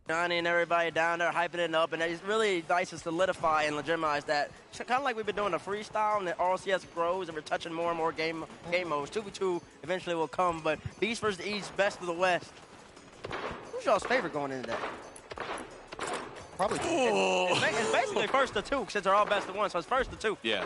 Johnny and everybody down there hyping it up, and it's really nice to solidify and legitimize that. Kind of like we've been doing a freestyle, and the Rlcs grows, and we're touching more and more game modes. 2v2 eventually will come, but Beast versus East, best of the West. Who's y'all's favorite going into that? Probably. It's basically first to two, since they're all best of one, so it's first to two. Yeah.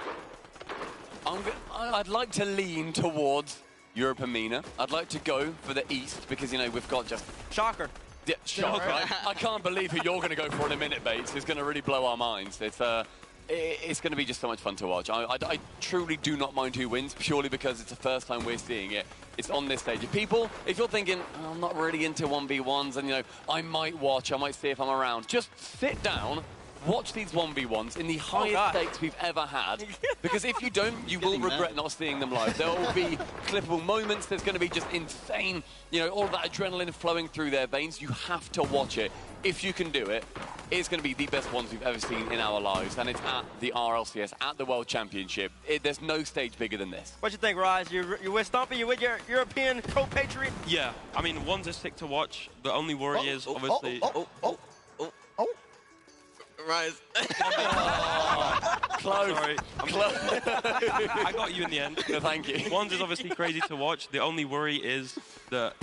I'd like to lean towards Europe and MENA. I'd like to go for the East, because, you know, we've got just... Shocker. Yeah, shocker. I can't believe who you're going to go for in a minute, Bates. It's going to really blow our minds. It's going to be just so much fun to watch. I truly do not mind who wins, purely because it's the first time we're seeing it. It's on this stage. If you're thinking, oh, I'm not really into 1v1s, and, you know, I might watch, I might see if I'm around, just sit down, watch these 1v1s in the highest stakes we've ever had, because if you don't, you will regret not seeing them live. There will be clippable moments. There's going to be just insane, you know, all that adrenaline flowing through their veins. You have to watch it. If you can do it, it's going to be the best ones we've ever seen in our lives, and it's at the Rlcs, at the World Championship. There's no stage bigger than this. What you think, Rise? You with Stumpy? You with your European co-patriot? Yeah, I mean, one's a sick to watch. The only worry is, obviously... Rise. Close. Sorry. Close. I got you in the end. No, thank you. One's is obviously crazy to watch. The only worry is that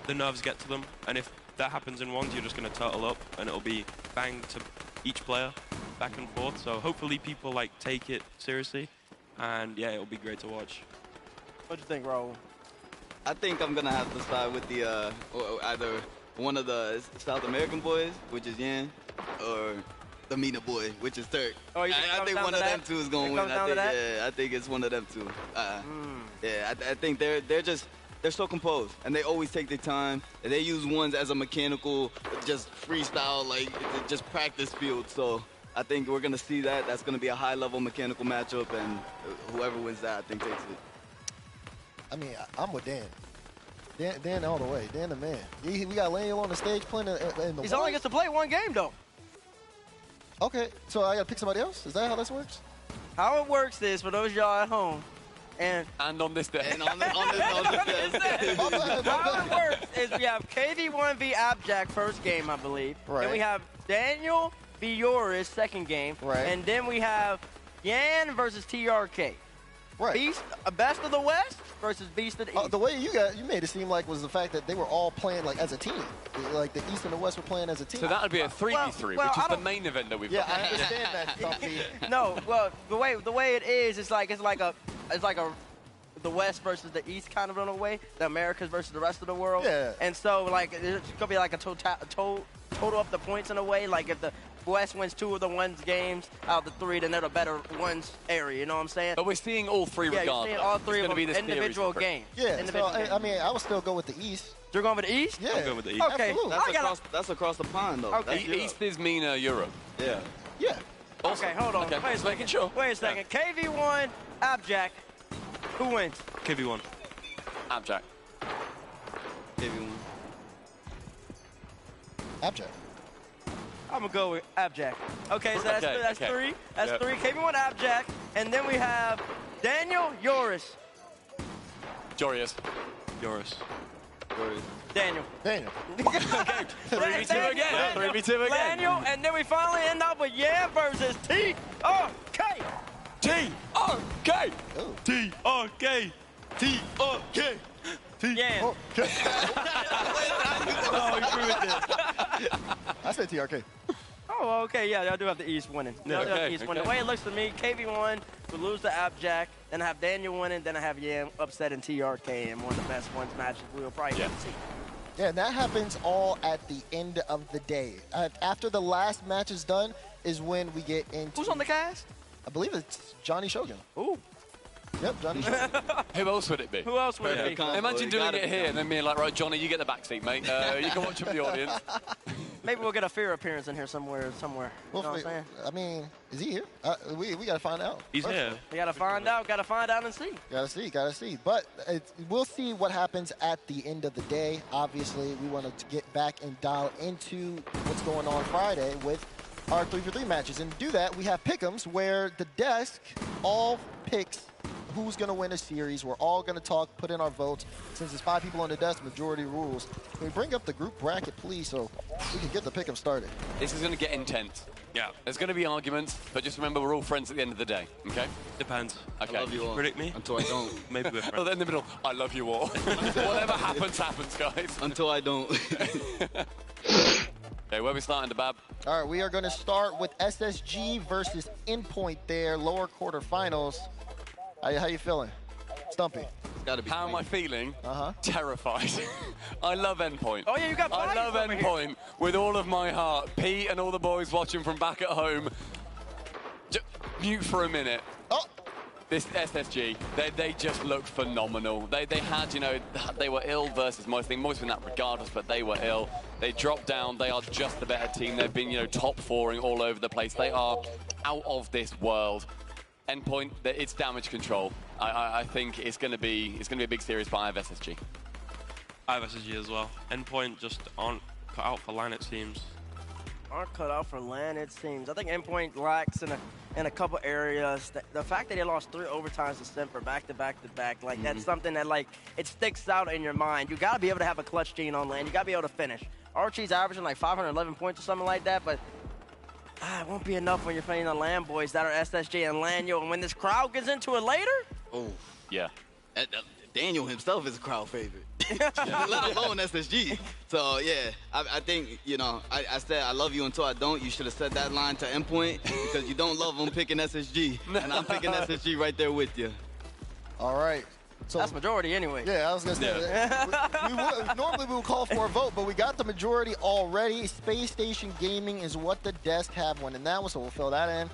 the nerves get to them, and if that happens in ones, you're just going to turtle up, and it'll be bang to each player, back and forth. So hopefully people like take it seriously, and yeah, it'll be great to watch. What do you think, Raul? I think I'm gonna have to side with the either one of the South American boys, which is Yan, or the MENA boy, which is Turk. Oh, I think one of them two is gonna win. I think it's one of them two. Yeah, I think they're so composed, and they always take their time. And they use ones as a mechanical, just freestyle, like just practice field. So I think we're gonna see that. That's gonna be a high-level mechanical matchup, and whoever wins that, I think takes it. I mean, I'm with Dan. Dan all the way. Dan the man. We got Lane on the stage playing in the He's only gets to play one game, though. Okay, so I got to pick somebody else? Is that how this works? How it works is, for those of y'all at home, and on this day. And on this how it works is we have KV1 v Abjack first game, I believe. Right. Then we have Daniel v Yoris second game. Right. And then we have Yan versus TRK. Right. Beast, best of the West versus Beast of the East. The way you made it seem like was the fact that they were all playing like as a team. Like the East and the West were playing as a team. So that would be a 3v3, well, which is the main event that we've got. Yeah, I understand that, Stumpy. No, well, the way it is, it's like the West versus the East kind of in a way, the Americas versus the rest of the world. Yeah. And so like it's gonna be like a total up the points in a way. Like if the West wins 2 of the ones games out of the 3, then they're the better ones area. You know what I'm saying? But we're seeing all 3 regardless. Yeah, you're seeing all 3 of them individual games. Yeah. So, I mean, I would still go with the East. You're going with the East? Yeah. I'm going with the East. Okay. Absolutely. That's across the pond, though. Okay. East is MENA, Europe. Yeah. Yeah. Okay, hold on. Okay. Wait a second. Making sure. Wait a second. KV1, Abjack. Who wins? KV1. Abjack. KV1. Abjack. I'm going to go with Abjack. Okay, so that's 3. That's 3. KV1, Abjack. And then we have Daniel, Yoris. Jorius. Yoris. Daniel. Daniel. Okay, 3v2 again. 3v2 again. Daniel, and then we finally end up with Yan versus TRK. TRK. TRK. TRK. Yan. Okay. Oh, he proved it. said TRK. Oh, okay, yeah, y'all do have the East winning. Yeah. Y'all do have Okay, the East winning. okay. The way it looks to me, KV1 would lose to Abjack, then I have Daniel winning, then I have Yam upsetting TRK in one of the best ones matches we'll probably get to see. Yeah, and that happens all at the end of the day. After the last match is done is when we get into... Who's on the cast? I believe it's Johnny Shogun. Ooh. Yep, Johnny Shogun. Who else would it be? Who else would it be? Imagine doing it here and then being like, right, Johnny, you get the back seat, mate. You can watch from the audience. Maybe we'll get a Fear appearance in here somewhere. You know what I'm saying? I mean, is he here? We got to find out. He's here. We gotta find out and see. Gotta see. But we'll see what happens at the end of the day. Obviously, we want to get back and dial into what's going on Friday with our 3v3 matches. And to do that, we have pick'ems where the desk all picks who's going to win a series. We're all going to talk, put in our votes. Since there's 5 people on the desk, majority rules. Can we bring up the group bracket, please, so we can get the pick'em started? This is going to get intense. Yeah. There's going to be arguments, but just remember we're all friends at the end of the day, okay? Depends. Okay. I love you all. Predict me? Until I don't. Maybe we're Oh, friends. then in the middle, I love you all. Whatever happens, guys. Until I don't. Okay, where are we starting, Dabab? All right, we are going to start with SSG versus Endpoint there, lower quarterfinals. How you feeling? Stumpy. It's gotta be. How am I feeling? Uh-huh. Terrified. I love Endpoint. Oh yeah, you got I bias love over here. Endpoint with all of my heart. Pete and all the boys watching from back at home. Mute for a minute. Oh, This SSG, they just looked phenomenal. They had, you know, they were ill versus most things. Most in that regardless, but they were ill. They dropped down. They are just the better team. They've been, you know, top 4ing all over the place. They are out of this world. Endpoint, it's damage control. I think it's going to be a big series, but I have SSG. I have SSG as well. Endpoint just aren't cut out for LAN, it seems. Aren't cut out for LAN, it seems. I think Endpoint lacks in a couple areas. The fact that they lost 3 overtimes to Semper back to back to back, like that's something that like it sticks out in your mind. You gotta be able to have a clutch gene on LAN. You gotta be able to finish. Archie's averaging like 511 points or something like that, but it won't be enough when you're playing the LAN boys that are SSG and LAN, and when this crowd gets into it later. Oh, Yeah. Daniel himself is a crowd favorite, let alone SSG. So yeah, I think, you know, I said I love you until I don't. You should have said that line to Endpoint because you don't love him picking SSG, and I'm picking SSG right there with you. all right. So That's majority anyway. yeah, I was gonna say normally we would call for a vote, but we got the majority already. Space Station Gaming is what the desk have winning that one, so we'll fill that in.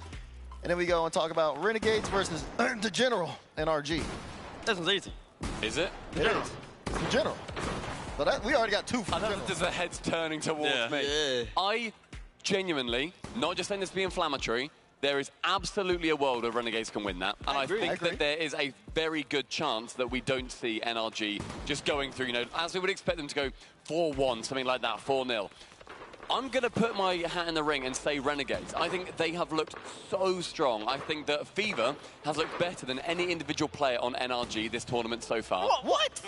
And then we go and talk about Renegades versus the General and RG. This one's easy. Is it? It is the General. So that we already got 2 for I the know General. there's the heads turning towards Yeah. me. Yeah. I genuinely, not just saying this to be inflammatory, there is absolutely a world where Renegades can win that. And I agree. think that there is a very good chance that we don't see NRG just going through, you know, as we would expect them to go 4-1, something like that, 4-0. I'm going to put my hat in the ring and say Renegades. I think they have looked so strong. I think that Fever has looked better than any individual player on NRG this tournament so far. What?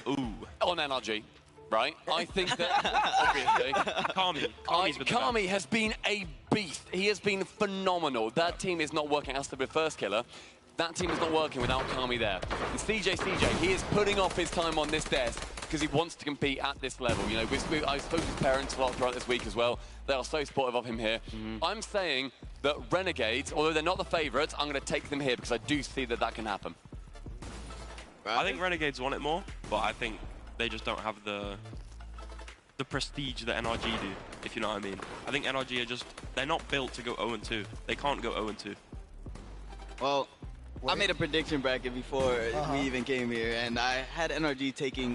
Ooh. On NRG, right? I think that, obviously, Kami's been the Kami has been a beast. He has been phenomenal. That team is not working as to be first killer. That team is not working without Kami there. And CJ, he is putting off his time on this desk because he wants to compete at this level. You know, I spoke to his parents a lot throughout this week as well. They are so supportive of him here. I'm saying that Renegades, although they're not the favourites, I'm going to take them here because I do see that that can happen. Right? I think Renegades want it more, but I think they just don't have the prestige that NRG do, if you know what I mean. I think NRG are just, they're not built to go 0-2. They can't go 0-2. Well, I made a prediction bracket before we even came here, and I had NRG taking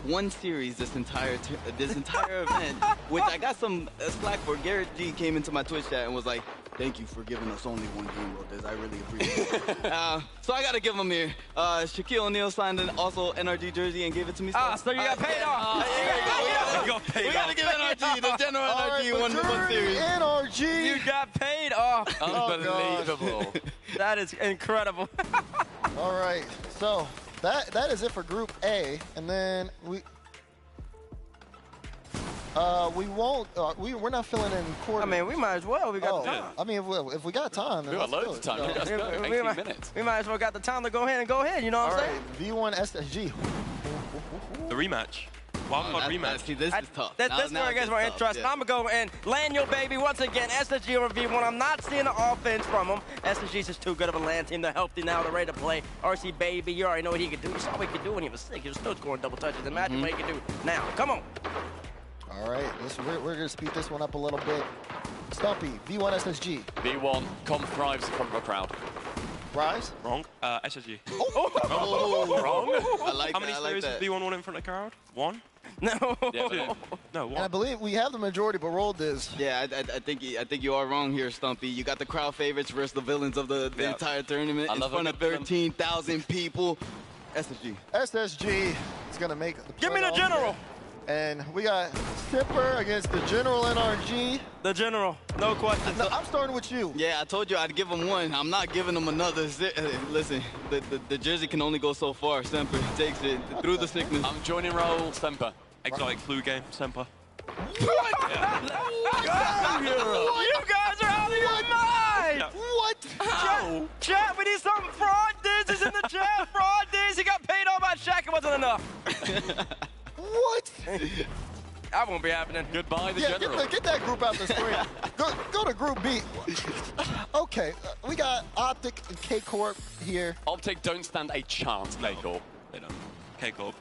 1 series this entire event, which I got some slack for. Garrett G came into my Twitch chat and was like, "Thank you for giving us only 1 game with this. I really appreciate it." So I got to give him here. Shaquille O'Neal signed an also NRG jersey and gave it to me. So you got paid off. We got to give NRG, the general NRG, one series. NRG. You got paid off. Unbelievable. That is incredible. All right, so that is it for Group A, and then we're not filling in quarters. I mean, we might as well. We got the time. I mean, if we got time, then We've got let's loads of do it. time. So- Let's go. We 18 minutes. might as well got the time to go ahead. You know what All I'm right, saying? V1 SSG. The rematch. Wildcard rematch. See, this is tough. This one gets more interesting. I'm going to go and land your baby once again. SSG over V1. I'm not seeing the offense from him. SSG's just too good of a land team. They're healthy now. They're ready to play. RC baby, you already know what he could do. You saw what he could do when he was sick. He was still scoring double touches. Imagine what he could do now. Come on. All right, we're going to speed this one up a little bit. Stumpy, V1 SSG. V1, Comp thrives in front of a crowd. Rise? Wrong. SSG. Wrong? I like How many that. I like series that. has V1 won in front of the crowd? One? No. Yeah, No, And I one. believe we have the majority, but roll this. Yeah, I think you are wrong here, Stumpy. You got the crowd favorites versus the villains of the Yeah. entire tournament I in love front a of good 13,000 people. SSG. SSG is going to make the Give me the playoff. general. And we got Simper against the General NRG. The general. No question. No, I'm starting with you. Yeah, I told you I'd give him one. I'm not giving him another. Listen, the jersey can only go so far. Semper takes it through the sickness. I'm joining roll, Semper. Exotic flu game, Semper. You guys are out of your mind. What? Chat, we need some fraud. This is in the chat. Fraud this. He got paid all by Shaq. It wasn't enough. What? That won't be happening. Goodbye, the Yeah, general. get that group out the screen. Go to Group B. Okay, we got Optic and K-Corp here. Optic don't stand a chance, K-Corp. They don't. K-Corp.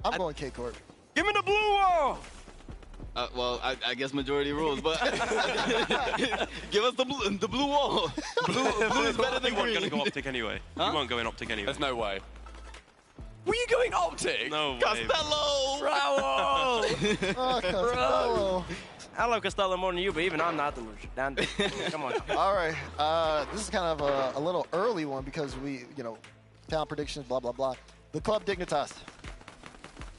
I'm going K-Corp. Give me the blue wall. Well, I guess majority rules, but give us the blue wall. Blue is better than You weren't going to green. go Optic anyway. Huh? You weren't going Optic anyway. There's no way. Were you going Optic? No way. Costello! Bravo. Oh, Costello. I love Costello more than you, but even I'm not delusional. Come on. All right, this is kind of a little early one because we, talent predictions, blah, blah, blah. The Club Dignitas.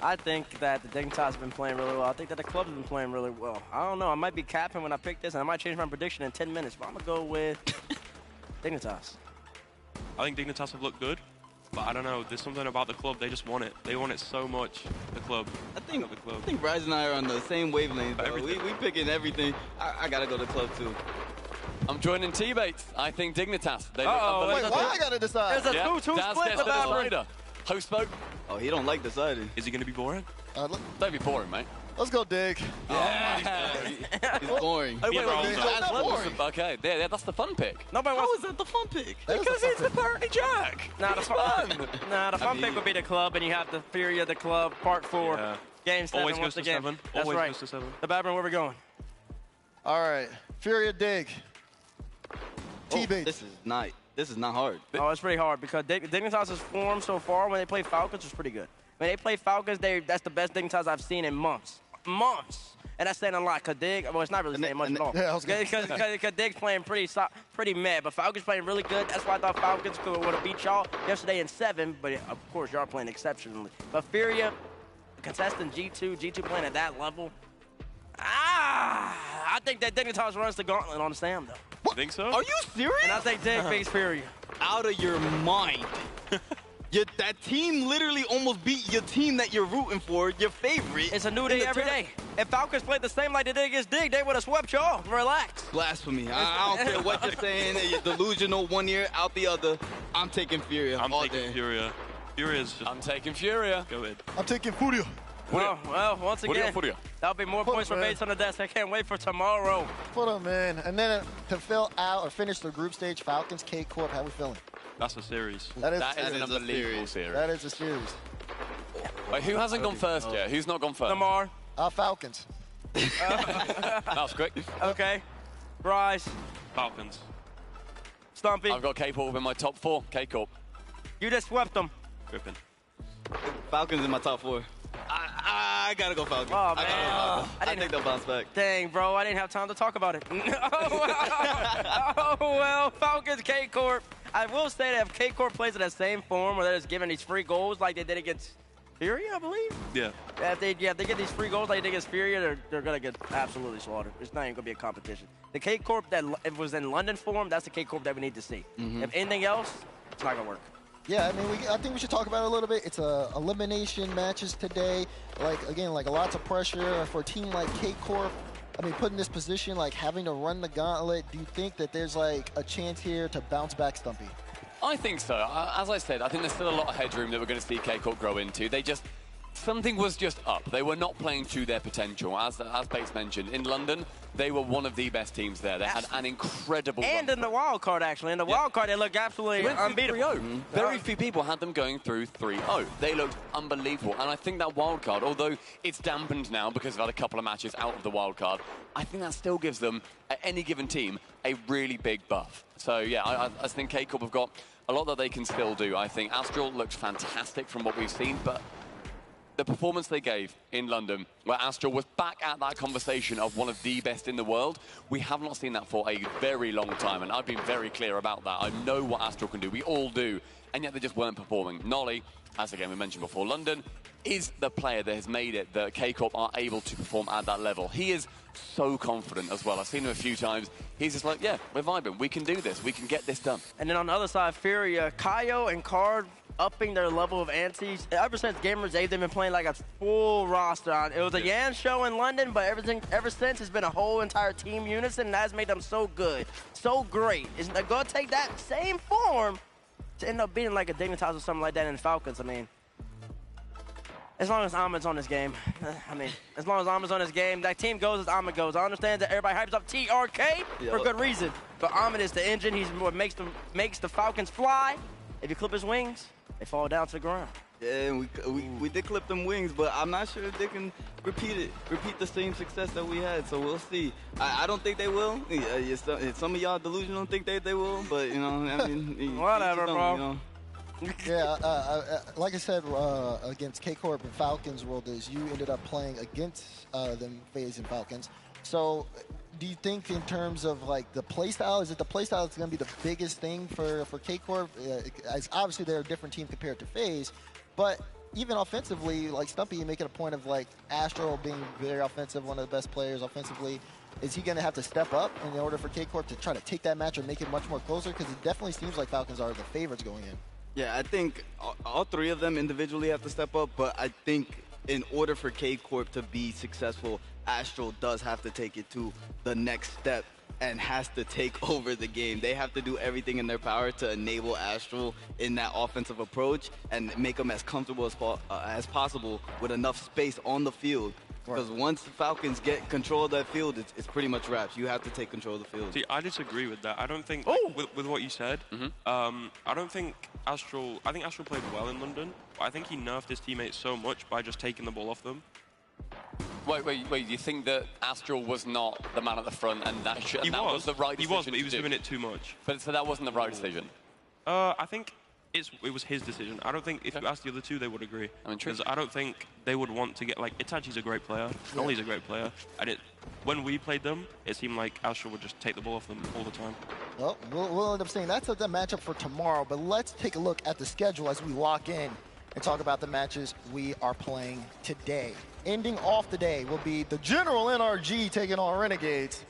I think that the Dignitas have been playing really well. I think that the club has been playing really well. I don't know. I might be capping when I pick this, and I might change my prediction in 10 minutes, but I'm going to go with Dignitas. I think Dignitas have looked good, but I don't know. There's something about the club. They just want it. They want it so much, the club. I think the club. Bryce and I are on the same wavelength. For Though. We everything. picking everything. I gotta go to club too. I'm joining T-Bates. I think Dignitas. They look Uh-oh, Wait, unbelievable. why I got to decide? There's a Yeah, 2-2 Daz split gets with the that one. decider. Host spoke. Oh, he don't like deciding. Is he going to be boring? Don't be boring, mate. Let's go, Dig. He's boring. Oh, Me and Raul's that's not boring. Okay, yeah, that's the fun pick. Nobody How wants is that the fun pick? That is Because a it's the party jack. Nah, the It's fun, fun. nah, the fun pick would be the club, and you have the Fury of the club, part 4, Yeah. game 7 Always once goes to again. 7. That's Always right. goes to 7. The Babylon, where we going? All right, Fury of Dig. Oh, T-Bates. This is not hard. Oh, it's pretty hard because Dignitas' form so far when they play Falcons was pretty good. When they play Falcons, that's the best Dignitas I've seen in months. Months! And that's saying a lot, because well, it's not really saying much at all. Yeah, I was gonna- Because Dig's playing pretty mad, but Falcons playing really good. That's why I thought Falcons would have beat y'all yesterday in 7, but of course, y'all playing exceptionally. But Furia, contestant G2 playing at that level. I think that Dignitas runs the gauntlet on Sam, though. You think so? Are you serious? And I think Dig beats Furia. Out of your mind. That team literally almost beat your team that you're rooting for, your favorite. It's a new in day the every day. If Falcons played the same like they did against Dig, they would have swept y'all. Relax. Blasphemy. I don't care what you're saying. You're delusional one year, out the other. I'm taking Furia I'm all taking day. Furia. Furia's just I'm taking Furia. go ahead. I'm taking Furia. Well, once again, Furia. that'll be more Put points for him, man. Bates on the desk. I can't wait for tomorrow. Put him in. And then to fill out or finish the group stage, Falcons, K-Corp, how we feeling? That's a series. That is That is an is a unbelievable series. series. that is a series. Wait, who hasn't gone first yet? Who's not gone first? Lamar, Falcons. That was quick. okay. Bryce, Falcons. Stumpy, I've got K-Pop in my top 4. K-Corp. you just swept them. Griffin. Falcons in my top 4. I gotta go Falcons. Oh, I man. gotta go Falcons. I I didn't think they'll bounce back. Dang, bro, I didn't have time to talk about it. Oh, well, Falcons, K-Corp. I will say that if K-Corp plays in that same form where they're just giving these free goals like they did against Fury, I believe. Yeah. If they get these free goals like they did against Fury, they're going to get absolutely slaughtered. It's not even going to be a competition. The K-Corp that it was in London form, that's the K-Corp that we need to see. If anything else, it's not going to work. Yeah, I mean, I think we should talk about it a little bit. It's elimination matches today. Again, lots of pressure for a team like K-Corp. I mean, put in this position, having to run the gauntlet. Do you think that there's a chance here to bounce back, Stumpy? I think so. As I said, I think there's still a lot of headroom that we're going to see K-Corp grow into. something was just up. They were not playing to their potential. As Bates mentioned, in London, they were one of the best teams there. They had an incredible And run. in the wild card, actually. In the wild card, they looked absolutely unbeatable. 3-0. Very few people had them going through 3-0. They looked unbelievable. And I think that wild card, although it's dampened now because they've had a couple of matches out of the wild card, I think that still gives them, at any given team, a really big buff. So, yeah, I think K-Corp have got a lot that they can still do. I think Astral looks fantastic from what we've seen, but the performance they gave in London, where Astral was back at that conversation of one of the best in the world, we have not seen that for a very long time, and I've been very clear about that. I know what Astral can do. We all do, and yet they just weren't performing. Nolly, as again we mentioned before, London is the player that has made it that K-Corp are able to perform at that level. He is so confident as well. I've seen him a few times. He's just like, yeah, we're vibing. We can do this. We can get this done. And then on the other side, Fury, Kaio and Card upping their level of antes. Ever since Gamers 8, they've been playing like a full roster. It was a Yan show in London, but ever since, it's been a whole entire team unison, and that's made them so good, so great. It's going to take that same form to end up being like a Dignitas or something like that in Falcons. I mean, as long as Ahmed's on this game, as long as Ahmed's on this game, that team goes as Ahmed goes. I understand that everybody hypes up TRK for good reason, but Ahmed is the engine. He's what makes the Falcons fly. If you clip his wings, they fall down to the ground. Yeah, and we did clip them wings, but I'm not sure if they can repeat the same success that we had. So we'll see. I don't think they will. Some of y'all delusional think they will, but you know, I mean, whatever, bro. You know. Yeah, like I said, against K-Corp and Falcons World is you ended up playing against them FaZe and Falcons. So do you think in terms of like the playstyle, is it the playstyle that's going to be the biggest thing for K-Corp? As obviously they're a different team compared to FaZe, but even offensively, like Stumpy, you make it a point of like Astro being very offensive, one of the best players offensively. Is he going to have to step up in order for K-Corp to try to take that match or make it much more closer? Because it definitely seems like Falcons are the favorites going in. Yeah, I think all three of them individually have to step up, but I think in order for K-Corp to be successful, Astral does have to take it to the next step and has to take over the game. They have to do everything in their power to enable Astral in that offensive approach and make them as comfortable as possible with enough space on the field. Because once the Falcons get control of that field, it's pretty much wraps. You have to take control of the field. See, I disagree with that. I don't think, with what you said, I don't think Astral, I think Astral played well in London, but I think he nerfed his teammates so much by just taking the ball off them. Wait, you think that Astral was not the man at the front and that was the right decision? He was, but he was doing it too much. So that wasn't the right decision? I think it was his decision. I don't think if you asked the other two, they would agree. Because I don't think they would want to get, like, Itachi's a great player, Nolly's a great player, and when we played them, it seemed like Astral would just take the ball off them all the time. Well, we'll end up seeing that's the matchup for tomorrow, but let's take a look at the schedule as we lock in and talk about the matches we are playing today. Ending off the day will be the General NRG taking on Renegades.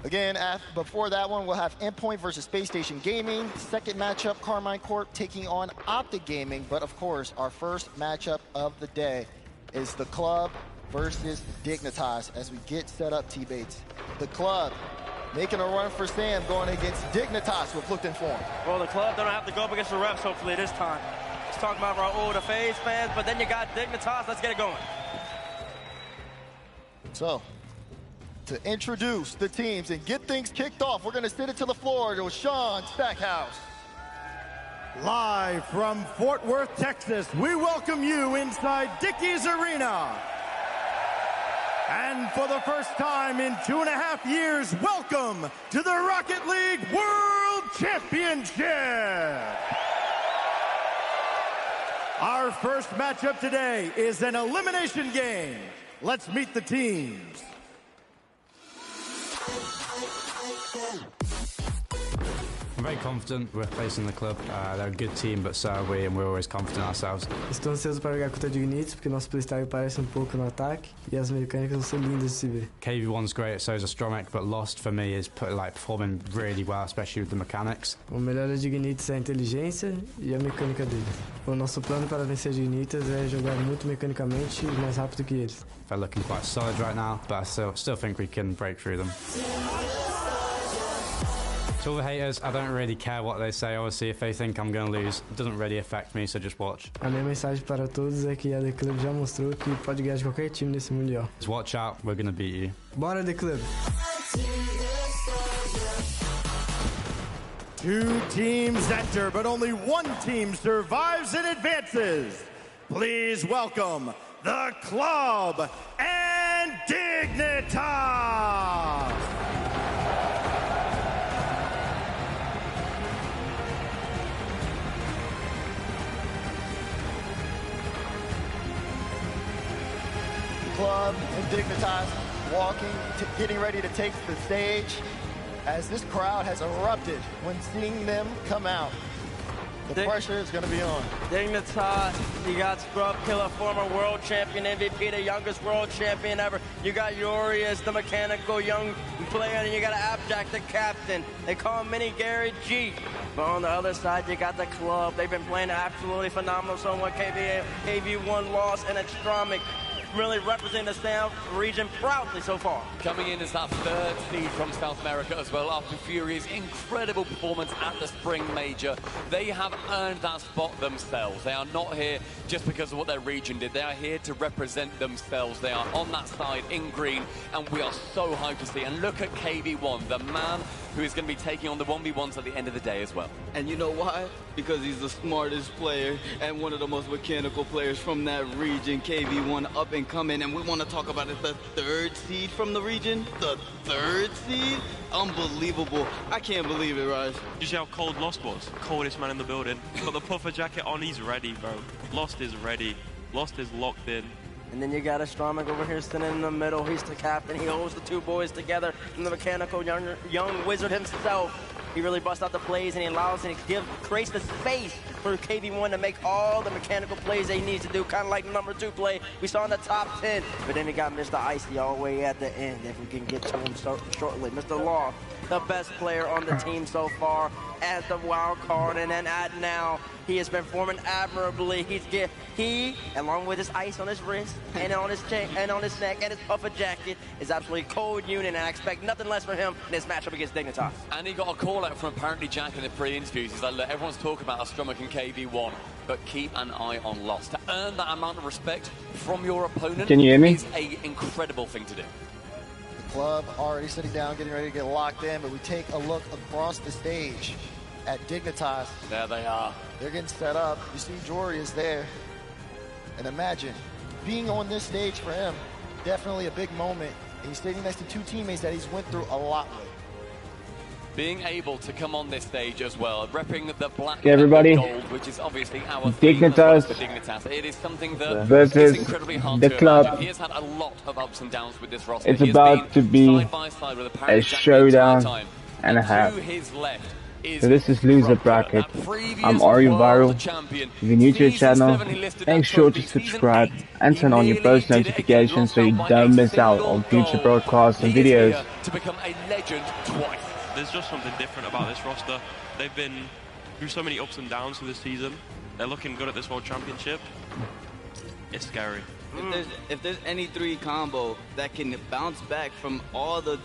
Again, before that one, we'll have Endpoint versus Space Station Gaming. Second matchup, Carmine Corp taking on Optic Gaming. But of course, our first matchup of the day is the Club versus Dignitas as we get set up, T-Bates. The Club making a run for Sam, going against Dignitas with looked in form. Well, the Club don't have to go up against the refs, hopefully, this time. Let's talk about Raul, the FaZe fans, but then you got Dignitas. Let's get it going. So, to introduce the teams and get things kicked off, we're going to send it to the floor to Sean Stackhouse. Live from Fort Worth, Texas, we welcome you inside Dickies Arena. And for the first time in 2.5 years, welcome to the Rocket League World Championship. Our first matchup today is an elimination game. Let's meet the teams. I'm very confident we're facing the Club. They're a good team, but so are we, and we're always confident ourselves. Estou ansioso para jogar contra a Dignitas, porque nosso playstyle parece pouco no ataque, e as mecânicas são lindas de se ver. KV1's great, so is Astromic, but Lost for me is performing really well, especially with the mechanics. O melhor da Dignitas é a inteligência e a mecânica dele. O nosso plano para vencer a Dignitas é jogar muito mecanicamente e mais rápido que eles. They're looking quite solid right now, but I still think we can break through them. To all the haters, I don't really care what they say. Obviously, if they think I'm going to lose, it doesn't really affect me, so just watch. A minha mensagem para todos é que a The Club já mostrou que pode ganhar de qualquer time nesse Mundial. Just watch out, we're going to beat you. Bora, The Club! 2 teams enter, but only 1 team survives and advances. Please welcome the Club and Dignitas. Club and Dignitas walking, getting ready to take the stage as this crowd has erupted when seeing them come out. The pressure is going to be on. Dignitas, you got Scrub Killer, former world champion MVP, the youngest world champion ever. You got Rlcs, the mechanical young player, and you got Abjack, the captain. They call him Mini Gary G. But on the other side, you got the Club. They've been playing absolutely phenomenal. Someone KV1 lost, and Extromic really representing the South region proudly so far. Coming in as that 3rd seed from South America as well, after Fury's incredible performance at the Spring Major. They have earned that spot themselves. They are not here just because of what their region did. They are here to represent themselves. They are on that side in green, and we are so hyped to see. And look at KV1, the man who is going to be taking on the 1v1s at the end of the day as well. And you know why? Because he's the smartest player and one of the most mechanical players from that region. KV1 up and coming, and we want to talk about it. The 3rd seed from the region? The 3rd seed? Unbelievable. I can't believe it, Raj. You see how cold Lost was? Coldest man in the building. Got the puffer jacket on, he's ready, bro. Lost is ready. Lost is locked in. And then you got Extromic over here standing in the middle. He's the captain. He holds the 2 boys together. And the mechanical young wizard himself. He really busts out the plays, and he allows and he creates the space for KV1 to make all the mechanical plays they need to do, kind of like the number 2 play we saw in the top 10. But then we got Mr. Icy all the way at the end, if we can get to him shortly. Mr. Law, the best player on the team so far as the wild card, and then at now, he has been performing admirably. He, along with his ice on his wrist and on his chain and on his neck and his puffer jacket, is absolutely cold unit, and I expect nothing less from him in this matchup against Dignitas. And he got a call out from apparently Jack in the pre-interviews. He's like, look, everyone's talking about Extromic and KV1, but keep an eye on Lost. To earn that amount of respect from your opponent is an incredible thing to do. The Club already sitting down, getting ready to get locked in, but we take a look across the stage at Dignitas. There they are. They're getting set up. You see Jory is there. And imagine being on this stage for him, definitely a big moment. And he's sitting next to 2 teammates that he's went through a lot with. Being able to come on this stage as well, repping the black and gold, which is obviously our Dignitas for Dignitas. It is something that versus is incredibly hard the to Club. imagine. He has had a lot of ups and downs with this roster. It's about to be side by side with a showdown and a half. To his left So this is loser bracket. I'm Ari Viral. If you're new to the channel, make sure to subscribe and turn on your post notifications so you don't miss out on future broadcasts and videos. To become a legend twice. There's just something different about this roster. They've been through so many ups and downs through this season. They're looking good at this World Championship. It's scary. If there's any 3 combo that can bounce back from all the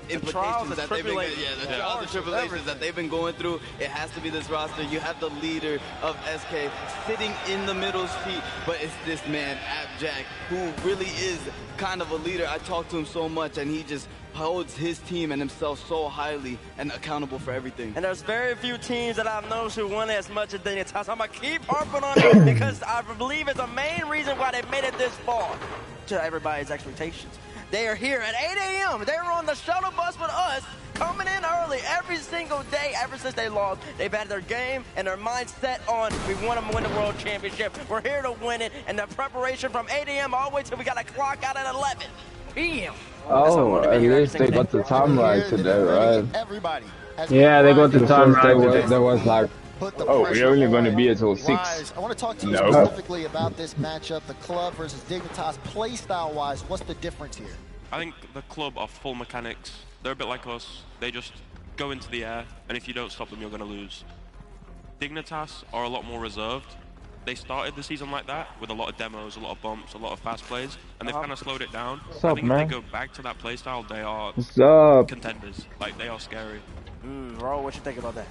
implications that they've been, trials and tribulations that they've been going through, it has to be this roster. You have the leader of SK sitting in the middle seat, but it's this man, Abjack, who really is kind of a leader. I talk to him so much, and he just holds his team and himself so highly and accountable for everything. And there's very few teams that I've known who won as much as Dignitas. I'm going to keep harping on it because I believe it's the main reason why they made it this far to everybody's expectations. They are here at 8 a.m. They were on the shuttle bus with us, coming in early every single day ever since they lost. They've had their game and their mind set on, we want to win the World Championship. We're here to win it, and the preparation from 8 a.m. all the way till we got to clock out at 11 p.m. Oh, at least they got the time right today, right? Everybody. Yeah, they got the time right today. There was like, oh, we're only going to be until 6. I want to talk to you specifically about this matchup, the Club versus Dignitas. Play style-wise, what's the difference here? I think the Club are full mechanics. They're a bit like us. They just go into the air, and if you don't stop them, you're going to lose. Dignitas are a lot more reserved. they started the season like that with a lot of demos, a lot of bumps, a lot of fast plays, and they've kind of slowed it down. What's up, I think man? if they go back to that play style, they are What's up? contenders. Like, they are scary. Ro, what you think about that?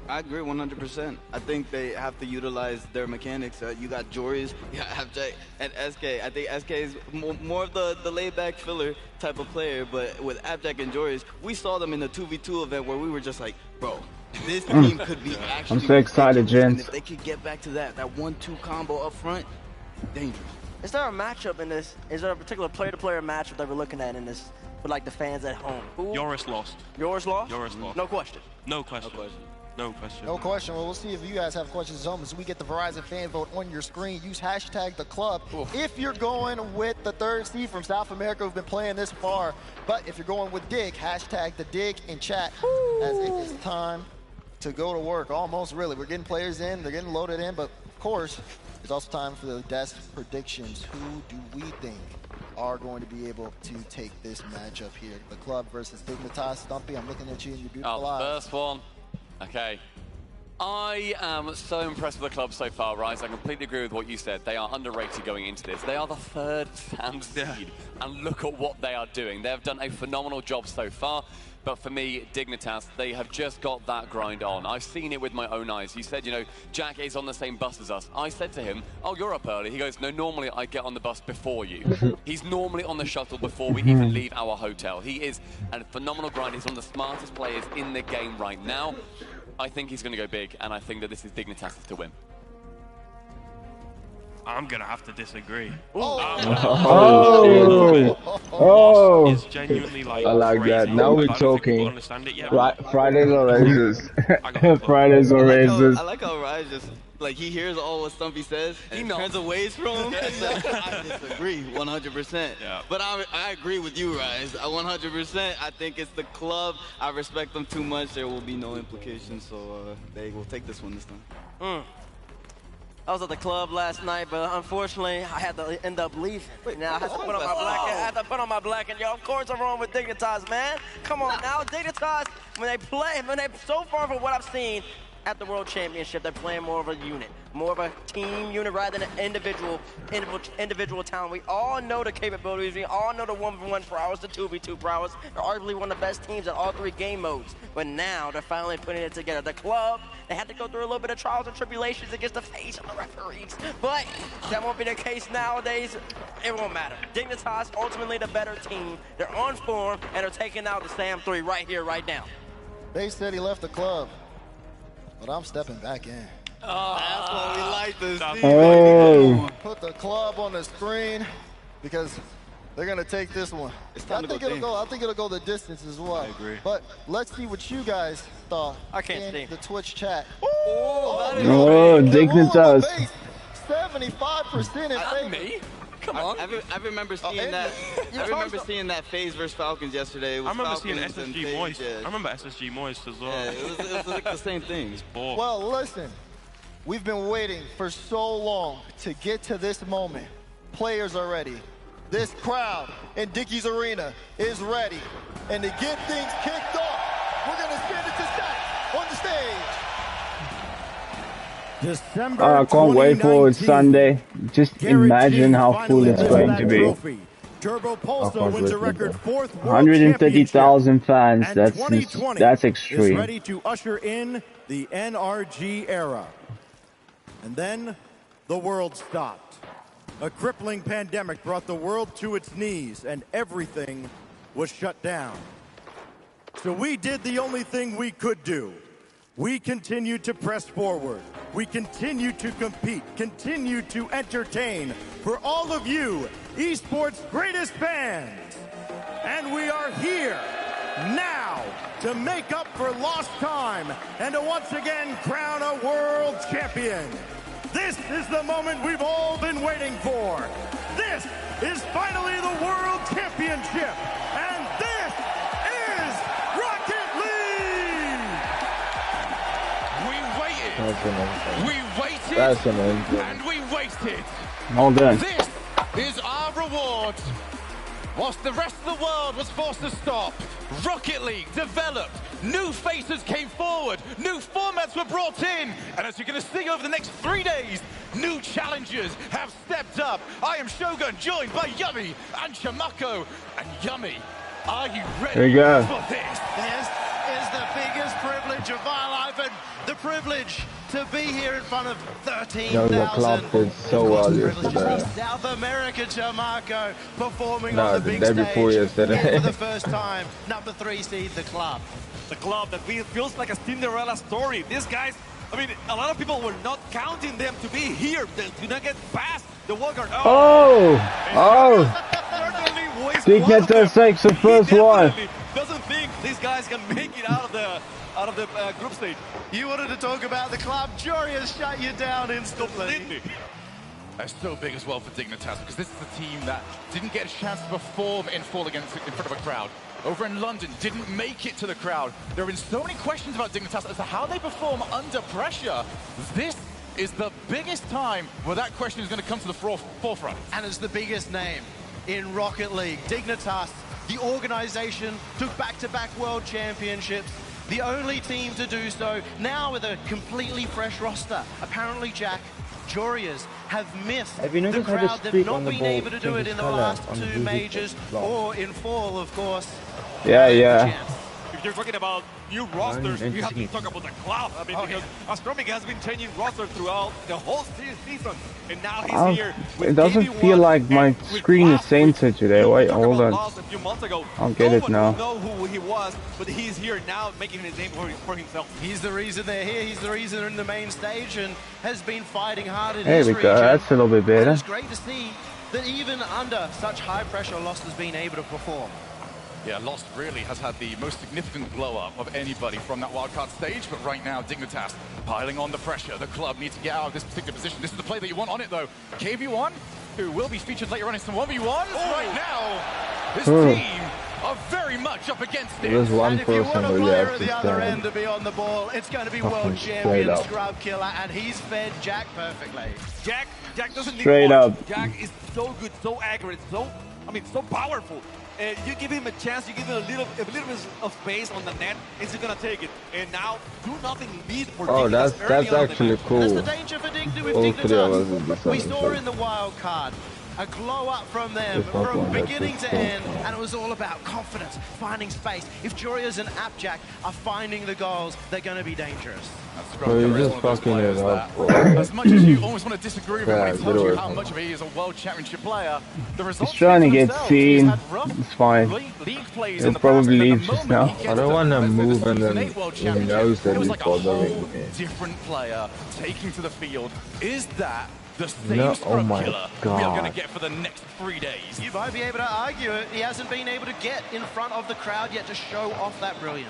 I agree 100%. I think they have to utilize their mechanics. You got Joris, you got Abject, and SK. I think SK is more of the laid-back filler type of player, but with Abject and Joris, we saw them in the 2v2 event where we were just like, bro, this team could be actually... I'm so excited, dangerous. gents. And if they could get back to that 1-2 combo up front, dangerous. Is there a matchup in this? Is there a particular player-to-player matchup that we're looking at in this for like the fans at home? Joris lost. Yours lost? Joris lost. No question. No question. No question. No question. Well, we'll see if you guys have questions as we get the Verizon fan vote on your screen. Use hashtag the club if you're going with the third seed from South America who've been playing this far. But if you're going with Dig, hashtag the Dig in chat as it is time to go to work. Almost really. We're getting players in. They're getting loaded in. But of course, it's also time for the desk predictions. Who do we think are going to be able to take this matchup here? The club versus Dignitas. Stumpy, I'm looking at you in your beautiful eyes. First one. Okay. I am so impressed with the club so far, Rise. I completely agree with what you said. They are underrated going into this. They are the third SAM seed, and look at what they are doing. They have done a phenomenal job so far. But for me, Dignitas, they have just got that grind on. I've seen it with my own eyes. He said, you know, Jack is on the same bus as us. I said to him, oh, you're up early. He goes, no, normally I get on the bus before you. He's normally on the shuttle before we even leave our hotel. He is a phenomenal grind. He's one of the smartest players in the game right now. I think he's going to go big, and I think that this is Dignitas to win. I'm going to have to disagree. Oh! It's genuinely like I like crazy. that. Now we're I don't think people talking. understand it yet. Fridays or raises. Fridays or raises. I like how Rise just, like, he hears all what Stumpy says, and he turns away from him. I disagree 100%. Yeah. But I agree with you, Rise. 100%. I think it's the club. I respect them too much. There will be no implications, so they will take this one this time. I was at the club last night, but unfortunately, I had to end up leaving. Now I had to put on my black. I had to put on my black, and yo, of course I'm wrong with Dignitas, man. Come on now, Dignitas. When they so far from what I've seen at the World Championship, they're playing more of a unit, more of a team unit rather than an individual talent. We all know the capabilities. We all know the 1v1 prowess, the 2v2 prowess. They're arguably one of the best teams in all three game modes. But now they're finally putting it together. The club, they had to go through a little bit of trials and tribulations against the face of the referees. But that won't be the case nowadays. It won't matter. Dignitas, ultimately the better team. They're on form, and they're taking out the SAM 3 right here, right now. They said he left the club, but I'm stepping back in. That's what we like to see. Oh. Put the club on the screen because they're gonna take this one. I think it'll go the distance as well. I agree. But let's see what you guys thought in the Twitch chat. Oh, Dignitas. 75% in favor. Me? Come on. I remember seeing that. I remember seeing that FaZe versus Falcons yesterday. It was I remember seeing Falcons and SSG FaZe, Moist. yeah. I remember SSG Moist as well. Yeah, it was like the same thing. Well, listen, we've been waiting for so long to get to this moment. Players are ready. This crowd in Dickey's Arena is ready. And to get things kicked off, we're going to send it to Zach on the stage. December I can't wait for 2019. Sunday. Just imagine how full it's going to be. Trophy. Turbo Pulsar wins a record 4th World 130,000 fans. And That's 2020 that's is extreme. ready to usher in the NRG era. And then the world stopped. A crippling pandemic brought the world to its knees, and everything was shut down. So we did the only thing we could do. We continued to press forward. We continued to compete, continued to entertain for all of you, esports' greatest fans. And we are here now to make up for lost time and to once again crown a world champion. This is the moment we've all been waiting for. This is finally the World Championship. And this is Rocket League! We waited. We waited. That's amazing. And we waited. All done. This is our reward. Whilst the rest of the world was forced to stop, Rocket League developed. New faces came forward. New formats were brought in. And as you're going to see over the next 3 days, New challengers have stepped up. I am Shogun, joined by Yummy and Chamako. And Yummy, are you ready for this? This is the biggest privilege of my life, and the privilege to be here in front of 13,000. The club did so well yesterday. South America Chamako performing on the big stage for the first time. Number 3 seed, the club. The club that feels like a Cinderella story. These guys, I mean, a lot of people were not counting them to be here. They do not get past the wallguard. Dignitas takes the first one. Doesn't think these guys can make it out of the group stage. You wanted to talk about the club. Jory has shut you down instantly. That's so big as well for Dignitas, because this is the team that didn't get a chance to perform in Fall in front of a crowd. Over in London, didn't make it to the crowd. There have been so many questions about Dignitas as to how they perform under pressure. This is the biggest time where that question is going to come to the forefront. And it's the biggest name in Rocket League. Dignitas, the organization, took back-to-back world championships. The only team to do so, now with a completely fresh roster. Apparently, Jack, Jorias have missed the crowd. They've not been able to do it in the last 2 majors or in Fall, of course. Yeah. If you're talking about new rosters, we have to talk about the club. I mean, because Astromic has been changing rosters throughout the whole season, and now he's here. It doesn't feel like my screen is censored today. Wait, hold on. A few months ago, I'll get it now. No one know who he was, but he's here now, making his name for himself. He's the reason they're here. He's the reason they're in the main stage, and has been fighting hard in There his we go. region. That's a little bit better. It's great to see that even under such high pressure, Lost has been able to perform. Yeah, Lost really has had the most significant blow-up of anybody from that wildcard stage, but right now, Dignitas piling on the pressure. The club needs to get out of this particular position. This is the play that you want on it, though. KV1, who will be featured later on in some 1v1s. Right now, this team are very much up against it. There's one And if you want a person player who at the other end to be on the ball, it's going to be world champion Scrub Killer, and he's fed Jack perfectly. Jack doesn't Straight need up. much. Jack is so good, so accurate, so powerful. You give him a chance, you give him a little bit of space on the net, he's gonna take it. And now, do nothing lead for Dignitas. That's actually cool. That's the danger for Dignitas with Dignitas. We saw in the wild card a glow up from them from beginning to end, and it was all about confidence, finding space. If Jorias and Appjack are finding the goals, they're going to be dangerous. So you're just fucking it up. As much as you almost want to disagree with him when he tells you how much of he is a world championship player, the results he's trying to get seen. It's fine. He'll probably leave just now. I don't want to move and then he knows that he's bothering me. Different player taking to the field. Is that the same No, Scrub my Killer God. we are going to get for the next 3 days? You might be able to argue it. He hasn't been able to get in front of the crowd yet to show off that brilliance.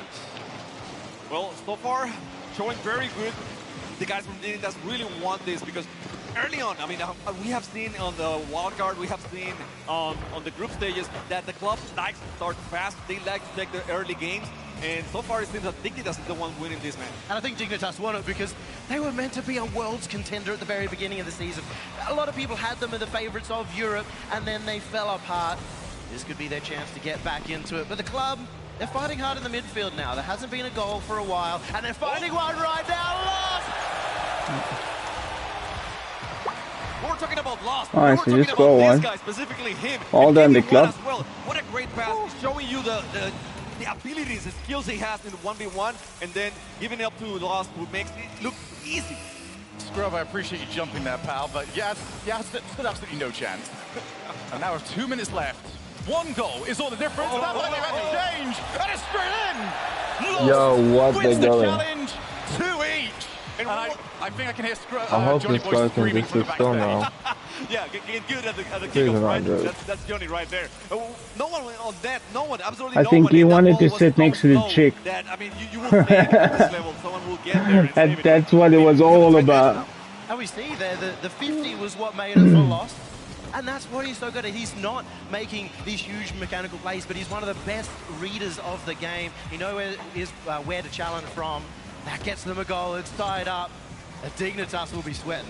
Well, so far, showing very good. The guys from Dignitas really want this because early on, I mean, we have seen on the wildcard, we have seen on the group stages that the club likes to start fast. They like to take the early games. And so far, it seems that Dignitas is the one winning this match. And I think Dignitas won it because they were meant to be a world's contender at the very beginning of the season. A lot of people had them as the favorites of Europe, and then they fell apart. This could be their chance to get back into it. But the club, they're fighting hard in the midfield now. There hasn't been a goal for a while, and they're finding one right now. Lost! We're talking about Lost. Alright, so just score this one. guy, specifically him. All done the club. As well. What a great pass. He's showing you the abilities, the skills he has in 1v1, and then giving it up to Lost, who makes it look easy. Scrub, I appreciate you jumping there, pal, but yeah, still absolutely no chance. And now with 2 minutes left. 1 goal is all the difference. That's like they've had to change, and it's straight in. Lost Yo, what wins they the doing? challenge, 2 each. And I think I can hear I hope Johnny this Boy guy can screaming just from the still now. backstage. Yeah, get good at the Please kickoff, right? don't do it. That's Johnny right there. No one on that, no one, absolutely I no think one. he And that wanted ball to was sit so next to the slow chick. That, I mean, you will think at this level, someone will get there and save it. That's what it was all about. And we see there, the 50 was what made it for Lost. And that's what he's so good at. He's not making these huge mechanical plays, but he's one of the best readers of the game. He knows where to challenge from. That gets them a goal. It's tied up. Dignitas will be sweating.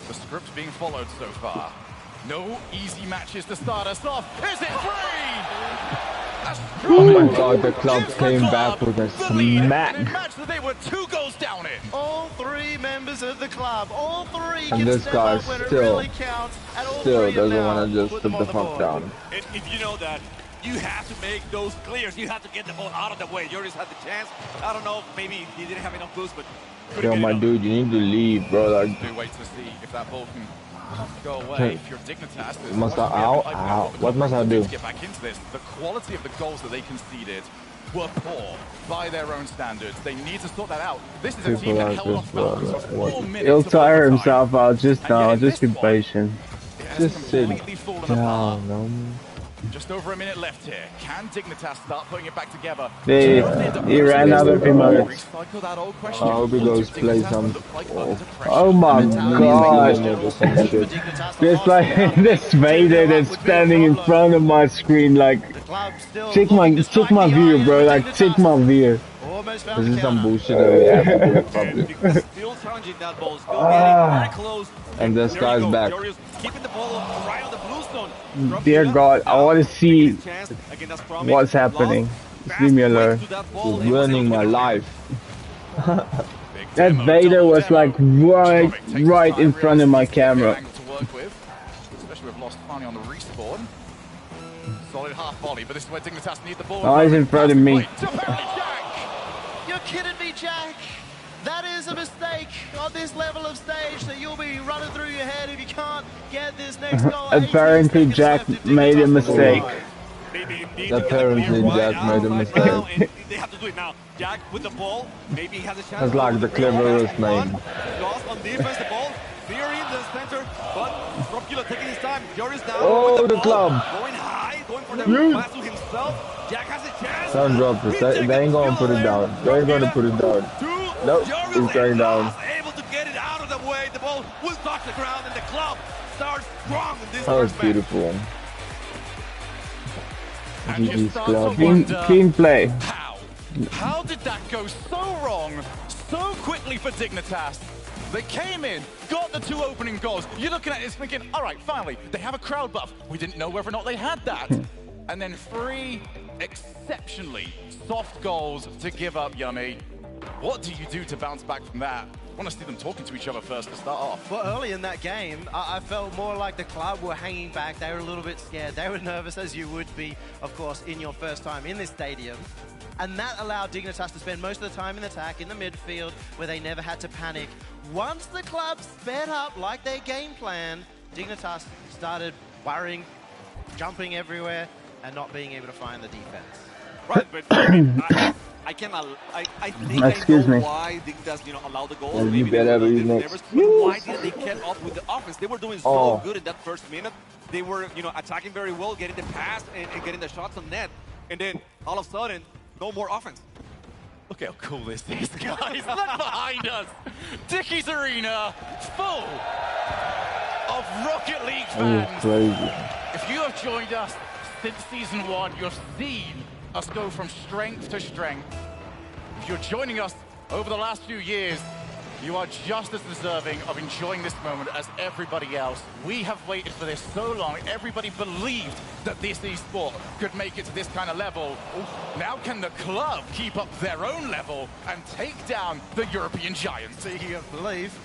The script being followed so far. No easy matches to start us off. Is it free? Oh my god, the club came back with a smack. They were 2 goals down it. All 3 members of the club, all 3 And can this step guy up when it really counts, and all 3 have doesn't now want to just put put them the on the fuck board. down. And if you know that, you have to make those clears. You have to get the ball out of the way. Joris had the chance. I don't know, maybe he didn't have enough boost, but Yo, my dude, you need to leave, bro. Like, Do wait to see if that ball can go away. If you're Dignitas, there's must I much out? more Ow. What must I do? to get back into this. The quality of the goals that they conceded were poor by their own standards. They need to sort that out. This is a team that held off Falcons for 4 minutes. he'll of tire overtime. himself out. Just be one, patient. Just sit completely fallen apart. down. Just over a minute left here. Can Dignitas start putting it back together? He ran out of emotes. Recycle that old question. I hope he goes What play Dignitas some. look like under pressure? Oh my god! It's like this Vader that's standing in front of my screen. Like, check my view, bro. Like, check my view. This is some bullshit that we have to do in public. still challenging that ball. Still getting very close. And this There guy's you go. back. Joris keeping the ball right on the blue stone. Dear God, I want to see Chance. Again, that's promising. what's happening. Just leave me alone. He's ruining my life. That Vader was like right in front of my camera. Especially with lost money on the respawn. Solid half volley, but this is where Dignitas need the ball. Oh, he's in front of me. You're kidding me, Jack. That is a mistake on this level of stage that you'll be running through your head if you can't get this next goal. Apparently Jack made a mistake. Apparently Jack made a mistake. They have to do it now. Jack with the ball. Maybe he has a chance. That's like the cleverest man. Lost on defense, the ball. Theory in the center, but Dropkiller taking his time. Joris down. Oh, with the club. Going high, going for the Yes. pass to himself. Jack has a chance. Don't drop this. They ain't gonna put it down. They ain't gonna put it down. Nope, it's going down. Able to get it out of the way. The ball will touch the ground, and the club starts strong in this That was first match. beautiful. GG's club. Clean play. How did that go so wrong so quickly for Dignitas? They came in, got the 2 opening goals. You're looking at it thinking, all right, finally, they have a crowd buff. We didn't know whether or not they had that. And then 3 exceptionally soft goals to give up, Yummy. What do you do to bounce back from that? I want to see them talking to each other first to start off. Well, early in that game, I felt more like the club were hanging back. They were a little bit scared. They were nervous, as you would be, of course, in your first time in this stadium. And that allowed Dignitas to spend most of the time in attack in the midfield, where they never had to panic. Once the club sped up like their game plan, Dignitas started worrying, jumping everywhere, and not being able to find the defense. Right, but I think I Excuse know me. why Dignitas, allow the goals. Yeah, you Maybe better they were be a little next. nervous, but why did they keep up with the offense? They were doing so Oh. good in that first minute. They were, attacking very well, getting the pass and getting the shots on net. And then all of a sudden, no more offense. Look how cool this is, guys. Look behind us. Dickie's Arena, full of Rocket League That fans. was crazy. If you have joined us since season 1, you've seen us go from strength to strength. If you're joining us over the last few years, you are just as deserving of enjoying this moment as everybody else. We have waited for this so long. Everybody believed that this esport could make it to this kind of level. Now can the club keep up their own level and take down the European giants? Speaking of belief,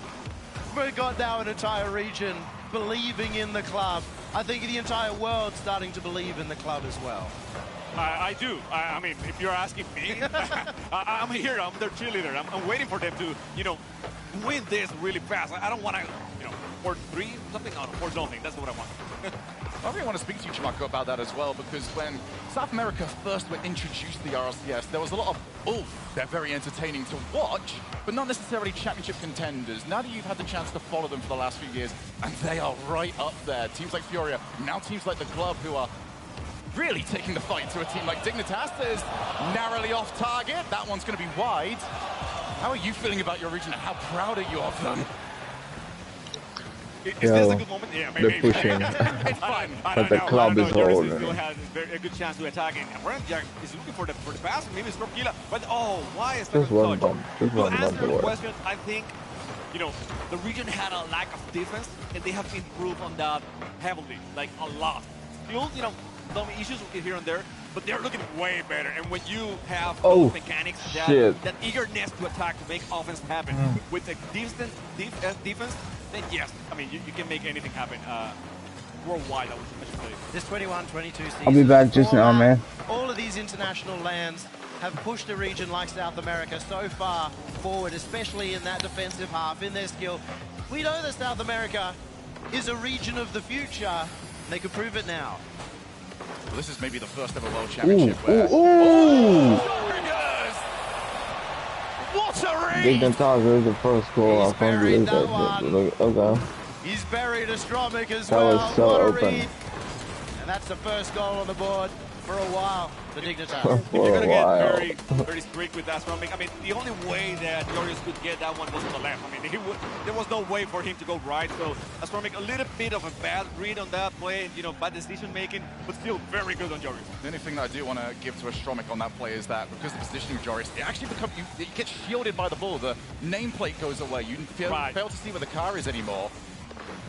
we've got now an entire region believing in the club. I think the entire world starting to believe in the club as well. I do. I mean, if you're asking me, I'm here. I'm their cheerleader. I'm waiting for them to, win this really fast. I don't want to, 4-3, something. Oh, 4-0. That's what I want. I really want to speak to you, Chimako, about that as well, because when South America first were introduced to the RLCS, there was a lot of, they're very entertaining to watch, but not necessarily championship contenders. Now that you've had the chance to follow them for the last few years, and they are right up there. Teams like Furia, now teams like the Club, who are really taking the fight to a team like Dignitas that is narrowly off target. That one's going to be wide. How are you feeling about your region, and how proud are you of them? Is this a good moment? Yeah, maybe. They're pushing. It's fine. But the club is holding. Still has a good chance to attack, and Jack is looking for the pass. Maybe it's Dropkiller, but why is that Just one bump. Just To one answer bump your away. question, I think the region had a lack of defense, and they have improved on that heavily, like a lot. Still, some issues here and there, but they're looking way better. And when you have Oh, those mechanics, that eagerness to attack, to make offense happen, with the defense, then yes, I mean, you can make anything happen worldwide, I should say. This 21-22 season. I'll be back just now, man. All of these international lands have pushed a region like South America so far forward, especially in that defensive half, in their skill. We know that South America is a region of the future. They could prove it now. Well, this is maybe the first ever World Championship where... What a read! Dignitas is the first goal. I can't believe that. Okay. He's buried Astromic as that well. Was so what a open. read. And that's the first goal on the board for a while for Dignitas. If you're going to get very strict with Astromic, I mean, the only way that Joris could get that one was on the left. I mean, there was no way for him to go right. So Astromic, a little bit of a bad read on that play, you know, bad decision making, but still very good on Joris. The only thing that I do want to give to Astromic on that play is that because of the positioning of Joris, it actually you get shielded by the ball. The nameplate goes away. You fail to see where the car is anymore.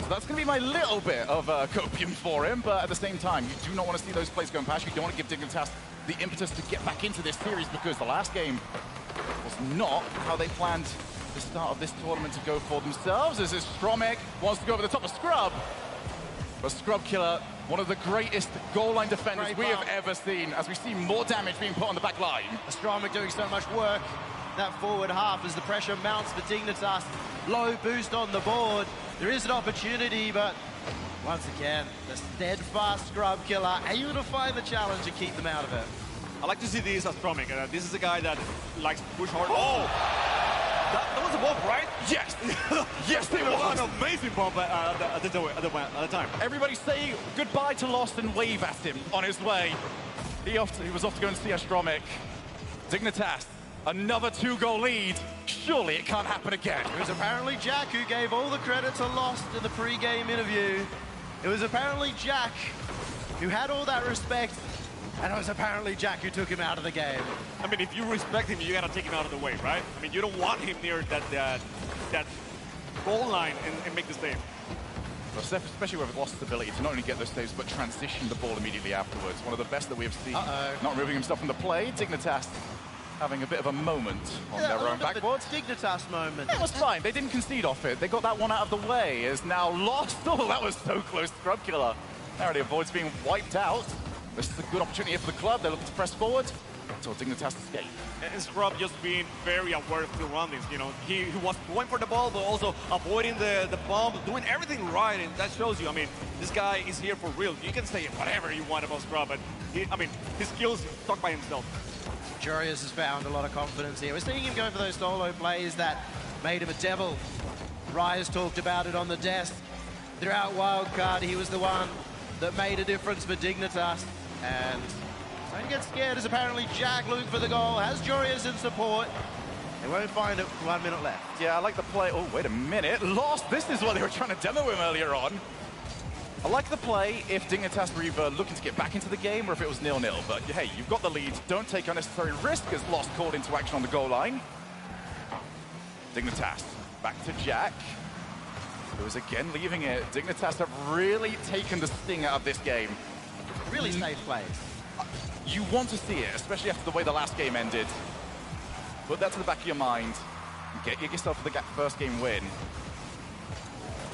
So that's going to be my little bit of copium for him, but at the same time, you do not want to see those plays going past you. You don't want to give Dignitas the impetus to get back into this series because the last game was not how they planned the start of this tournament to go for themselves, as Astromic wants to go over the top of Scrub. But Scrub Killer, one of the greatest goal line defenders we have ever seen, as we see more damage being put on the back line. Astromic doing so much work that forward half as the pressure mounts for Dignitas. Low boost on the board. There is an opportunity, but once again, the steadfast Scrub Killer able to find the challenge and keep them out of it. I like to see this Astromic. This is a guy that likes to push hard. Oh! That was a bump, right? Yes! Yes, it was! An amazing bump at the time. Everybody say goodbye to Lost and wave at him on his way. He was off to go and see Astromic. Dignitas, another 2-goal lead. Surely it can't happen again. It was apparently Jack who gave all the credit to Lost in the pre-game interview. It was apparently Jack who had all that respect, and it was apparently Jack who took him out of the game. I mean, if you respect him, you gotta take him out of the way, right? I mean, you don't want him near that goal line and make the save. Especially with Lost's ability to not only get those saves, but transition the ball immediately afterwards. One of the best that we have seen. Not removing himself from the play. Dignitas having a bit of a moment on their own backboard. Dignitas moment. It was fine. They didn't concede off it. They got that one out of the way. Is now Lost. Oh, that was so close. Scrub Killer narrowly avoids being wiped out. This is a good opportunity here for the club. They're looking to press forward until Dignitas escape. And Scrub just being very aware of the surroundings. You know, he was going for the ball, but also avoiding the bomb, doing everything right, and that shows you. I mean, this guy is here for real. You can say whatever you want about Scrub, but his skills talk by himself. Jurius has found a lot of confidence here. We're seeing him go for those solo plays that made him a devil. Rise talked about it on the desk. Throughout Wildcard, he was the one that made a difference for Dignitas. And don't get scared as apparently Jack looking for the goal. Has Jurius in support. They won't find it with 1 minute left. Yeah, I like the play. Oh, wait a minute. Lost. This is what they were trying to demo him earlier on. I like the play if Dignitas were either looking to get back into the game or if it was 0-0. But hey, you've got the lead. Don't take unnecessary risk as Lost called into action on the goal line. Dignitas back to Jack, who is again leaving it. Dignitas have really taken the sting out of this game. Really safe plays. You want to see it, especially after the way the last game ended. Put that to the back of your mind. Get yourself the first game win.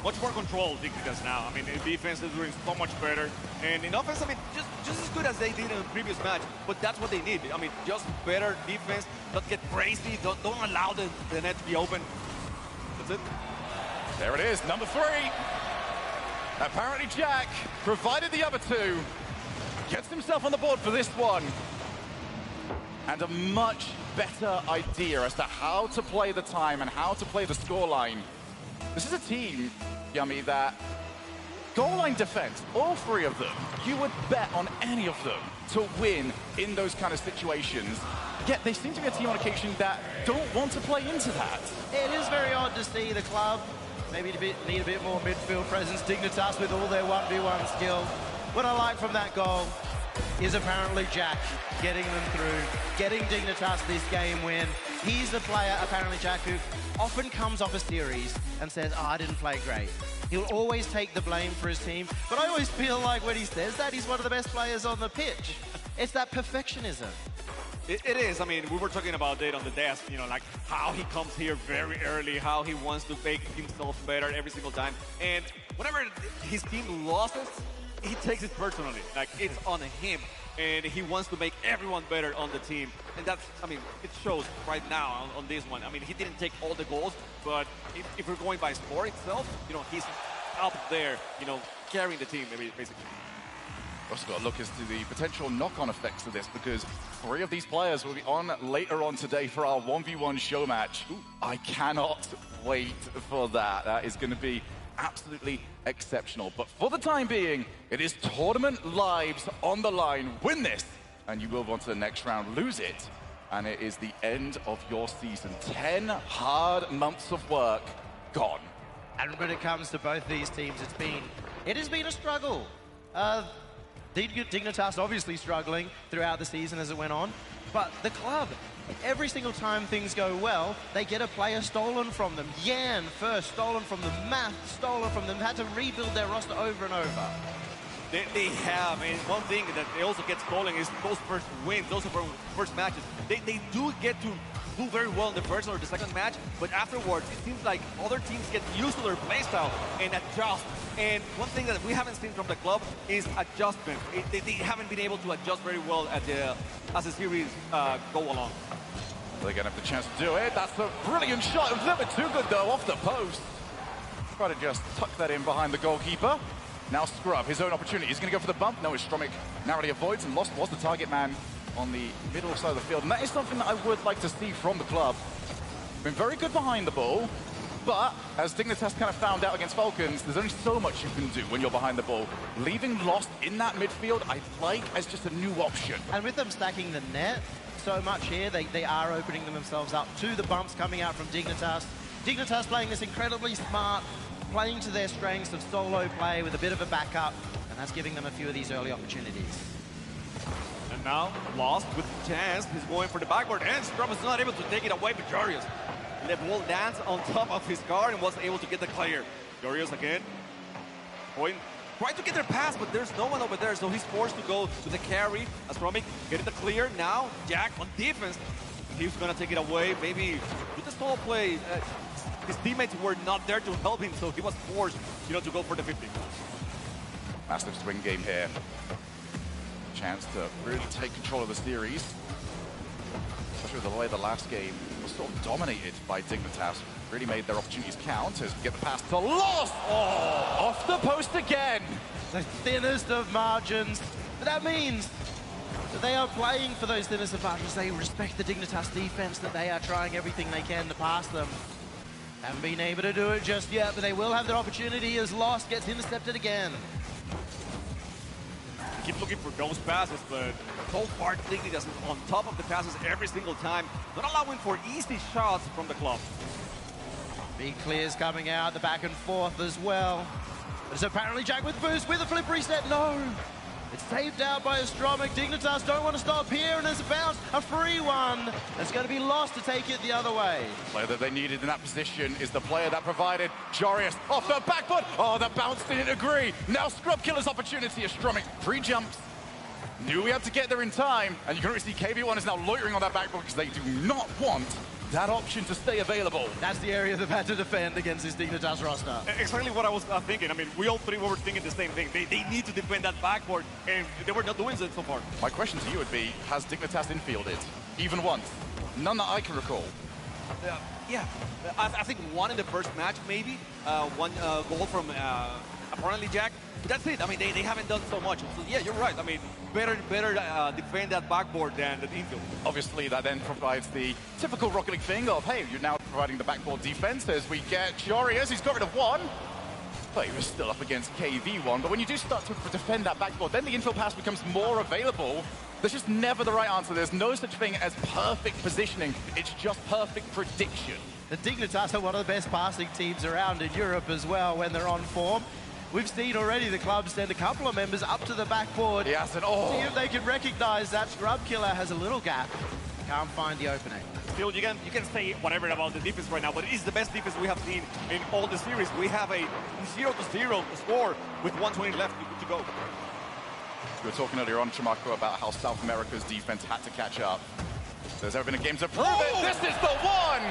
Much more control, Dignitas now. I mean, in defense, they're doing so much better. And in offense, I mean, just as good as they did in the previous match. But that's what they need. I mean, just better defense. Don't get crazy. Don't allow the net to be open. That's it. There it is, number 3. Apparently Jack provided the other 2. Gets himself on the board for this one. And a much better idea as to how to play the time and how to play the scoreline. This is a team, Yummy, that goal line defense, all 3 of them, you would bet on any of them to win in those kind of situations. Yet they seem to be a team on occasion that don't want to play into that. It is very odd to see the club maybe need a bit more midfield presence. Dignitas with all their 1v1 skill. What I like from that goal is apparently Jack getting them through, getting Dignitas this game win. He's the player, apparently Jack, who often comes off a series and says, I didn't play great. He'll always take the blame for his team, but I always feel like when he says that, he's one of the best players on the pitch. It's that perfectionism. It is. I mean, we were talking about it on the desk, you know, like how he comes here very early, how he wants to make himself better every single time. And whenever his team loses, he takes it personally. Like, it's on him. And he wants to make everyone better on the team. And that's, I mean, it shows right now on this one. I mean, he didn't take all the goals, but if we're going by score itself, you know, he's up there, you know, carrying the team, basically. Also got to look as to the potential knock-on effects of this, because 3 of these players will be on later on today for our 1v1 show match. Ooh, I cannot wait for that. That is going to be absolutely exceptional. But for the time being, it is tournament lives on the line. Win this, and you will go on to the next round. Lose it, and it is the end of your season. 10 hard months of work gone. And when it comes to both these teams, it has been a struggle. Dignitas obviously struggling throughout the season as it went on, but the club, every single time things go well, they get a player stolen from them. Yan first, stolen from them. Math, stolen from them. Had to rebuild their roster over and over. They have, and one thing that they also get stolen is those first wins, those first matches. They do get to do very well in the first or the second match, but afterwards, it seems like other teams get used to their playstyle and adjust. And one thing that we haven't seen from the club is adjustment. They haven't been able to adjust very well as the series go along. They're going to have the chance to do it. That's a brilliant shot. It was a little bit too good, though, off the post. Try to just tuck that in behind the goalkeeper. Now Scrub, his own opportunity. He's going to go for the bump. No, his Stromic narrowly avoids, and Lost was the target man on the middle side of the field. And that is something that I would like to see from the club. Been very good behind the ball, but as Dignitas kind of found out against Falcons, there's only so much you can do when you're behind the ball. Leaving Lost in that midfield, I like as just a new option. And with them stacking the net so much here, they are opening themselves up to the bumps coming out from Dignitas. Dignitas playing this incredibly smart, playing to their strengths of solo play with a bit of a backup, and that's giving them a few of these early opportunities. And now, Lost with the chance, he's going for the backward, and Scrub is not able to take it away, but Jarius let ball dance on top of his car and was able to get the clear. Jarius again, trying to get their pass, but there's no one over there, so he's forced to go to the carry. Astromic getting the clear. Now, Jack on defense, he's gonna take it away, maybe with the stall play. His teammates were not there to help him, so he was forced, you know, to go for the 50. Massive swing game here. Chance to really take control of the series. Especially the way the last game was sort of dominated by Dignitas. Really made their opportunities count as we get the pass to Lost. Oh, off the post again. The thinnest of margins. But that means that they are playing for those thinnest of margins. They respect the Dignitas defense, that they are trying everything they can to pass them. Haven't been able to do it just yet, but they will have their opportunity as Lost gets intercepted again. Keep looking for those passes, but so far Dignitas is on top of the passes every single time, not allowing for easy shots from the club. Big clears coming out, the back and forth as well. But it's apparently Jack with boost with a flip reset. No! It's saved out by Astromic. Dignitas don't want to stop here, and there's a bounce, a free one. That's going to be Lost to take it the other way. The player that they needed in that position is the player that provided Jarius off the back foot. Oh, the bounce didn't agree. Now Scrub Killer's opportunity. Astromic, 3 jumps. Knew we had to get there in time, and you can already see KB1 is now loitering on that back foot because they do not want that option to stay available. That's the area they've had to defend against this Dignitas roster. Exactly what I was thinking. I mean, we all three were thinking the same thing. They need to defend that backboard, and they were not doing it so far. My question to you would be, has Dignitas infielded? Even once? None that I can recall. Yeah, I think one in the first match, maybe. One goal from apparently Jack. But that's it. I mean, they haven't done so much. So yeah, you're right. I mean, better defend that backboard than the infield. Obviously, that then provides the typical Rocket League thing of, hey, you're now providing the backboard defense as we get Jarius. He's got rid of one. But he was still up against KV1. But when you do start to defend that backboard, then the infield pass becomes more available. There's just never the right answer. There's no such thing as perfect positioning. It's just perfect prediction. The Dignitas are one of the best passing teams around in Europe as well when they're on form. We've seen already the club send a couple of members up to the backboard. Yes, and see if they can recognize that Scrub Killer has a little gap. Can't find the opening. Still, you can say whatever about the defense right now, but it is the best defense we have seen in all the series. We have a 0-0 score with 120 left to go. We were talking earlier on, Chimako, about how South America's defense had to catch up. There's ever been a game to prove it. This is the one!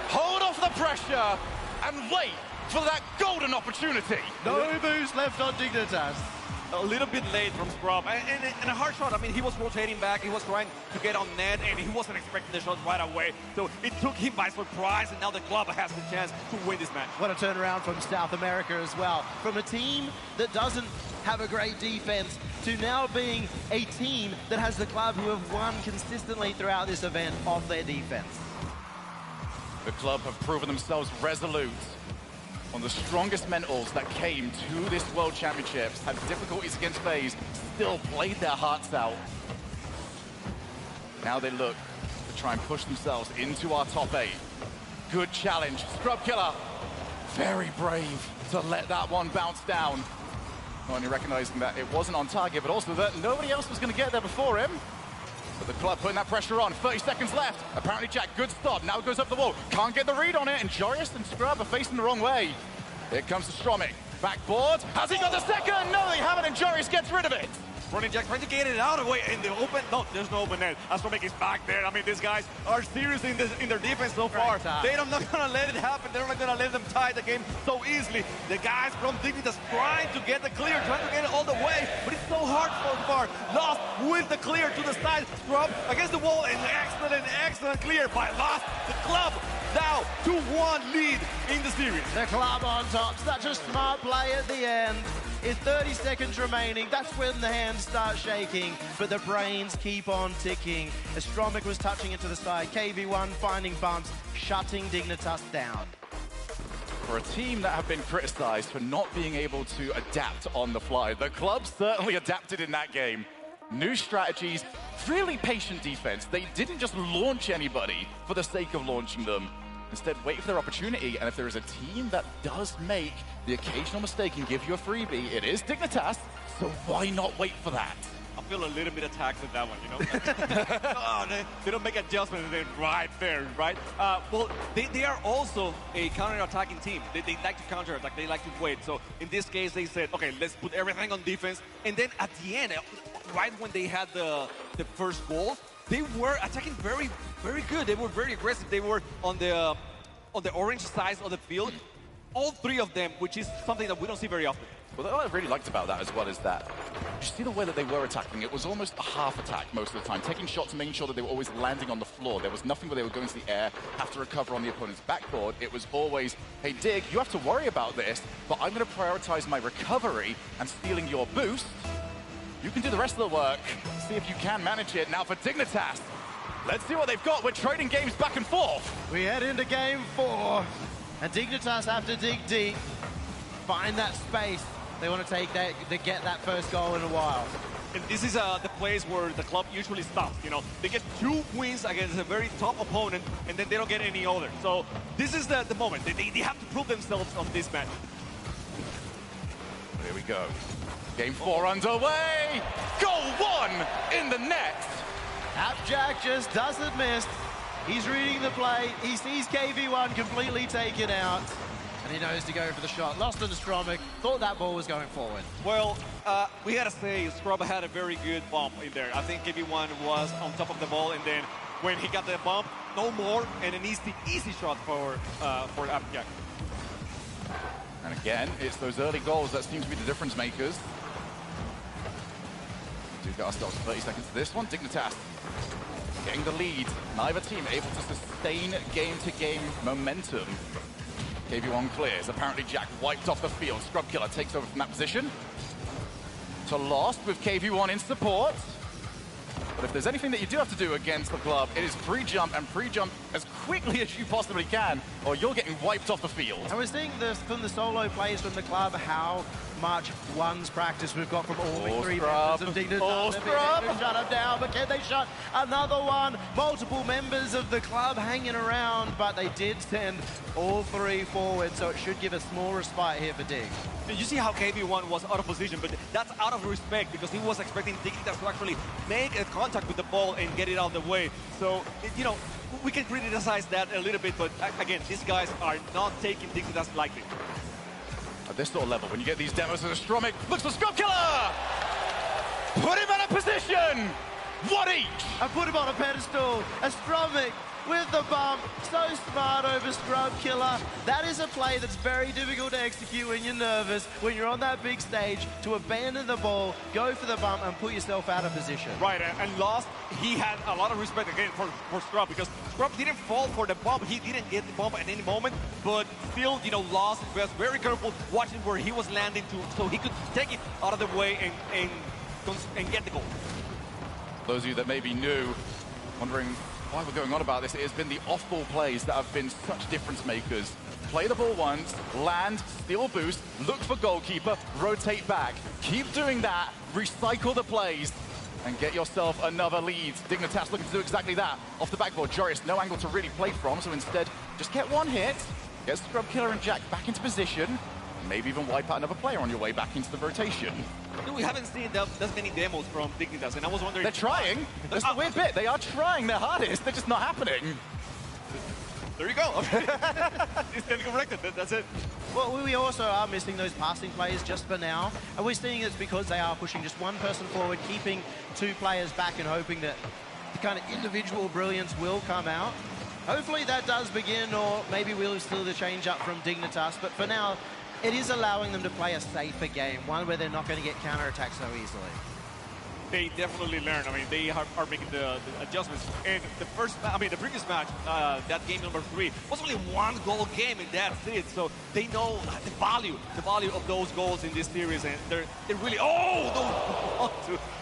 Hold off the pressure and wait for that golden opportunity. No boost left on Dignitas. A little bit late from Scrub, and a hard shot. I mean, he was rotating back, he was trying to get on net, and he wasn't expecting the shot right away. So it took him by surprise, and now the club has the chance to win this match. What a turnaround from South America as well. From a team that doesn't have a great defense to now being a team that has the club who have won consistently throughout this event off their defense. The club have proven themselves resolute. One of the strongest mentals that came to this World Championships, had difficulties against FaZe, still played their hearts out. Now they look to try and push themselves into our top 8. Good challenge. Scrub Killer, very brave to let that one bounce down. Not only recognizing that it wasn't on target, but also that nobody else was going to get there before him. But the club putting that pressure on. 30 seconds left. Apparently Jack, good stop. Now it goes up the wall. Can't get the read on it. And Joris and Scrub are facing the wrong way. Here comes the Stromic. Backboard. Has he got the second? No, they haven't, and Joris gets rid of it. Running Jack trying to get it out of the way in the open. No, there's no open net. Astromek is back there. I mean, these guys are serious in their defense so far. They're not going to let it happen. They're not going to let them tie the game so easily. The guys from Dignitas trying to get the clear, trying to get it all the way, but it's so hard so far. Lost with the clear to the side. Scrub against the wall, and excellent clear by Lost. The club now 2-1 lead in the series. The club on top. Such a smart play at the end. It's 30 seconds remaining. That's when the hands start shaking, but the brains keep on ticking. Astromic was touching it to the side. KV1 finding bumps, shutting Dignitas down. For a team that have been criticized for not being able to adapt on the fly, the club certainly adapted in that game. New strategies, really patient defense. They didn't just launch anybody for the sake of launching them. Instead, wait for their opportunity, and if there is a team that does make the occasional mistake and give you a freebie, it is Dignitas, so why not wait for that? I feel a little bit attacked with that one, you know? Oh, they don't make adjustments, and then right there, right? Well, they are also a counter-attacking team. They like to counter-attack, they like to wait. So in this case, they said, okay, let's put everything on defense. And then at the end, right when they had the first goal, they were attacking very, very good. They were very aggressive. They were on the orange side of the field. All 3 of them, which is something that we don't see very often. Well, what I really liked about that as well is that you see the way that they were attacking. It was almost a half attack most of the time, taking shots and making sure that they were always landing on the floor. There was nothing where they were going to the air, have to recover on the opponent's backboard. It was always, hey, Dig, you have to worry about this, but I'm going to prioritize my recovery and stealing your boost. You can do the rest of the work. See if you can manage it. Now for Dignitas, let's see what they've got. We're trading games back and forth. We head into game 4, and Dignitas have to dig deep, find that space. They want to get that first goal in a while. And this is the place where the club usually stops. You know, they get 2 wins against a very top opponent, and then they don't get any other. So this is the moment. They have to prove themselves on this match. Here we go. Game 4 underway. Goal 1 in the net. Jack just doesn't miss. He's reading the play. He sees KV1 completely taken out, and he knows to go for the shot. Lost on the Stromic. Thought that ball was going forward. Well, we gotta say, Scrub had a very good bump in there. I think KV1 was on top of the ball, and then when he got the bump, no more, and an easy shot for Jack. And again, it's those early goals that seem to be the difference makers. We do get ourselves 30 seconds to this one. Dignitas getting the lead. Neither team able to sustain game-to-game momentum. KV1 clears. Apparently Jack wiped off the field. Scrub Killer takes over from that position. To Lost with KV1 in support. But if there's anything that you do have to do against the club, it is pre-jump, and pre-jump as quickly as you possibly can, or you're getting wiped off the field. And we're seeing this from the solo players from the club, how much ones practice we've got from all 3 members of Dignitas. Scrub! Shut them down, but can they shut another one? Multiple members of the club hanging around, but they did send all 3 forward, so it should give a small respite here for Dig. You see how KV1 was out of position, but that's out of respect because he was expecting Dignitas to actually make a contact with the ball and get it out of the way. So, you know, we can criticize that a little bit, but again, these guys are not taking Dignitas lightly. At this sort of level, when you get these demos as a Stromic, looks for Scrub Killer! Put him in a position! What each? I put him on a pedestal. Astromic with the bump. So smart over Scrub Killer. That is a play that's very difficult to execute when you're nervous, when you're on that big stage, to abandon the ball, go for the bump, and put yourself out of position. Right, and Lost, he had a lot of respect again for Scrub, because Scrub didn't fall for the bump. He didn't get the bump at any moment, but still, you know, Lost was very careful watching where he was landing to, so he could take it out of the way and get the goal. Those of you that may be new, wondering why we're going on about this, it has been the off-ball plays that have been such difference makers. Play the ball once, land, steal boost, look for goalkeeper, rotate back. Keep doing that, recycle the plays, and get yourself another lead. Dignitas looking to do exactly that. Off the backboard, Joris, no angle to really play from, so instead, just get one hit, get Scrub Killer and Jack back into position, maybe even wipe out another player on your way back into the rotation. We haven't seen that many demos from Dignitas, and I was wondering... They're trying. That's the weird bit. They are trying their hardest. They're just not happening. There you go. It's then corrected. That's it. Well, we also are missing those passing plays just for now, and we're seeing it's because they are pushing just one person forward, keeping two players back and hoping that the kind of individual brilliance will come out. Hopefully that does begin, or maybe we'll steal the change up from Dignitas, but for now, it is allowing them to play a safer game, one where they're not going to get counterattacked so easily. They definitely learn. I mean, they are making the adjustments. And the previous match, that game number 3, was only one goal game, and that's it. So they know the value of those goals in this series, and they're really,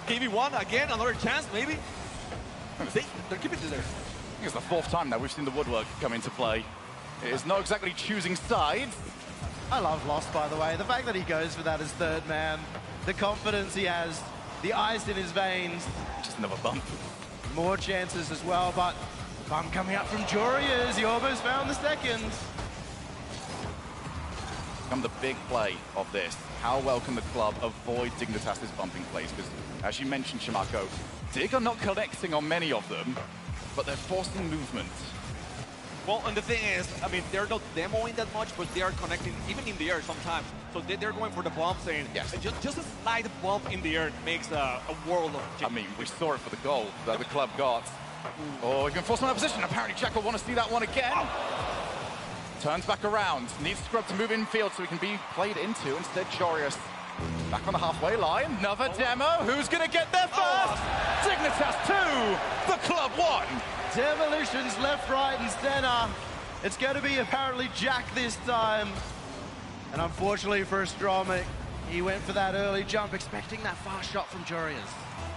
KV1 again, another chance, maybe. They're keeping it there. I think it's the 4th time now we've seen the woodwork come into play. It is not exactly choosing sides. I love Lost, by the way. The fact that he goes for that as third man, the confidence he has, the ice in his veins. Just another bump. More chances as well, but bump coming up from Jorias. He almost found the second. Come the big play of this. How well can the club avoid Dignitas' bumping plays? Because, as you mentioned, Shimako, Dig are not connecting on many of them, but they're forcing movement. Well, and the thing is, I mean, they're not demoing that much, but they are connecting even in the air sometimes. So they're going for the bumps, and yes. Just a slight bump in the air makes a world of change. I mean, we saw it for the goal that the club got. Oh, he can force him out of position. Apparently, Jack will want to see that one again. Turns back around. Needs Scrub to move infield so he can be played into. Instead, Jorius back on the halfway line. Another demo. Who's going to get there first? Dignitas 2, the club 1. Demolitions left, right, and center. It's going to be apparently Jack this time. And unfortunately for Astromic, he went for that early jump, expecting that fast shot from Jorias.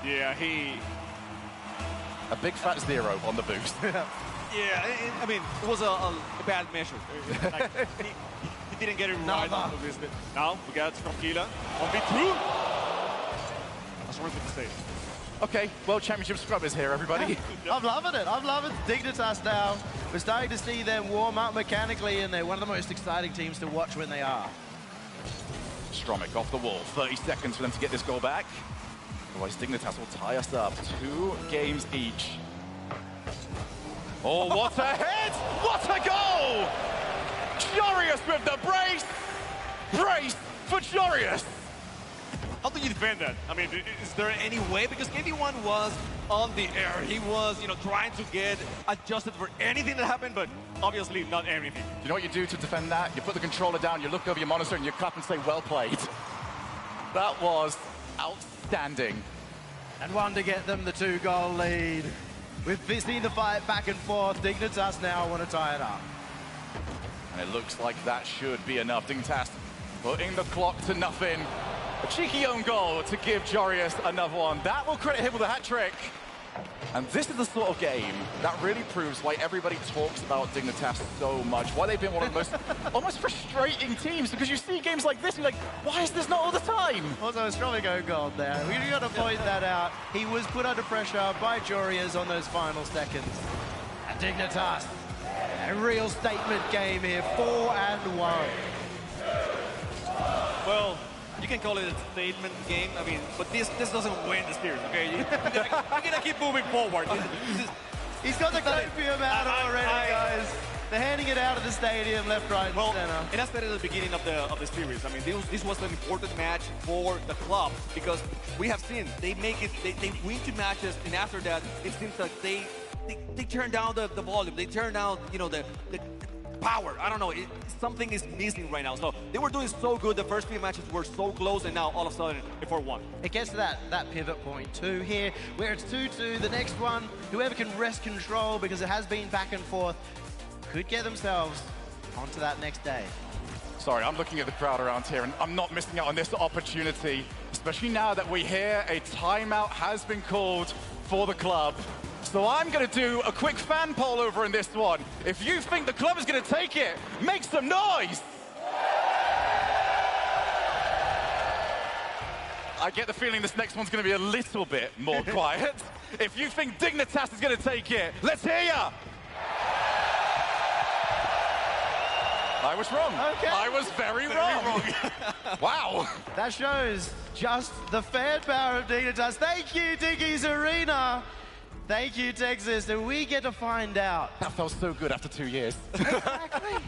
Yeah, a big fat 0 on the boost. Yeah, I mean, it was a bad measure. Like, he didn't get it right. Obviously. Now we got Scrub-Killer on V2. That's worth it to say. Okay, World Championship Scrub is here, everybody. I'm loving it. I'm loving Dignitas now. We're starting to see them warm up mechanically, and they're one of the most exciting teams to watch when they are. Stromic off the wall. 30 seconds for them to get this goal back. Otherwise, Dignitas will tie us up. 2 games each. Oh, what a hit! What a goal! Jorius with the brace! Brace for Jorius! How do you defend that? I mean, is there any way? Because KV1 was on the air. He was, you know, trying to get adjusted for anything that happened, but obviously not everything. You know what you do to defend that? You put the controller down, you look over your monitor, and you clap and say, well played. That was outstanding. And one to get them the 2-goal lead. We've seen the fight back and forth. Dignitas now want to tie it up. And it looks like that should be enough. Dignitas putting the clock to nothing. A cheeky own goal to give Jorius another one. That will credit him with a hat-trick. And this is the sort of game that really proves why everybody talks about Dignitas so much, why they've been one of the most almost frustrating teams, because you see games like this and you're like, why is this not all the time? Also, a strong goal there. We've got to point that out. He was put under pressure by Jorias on those final seconds. And Dignitas, a real statement game here, 4-1. Well, you can call it a statement game. I mean, but this doesn't win the series, okay? You're gonna keep moving forward. He's got the copium out already, guys. They're handing it out of the stadium, left, right, and center. And I said at the beginning of the series. I mean, this was an important match for the club because we have seen they make it. They win 2 matches, and after that, it seems like they turn down the volume. They turn down, you know, the power. I don't know. Something is missing right now. So they were doing so good. The first 3 matches were so close, and now all of a sudden, it's 4-1. It gets to that pivot point too here, where it's 2-2. The next one, whoever can wrest control, because it has been back and forth, could get themselves onto that next day. Sorry, I'm looking at the crowd around here, and I'm not missing out on this opportunity, especially now that we hear a timeout has been called for the club. So I'm going to do a quick fan poll over in this one. If you think the club is going to take it, make some noise! I get the feeling this next one's going to be a little bit more quiet. If you think Dignitas is going to take it, let's hear ya! I was wrong. Okay. I was very wrong. Wow. That shows just the fan power of Dignitas. Thank you, Diggy's Arena. Thank you, Texas. And we get to find out. That felt so good after 2 years. Exactly.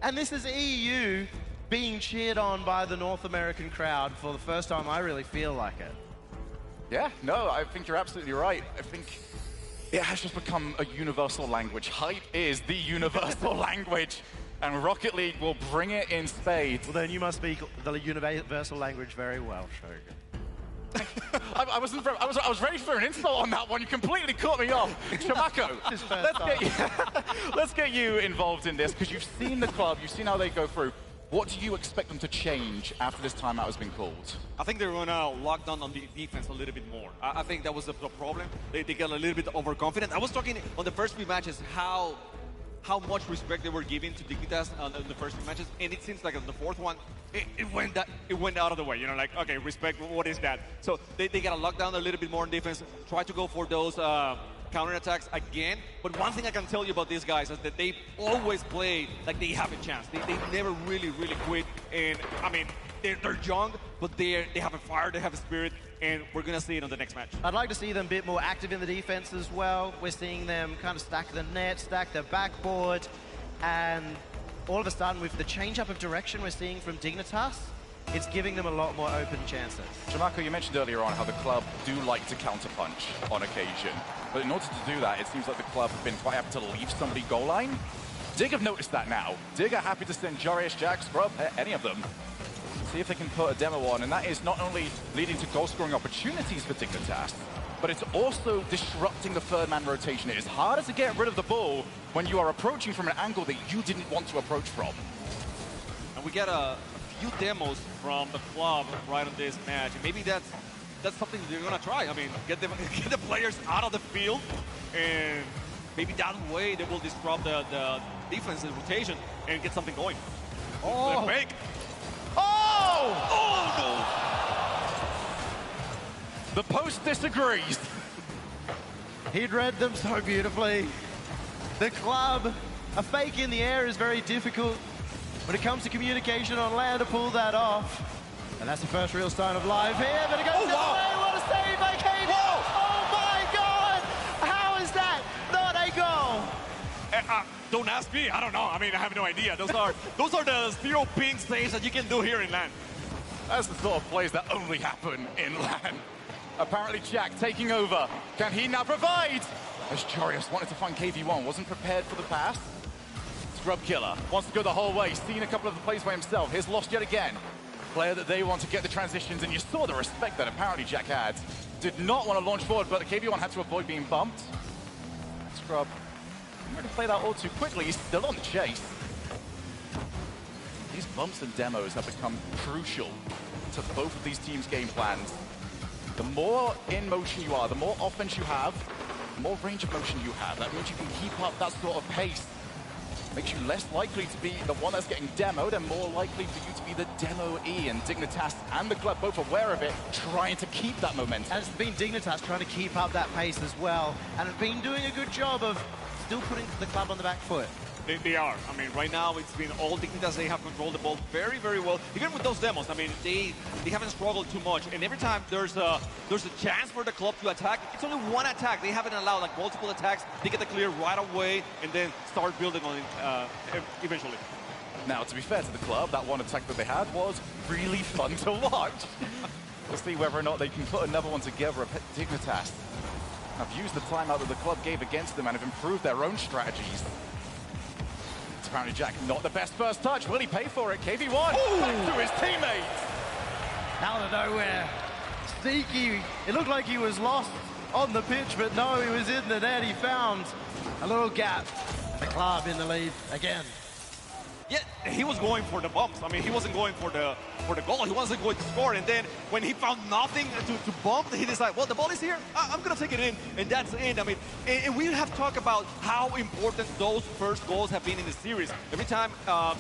And this is EU being cheered on by the North American crowd for the first time. I really feel like it. Yeah, no, I think you're absolutely right. I think it has just become a universal language. Hype is the universal language. And Rocket League will bring it in spades. Well, then you must speak the universal language very well, Shogun. I was ready for an insult on that one. You completely cut me off. Shamako, let's get you involved in this, because you've seen the club, you've seen how they go through. What do you expect them to change after this timeout has been called? I think they're going to lock down on the defense a little bit more. I think that was the problem. They got a little bit overconfident. I was talking on the first 3 matches how much respect they were giving to Dignitas on the first 3 matches, and it seems like on the 4th one, it went out of the way. You know, like, okay, respect, what is that? So they got to lock down a little bit more on defense, try to go for those counterattacks again. But one thing I can tell you about these guys is that they always play like they have a chance. They never really quit. And I mean, they're young, but they have a fire, they have a spirit, and we're going to see it on the next match. I'd like to see them a bit more active in the defense as well. We're seeing them kind of stack the net, stack the backboard, and all of a sudden with the change up of direction we're seeing from Dignitas, it's giving them a lot more open chances. Shamako, you mentioned earlier on how the club do like to counterpunch on occasion. But in order to do that, it seems like the club have been quite happy to leave somebody goal line. Dig have noticed that now. Dig are happy to send Jarius, Jack, Scrub, any of them. See if they can put a demo on, and that is not only leading to goal-scoring opportunities for Dignitas, but it's also disrupting the third-man rotation. It is harder to get rid of the ball when you are approaching from an angle that you didn't want to approach from. And we get a few demos from the club right on this match, and maybe that's something they're gonna try. I mean, get the players out of the field, and maybe that way they will disrupt the defensive rotation and get something going. Oh! Fake. Oh! Oh, no! The post disagrees. He'd read them so beautifully. The club, a fake in the air is very difficult. When it comes to communication on land, to pull that off. And that's the first real sign of live here, but it goes the other way. What a save by KD! Oh my God! How is that not a goal? Don't ask me. I don't know. I mean, I have no idea. Those are the 0 ping saves that you can do here in LAN. That's the sort of plays that only happen in LAN. Apparently Jack taking over. Can he now provide? As Jarius wanted to find KV1, wasn't prepared for the pass. Scrub Killer wants to go the whole way. Seen a couple of the plays by himself. Here's lost yet again. Player that they want to get the transitions, and you saw the respect that apparently Jack had. Did not want to launch forward, but the KV1 had to avoid being bumped. Scrub going to play that all too quickly. He's still on the chase. These bumps and demos have become crucial to both of these teams' game plans. The more in motion you are, the more offense you have, the more range of motion you have. That means you can keep up that sort of pace. Makes you less likely to be the one that's getting demoed and more likely for you to be the demo-E. And Dignitas and the club both aware of it, trying to keep that momentum. And it's been Dignitas trying to keep up that pace as well, and have been doing a good job of still putting the club on the back foot. They are. I mean, right now it's been all Dignitas. They have controlled the ball very, very well. Even with those demos, I mean, they haven't struggled too much. And every time there's a chance for the club to attack, it's only one attack. They haven't allowed like multiple attacks. They get the clear right away and then start building on it eventually. Now, to be fair to the club, that one attack that they had was really fun to watch. We'll see whether or not they can put another one together. Dignitas have used the timeout that the club gave against them and have improved their own strategies. It's apparently Jack not the best first touch. Will he pay for it? KV1 back to his teammates. Out of nowhere, Sneaky. It looked like he was lost on the pitch, but no, he was in the net. He found a little gap. The club in the lead again. Yeah, he was going for the bumps. I mean, he wasn't going for the goal. He wasn't going to score. And then when he found nothing to bump, he decided, well, the ball is here. I'm going to take it in. And that's it. I mean, and we have talked about how important those first goals have been in the series. Every time a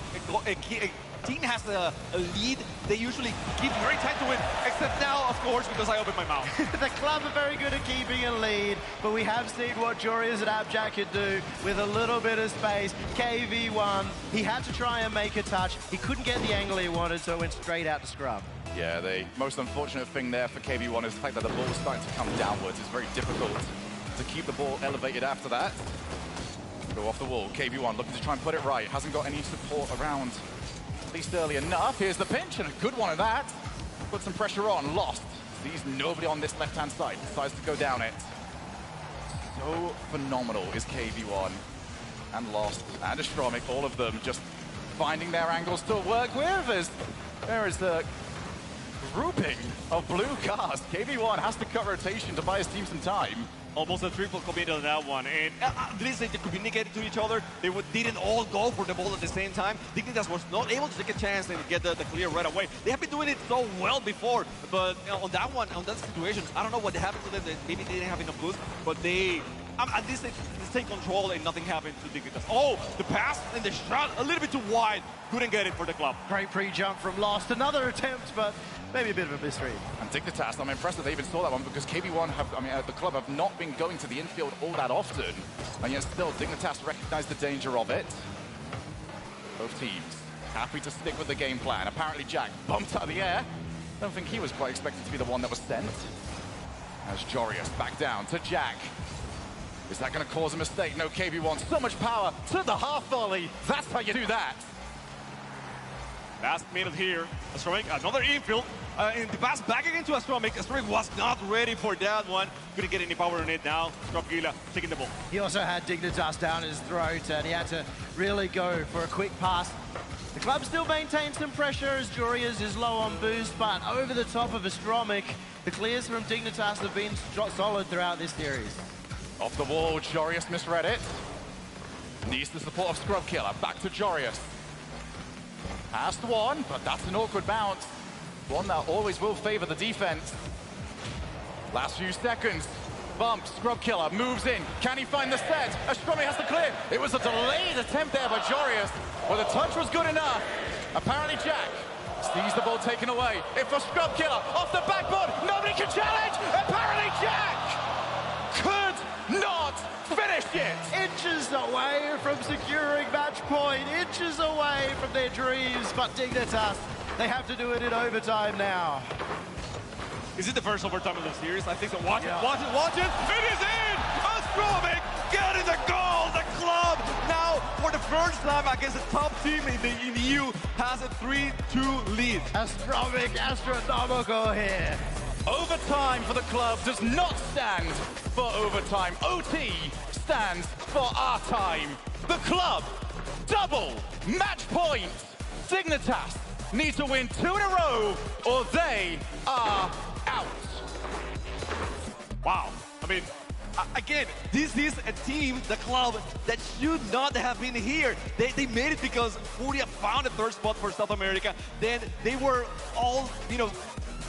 team has a lead, they usually keep very tight to it, except now, of course, because I opened my mouth. The club are very good at keeping a lead, but we have seen what Jorius and Abjack could do with a little bit of space. KV1, he had to try and make a touch. He couldn't get the angle he wanted, so it went straight out to scrum. Yeah, the most unfortunate thing there for KV1 is the fact that the ball is starting to come downwards. It's very difficult to keep the ball elevated after that. Go off the wall. KV1 looking to try and put it right. Hasn't got any support around, at least early enough. Here's the pinch, and a good one of that. Put some pressure on. Lost. Sees nobody on this left-hand side. Decides to go down it. So phenomenal is KV1. And Lost and Astromic, all of them just finding their angles to work with. As there is the grouping of blue cars. KV1 has to cut rotation to buy his team some time. Almost a triple commit on that one. And they communicated to each other. They didn't all go for the ball at the same time. Dignitas was not able to take a chance and get the clear right away. They have been doing it so well before, but on that one, on that situation, I don't know what happened to them. Maybe they didn't have enough boost, but they, at least they take control and nothing happened to Dignitas. Oh, the pass and the shot a little bit too wide. Couldn't get it for the club. Great pre-jump from Lost. Another attempt, but maybe a bit of a mystery. And Dignitas, I'm impressed that they even saw that one because KV1 have, the club have not been going to the infield all that often. And yet still, Dignitas recognized the danger of it. Both teams happy to stick with the game plan. Apparently Jack bumped out of the air. Don't think he was quite expected to be the one that was sent. As Jorius back down to Jack. Is that going to cause a mistake? No, KV1, so much power to the half volley. That's how you do that. Last minute here, Astromic, another infield. In the pass back again to Astromic. Astromic was not ready for that one. Couldn't get any power on it now. Stropgila taking the ball. He also had Dignitas down his throat, and he had to really go for a quick pass. The club still maintains some pressure as Jorius is low on boost, but over the top of Astromic, the clears from Dignitas have been solid throughout this series. Off the wall, Jorius misread it. Needs the support of Scrubkiller. Back to Jorius. Passed one, but that's an awkward bounce. One that always will favor the defense. Last few seconds. Bump, Scrubkiller moves in. Can he find the set? Astronomy has to clear. It was a delayed attempt there by Jorius, where the touch was good enough. Apparently Jack sees the ball taken away. If for Scrubkiller, off the backboard, nobody can challenge. Apparently Jack could not finish it. Inches away from securing match point, inches away from their dreams, but Dignitas, they have to do it in overtime now. Is it the first overtime of the series? I think so. Watch it, watch it, watch it. It is in! Astromic getting the goal! The club now, for the first time against the top team in the EU, has a 3-2 lead. Astromic, astronomical here. Overtime for the club does not stand for overtime. OT stands for our time. The club, double match point. Dignitas need to win 2 in a row or they are out. Wow. I mean, again, this is a team, the club, that should not have been here. They made it because Furia found a third spot for South America. Then they were all,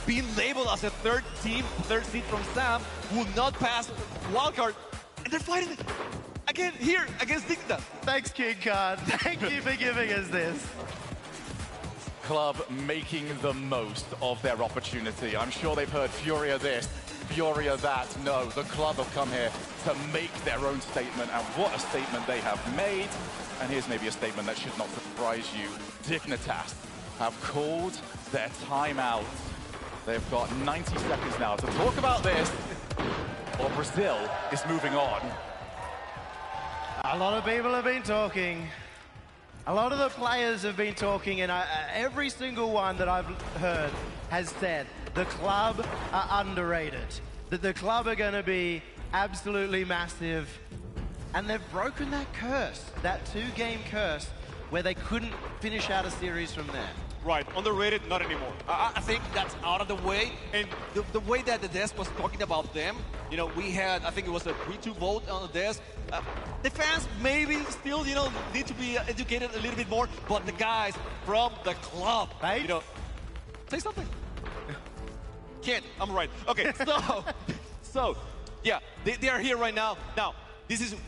being labeled as a third team, third seed from Sam, will not pass wildcard. And they're fighting it again here against Dignitas. Thanks, King Khan. Thank you for giving us this. Club making the most of their opportunity. I'm sure they've heard Furia this, Furia that. No, the club have come here to make their own statement, and what a statement they have made. And here's maybe a statement that should not surprise you. Dignitas have called their timeout. They've got 90 seconds now to talk about this, or Brazil is moving on. A lot of people have been talking. A lot of the players have been talking, and every single one that I've heard has said the club are underrated, that the club are going to be absolutely massive, and they've broken that curse, that 2-game curse, where they couldn't finish out a series from there. Right, underrated, not anymore. I think that's out of the way, and the way that the desk was talking about them, you know, we had, I think it was a 3-2 vote on the desk. The fans maybe still, you know, need to be educated a little bit more, but the guys from the club, right? You know, say something. Can't, I'm right. Okay, so yeah, they are here right now. Now,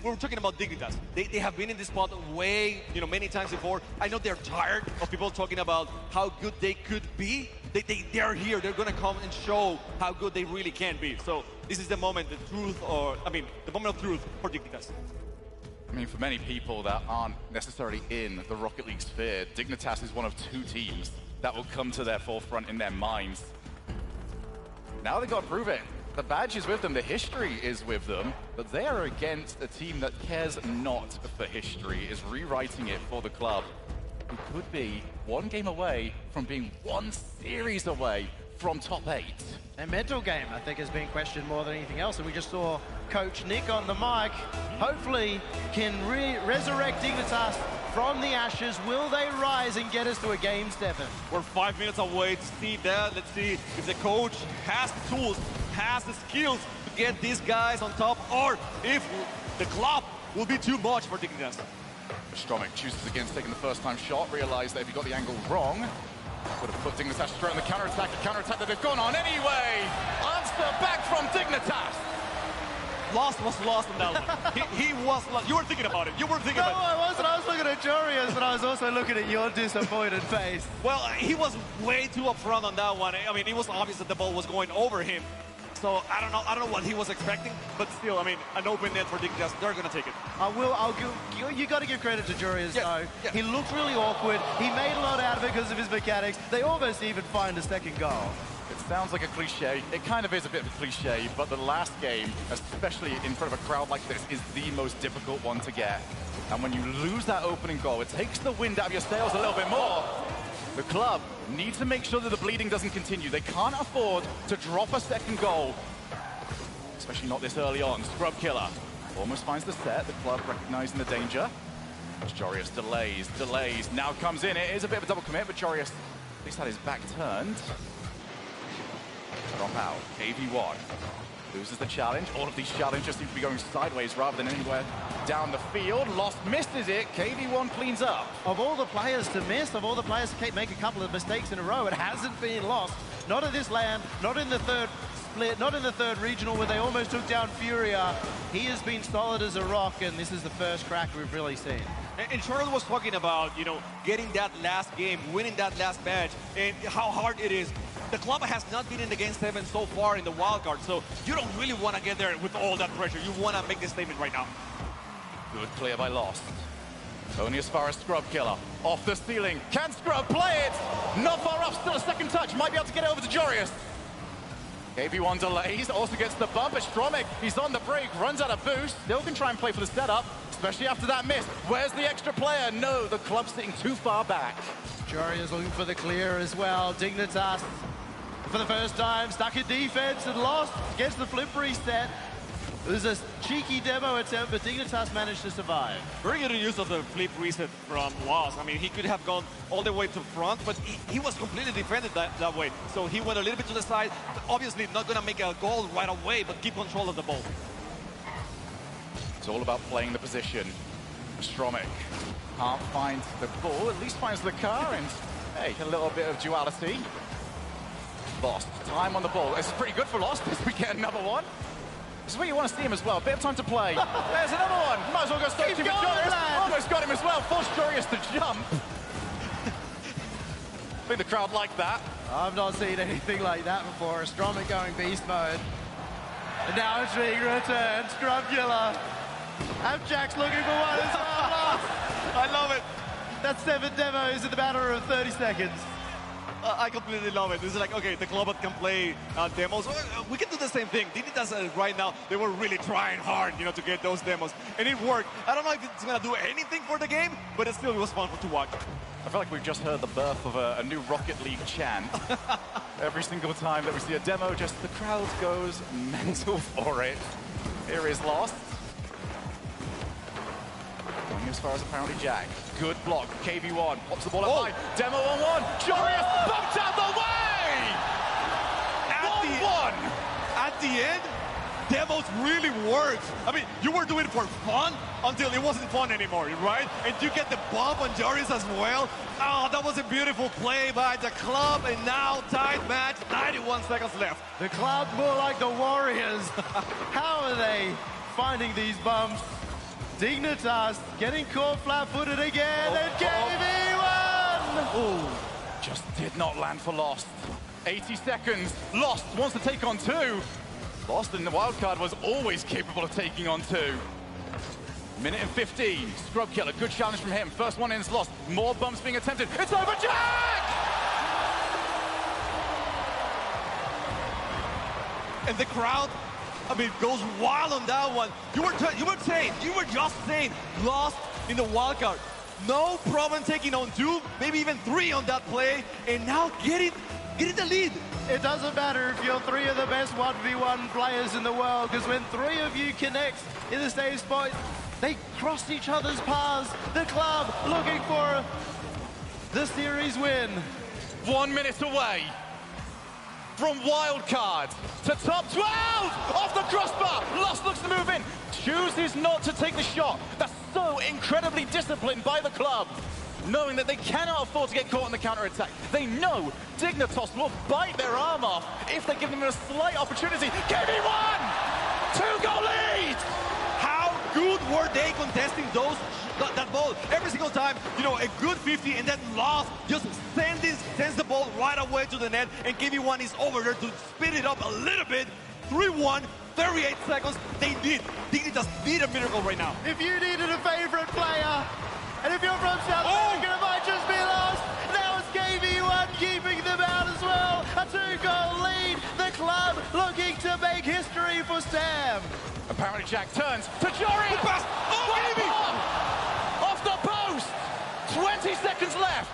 we're talking about Dignitas. They have been in this spot way, you know, many times before. I know they're tired of people talking about how good they could be. They are here. They're going to come and show how good they really can be. So this is the moment, the moment of truth for Dignitas. I mean, for many people that aren't necessarily in the Rocket League sphere, Dignitas is one of 2 teams that will come to their forefront in their minds. Now they've got to prove it. The badge is with them, the history is with them, but they are against a team that cares not for history, is rewriting it for the club, who could be 1 game away from being 1 series away from top 8. Their mental game, I think, has been questioned more than anything else, and we just saw Coach Nick on the mic. Hopefully can resurrect Dignitas from the ashes. Will they rise and get us to a Game 7? We're 5 minutes away to see that. Let's see if the coach has the tools, has the skills to get these guys on top, or if the club will be too much for Dignitas. Stromic chooses against taking the first-time shot, realized that if he got the angle wrong, would have put Dignitas straight on the counter-attack, that they've gone on anyway. Answer back from Dignitas. Lost was lost on that one. he was lost. You were thinking about it. You were thinking about it. No, I wasn't. I was looking at Jorius, but I was also looking at your disappointed face. Well, he was way too upfront on that one. I mean, it was obvious that the ball was going over him. So I don't know what he was expecting, but still, I mean, an open net for Dignitas, they're going to take it. You got to give credit to Jorius, though. Yeah. He looked really awkward. He made a lot out of it because of his mechanics. They almost even find a second goal. It sounds like a cliche. It kind of is a bit of a cliche, but the last game, especially in front of a crowd like this, is the most difficult one to get. And when you lose that opening goal, it takes the wind out of your sails a little bit more. The club needs to make sure that the bleeding doesn't continue. They can't afford to drop a second goal, especially not this early on. Scrub Killer almost finds the set. The club recognizing the danger. Jorius delays, now comes in. It is a bit of a double commit, but Jorius at least had his back turned. Drop out, KV1 loses the challenge. All of these challenges seem to be going sideways rather than anywhere down the field. Lost misses it, KV1 cleans up. Of all the players to miss, of all the players to make a couple of mistakes in a row, it hasn't been Lost. Not at this land, not in the third split, not in the third regional where they almost took down Furia. He has been solid as a rock, and this is the first crack we've really seen. And Charlotte was talking about, you know, getting that last game, winning that last match, and how hard it is. The club has not been in the Game 7 so far in the wild card, so you don't really want to get there with all that pressure. You want to make this statement right now. Good clear by Lost. Only as far as Scrub Killer. Off the ceiling. Can Scrub play it? Not far off, still a second touch. Might be able to get it over to Jorius. KB1 delays, also gets the bump. Stromic, he's on the break, runs out of boost. Still can try and play for the setup, especially after that miss. Where's the extra player? No, the club's sitting too far back. Jorius looking for the clear as well. Dignitas, for the first time, stuck in defense and Lost. Gets the flip reset. It was a cheeky demo attempt, but Dignitas managed to survive. Very good use of the flip reset from Lost. I mean, he could have gone all the way to front, but he was completely defended that way. So he went a little bit to the side. Obviously not going to make a goal right away, but keep control of the ball. It's all about playing the position. Stromic can't find the ball, at least finds the car, and hey, a little bit of duality. Lost, time on the ball. This is pretty good for Lost as we get another one. This is where you want to see him as well. Bit of time to play. There's another one. Might as well go straight to Jorius. Almost got him as well. Forced Jorius to jump. I think the crowd liked that. I've not seen anything like that before. Stromic going beast mode. And now it's being returned. Scrub Killer Jack's looking for one as well. I love it. That's 7 demos in the matter of 30 seconds. I completely love it. This is like, okay, the club can play demos. We can do the same thing. Dignitas right now, they were really trying hard, you know, to get those demos. And it worked. I don't know if it's going to do anything for the game, but it still was fun to watch. I feel like we've just heard the birth of a new Rocket League chant. Every single time that we see a demo, just the crowd goes mental for it. Here is Lost. Going as far as apparently Jack. Good block. KV1 pops the ball up high. Demo on one. Jorius bumped out the way! At the end, demos really worked. I mean, you were doing it for fun until it wasn't fun anymore, right? And you get the bump on Jorius as well. Oh, that was a beautiful play by the club, and now tied match, 91 seconds left. The club more like the Warriors. How are they finding these bumps? Dignitas getting caught flat-footed again, and KV1! Oh, just did not land for Lost. 80 seconds. Lost wants to take on 2. Lost in the wildcard was always capable of taking on 2. Minute and 15. Scrub Killer, good challenge from him. First one in is Lost. More bumps being attempted. It's over, Jack! And the crowd, I mean, goes wild on that one. You were just saying, Lost in the wildcard. No problem taking on 2, maybe even 3 on that play, and now getting the lead. It doesn't matter if you're 3 of the best 1v1 players in the world, because when 3 of you connect in the same spot, they cross each other's paths. The club looking for the series win. 1 minute away from wildcard to top 12! Off the crossbar! Lost looks to move in. Chooses not to take the shot. That's so incredibly disciplined by the club, knowing that they cannot afford to get caught in the counter-attack. They know Dignitas will bite their arm off if they give them a slight opportunity. KV1! 2-goal lead! How good were they contesting that ball every single time? You know, a good 50, and then Lost just sends the ball right away to the net, and KV1 is over there to speed it up a little bit. 3-1, 38 seconds. Dignitas need a miracle right now. If you needed a favorite player, and if you're from South America, it might just be Lost. Now it's KV1 keeping them out as well. A 2-goal lead. The club looking to make history for Sam. Apparently Jack turns to Jory. Off the post. 20 seconds left.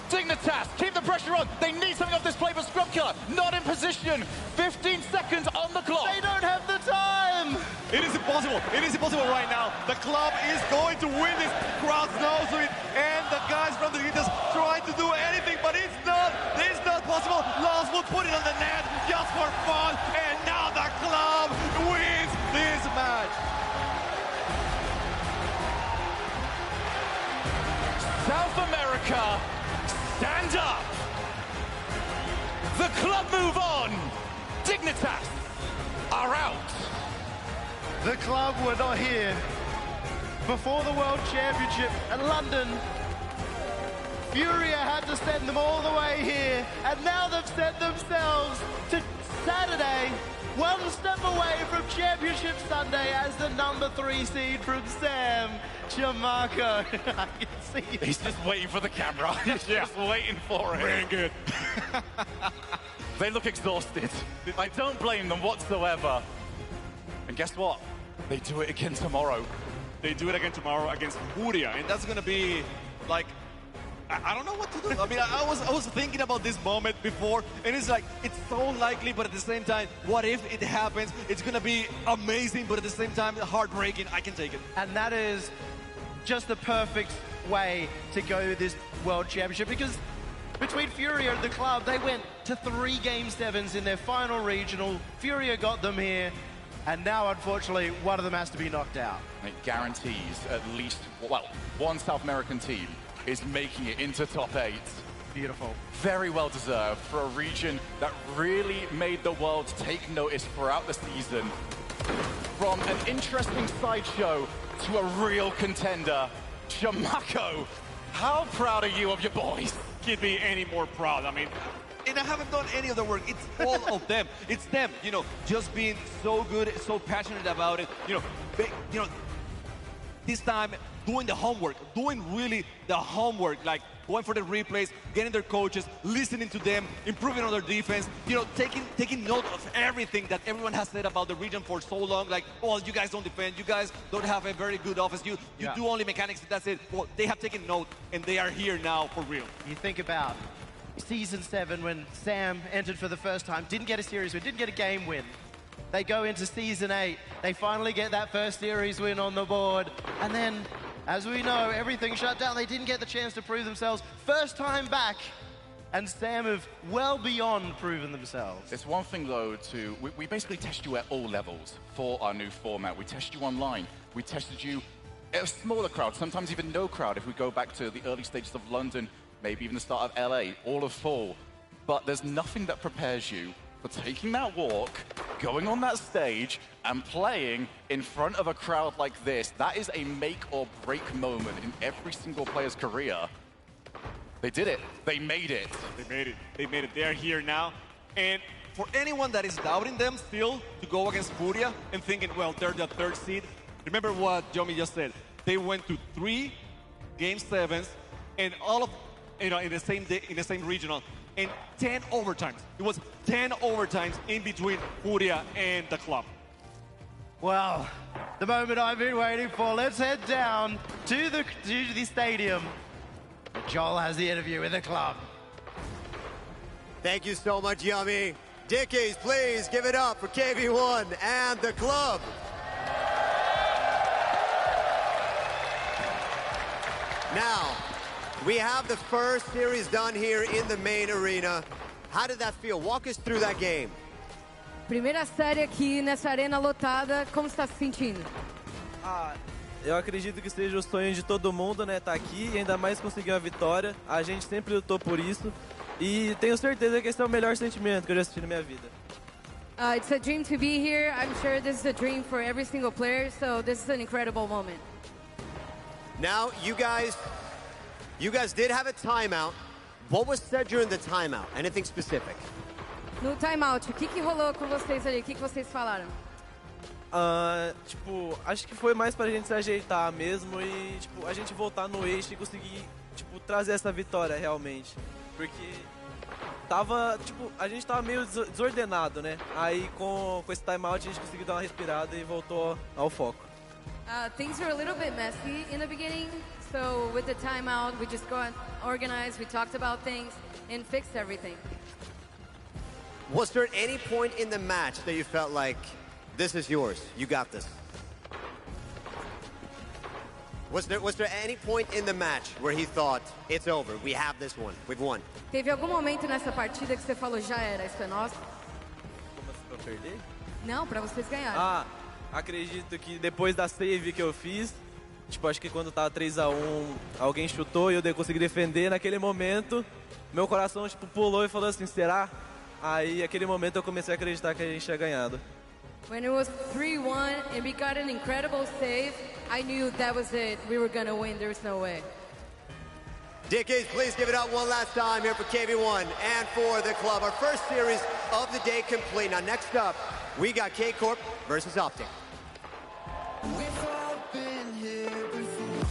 Dignitas keep the pressure on. They need something off this play, but Scrub Killer not in position. 15 seconds on the clock. They don't have the time. It is impossible. It is impossible right now. The club is going to win this. Crowd knows it, and the guys from the Dignitas trying to do anything, but it's not possible. Lost will put it on the net just for fun, and now the club wins this match. South America, stand up. The club move on. Dignitas are out. The club were not here before the World Championship in London. Furia had to send them all the way here, and now they've sent themselves to Saturday, one step away from Championship Sunday as the number 3 seed from Sam Chamaco. I can see it. He's just waiting for the camera. He's just waiting for it. Very good. They look exhausted. I don't blame them whatsoever. And guess what? They do it again tomorrow. They do it again tomorrow against Furia, and that's gonna be like, I don't know what to do. I mean, I was thinking about this moment before, and it's like, it's so likely, but at the same time, what if it happens? It's gonna be amazing, but at the same time, heartbreaking. I can take it. And that is just the perfect way to go this World Championship, because between Furia and the club, they went to 3 Game 7s in their final regional. Furia got them here, and now, unfortunately, one of them has to be knocked out. It guarantees at least, well, one South American team is making it into top 8. Beautiful. Very well deserved for a region that really made the world take notice throughout the season. From an interesting sideshow to a real contender. Chamaco, how proud are you of your boys? Can't be any more proud. I mean, and I haven't done any of the work. It's all of them. It's them, you know, just being so good, so passionate about it. You know, this time doing the homework, doing really the homework, like going for the replays, getting their coaches, listening to them, improving on their defense, you know, taking note of everything that everyone has said about the region for so long, like, well, you guys don't defend, you guys don't have a very good offense, you do only mechanics, that's it. Well, they have taken note, and they are here now for real. You think about Season 7 when Sam entered for the first time, didn't get a series win, didn't get a game win. They go into Season 8, they finally get that first series win on the board, and then, as we know, everything shut down. They didn't get the chance to prove themselves. First time back, and Sam have well beyond proven themselves. It's one thing, though, we basically test you at all levels for our new format. We test you online. We tested you at a smaller crowd, sometimes even no crowd. If we go back to the early stages of London, maybe even the start of LA, all of fall. But there's nothing that prepares you for taking that walk, going on that stage, and playing in front of a crowd like this. That is a make or break moment in every single player's career. They did it. They made it. They made it. They made it. They are here now. And for anyone that is doubting them still to go against Furia and thinking, well, they're the third seed, remember what Yomi just said. They went to 3 Game 7s and all of, you know, in the same day, in the same regional, and 10 overtimes. It was 10 overtimes in between Furia and the club. Well, the moment I've been waiting for. Let's head down to the stadium. Joel has the interview with the club. Thank you so much, Yummy. Dickies, please give it up for KV1 and the club. Now, we have the first series done here in the main arena. How did that feel? Walk us through that game. Primeira série aqui nessa arena lotada, como está se sentindo? Eu acredito que seja o sonho de todo mundo, né, tá aqui e ainda mais conseguir uma vitória. A gente sempre lutou por isso e tenho certeza que esse é o melhor sentimento que eu já senti na minha vida. It's a dream to be here. I'm sure this is a dream for every single player, so this is an incredible moment. Now, you guys did have a timeout. What was said during the timeout? Anything specific? No timeout, o que rolou com vocês ali? O que vocês falaram? Tipo, acho que foi mais pra gente se ajeitar mesmo e, tipo, a gente voltar no eixo e conseguir, tipo, trazer essa vitória realmente. Porque tipo, a gente tava meio desordenado, né? Aí com esse timeout a gente conseguiu dar uma respirada e voltou ao foco. Things were a little bit messy in the beginning, so with the timeout, we just got organized, we talked about things, and fixed everything. Was there any point in the match that you felt like, this is yours, you got this? Was there any point in the match where he thought, it's over, we have this one, we've won? Teve algum momento nessa partida que você falou, já era, isso é nosso? Como assim, pra perder? Não, pra vocês ganharem. Acredito que depois da save que eu fiz, tipo, acho que quando tava 3-1, alguém chutou e eu consegui defender. Naquele momento, meu coração, tipo, pulou e falou assim, será? Aí, naquele momento, eu comecei a acreditar que a gente tinha ganhado. When it was 3-1 and we got an incredible save, I knew that was it. We were gonna win. There was no way. Dickies, please give it up one last time here for KV1 and for the club. Our first series of the day complete. Now, next up, we got K-Corp versus Optic. We've all been here before.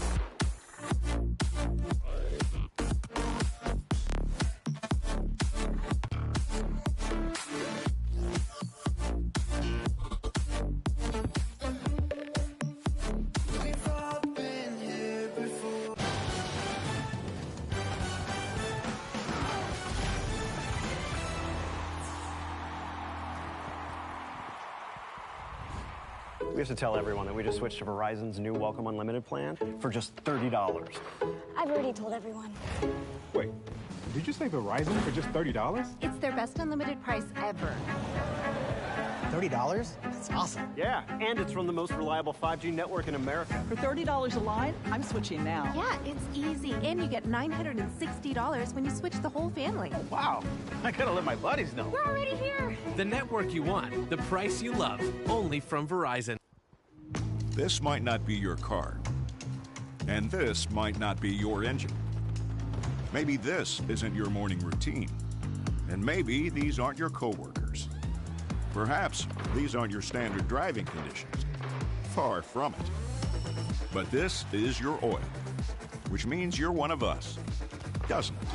We've all been here before. We have to tell everyone that we just switched to Verizon's new Welcome Unlimited plan for just $30. I've already told everyone. Wait, did you say Verizon for just $30? It's their best unlimited price ever. $30? That's awesome. Yeah, and it's from the most reliable 5G network in America. For $30 a line, I'm switching now. Yeah, it's easy. And you get $960 when you switch the whole family. Oh, wow. I gotta let my buddies know. We're already here. The network you want, the price you love, only from Verizon. This might not be your car, and this might not be your engine. Maybe this isn't your morning routine, and maybe these aren't your coworkers. Perhaps these aren't your standard driving conditions. Far from it. But this is your oil, which means you're one of us, doesn't it?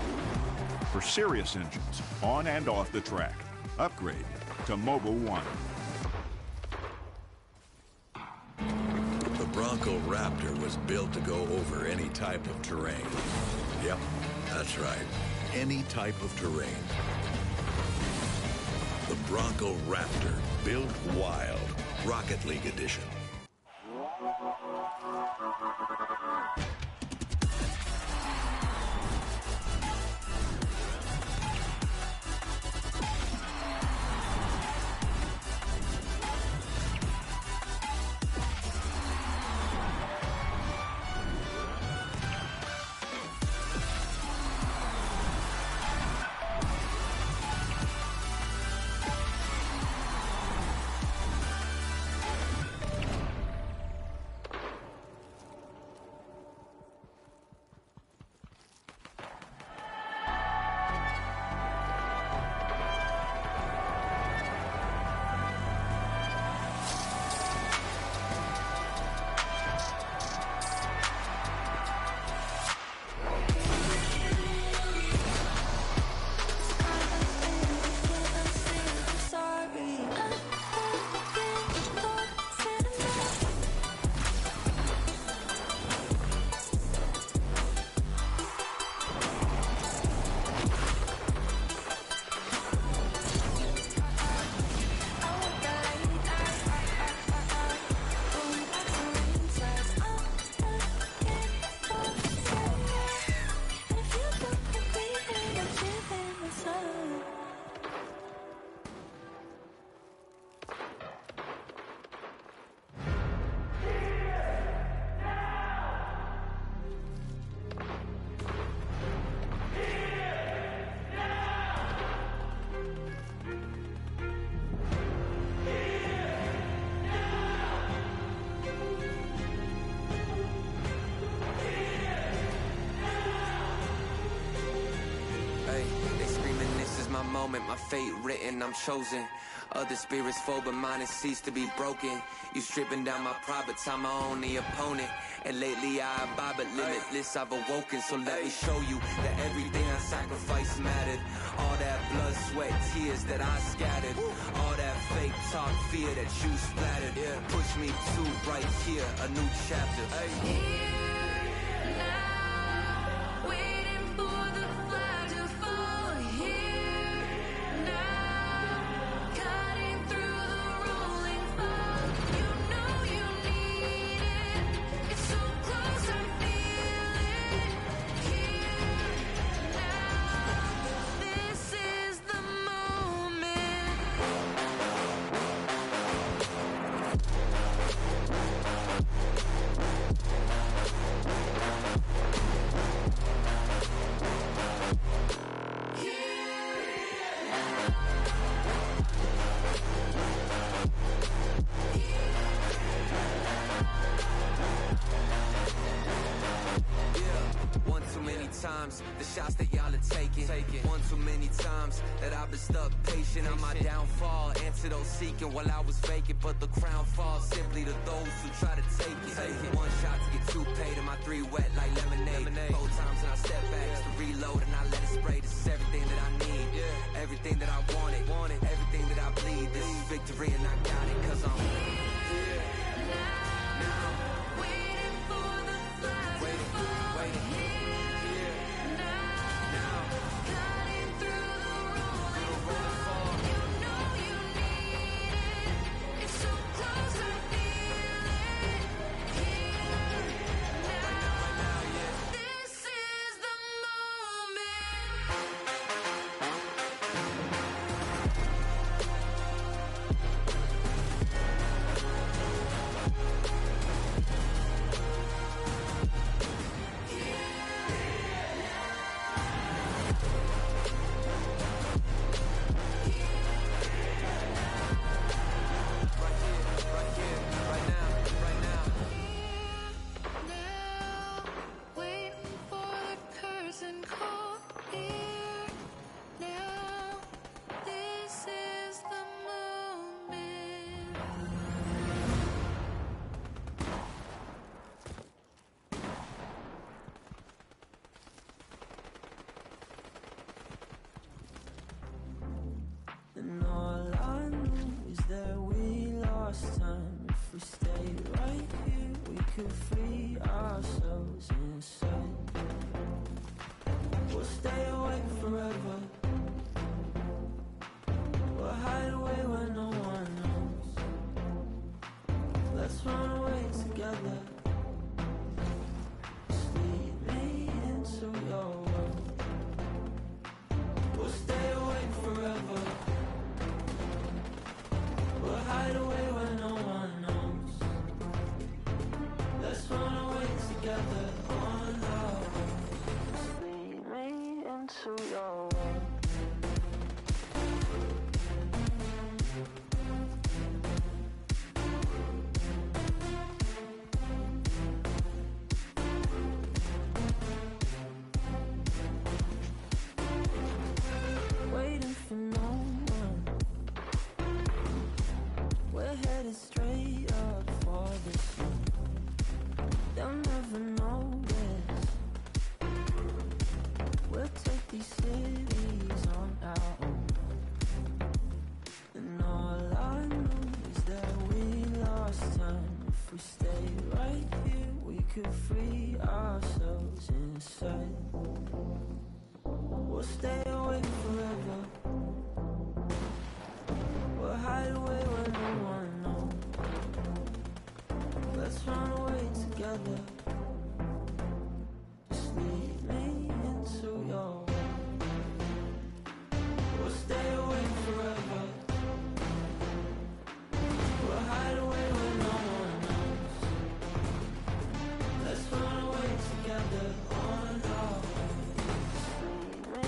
For serious engines, on and off the track, upgrade to Mobil 1. The Bronco Raptor was built to go over any type of terrain. Yep, that's right. Any type of terrain. The Bronco Raptor, built wild. Rocket League edition. My fate written, I'm chosen. Other spirits fall, but mine has ceased to be broken. You stripping down my private time, my only opponent. And lately I abide but limitless, I've awoken. So let me show you that everything I sacrificed mattered. All that blood, sweat, tears that I scattered. All that fake talk, fear that you splattered. Push me to right here, a new chapter. The shots that y'all are taking. One too many times that I've been stuck patient on my downfall. Antidote seeking while I was vacant, but the crown falls simply to those who try to take it. One shot to get two paid and my three wet like lemonade. 4 times and I step back just to reload and I let it spray. This is everything that I need, everything that I wanted, everything that I bleed. This is victory and I got it 'cause I'm here now. Waiting for the flag to fall. could free ourselves inside. We'll stay awake forever. We'll hide away where no one knows. Let's run away together. Just lead me into your world. We'll stay awake forever. We'll hide away where no one knows. Let's run away together on our own. Just lead me into your world. Waiting for no one. We're headed straight up for the sun. They'll never notice. We'll take these cities on our own. And all I know is that we lost time. If we stay right here, we could free ourselves inside. We'll stay awake forever. We'll hide away where no one knows. Let's run away together. Just lead me into your world. We'll stay awake forever. We'll hide away where no one knows. Let's run away together on our own. Lead me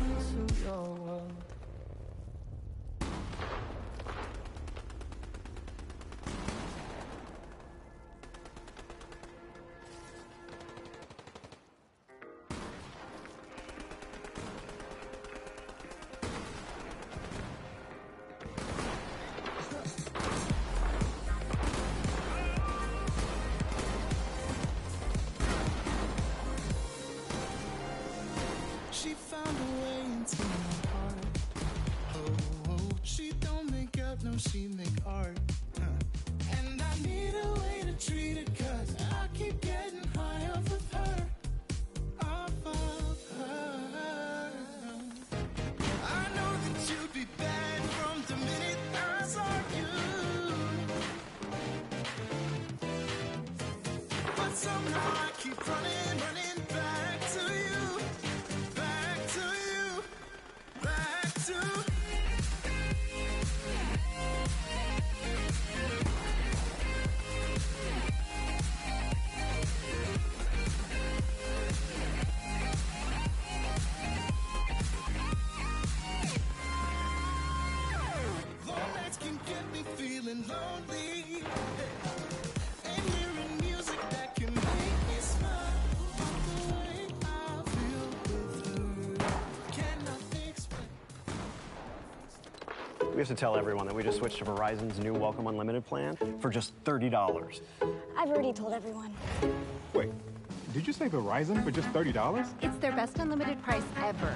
into your world. She found a way into my heart. Oh, oh, she don't make up, no, she make art. And I need a way to treat it, 'cause I keep getting high off of her. Off of her. I know that you'd be bad from the minute I saw you. But somehow I keep running back to you. Back to you. Back to long nights can get me feeling lonely. And hearing music that can make me smile. The way I feel with her cannot explain. We have to tell everyone that we just switched to Verizon's new Welcome Unlimited plan for just $30. I've already told everyone. Wait, did you say Verizon for just $30? It's their best unlimited price ever.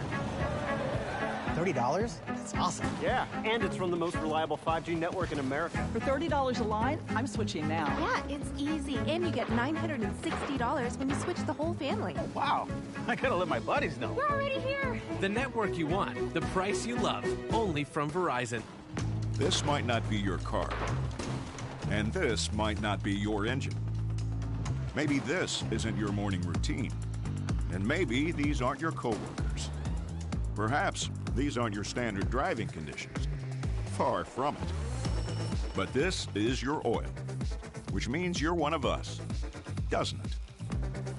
$30? That's awesome. Yeah, and it's from the most reliable 5G network in America. For $30 a line, I'm switching now. Yeah, it's easy. And you get $960 when you switch the whole family. Wow, I gotta let my buddies know. We're already here. The network you want, the price you love, only from Verizon. This might not be your car. And this might not be your engine. Maybe this isn't your morning routine. And maybe these aren't your coworkers. Perhaps these aren't your standard driving conditions. Far from it. But this is your oil, which means you're one of us, doesn't it?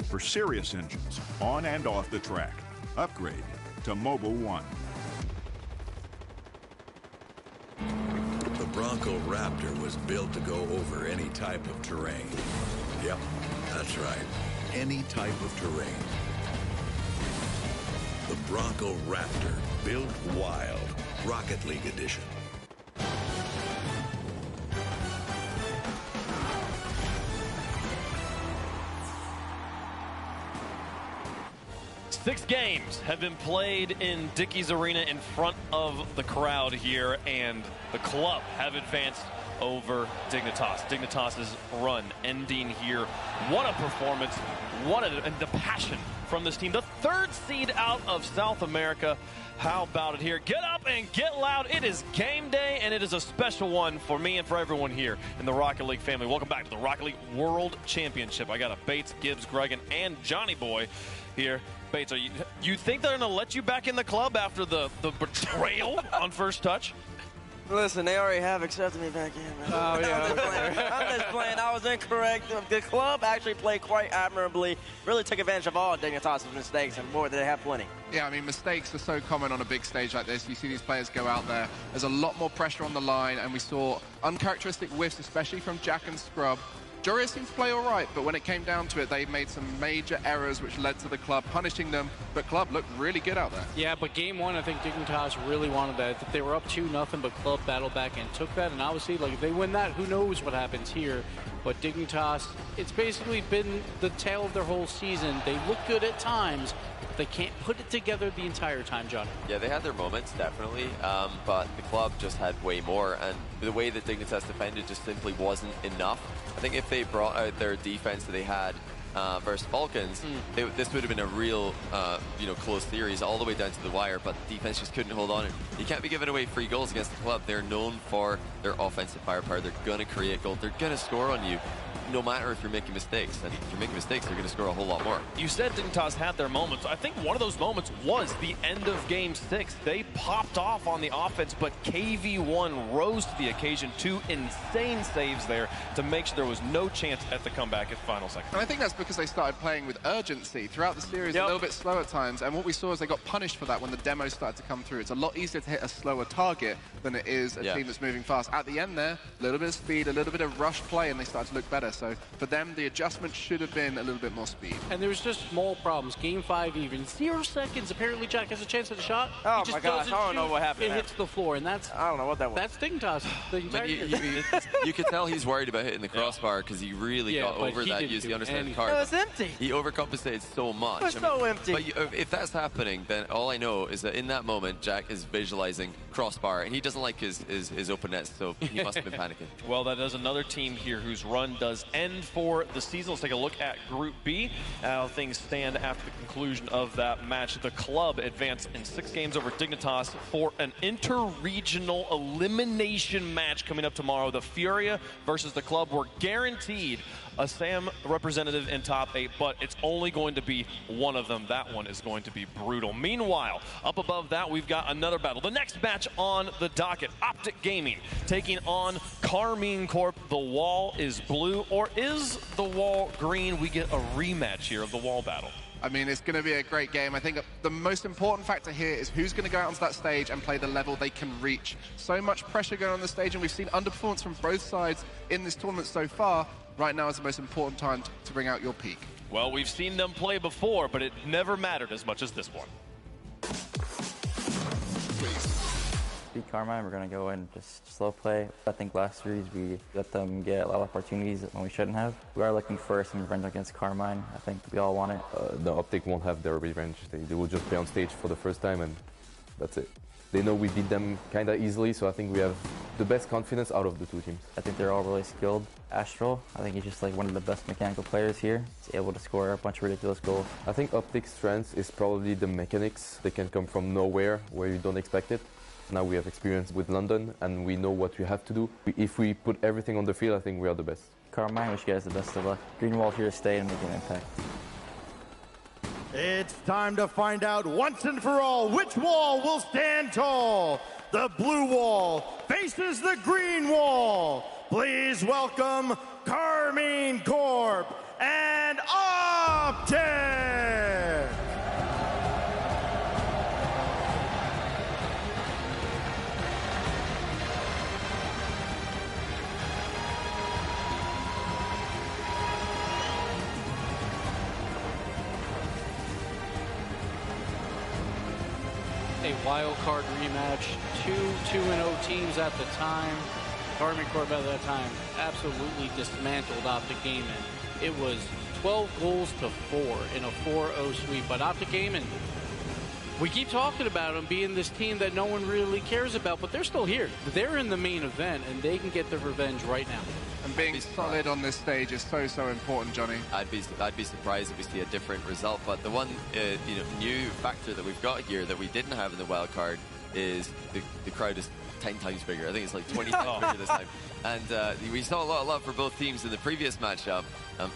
For serious engines, on and off the track, upgrade to Mobile One. The Broncos Bronco Raptor was built to go over any type of terrain. Yep, that's right. Any type of terrain. The Bronco Raptor, built wild. Rocket League edition. Six games have been played in Dickies Arena in front of the crowd here, and the club have advanced over Dignitas. Dignitas's run ending here. What a performance. And the passion from this team. The third seed out of South America. How about it here? Get up and get loud. It is game day, and it is a special one for me and for everyone here in the Rocket League family. Welcome back to the Rocket League World Championship. I got a Bates, Gibbs, Gregan, and Johnny Boy here. Bates, you think they're going to let you back in the club after the betrayal on first touch? Listen, they already have accepted me back in, man. Oh, yeah. I'm just playing. I was incorrect. The club actually played quite admirably. Really took advantage of all Dignitas' mistakes, and boy, did they have plenty. Yeah, I mean, mistakes are so common on a big stage like this. You see these players go out there. There's a lot more pressure on the line, and we saw uncharacteristic whiffs, especially from Jack and Scrub. Joria seemed to play all right, but when it came down to it, they made some major errors which led to the club punishing them. But club looked really good out there. Yeah, but game one, I think Dignitas really wanted that. They were up 2-0, but club battled back and took that. And obviously, like, if they win that, who knows what happens here. But Dignitas, it's basically been the tale of their whole season. They look good at times. They can't put it together the entire time, John. Yeah, they had their moments, definitely, but the club just had way more, and the way that Dignitas defended just simply wasn't enough. I think if they brought out their defense that they had versus Falcons, this would have been a real, close series all the way down to the wire, but the defense just couldn't hold on. You can't be giving away free goals against the club. They're known for their offensive firepower. They're going to create goals. They're going to score on you, no matter if you're making mistakes. And if you're making mistakes, they're going to score a whole lot more. You said Dignitas had their moments. I think one of those moments was the end of Game 6. They popped off on the offense, but KV1 rose to the occasion. 2 insane saves there to make sure there was no chance at the comeback at final second. And I think that's because they started playing with urgency throughout the series, a little bit slow at times. And what we saw is they got punished for that when the demos started to come through. It's a lot easier to hit a slower target than it is a team that's moving fast. At the end there, a little bit of speed, a little bit of rush play, and they started to look better. So for them, the adjustment should have been a little bit more speed. And there was just small problems. Game 5 even. 0 seconds. Apparently, Jack has a chance at a shot. Oh, my gosh. I don't know what happened. It hits the floor, and that's... I don't know what that was. That's Dignitas. You could tell he's worried about hitting the crossbar because he really got over that using the underside card. It was empty. He overcompensated so much. It was so empty. But if that's happening, then all I know is that in that moment, Jack is visualizing crossbar, and he doesn't like his open nets, so he must have been panicking. Well, that is another team here whose run does end for the season. Let's take a look at Group B, how things stand after the conclusion of that match. The club advanced in 6 games over Dignitas for an inter-regional elimination match coming up tomorrow. The Furia versus the club. We're guaranteed a SAM representative in top 8, but it's only going to be one of them. That one is going to be brutal. Meanwhile, up above that, we've got another battle. The next match on the docket, Optic Gaming taking on Carmine Corp. The wall is blue, or is the wall green? We get a rematch here of the wall battle. I mean, it's going to be a great game. I think the most important factor here is who's going to go out onto that stage and play the level they can reach. So much pressure going on the stage, and we've seen underperformance from both sides in this tournament so far. Right now is the most important time to bring out your peak. Well, we've seen them play before, but it never mattered as much as this one. Beat Carmine, we're going to go and just slow play. I think last series we let them get a lot of opportunities when we shouldn't have. We are looking for some revenge against Carmine. I think we all want it. The Optic won't have their revenge. They will just play on stage for the first time, and that's it. They know we beat them kind of easily, so I think we have the best confidence out of the 2 teams. I think they're all really skilled. Astral, I think he's just like one of the best mechanical players here. He's able to score a bunch of ridiculous goals. I think Optic's strength is probably the mechanics. They can come from nowhere where you don't expect it. Now we have experience with London, and we know what we have to do. If we put everything on the field, I think we are the best. Carmine, wish you guys the best of luck. Green Wall's here to stay and make an impact. It's time to find out once and for all which wall will stand tall. The blue wall faces the green wall. Please welcome Carmine Corp and Optic. wild card rematch. Two 2-0 teams at the time. Karmine Corp at that time absolutely dismantled Optic Gaming. It was 12 goals to 4 in a 4-0 sweep. But Optic Gaming, we keep talking about them being this team that no one really cares about, but they're still here. They're in the main event, and they can get their revenge right now. And being solid on this stage is so important, Johnny. I'd be surprised if we see a different result. But the one new factor that we've got here that we didn't have in the wild card is the crowd is 10 times bigger. I think it's like 20 times bigger this time. And we saw a lot of love for both teams in the previous matchup,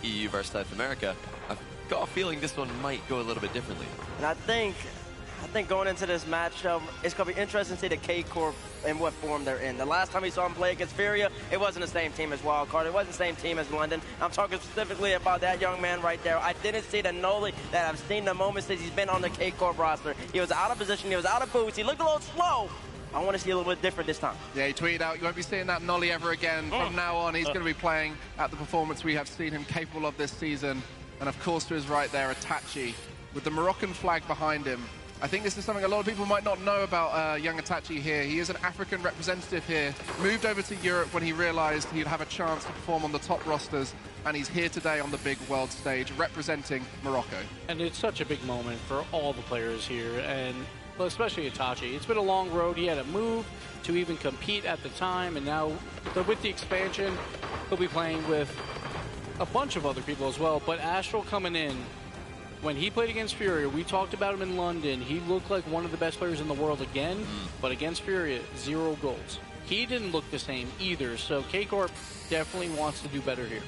EU versus South America. I've got a feeling this one might go a little bit differently. And I think going into this matchup, it's going to be interesting to see the K-Corp and what form they're in. The last time we saw them play against Furia, it wasn't the same team as Wildcard. It wasn't the same team as London. I'm talking specifically about that young man right there. I didn't see the Noli that I've seen the moments since he's been on the K-Corp roster. He was out of position. He was out of boots. He looked a little slow. I want to see a little bit different this time. Yeah, he tweeted out, you won't be seeing that Nolly ever again. From now on, he's going to be playing at the performance we have seen him capable of this season. And of course, to his right there, Itachi, with the Moroccan flag behind him. I think this is something a lot of people might not know about young Itachi here. He is an African representative here, moved over to Europe when he realized he'd have a chance to perform on the top rosters, and he's here today on the big world stage representing Morocco. And it's such a big moment for all the players here, and especially Itachi. It's been a long road. He had to move to even compete at the time, and now with the expansion, he'll be playing with a bunch of other people as well. But Astral coming in, when he played against Furia, we talked about him in London. He looked like one of the best players in the world again, but against Furia, 0 goals. He didn't look the same either, so K-Corp definitely wants to do better here.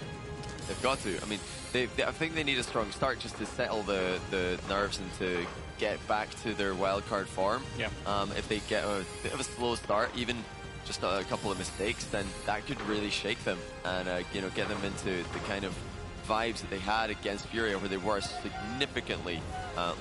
They've got to. I mean, I think they need a strong start just to settle the nerves and to get back to their wildcard form. Yeah. If they get a bit of a slow start, even just a couple of mistakes, then that could really shake them and get them into the kind of vibes that they had against Furia, where they were significantly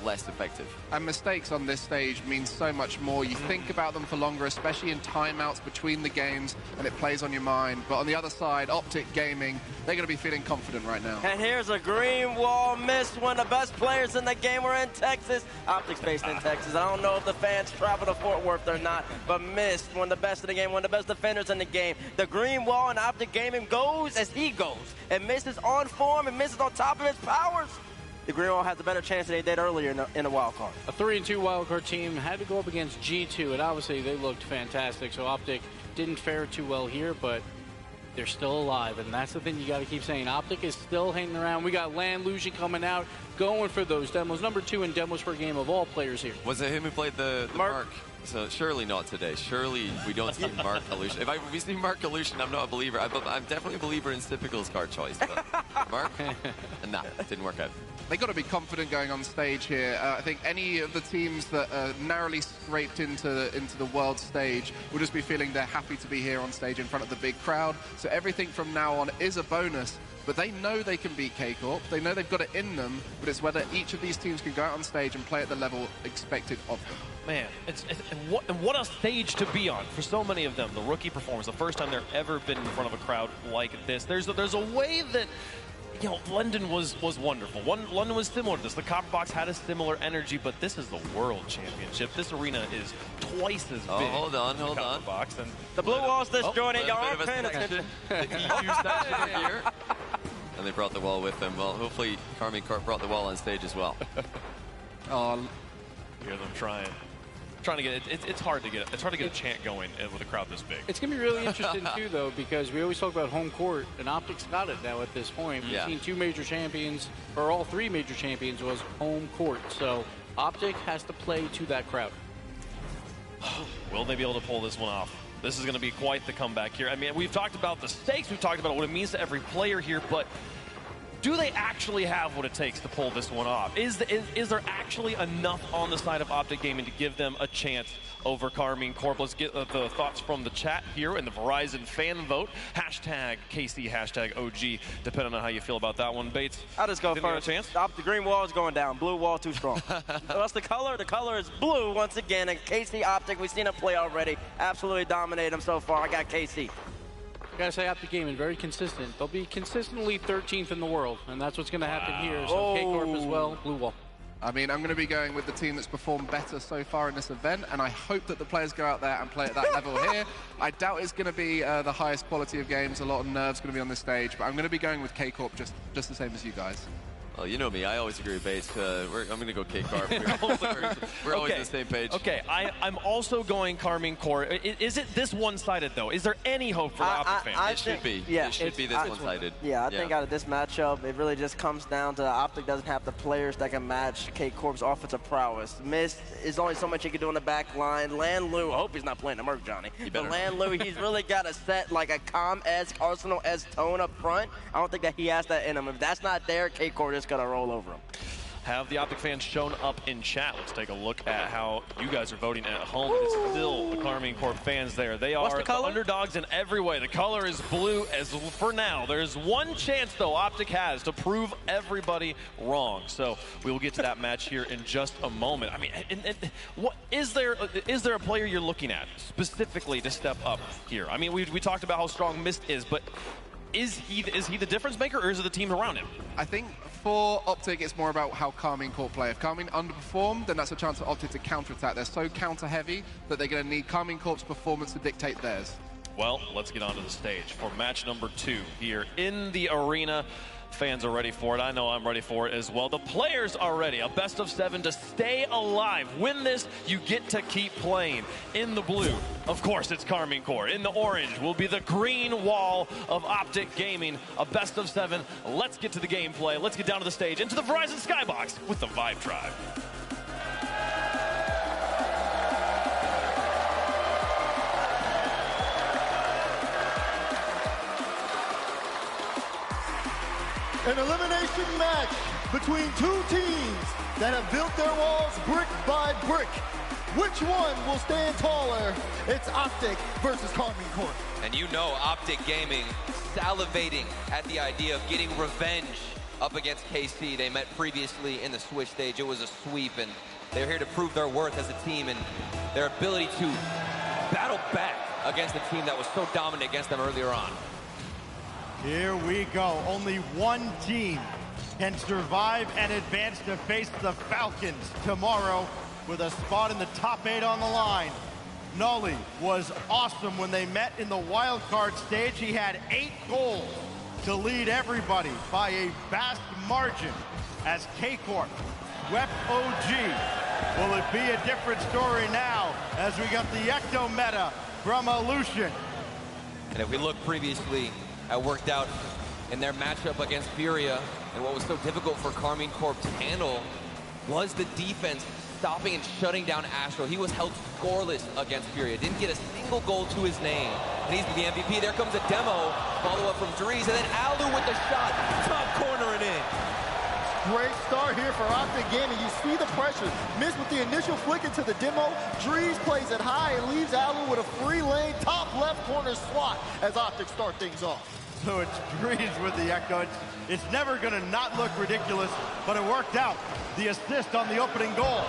less effective. And mistakes on this stage mean so much more. You think about them for longer, especially in timeouts between the games, and it plays on your mind. But on the other side, Optic Gaming, they're going to be feeling confident right now. And here's a green wall miss. One of the best players in the game. We're in Texas. Optic's based in Texas. I don't know if the fans travel to Fort Worth or not, but missed. One of the best in the game, one of the best defenders in the game. The green wall and Optic Gaming goes as he goes and misses on form and misses on top of his powers. The green wall has a better chance than they did earlier in the wild card. A 3-2 wild card team had to go up against G2, and obviously they looked fantastic. So Optic didn't fare too well here, but they're still alive, and that's the thing you got to keep saying. Optic is still hanging around. We got Land Lucian coming out, going for those demos. Number 2 in demos per game of all players here. Was it him who played the Mark? So surely not today. Surely we don't see Mark Aleutian. If we see Mark Aleutian, I'm not a believer. I'm definitely a believer in Typical's card choice. But Mark? Nah, didn't work out. They got to be confident going on stage here. I think any of the teams that are narrowly scraped into the world stage will just be feeling they're happy to be here on stage in front of the big crowd. So everything from now on is a bonus. But they know they can beat K-Corp. They know they've got it in them, but it's whether each of these teams can go out on stage and play at the level expected of them. Man, what a stage to be on for so many of them. The rookie performance, the first time they've ever been in front of a crowd like this. There's a way that, London was wonderful. London was similar to this. The Copper Box had a similar energy, but this is the World Championship. This arena is twice as big. Hold on. Box and the blue wall's disjointed. Y'all aren't paying attention. Here. And they brought the wall with them. Well, hopefully Karmine Corp brought the wall on stage as well. Hear them trying to get it. It's hard to get a chant going with a crowd this big. It's gonna be really interesting too, though, because we always talk about home court, and Optic's got it now at this point. We've seen 2 major champions, or all 3 major champions was home court. So Optic has to play to that crowd. Will they be able to pull this one off? This is going to be quite the comeback here. I mean, we've talked about the stakes, we've talked about what it means to every player here, but do they actually have what it takes to pull this one off? Is there actually enough on the side of Optic Gaming to give them a chance over Karmine Corp? Let's get the thoughts from the chat here in the Verizon fan vote. Hashtag KC, hashtag OG, depending on how you feel about that one. Bates, I'll just go first. The green wall is going down. Blue wall too strong. What's the color? The color is blue once again. And KC Optic, we've seen him play already. Absolutely dominate him so far. I got KC. I gotta say, Optic Gaming very consistent. They'll be consistently 13th in the world, and that's what's gonna happen here. So K-Corp as well, blue wall. I mean, I'm going to be going with the team that's performed better so far in this event, and I hope that the players go out there and play at that level here. I doubt it's going to be the highest quality of games. A lot of nerves going to be on this stage, but I'm going to be going with K-Corp just the same as you guys. Well, you know me. I always agree with Bates. I'm going to go K-Corp. We're always on the same page. Okay, I'm also going Karmine Corp. Is it this one-sided, though? Is there any hope for Optic fans? It should be. Yeah, it should be this one-sided. Yeah, I think out of this matchup, it really just comes down to Optic doesn't have the players that can match K-Corp's offensive prowess. Mist is only so much he can do in the back line. Lanlu, I hope he's not playing the Merc, Johnny. But Lanlu, he's really got to set like a calm-esque, Arsenal-esque tone up front. I don't think that he has that in him. If that's not there, K-Corp just gonna roll over him. Have the Optic fans shown up in chat? Let's take a look at how you guys are voting at home. It's still the Karmine Corp fans there. They are the underdogs in every way. The color is blue as for now. There's one chance, though, Optic has to prove everybody wrong. So we will get to that match here in just a moment. I mean, what is there a player you're looking at specifically to step up here? I mean, we talked about how strong Mist is, but is he the difference maker, or is it the team around him? I think for Optic, it's more about how Karmine Corp play. If Karmine underperform, then that's a chance for Optic to counterattack. They're so counter-heavy that they're going to need Karmine Corp's performance to dictate theirs. Well, let's get onto the stage for match number 2 here in the arena. Fans are ready for it. I know I'm ready for it as well. The players are ready. A best of 7 to stay alive. Win this, you get to keep playing. In the blue, of course, it's Karmine Corp. In the orange will be the green wall of Optic Gaming. A best of 7. Let's get to the gameplay. Let's get down to the stage, into the Verizon Skybox with the Vibe Tribe. An elimination match between two teams that have built their walls brick by brick. Which one will stand taller? It's Optic versus Karmine Corp. And you know Optic Gaming salivating at the idea of getting revenge up against KC. They met previously in the Switch stage. It was a sweep, and they're here to prove their worth as a team and their ability to battle back against a team that was so dominant against them earlier on. Here we go. Only one team can survive and advance to face the Falcons tomorrow with a spot in the top 8 on the line. Nolly was awesome when they met in the wild card stage. He had 8 goals to lead everybody by a vast margin as K-Corp swept OG. Will it be a different story now as we got the Ecto meta from Illusion? And if we look previously, it worked out in their matchup against Furia, and what was so difficult for Karmine Corp to handle was the defense stopping and shutting down Astro. He was held scoreless against Furia, didn't get a single goal to his name, and he's the MVP. There comes a demo, follow-up from Dries, and then Alu with the shot, top corner and in. Great start here for Optic Gaming. You see the pressure. Missed with the initial flick into the demo. Dries plays it high and leaves Alu with a free lane, top left corner swat as Optic start things off. So it's Dries with the Echo. It's never going to not look ridiculous, but it worked out. The assist on the opening goal.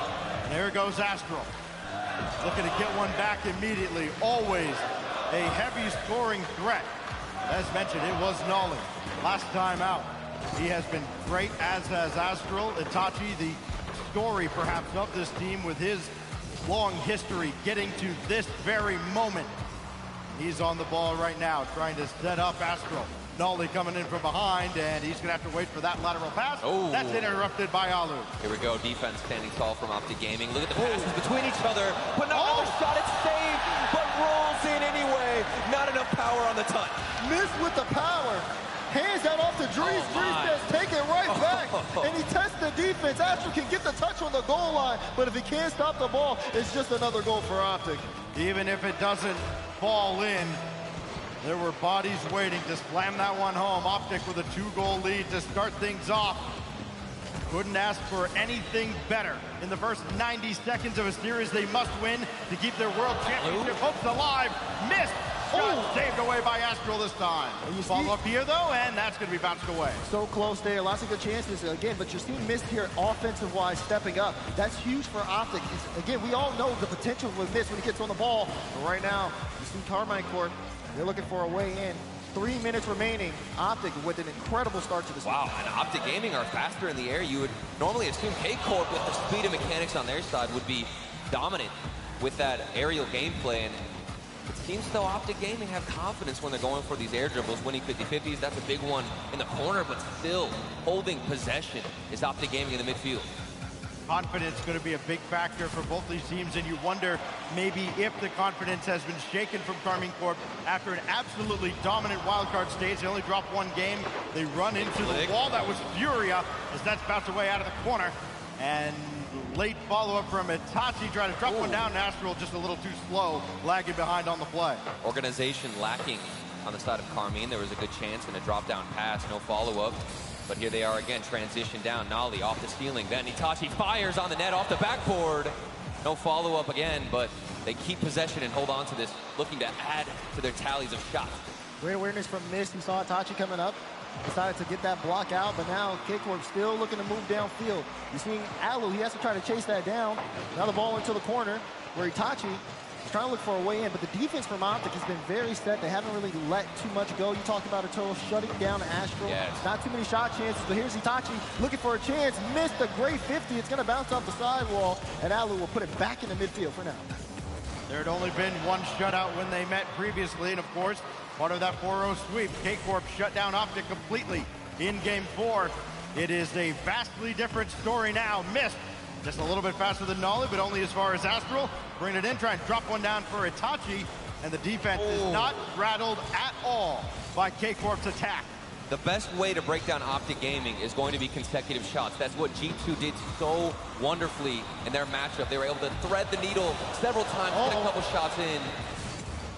And there goes Astral. Looking to get one back immediately. Always a heavy scoring threat. As mentioned, it was Nolly. Last time out. He has been great, as has Astral. Itachi, the story perhaps of this team with his long history getting to this very moment. He's on the ball right now, trying to set up Astral. Nolly coming in from behind, and he's going to have to wait for that lateral pass. Oh. That's interrupted by Alu. Here we go, defense standing tall from Optic Gaming. Look at the passes between each other. But not another shot, it's saved, but rolls in anyway. Not enough power on the touch. Missed with the power. Hands that off to Dries. Dries says, take it right back. And he tests the defense. Astral can get the touch on the goal line, but if he can't stop the ball, it's just another goal for Optic. Even if it doesn't fall in, there were bodies waiting to slam that one home. Optic with a 2-goal lead to start things off. Couldn't ask for anything better. In the first 90 seconds of a series, they must win to keep their world championship hopes alive. Missed. Shot saved away by Astral this time. Follow up here, though, and that's going to be bounced away. So close there. Lots of good chances again, but you're seeing Mist here offensive-wise stepping up. That's huge for Optic. Again, we all know the potential with Mist when he gets on the ball. But right now, you see Karmine Corp. They're looking for a way in. 3 minutes remaining. Optic with an incredible start to the season. Wow, and Optic Gaming are faster in the air. You would normally assume K-Corp with the speed and mechanics on their side would be dominant with that aerial gameplay. And it seems though Optic Gaming have confidence when they're going for these air dribbles, winning 50-50s. That's a big one in the corner, but still holding possession is Optic Gaming in the midfield. Confidence going to be a big factor for both these teams, and you wonder maybe if the confidence has been shaken from Karmine Corp after an absolutely dominant wildcard stage. They only dropped one game. They run into the wall. That was Furia as that's bounced away out of the corner. And late follow-up from Itachi, trying to drop one down. Astral just a little too slow, lagging behind on the play. Organization lacking on the side of Karmine. There was a good chance in a drop-down pass, no follow-up. But here they are again, transition down. Nolly off the ceiling. Then Itachi fires on the net off the backboard. No follow-up again, but they keep possession and hold on to this, looking to add to their tallies of shots. Great awareness from Mist. He saw Itachi coming up. Decided to get that block out, but now K-Corp still looking to move downfield. You're seeing Alu, he has to try to chase that down. Now the ball into the corner where Itachi is trying to look for a way in, but the defense from Optic has been very set. They haven't really let too much go. You talked about Otoro shutting down Astral. Yes. Not too many shot chances, but here's Itachi looking for a chance. Missed a great 50. It's going to bounce off the sidewall, and Alu will put it back in the midfield for now. There had only been one shutout when they met previously, and of course, part of that 4-0 sweep. K-Corp shut down Optic completely in Game 4. It is a vastly different story now. Missed just a little bit faster than Nolly, but only as far as Astral. Bring it in, try and drop one down for Itachi, and the defense is not rattled at all by K-Corp's attack. The best way to break down Optic Gaming is going to be consecutive shots. That's what G2 did so wonderfully in their matchup. They were able to thread the needle several times, get a couple shots in.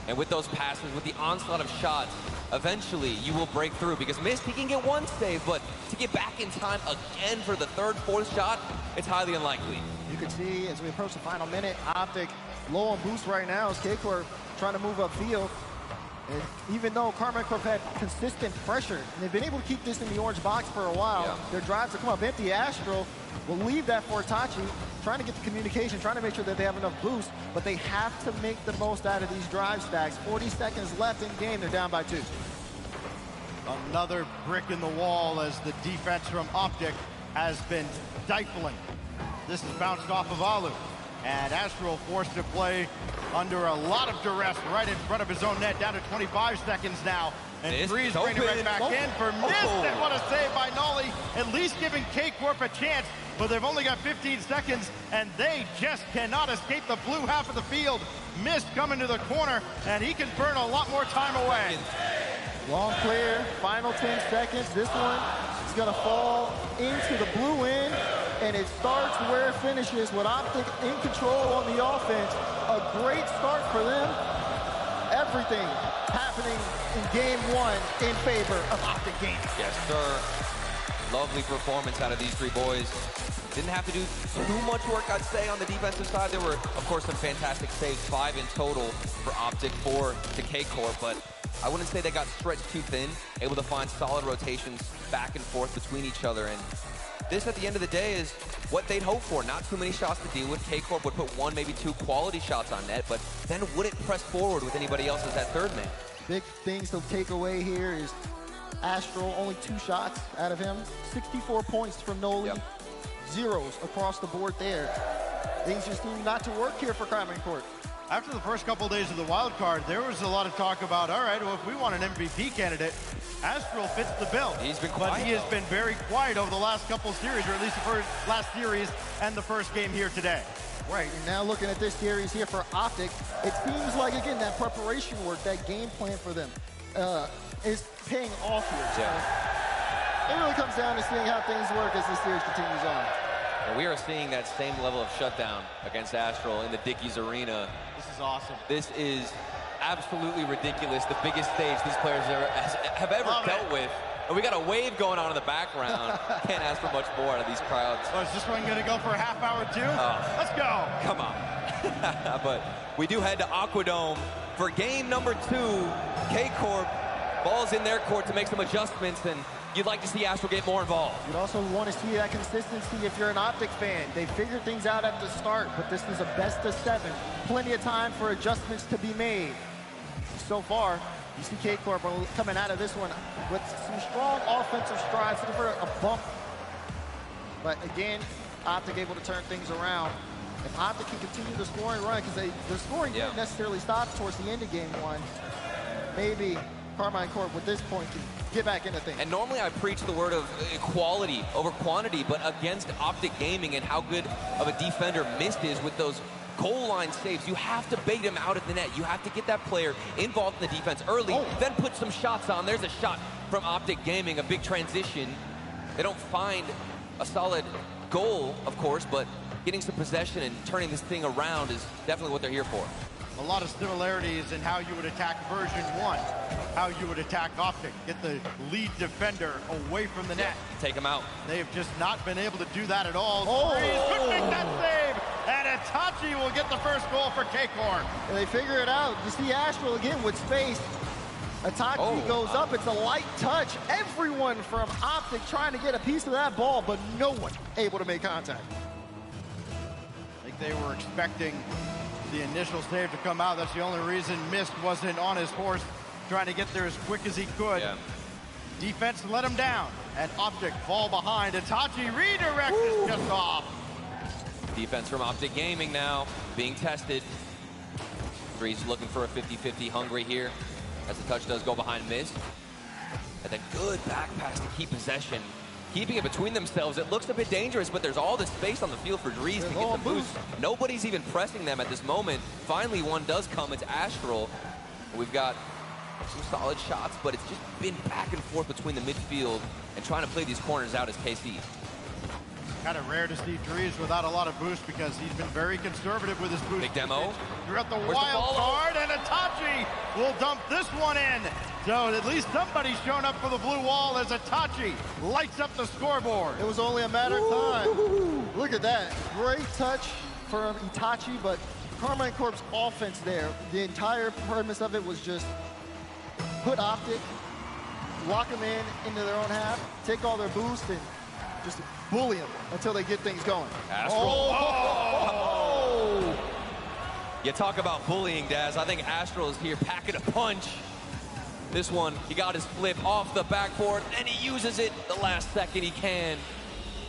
And with those passes, with the onslaught of shots, eventually you will break through, because Mist, he can get one save, but to get back in time again for the third, fourth shot, it's highly unlikely. You can see as we approach the final minute, Optic low on boost right now as K-Corp trying to move upfield. And even though Karmine Corp had consistent pressure, and they've been able to keep this in the orange box for a while, their drives to come up empty. Astral will leave that for Itachi, trying to get the communication, trying to make sure that they have enough boost, but they have to make the most out of these drive stacks. 40 seconds left in game, they're down by 2. Another brick in the wall as the defense from Optic has been stifling. This is bounced off of Alu. And Astral forced to play under a lot of duress right in front of his own net, down to 25 seconds now. And Breeze bringing it right back in for Mist. And what a save by Nolly, at least giving K-Corp a chance, but they've only got 15 seconds, and they just cannot escape the blue half of the field. Mist coming to the corner, and he can burn a lot more time away. Long clear, final 10 seconds. This one is going to fall into the blue end, and it starts where it finishes with Optic in control on the offense. A great start for them. Everything happening in Game 1 in favor of Optic Gaming. Yes, sir. Lovely performance out of these three boys. Didn't have to do too much work, I'd say, on the defensive side. There were, of course, some fantastic saves, 5 in total for Optic, 4 to K-Corp, but I wouldn't say they got stretched too thin, able to find solid rotations back and forth between each other. And this, at the end of the day, is what they'd hope for. Not too many shots to deal with. K-Corp would put 1, maybe 2 quality shots on net, but then wouldn't press forward with anybody else as that third man. Big things to take away here is Astral, only 2 shots out of him. 64 points from Noli. Zeros across the board there. Things just seem not to work here for Karmine Corp. After the first couple days of the wild card, there was a lot of talk about, all right, well, if we want an MVP candidate, Astral fits the bill. He's been quiet. But he has been very quiet over the last couple series, or at least the last series and the first game here today. Right, and now looking at this series here for Optic, it seems like, again, that preparation work, that game plan for them is paying off here. It really comes down to seeing how things work as this series continues on. And we are seeing that same level of shutdown against Astral in the Dickies Arena. This is awesome. This is absolutely ridiculous. The biggest stage these players have ever dealt with. And we got a wave going on in the background. Can't ask for much more out of these crowds. Oh, is this one going to go for a half hour too? Let's go. Come on. But we do head to Aquadome for game number 2. K-Corp, ball's in their court to make some adjustments, and you'd like to see Astral get more involved. You'd also want to see that consistency if you're an Optic fan. They figured things out at the start, but this is a best of 7. Plenty of time for adjustments to be made. So far, You see K-Corp coming out of this one with some strong offensive strides, looking for a bump. But again, Optic able to turn things around. If Optic can continue the scoring run, because the scoring didn't necessarily stop towards the end of game one, maybe Carmine Corp with this point can get back into things. And normally I preach the word of quality over quantity, but against Optic Gaming and how good of a defender Mist is with those goal line saves, you have to bait him out of the net. You have to get that player involved in the defense early, then put some shots on. There's a shot from Optic Gaming, a big transition. They don't find a solid goal, of course, but getting some possession and turning this thing around is definitely what they're here for. A lot of similarities in how you would attack version 1, how you would attack Optic. Get the lead defender away from the net. Take him out. They've just not been able to do that at all. Could make that save, and Itachi will get the first goal for K-Corp. And they figure it out. You see Astral again with space. Itachi goes up. It's a light touch. Everyone from Optic trying to get a piece of that ball, but no one able to make contact. I think they were expecting the initial save to come out. That's the only reason Mist wasn't on his horse, trying to get there as quick as he could. Yeah. Defense let him down, and Optic fall behind. Itachi redirects his just off. Defense from Optic Gaming now being tested. Drees looking for a 50-50 hungry here as the touch does go behind Mist. And then good back pass to keep possession. Keeping it between themselves, it looks a bit dangerous, but there's all the space on the field for Drees to get the boost. Nobody's even pressing them at this moment. Finally, one does come. It's Astral. We've got some solid shots, but it's just been back and forth between the midfield and trying to play these corners out as KC. Kind of rare to see Drees without a lot of boost because he's been very conservative with his boost. Big demo. Throughout the wild card, and Itachi will dump this one in. So at least somebody's shown up for the blue wall as Itachi lights up the scoreboard. It was only a matter of time. Look at that. Great touch from Itachi, but Carmine Corp's offense there, the entire premise of it was just put Optic, lock them into their own half, take all their boost, and just bully them until they get things going. Astral. You talk about bullying, Daz. I think Astral is here packing a punch. This one, he got his flip off the backboard, and he uses it the last second he can.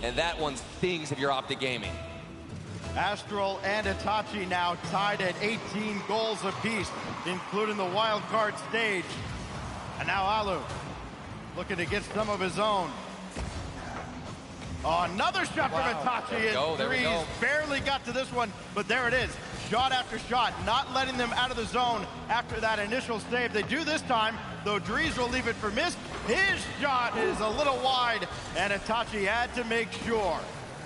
And that one stings if you're Optic Gaming. Astral and Itachi now tied at 18 goals apiece, including the wild card stage. And now Alu looking to get some of his own. Oh, another shot from Itachi, and Drees barely got to this one, but there it is. Shot after shot, not letting them out of the zone after that initial save. They do this time, though Drees will leave it for Mist. His shot is a little wide, and Itachi had to make sure.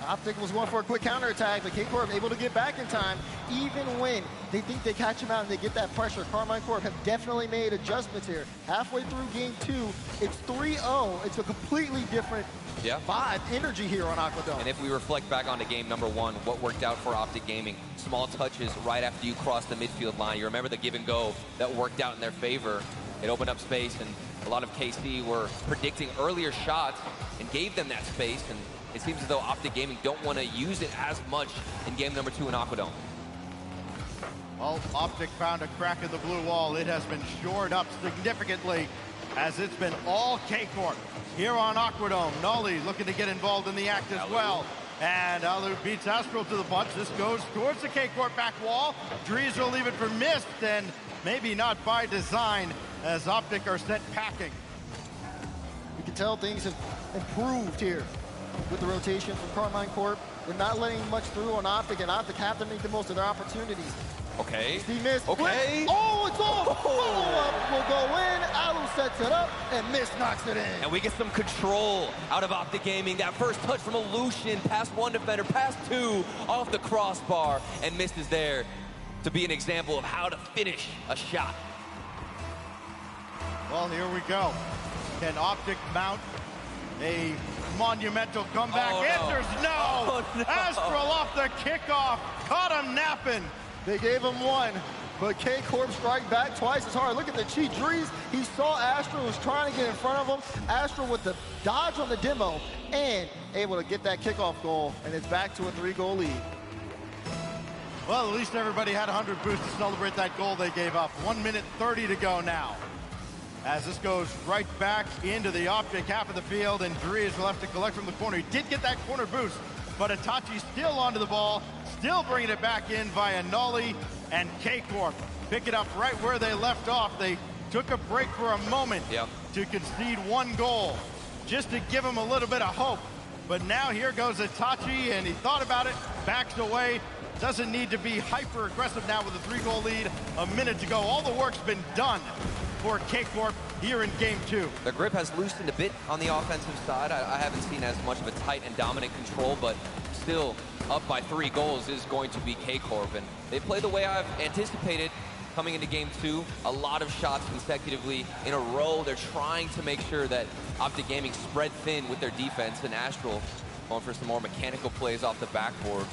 Optic was going for a quick counterattack, but K-Corp able to get back in time, even when they think they catch him out and they get that pressure. Carmine Corp have definitely made adjustments here. Halfway through game 2, it's 3-0. It's a completely different vibe, energy here on Aquadome. And if we reflect back onto game number 1, what worked out for Optic Gaming? Small touches right after you cross the midfield line. You remember the give and go that worked out in their favor. It opened up space, and a lot of KC were predicting earlier shots and gave them that space. And it seems as though Optic Gaming don't want to use it as much in game number 2 in Aquadome. Well, Optic found a crack in the blue wall. It has been shored up significantly as it's been all K-Corp here on Aquadome. Nolly looking to get involved in the act as well. And Alu beats Astral to the punch. This goes towards the K-Corp back wall. Drees will leave it for Mist, and maybe not by design as Optic are sent packing. You can tell things have improved here with the rotation from Carmine Corp. They're not letting much through on Optic, and Optic have to make the most of their opportunities. Okay. He missed. Okay. Oh, it's off. Follow-up will go in. Alu sets it up, and Mist knocks it in. And we get some control out of Optic Gaming. That first touch from Illusion, past one defender, past 2, off the crossbar, and Mist is there to be an example of how to finish a shot. Well, here we go. Can Optic mount a monumental comeback? Answer's no. Oh, no. Astral off the kickoff. Caught him napping. They gave him one, but K-Corp strike back twice as hard. Look at the cheat. Drees, he saw Astral was trying to get in front of him. Astral with the dodge on the demo and able to get that kickoff goal, and it's back to a 3-goal lead. Well, at least everybody had 100 boosts to celebrate that goal they gave up. 1 minute 30 to go now. as this goes right back into the Optic half of the field, and Dree is left to collect from the corner. He did get that corner boost, but Itachi still onto the ball, still bringing it back in via Nolly, and K-Corp pick it up right where they left off. They took a break for a moment to concede one goal, just to give him a little bit of hope. But now here goes Itachi, and he thought about it, backs away, doesn't need to be hyper-aggressive now with a 3-goal lead. A minute to go. All the work's been done for K-Corp here in Game 2. The grip has loosened a bit on the offensive side. I haven't seen as much of a tight and dominant control, but still up by 3 goals is going to be K-Corp. And they play the way I've anticipated coming into Game 2. A lot of shots consecutively in a row. They're trying to make sure that Optic Gaming spread thin with their defense, and Astral going for some more mechanical plays off the backboard.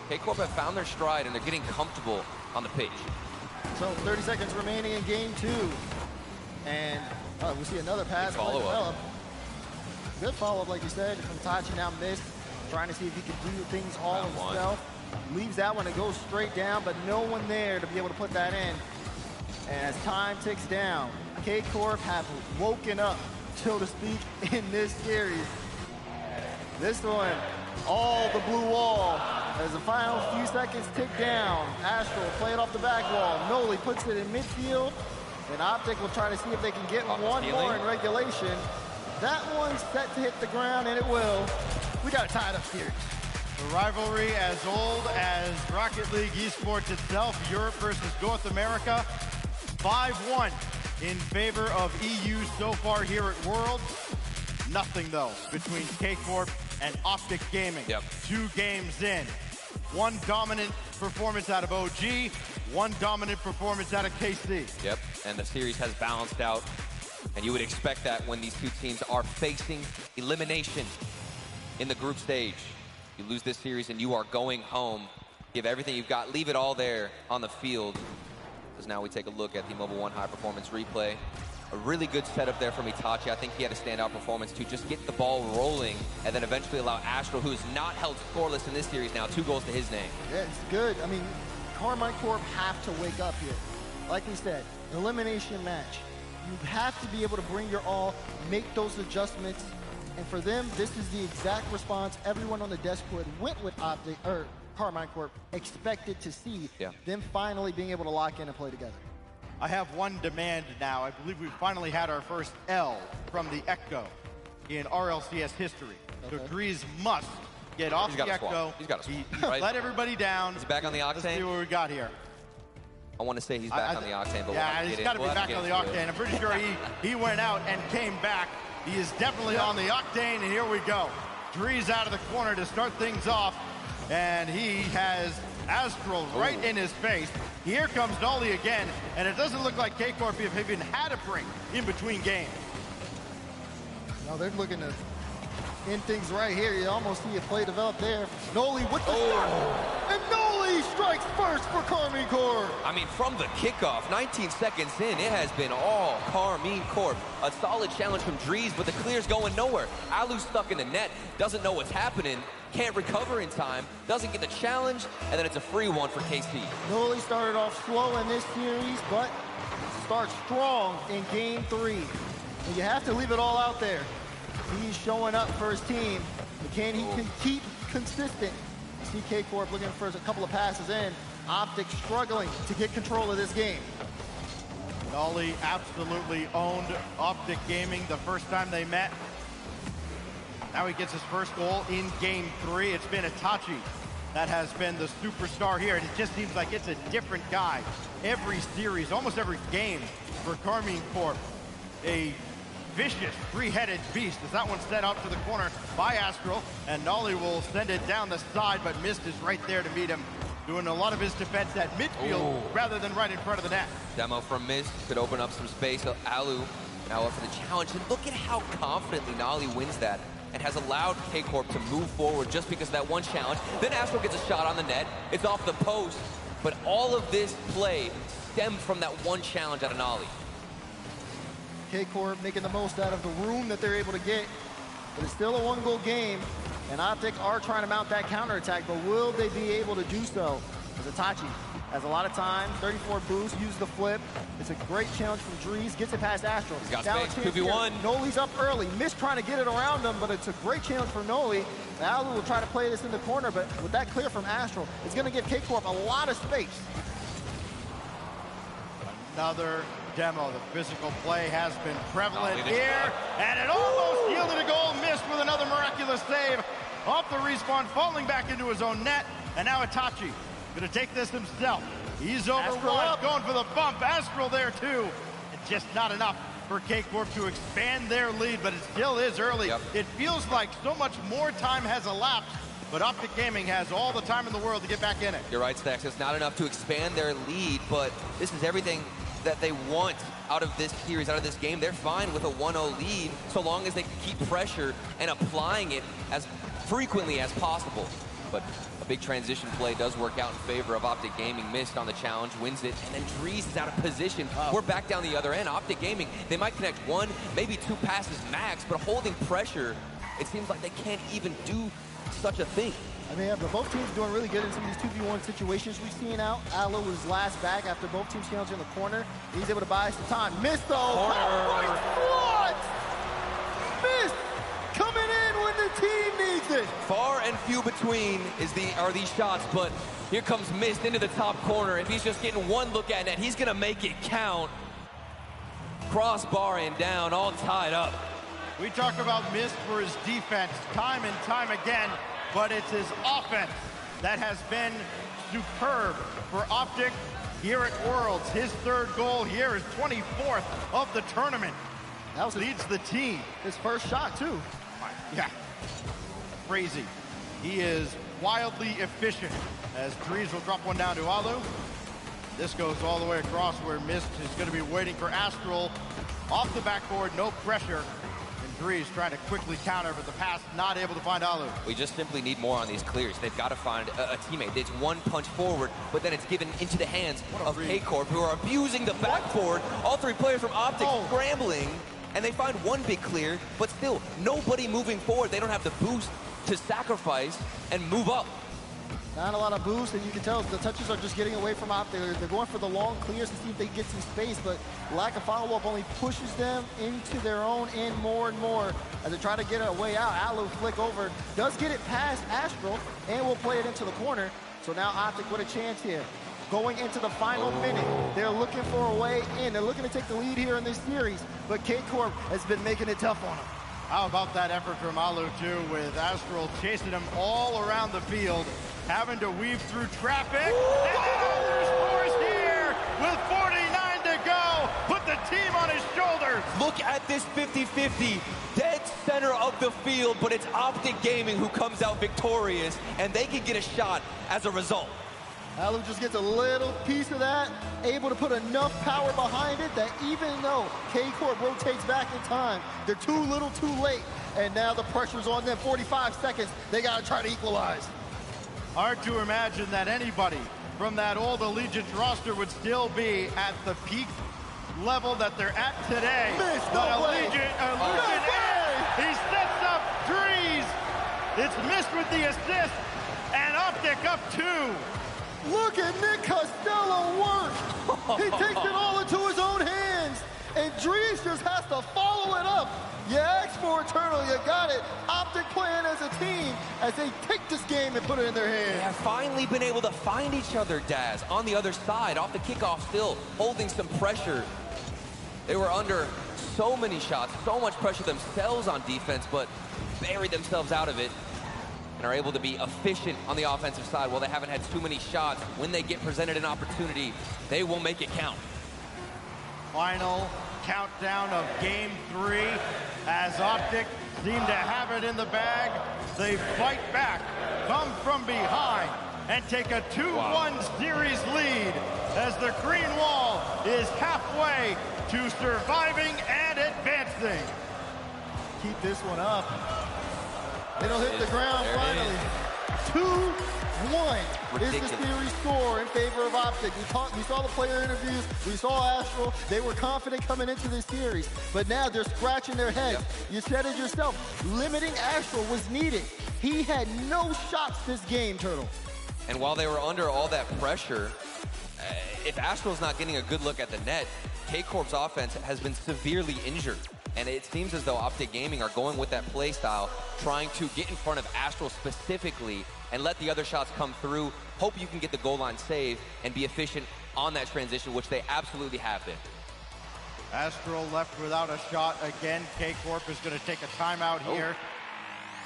K-Corp have found their stride, and they're getting comfortable on the pitch. So 30 seconds remaining in Game 2. And we see another pass. Follow-up. Good follow-up, like you said, from Tachi. Now missed, trying to see if he can do things all himself. Leaves that one, it goes straight down, but no one there to be able to put that in. And as time ticks down, K-Corp have woken up, so to speak, in this series. This one, all the blue wall. As the final few seconds tick down, Astral play it off the back wall. Noli puts it in midfield, and Optic will try to see if they can get one more in regulation. That one's set to hit the ground, and it will. We got to tie it up here. The rivalry as old as Rocket League Esports itself, Europe versus North America. 5-1 in favor of EU so far here at Worlds. Nothing, though, between K-Corp and Optic Gaming. 2 games in. One dominant performance out of OG, one dominant performance out of KC. And the series has balanced out, and you would expect that when these two teams are facing elimination in the group stage. You lose this series and you are going home. Give everything you've got, leave it all there on the field. Because now we take a look at the Mobile 1 high performance replay. A really good setup there from Itachi. I think he had a standout performance to just get the ball rolling and then eventually allow Astral, who has not held scoreless in this series now, 2 goals to his name. Yeah, it's good. I mean, Carmine Corp have to wake up here. Like we said, elimination match. You have to be able to bring your all, make those adjustments. And for them, this is the exact response everyone on the desk who had went with Optic, or Carmine Corp, expected to see. Them finally being able to lock in and play together. I have one demand now. I believe we've finally had our first L from the Echo in RLCS history. So Drees must get off the Echo. He's got to swap. Right? Let everybody down. He's back on the Octane. Let's see what we got here. I want to say he's back on the Octane, but yeah, he's got to be back on the Octane. I'm pretty sure he went out and came back. He is definitely on the Octane, and here we go. Drees out of the corner to start things off, and he has Astral right in his face. Here comes Nolly again, and it doesn't look like K-Corp have even had a break in between games. No, they're looking to end things right here. You almost see a play develop there. Nolly with the start, and Nolly strikes first for Carmine Corp. I mean, from the kickoff, 19 seconds in, it has been all Carmine Corp. A solid challenge from Drees, but the clear's going nowhere. Alu's stuck in the net, doesn't know what's happening, can't recover in time, doesn't get the challenge, and then it's a free one for KC. Nolly started off slow in this series, but starts strong in Game 3. And you have to leave it all out there. He's showing up for his team, but can he keep consistent? CK Corp looking for a couple of passes in. Optic struggling to get control of this game. Nolly absolutely owned Optic Gaming the first time they met. Now he gets his first goal in Game 3. It's been Itachi that has been the superstar here, and it just seems like it's a different guy every series, almost every game for Carmine Corp. A vicious three-headed beast as that one's set out to the corner by Astral, and Nolly will send it down the side, but Mist is right there to meet him, doing a lot of his defense at midfield rather than right in front of the net. Demo from Mist could open up some space. Alu now up for the challenge, and look at how confidently Nolly wins that and has allowed K-Corp to move forward just because of that one challenge. Then Astral gets a shot on the net. It's off the post, but all of this play stemmed from that one challenge out of Nolly. K-Corp making the most out of the room that they're able to get, but it's still a one-goal game, and Optic are trying to mount that counterattack, but will they be able to do so? As Itachi Has a lot of time, 34 boost, uses the flip. It's a great challenge from Drees, gets it past Astral. He's got Now space, 2v1. Noli's up early, Mist trying to get it around him, but it's a great challenge for Noli. Alu will try to play this in the corner, but with that clear from Astral, it's going to give K-Corp a lot of space. Another demo. The physical play has been prevalent here, and it almost yielded a goal. Missed with another miraculous save off the respawn, falling back into his own net, and now Itachi going to take this himself. He's over one, going for the bump. Astral there too, and just not enough for K-Corp to expand their lead, but it still is early. It feels like so much more time has elapsed, but Optic Gaming has all the time in the world to get back in it. You're right, Stacks. It's not enough to expand their lead, but this is everything that they want out of this series, out of this game. They're fine with a 1-0 lead so long as they can keep pressure and applying it as frequently as possible. But a big transition play does work out in favor of Optic Gaming. Missed on the challenge, wins it, and then Drees is out of position. We're back down the other end. Optic Gaming, they might connect one, maybe two passes max, but holding pressure, it seems like they can't even do such a thing. I mean, but both teams doing really good in some of these 2v1 situations we've seen out. Alu was last back after both teams challenged in the corner. He's able to buy us the time. Missed though. What? Missed coming in when the team needs it. Far and few between are these shots, but here comes Mist into the top corner. If he's just getting one look at it, he's gonna make it count. Crossbar and down, all tied up. We talk about Mist for his defense time and time again, but it's his offense that has been superb for Optic here at Worlds. His third goal here is 24th of the tournament. That was leads the team. His first shot too. Yeah, crazy. He is wildly efficient as Drees will drop one down to Alu. This goes all the way across where Mist is going to be waiting for Astral. Off the backboard, no pressure. Drees trying to quickly counter, but the pass not able to find Alu. We just simply need more on these clears. They've got to find a teammate. It's one punch forward, but then it's given into the hands of K-Corp, who are abusing the backboard. All three players from Optic scrambling, and they find one big clear, but still nobody moving forward. They don't have the boost to sacrifice and move up. Not a lot of boost, and you can tell the touches are just getting away from Optic. They're going for the long clears to see if they can get some space, but lack of follow-up only pushes them into their own end more and more as they try to get a way out. Alu flick over, does get it past Astral, and will play it into the corner. So now Optic with a chance here. Going into the final minute, they're looking for a way in. They're looking to take the lead here in this series, but K-Corp has been making it tough on them. How about that effort from Alu, too, with Astral chasing him all around the field, having to weave through traffic. And Alu scores here with 49 to go. Put the team on his shoulders. Look at this 50-50, dead center of the field, but it's Optic Gaming who comes out victorious, and they can get a shot as a result. Alu just gets a little piece of that, able to put enough power behind it that even though K-Corp rotates back in time, they're too little too late, and now the pressure's on them. 45 seconds, they gotta try to equalize. Hard to imagine that anybody from that old Allegiance roster would still be at the peak level that they're at today. But Allegiant, he sets up Drees. It's Mist with the assist, and Optic up 2. Look at Nick Costello work. He takes it all into his own hands, and Drees just has to follow it up. You asked for Eternal, you got it. Optic playing as a team as they take this game and put it in their hands. They have finally been able to find each other, Daz, on the other side, off the kickoff still, holding some pressure. They were under so many shots, so much pressure themselves on defense, but buried themselves out of it and are able to be efficient on the offensive side. While they haven't had too many shots, when they get presented an opportunity, they will make it count. Final countdown of Game 3 as Optic seem to have it in the bag. They fight back, come from behind, and take a 2-1 series lead as the green wall is halfway to surviving and advancing. Keep this one up. They don't hit the ground finally. 2-1 is the series score in favor of Optic. We saw the player interviews. We saw Astral. They were confident coming into this series, but now they're scratching their heads. You said it yourself. Limiting Astral was needed. He had no shots this game, Turtle. And while they were under all that pressure, if Astral's not getting a good look at the net, K-Corp's offense has been severely injured. And it seems as though Optic Gaming are going with that play style, trying to get in front of Astral specifically and let the other shots come through, hope you can get the goal line save and be efficient on that transition, which they absolutely have been. Astral left without a shot again. K-Corp is going to take a timeout here.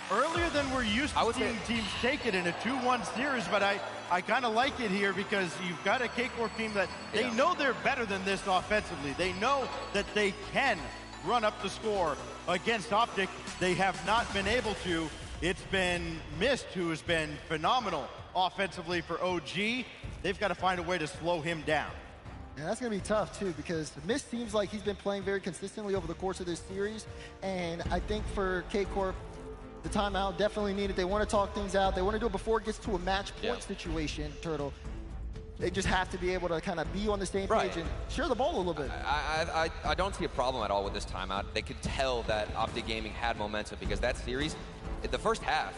Earlier than we're used to seeing teams take it in a 2-1 series, but I kind of like it here because you've got a K-Corp team that they know they're better than this offensively. They know that they can run up the score against Optic. They have not been able to. It's been Mist, who has been phenomenal offensively for OG. They've got to find a way to slow him down. Yeah, that's going to be tough, too, because Mist seems like he's been playing very consistently over the course of this series. And I think for K-Corp, the timeout definitely needed. They want to talk things out. They want to do it before it gets to a match point situation, Turtle. They just have to be able to kind of be on the same page and share the ball a little bit. I don't see a problem at all with this timeout. They could tell that Optic Gaming had momentum because that series, in the first half,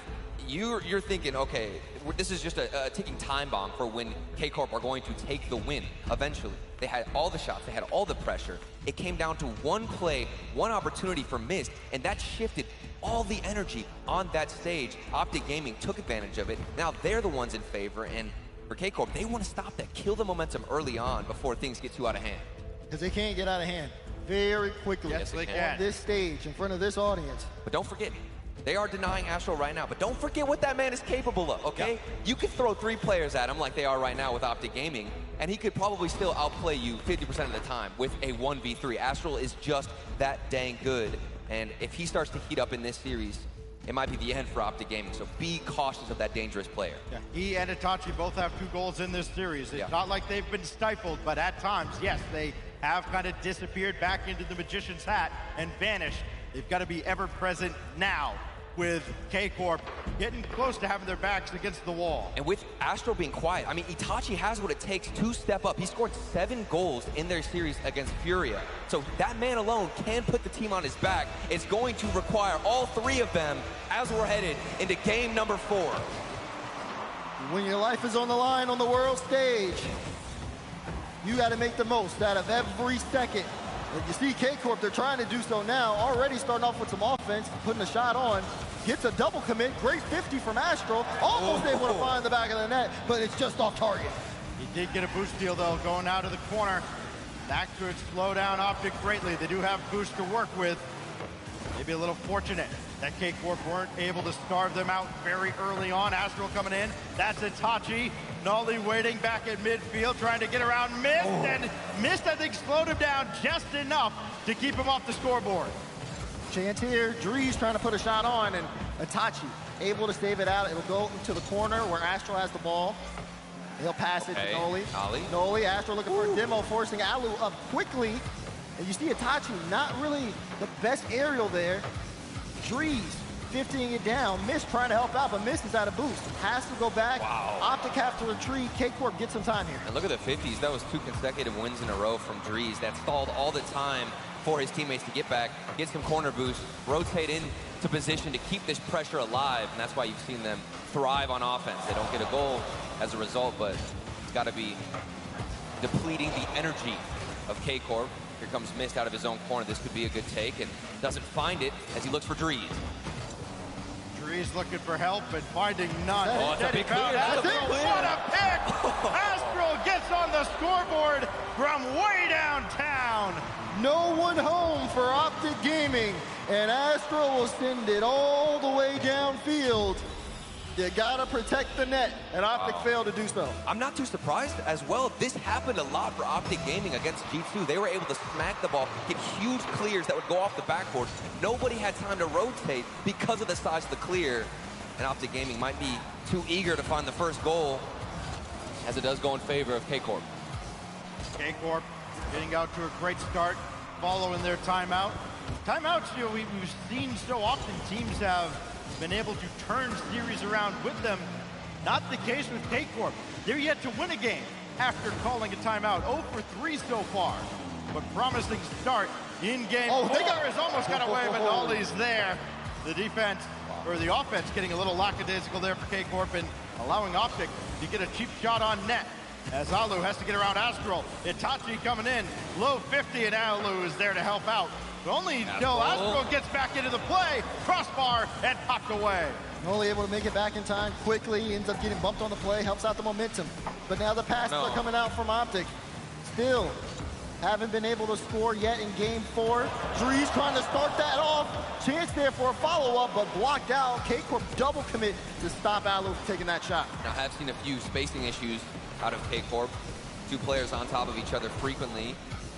you're thinking, okay, this is just a ticking time bomb for when K-Corp are going to take the win eventually. They had all the shots, they had all the pressure. It came down to one play, one opportunity for Mist, and that shifted all the energy on that stage. Optic Gaming took advantage of it. Now they're the ones in favor, and for K-Corp, they want to stop that, kill the momentum early on before things get too out of hand. Because they can't get out of hand very quickly. Yes, they can. On this stage, in front of this audience. But don't forget, they are denying Astral right now, but don't forget what that man is capable of, okay? Yep. You could throw 3 players at him like they are right now with Optic Gaming, and he could probably still outplay you 50% of the time with a 1v3. Astral is just that dang good, and if he starts to heat up in this series, it might be the end for Optic Gaming, so be cautious of that dangerous player. Yeah. He and Itachi both have 2 goals in this series. It's not like they've been stifled, but at times, yes, they have kind of disappeared back into the magician's hat and vanished. They've got to be ever present now with K-Corp getting close to having their backs against the wall. And with Astral being quiet, I mean, Itachi has what it takes to step up. He scored 7 goals in their series against Furia. So that man alone can put the team on his back. It's going to require all 3 of them as we're headed into game number 4. When your life is on the line on the world stage, you got to make the most out of every second. And you see K-Corp, they're trying to do so now, already starting off with some offense, putting a shot on, gets a double commit, great 50 from Astral, almost able to find the back of the net, but it's just off target. He did get a boost steal, though, going out of the corner. That could slow down Optic greatly. They do have boost to work with. Maybe a little fortunate that K-Corp weren't able to starve them out very early on. Astral coming in. That's Itachi. Nolly waiting back at midfield, trying to get around Mist, and Mist, I think, slowed him down just enough to keep him off the scoreboard. Chance here, Drees trying to put a shot on, and Itachi able to save it out. It'll go to the corner where Astral has the ball. He'll pass it to Noli. Noli, Astral looking for a demo, forcing Alu up quickly. And you see Itachi, not really the best aerial there. Drees 50ing it down. Mist trying to help out, but Mist is out of boost. Has to go back. Optic have to retreat. K-Corp get some time here. And look at the 50s. That was 2 consecutive wins in a row from Drees. That stalled all the time for his teammates to get back, get some corner boost, rotate into position to keep this pressure alive. And that's why you've seen them thrive on offense. They don't get a goal as a result, but it's got to be depleting the energy of K-Corp. Here comes Mist out of his own corner. This could be a good take, and doesn't find it as he looks for Drees. Drees looking for help and finding none. Oh, it's a big clear. What a pick! Astral gets on the scoreboard from way downtown. No one home for Optic Gaming, and Astral will send it all the way downfield. You gotta protect the net, and Optic failed to do so. I'm not too surprised as well. This happened a lot for Optic Gaming against G2. They were able to smack the ball, get huge clears that would go off the backboard. Nobody had time to rotate because of the size of the clear, and Optic Gaming might be too eager to find the first goal, as it does go in favor of K-Corp. K-Corp getting out to a great start, following their timeout. Timeouts, you know, we've seen so often teams have been able to turn series around with them. Not the case with K-Corp. They're yet to win a game after calling a timeout. 0 for 3 so far, but promising start in game 4. Has almost got away, but Nolly's there. The defense, or the offense, getting a little lackadaisical there for K-Corp and allowing Optic to get a cheap shot on net. as Alu has to get around Astral. Itachi coming in, low 50, and Alu is there to help out. But only until Astral gets back into the play, crossbar, and popped away. Only able to make it back in time quickly, ends up getting bumped on the play, helps out the momentum. But now the passes are coming out from Optic. Still haven't been able to score yet in game 4. Drees trying to start that off. Chance there for a follow-up, but blocked out. K-Corp double commit to stop Alu taking that shot. Now, I have seen a few spacing issues out of K-Corp. 2 players on top of each other frequently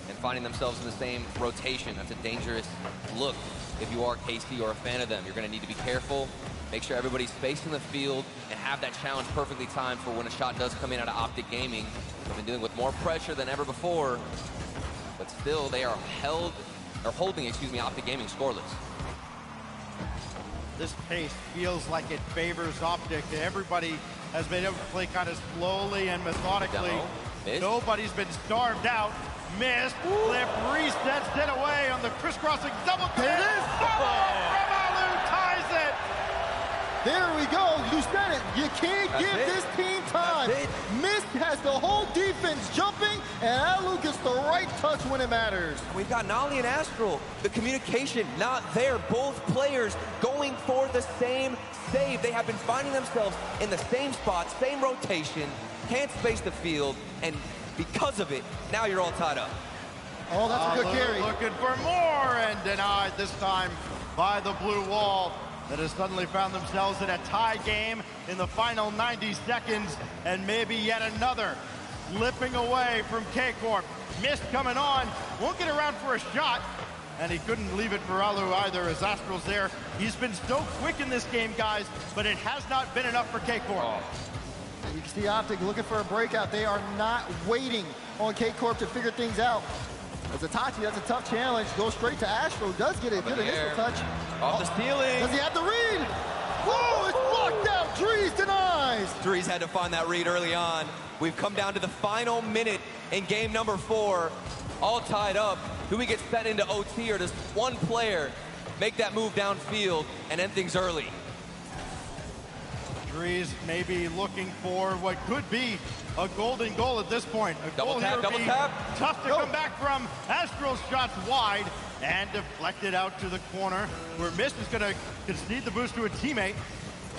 and finding themselves in the same rotation. That's a dangerous look if you are KC or a fan of them. You're going to need to be careful, make sure everybody's spaced in the field, and have that challenge perfectly timed for when a shot does come in out of Optic Gaming. They've been dealing with more pressure than ever before, but still they are holding Optic Gaming scoreless. This pace feels like it favors Optic. Everybody has been able to play kind of slowly and methodically. Nobody's been starved out. Missed. Flip resets it away on the crisscrossing double. There it is. From Alu ties it. There we go. You said it. You can't give this team time. Mist has the whole defense jumping, and Alu gets the right touch when it matters. We've got Nolly and Astral. The communication not there. Both players going for the same save. They have been finding themselves in the same spot, same rotation, can't space the field, and because of it, now you're all tied up. Oh, that's a good carry. Looking for more, and denied this time by the blue wall. That has suddenly found themselves in a tie game in the final 90 seconds, and maybe yet another slipping away from K-Corp. Mist coming on, won't get around for a shot, and he couldn't leave it for Alu either as Astral's there. He's been so quick in this game, guys, but it has not been enough for K-Corp. You can see Optic looking for a breakout. They are not waiting on K-Corp to figure things out. As Itachi, that's a tough challenge. Goes straight to Astro. Does get a good initial touch. Off the ceiling. Does he have the read? Whoa, it's blocked out. Drees denies. Drees had to find that read early on. We've come down to the final minute in game number 4. All tied up. Do we get sent into OT, or does one player make that move downfield and end things early? Drees may be looking for what could be a golden goal at this point. Double tap. Tough to come back from. Astral's shots wide and deflected out to the corner, where Mist is going to concede the boost to a teammate.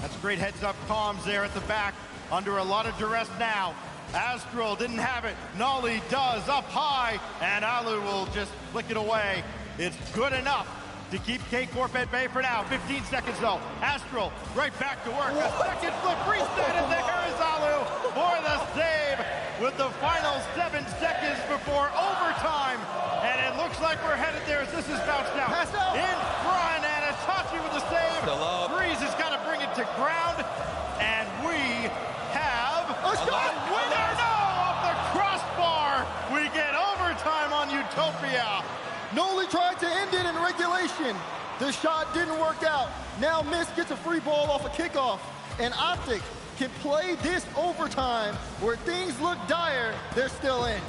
That's great heads-up comms there at the back. Under a lot of duress now. Astral didn't have it. Nolly does, up high, and Alu will just flick it away. It's good enough to keep K-Corp at bay for now. 15 seconds though. Astral right back to work. A second flip reset, and there is Alu for the save with the final 7 seconds before overtime. And it looks like we're headed there as this is bounced out. In front, and Itachi with the save. Drees has got to bring it to ground, and we have a shot winner. No, off the crossbar. We get overtime on Utopia. Noli tried to end it in regulation. The shot didn't work out. Now Mist gets a free ball off a kickoff, and Optic can play this overtime where things look dire. They're still in.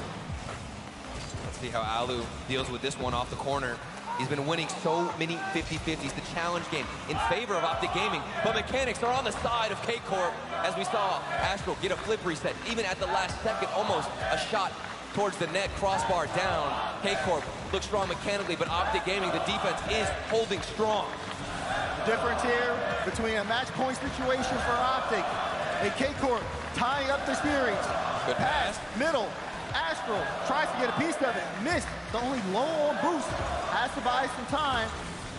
Let's see how Alu deals with this one off the corner. He's been winning so many 50-50s, the challenge game in favor of Optic Gaming, but mechanics are on the side of K-Corp, as we saw Astral get a flip reset, even at the last second, almost a shot towards the net, crossbar down. K-Corp looks strong mechanically, but Optic Gaming, the defense is holding strong. The difference here between a match point situation for Optic and K-Corp tying up the series. Good pass. Middle. Astral tries to get a piece of it. Missed. The only low on boost. Has to buy some time.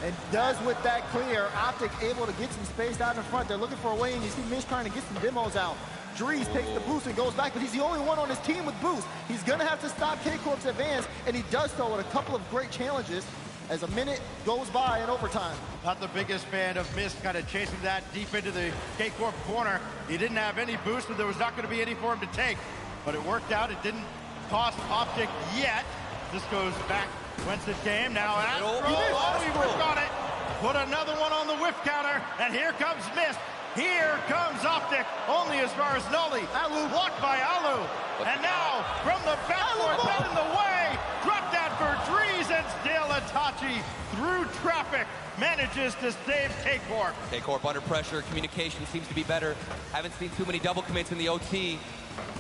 And does with that clear. Optic able to get some space out in front. They're looking for a way, and you see Mist trying to get some demos out. Drees takes the boost and goes back, but he's the only one on his team with boost. He's going to have to stop K-Corp's advance, and he does so with a couple of great challenges as a minute goes by in overtime. Not the biggest fan of Mist kind of chasing that deep into the K-Corp corner. He didn't have any boost, and there was not going to be any for him to take. But it worked out. It didn't cost Optic yet. This goes back whence it came. Now Astral, he worked on it. Put another one on the whiff counter, and here comes Mist. Here comes Optic, only as far as Noli. Alu blocked by Alu. And now, from the backboard, that in the way. Dropped that for Drees, and still Itachi, through traffic, manages to save K-Corp. K-Corp under pressure, communication seems to be better. Haven't seen too many double commits in the OT.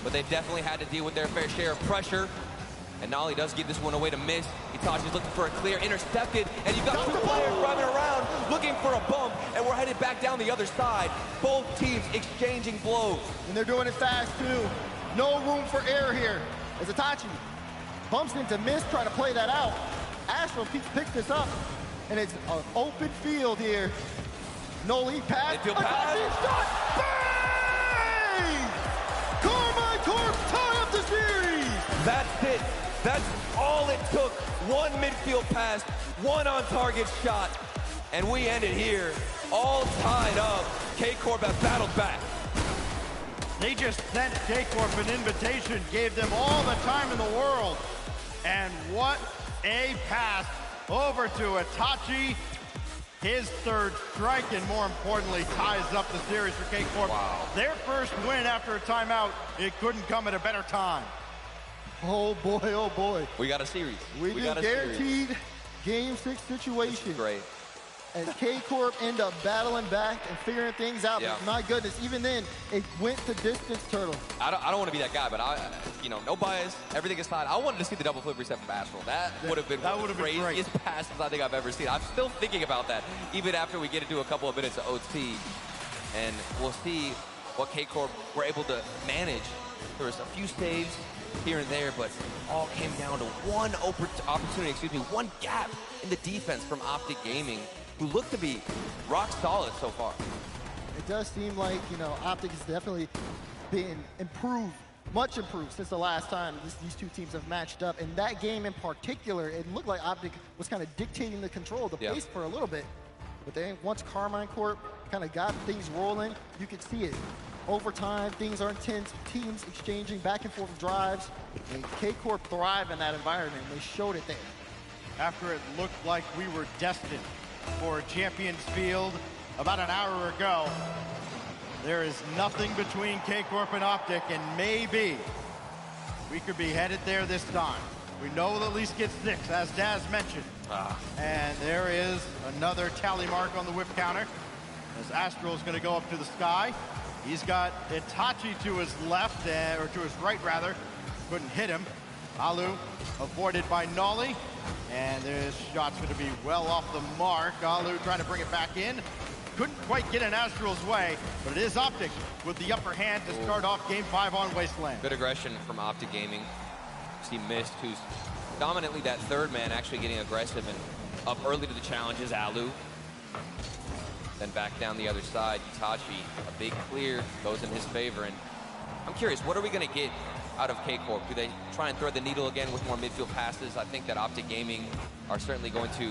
but they've definitely had to deal with their fair share of pressure. And Nolly does give this one away to Mist. Itachi's looking for a clear, intercepted, and you've got two players driving around looking for a bump, and we're headed back down the other side. Both teams exchanging blows. And they're doing it fast, too. No room for error here. As Itachi bumps into Mist, trying to play that out. Astral picks this up, and it's an open field here. No lead pass. Midfield pass. Shot. Bang! Carmine Corp tie up the series. That's it. That's all it took. One midfield pass, one on-target shot, and we end it here, all tied up. K-Corp have battled back. They just sent K-Corp an invitation, gave them all the time in the world. And what a pass over to Itachi. His third strike, and more importantly, ties up the series for K-Corp. Wow. Their first win after a timeout. It couldn't come at a better time. Oh boy, oh boy. We got a series. We got a guaranteed series. Game 6 situation. Great. And K-Corp end up battling back and figuring things out. Yeah. But my goodness, even then, it went the distance, Turtle. I don't want to be that guy, but no bias, everything aside, I wanted to see the double flip reset from Astral. That would have been one of the craziest passes I think I've ever seen. I'm still thinking about that, even after we get into a couple of minutes of OT. And we'll see what K-Corp were able to manage. There was a few saves here and there, but all came down to one opportunity, one gap in the defense from Optic Gaming, who look to be rock solid so far. It does seem like, Optic has definitely been improved, much improved since the last time these two teams have matched up. In that game in particular, it looked like Optic was kind of dictating the control of the pace for a little bit. But then once Carmine Corp kind of got things rolling, you could see it. Over time, things are intense, teams exchanging back and forth drives, and K-Corp thrive in that environment. They showed it there. After it looked like we were destined for Champions Field about an hour ago, there is nothing between K-Corp and Optic, and maybe we could be headed there this time. We know they'll at least get 6, as Daz mentioned. And there is another tally mark on the whip counter, as Astral is going to go up to the sky. He's got Itachi to his left, or to his right rather. Couldn't hit him. Alu avoided by Nolly. And this shot's going to be well off the mark. Alu trying to bring it back in. Couldn't quite get in Astral's way, but it is Optic with the upper hand to start off Game 5 on Wasteland. Good aggression from Optic Gaming. See Mist, who's dominantly that third man, actually getting aggressive and up early to the challenges. Alu. Then back down the other side, Itachi, a big clear, goes in his favor. And I'm curious, what are we going to get out of K-Corp? Do they try and thread the needle again with more midfield passes? I think that Optic Gaming are certainly going to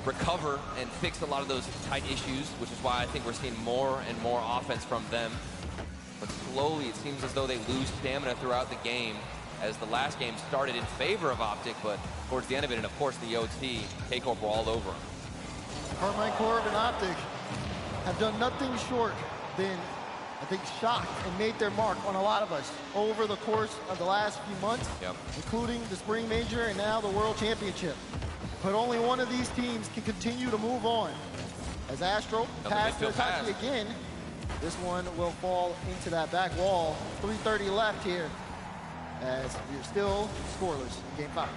recover and fix a lot of those tight issues, which is why I think we're seeing more and more offense from them. But slowly, it seems as though they lose stamina throughout the game, as the last game started in favor of Optic, but towards the end of it, and of course the OT, K-Corp were all over them. Carmine Corp and Optic have done nothing short than, I think, shocked and made their mark on a lot of us over the course of the last few months, including the Spring Major and now the World Championship. But only one of these teams can continue to move on. As Astral passes to Itachi again, this one will fall into that back wall. 3:30 left here, as we're still scoreless in Game 5.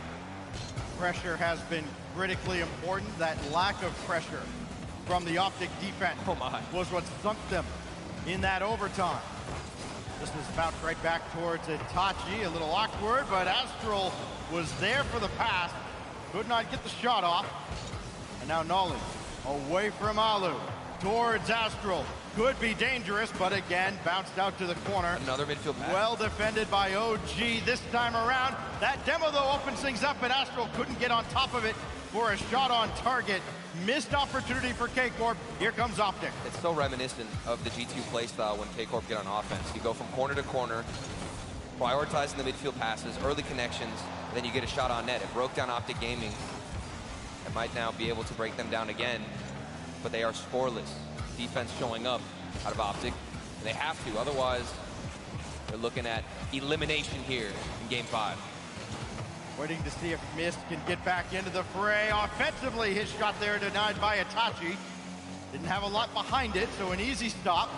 Pressure has been critically important. That lack of pressure from the Optic defense was what sunk them in that overtime. This is bounced right back towards Itachi. A little awkward, but Astral was there for the pass. Could not get the shot off. And now Nolly away from Alu towards Astral. Could be dangerous, but again, bounced out to the corner. Another midfield pass. Well defended by OG this time around. That demo, though, opens things up, and Astral couldn't get on top of it for a shot on target. Missed opportunity for K-Corp. Here comes Optic. It's so reminiscent of the G2 playstyle when K-Corp get on offense. You go from corner to corner, prioritizing the midfield passes, early connections, and then you get a shot on net. It broke down Optic Gaming. It might now be able to break them down again, but they are scoreless. Defense showing up out of Optic, and they have to, otherwise they're looking at elimination here in Game 5. Waiting to see if Mist can get back into the fray. Offensively, his shot there denied by Itachi. Didn't have a lot behind it, so an easy stop.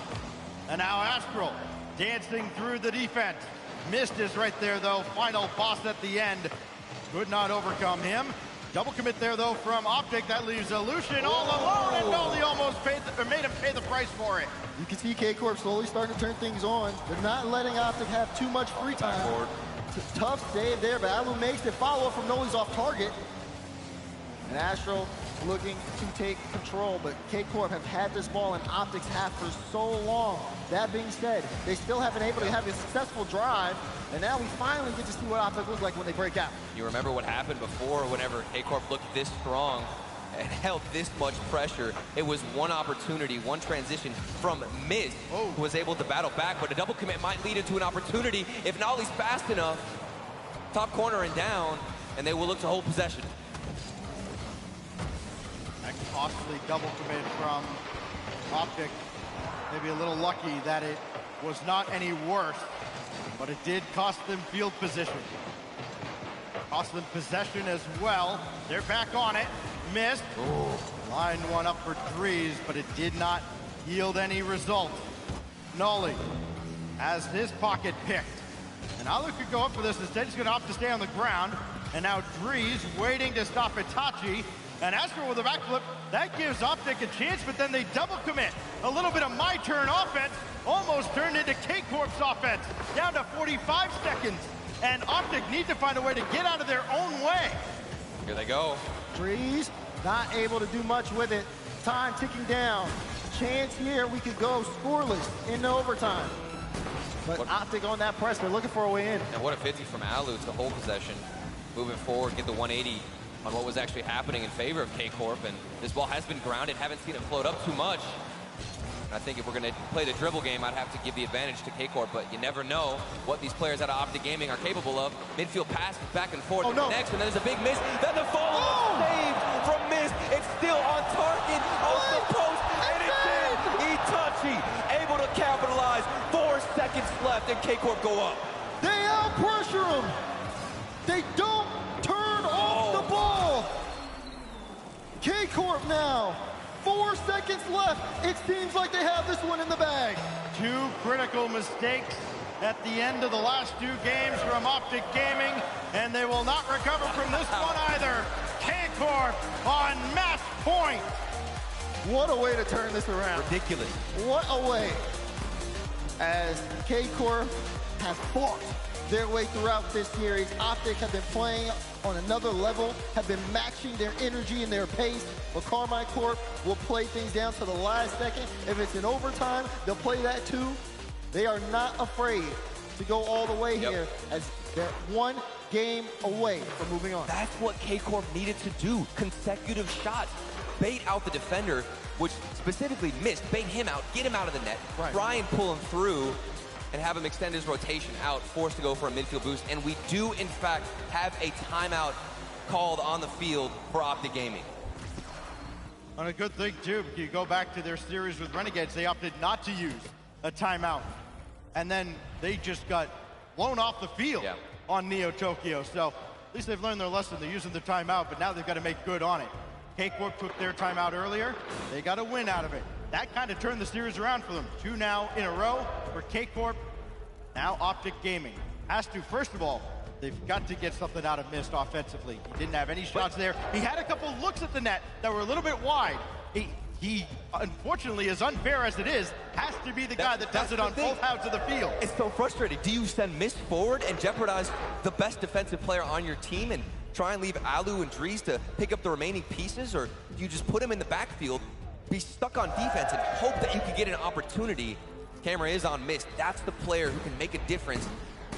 And now Astral dancing through the defense. Mist is right there, though. Final boss at the end. Could not overcome him. Double commit there, though, from Optic. That leaves Illusion all alone, and Nolly almost made him pay the price for it. You can see K-Corp slowly starting to turn things on. They're not letting Optic have too much free time. It's a tough save there, but Alu makes the follow-up from Nolly's off target. And Astro looking to take control, but K-Corp have had this ball and Optics have for so long. That being said, they still haven't been able to have a successful drive, and now we finally get to see what Optic looks like when they break out. You remember what happened before whenever K-Corp looked this strong and held this much pressure. It was one opportunity, one transition from Miz, who was able to battle back, but a double commit might lead into an opportunity if Nolly's fast enough. Top corner and down, and they will look to hold possession. That costly double commit from Optic. Maybe a little lucky that it was not any worse, but it did cost them field position. Cost them possession as well. They're back on it. Missed. Lined one up for threes, but it did not yield any result. Nolly has his pocket picked. And Alu could go up for this. Instead, he's going to opt to stay on the ground. And now Drees waiting to stop Itachi. And Astro with a backflip, that gives Optic a chance, but then they double commit. A little bit of my turn offense almost turned into K-Corp's offense. Down to 45 seconds. And Optic need to find a way to get out of their own way. Here they go. Drees not able to do much with it. Time ticking down. Chance here, we could go scoreless into overtime. But Optic on that press, they're looking for a way in. And what a 50 from Alu to hold possession. Moving forward, get the 180 on what was actually happening in favor of K-Corp. And this ball has been grounded, haven't seen it float up too much. I think if we're going to play the dribble game, I'd have to give the advantage to K-Corp, but you never know what these players out of Optic Gaming are capable of. Midfield pass back and forth next, and then there's a big miss. Then the follow-up save from Miss. It's still on target, off the post, and it's in. Itachi able to capitalize. 4 seconds left, and K-Corp go up. They out-pressure him. They don't turn off the ball. K-Corp now. 4 seconds left. It seems like they have this one in the bag. 2 critical mistakes at the end of the last 2 games from Optic Gaming, and they will not recover from this one either. K-Corp on match point. What a way to turn this around. Ridiculous. What a way. As K-Corp has fought their way throughout this series, Optic have been playing on another level, have been matching their energy and their pace, but Carmine Corp will play things down to the last second. If it's in overtime, they'll play that too. They are not afraid to go all the way here, as they're 1 game away from moving on. That's what K-Corp needed to do. Consecutive shots. Bait out the defender, which specifically missed. Bait him out, get him out of the net, try and pull him through, and have him extend his rotation out, forced to go for a midfield boost. And we do, in fact, have a timeout called on the field for Optic Gaming. And a good thing, too, if you go back to their series with Renegades, they opted not to use a timeout. And then they just got blown off the field on Neo Tokyo. So at least they've learned their lesson. They're using the timeout, but now they've got to make good on it. K-Corp took their timeout earlier. They got a win out of it. That kind of turned the series around for them. 2 now in a row for K-Corp. Now Optic Gaming has to, first of all, they've got to get something out of Mist offensively. He didn't have any shots there. He had a couple looks at the net that were a little bit wide. He unfortunately, as unfair as it is, has to be the guy that does it on both halves of the field. It's so frustrating. Do you send Mist forward and jeopardize the best defensive player on your team and try and leave Alu and Drees to pick up the remaining pieces, or do you just put him in the backfield, be stuck on defense, and hope that you can get an opportunity? Camera is on Mist. That's the player who can make a difference.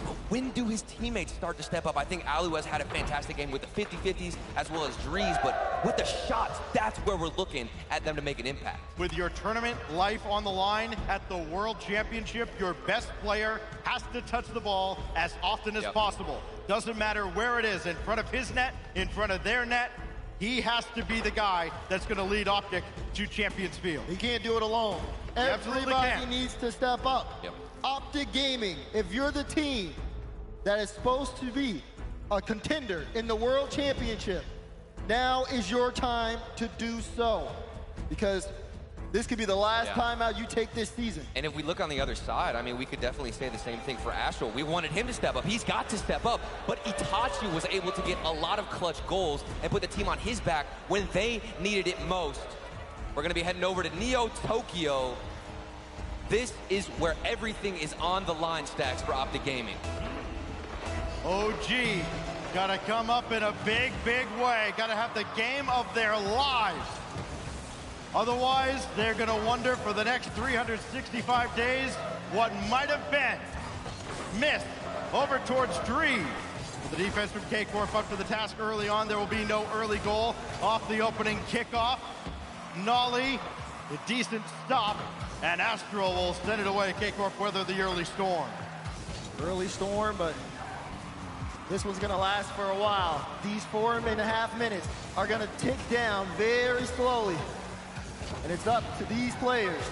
But when do his teammates start to step up? I think Alu has had a fantastic game with the 50-50s as well as Drees, but with the shots, that's where we're looking at them to make an impact. With your tournament life on the line at the World Championship, your best player has to touch the ball as often as possible. Doesn't matter where it is, in front of his net, in front of their net, he has to be the guy that's going to lead Optic to Champions Field. He can't do it alone. Everybody needs to step up. Optic Gaming, if you're the team that is supposed to be a contender in the World Championship, now is your time to do so. Because This could be the last timeout you take this season. And if we look on the other side, I mean, we could definitely say the same thing for Astral. We wanted him to step up. He's got to step up. But Itachi was able to get a lot of clutch goals and put the team on his back when they needed it most. We're going to be heading over to Neo Tokyo. This is where everything is on the line, Stacks, for Optic Gaming. OG got to come up in a big, big way. Got to have the game of their lives. Otherwise, they're going to wonder for the next 365 days what might have been. Missed over towards Dree. The defense from K-Corp up to the task early on. There will be no early goal off the opening kickoff. Nolly, a decent stop, and Astral will send it away. K-Corp weather the early storm. Early storm, but this one's going to last for a while. These 4.5 minutes are going to tick down very slowly. And it's up to these players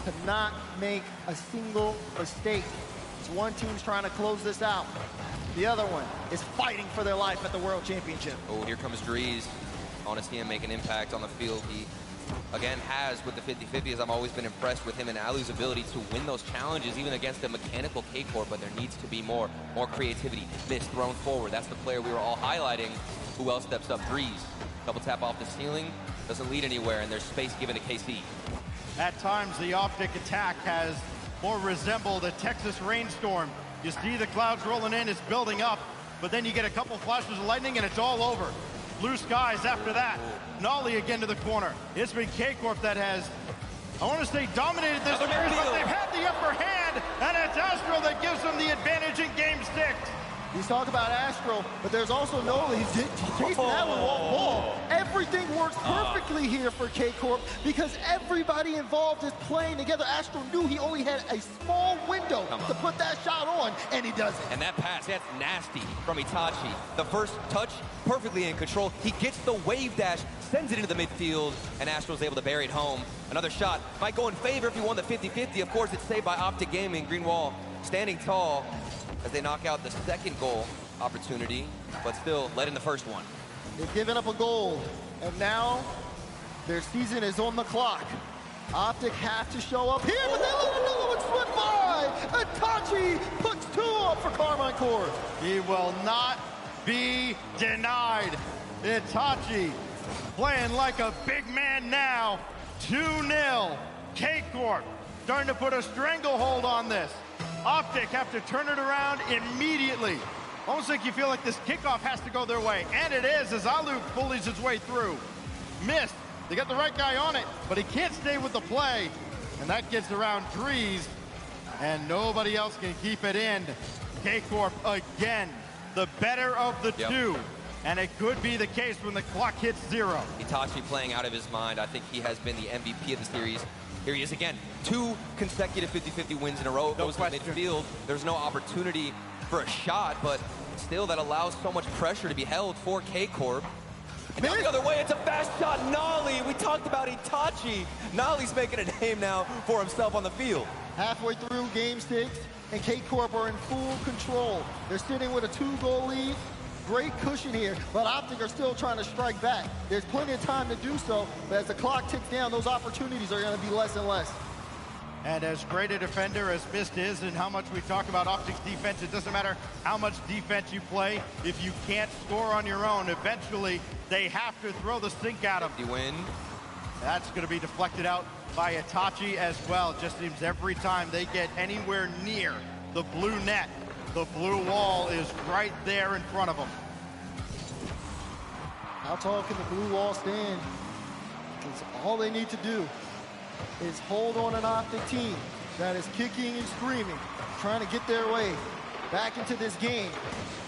to not make a single mistake. It's one team's trying to close this out. The other one is fighting for their life at the World Championship. Oh, here comes Drees. I want to see him make an impact on the field. He, again, has with the 50-50, as I've always been impressed with him and Alu's ability to win those challenges, even against the mechanical K-Corp, but there needs to be more creativity. Miss thrown forward. That's the player we were all highlighting. Who else steps up? Drees. Double tap off the ceiling. Doesn't lead anywhere, and there's space given to KC. At times, the Optic attack has more resembled a Texas rainstorm. You see the clouds rolling in, it's building up, but then you get a couple flashes of lightning, and it's all over. Blue skies after that. Nolly again to the corner. It's been K-Corp that has, I want to say, dominated this series, but they've had the upper hand, and it's Astral that gives them the advantage in Game 6. He's talking about Astral, but there's also Nolly. He's chasing that with one ball. Everything works perfectly here for K-Corp because everybody involved is playing together. Astral knew he only had a small window to put that shot on, and he does it. And that pass, that's nasty from Itachi. The first touch, perfectly in control. He gets the wave dash, sends it into the midfield, and Astral's able to bury it home. Another shot might go in favor if he won the 50-50. Of course, it's saved by Optic Gaming. Green Wall standing tall as they knock out the second goal opportunity, but still led in the first one. They've given up a goal, and now their season is on the clock. Optic have to show up here, but they let another one slip by. Itachi puts two up for Carmine Corp. He will not be denied. Itachi playing like a big man now. 2-0. K-Corp starting to put a stranglehold on this. Optic have to turn it around immediately. Almost like you feel like this kickoff has to go their way. And it is as Alu bullies his way through. Missed. They got the right guy on it, but he can't stay with the play. And that gets around Drees. And nobody else can keep it in. K-Corp again, the better of the two. And it could be the case when the clock hits 0. Itachi playing out of his mind. I think he has been the MVP of the series. Here he is again. 2 consecutive 50-50 wins in a row. Goes to midfield. There's no opportunity for a shot, but still that allows so much pressure to be held for K-Corp. And now the other way, it's a fast shot. Nolly, we talked about Itachi. Nolly's making a name now for himself on the field. Halfway through Game 6, and K-Corp are in full control. They're sitting with a 2-goal lead. Great cushion here, but Optic are still trying to strike back. There's plenty of time to do so, but as the clock ticks down, those opportunities are going to be less and less. And as great a defender as Mist is and how much we talk about Optic's defense, it doesn't matter how much defense you play. If you can't score on your own, eventually they have to throw the sink at them. You win. That's going to be deflected out by Itachi as well. Just seems every time they get anywhere near the blue net, the blue wall is right there in front of them. How tall can the blue wall stand? Because all they need to do is hold on an Optic team that is kicking and screaming, trying to get their way back into this game,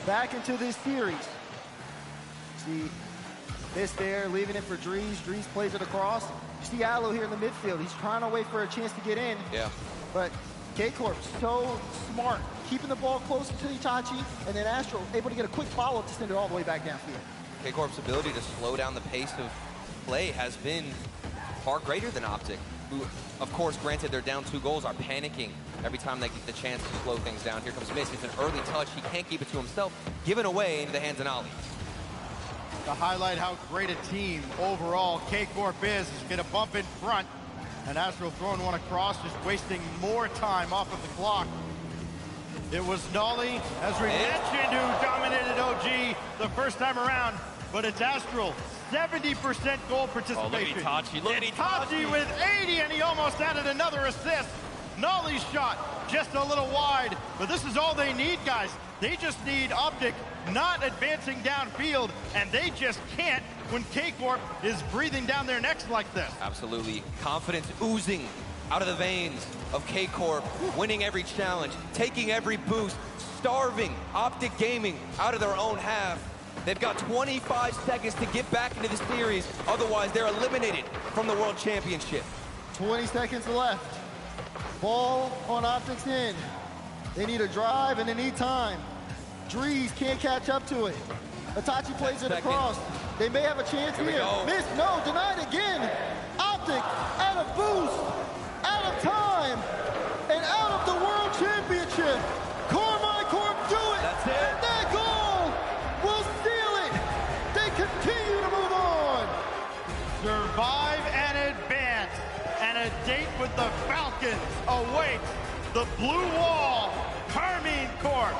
back into this series. See this there, leaving it for Drees. Drees plays it across. You see Alu here in the midfield. He's trying to wait for a chance to get in. Yeah. But K-Corp so smart, keeping the ball close to Itachi, and then Astral able to get a quick follow-up to send it all the way back downfield. K-Corp's ability to slow down the pace of play has been far greater than Optic, who, of course, granted they're down 2 goals, are panicking every time they get the chance to slow things down. Here comes Miss. It's an early touch. He can't keep it to himself. Given away into the hands of Nolly. To highlight how great a team overall K-Corp is get a bump in front. And Astral throwing one across, just wasting more time off of the clock. It was Nolly, as we mentioned, who dominated OG the first time around, but it's Astral. 70% goal participation. Oh, look at Itachi with 80, and he almost added another assist. Nolly's shot just a little wide, but this is all they need, guys. They just need Optic not advancing downfield, and they just can't when K-Corp is breathing down their necks like this. Absolutely. Confidence oozing out of the veins of K-Corp, winning every challenge, taking every boost, starving Optic Gaming out of their own half. They've got 25 seconds to get back into the series, otherwise they're eliminated from the World Championship. 20 seconds left. Ball on Optic's end. They need a drive and they need time. Drees can't catch up to it. Itachi plays it across. They may have a chance here. Miss, no, denied again. Optic out of boost, out of time, and out of the World Championship. Carmine Corp do it. That's it. And that goal will seal it. They continue to move on. Survive and advance. And a date with the Falcons awaits the blue wall, Carmine Corp.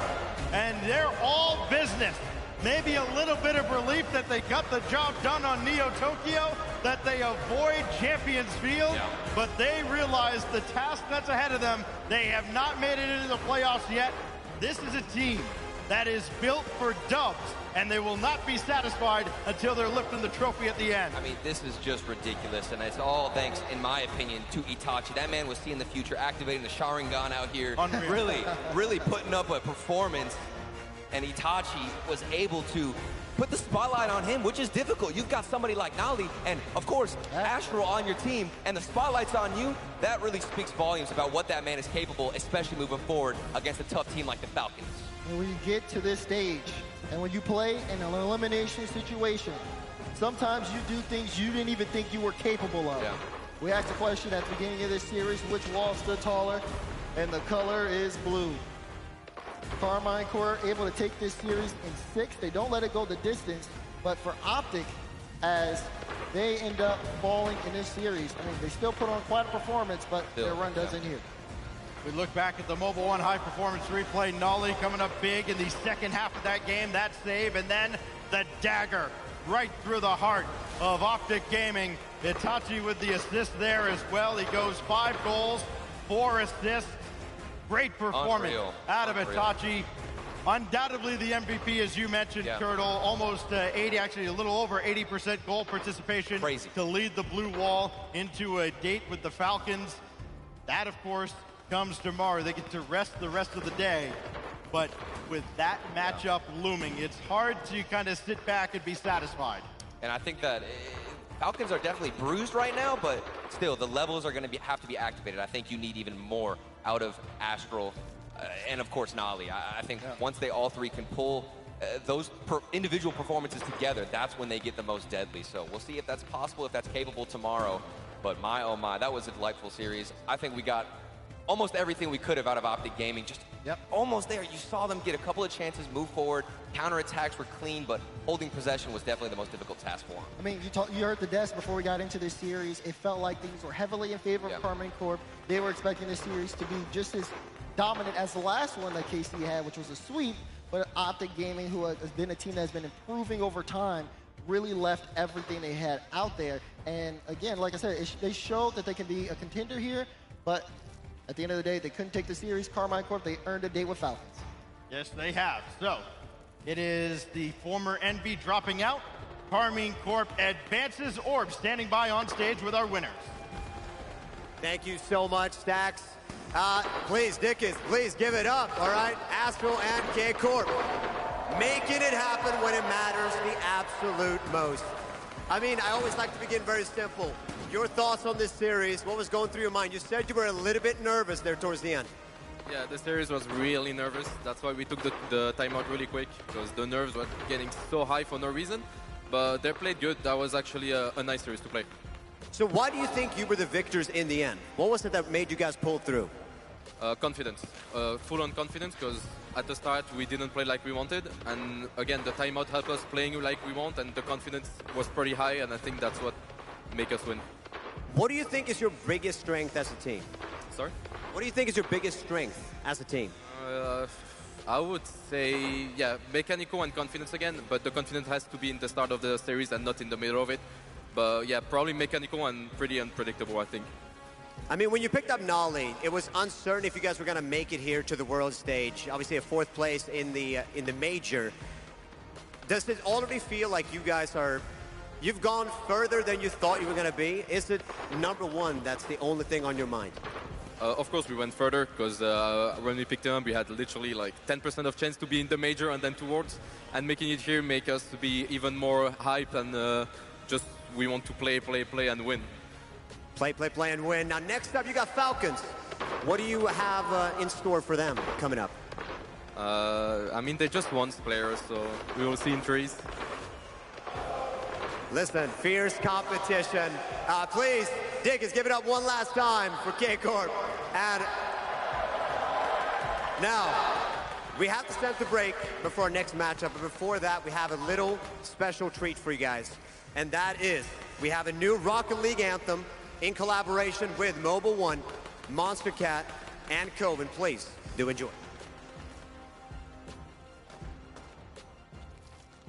And they're all business. Maybe a little bit of relief that they got the job done on Neo Tokyo, that they avoid Champions Field, but they realize the task that's ahead of them. They have not made it into the playoffs yet. This is a team that is built for dubs, and they will not be satisfied until they're lifting the trophy at the end. I mean, this is just ridiculous, and it's all thanks, in my opinion, to Itachi. That man was seeing the future, activating the Sharingan out here, really putting up a performance, and Itachi was able to put the spotlight on him, which is difficult. You've got somebody like Nolly and, of course, Astral on your team, and the spotlight's on you. That really speaks volumes about what that man is capable, especially moving forward against a tough team like the Falcons. And when you get to this stage, and when you play in an elimination situation, sometimes you do things you didn't even think you were capable of. Yeah. We asked a question at the beginning of this series, which wall stood taller, and the color is blue. Carmine Corp able to take this series in 6. They don't let it go the distance, but for Optic, as they end up falling in this series, I mean, they still put on quite a performance, but their run doesn't here. We look back at the Mobile One high performance replay. Nolly coming up big in the second half of that game. That save, and then the dagger right through the heart of Optic Gaming. Itachi with the assist there as well. He goes 5 goals, 4 assists. Great performance out of Itachi. Undoubtedly the MVP, as you mentioned, Turtle. Almost 80, actually a little over 80% goal participation. Crazy. To lead the blue wall into a date with the Falcons. That, of course, comes tomorrow. They get to rest the rest of the day. But with that matchup looming, it's hard to kind of sit back and be satisfied. And I think that Falcons are definitely bruised right now, but still, the levels are going to have to be activated. I think you need even more out of Astral and, of course, Nolly. I think once they all three can pull those individual performances together, that's when they get the most deadly. So we'll see if that's possible, if that's capable tomorrow. But my, oh my, that was a delightful series. I think we got almost everything we could have out of Optic Gaming. Just almost there. You saw them get a couple of chances, move forward. Counterattacks were clean, but holding possession was definitely the most difficult task for them. I mean, you heard the desk before we got into this series. It felt like things were heavily in favor of Carmine Corp. They were expecting this series to be just as dominant as the last one that KC had, which was a sweep. But Optic Gaming, who has been a team that has been improving over time, really left everything they had out there. And again, like I said, they showed that they can be a contender here, but at the end of the day, they couldn't take the series. Carmine Corp, they earned a date with Falcons. Yes, they have. So, it is the former NB dropping out. Carmine Corp advances. Orb standing by on stage with our winners. Thank you so much, Stacks. Please, Dickens, please give it up, all right? Astral and K-Corp. Making it happen when it matters the absolute most. I mean, I always like to begin very simple. Your thoughts on this series, what was going through your mind? You said you were a little bit nervous there towards the end. Yeah, the series was really nervous. That's why we took the timeout really quick, because the nerves were getting so high for no reason. But they played good. That was actually a nice series to play. So why do you think you were the victors in the end? What was it that made you guys pull through? Confidence. Full-on confidence, because at the start we didn't play like we wanted. And again, the timeout helped us playing like we want, and the confidence was pretty high, and I think that's what made us win. What do you think is your biggest strength as a team? Sorry? What do you think is your biggest strength as a team? I would say, yeah, mechanical and confidence again, but the confidence has to be in the start of the series and not in the middle of it. But yeah, probably mechanical and pretty unpredictable, I think. I mean, when you picked up Nolly, it was uncertain if you guys were going to make it here to the world stage. Obviously, a 4th place in the major. Does it already feel like you guys you've gone further than you thought you were going to be? Is it number one that's the only thing on your mind? Of course, we went further because when we picked him up, we had literally like 10% of chance to be in the major and then towards. And making it here make us to be even more hype and just we want to play and win. Play, and win. Now, next up, you got Falcons. What do you have in store for them coming up? I mean, they're just one player, so we will see in threes. Listen, fierce competition. Please, Dickens, give it up one last time for K-Corp. And now, we have to send the break before our next matchup. But before that, we have a little special treat for you guys. And that is, we have a new Rocket League anthem in collaboration with Mobile One, Monster Cat, and Coven. Please, do enjoy.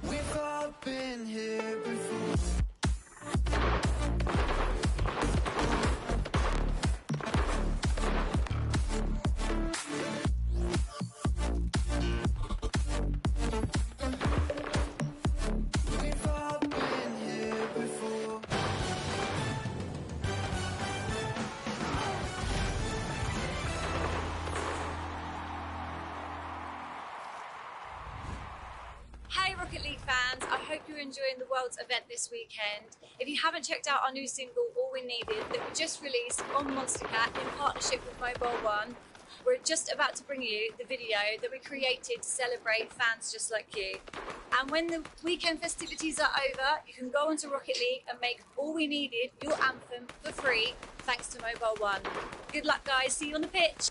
We've all been here before. We've all been here before. Hey Rocket League fans, I hope you're enjoying the Worlds event this weekend. If you haven't checked out our new single, All We Needed, that we just released on Monster Cat in partnership with Mobile One, we're just about to bring you the video that we created to celebrate fans just like you. And when the weekend festivities are over, you can go onto Rocket League and make All We Needed your anthem for free, thanks to Mobile One. Good luck guys, see you on the pitch.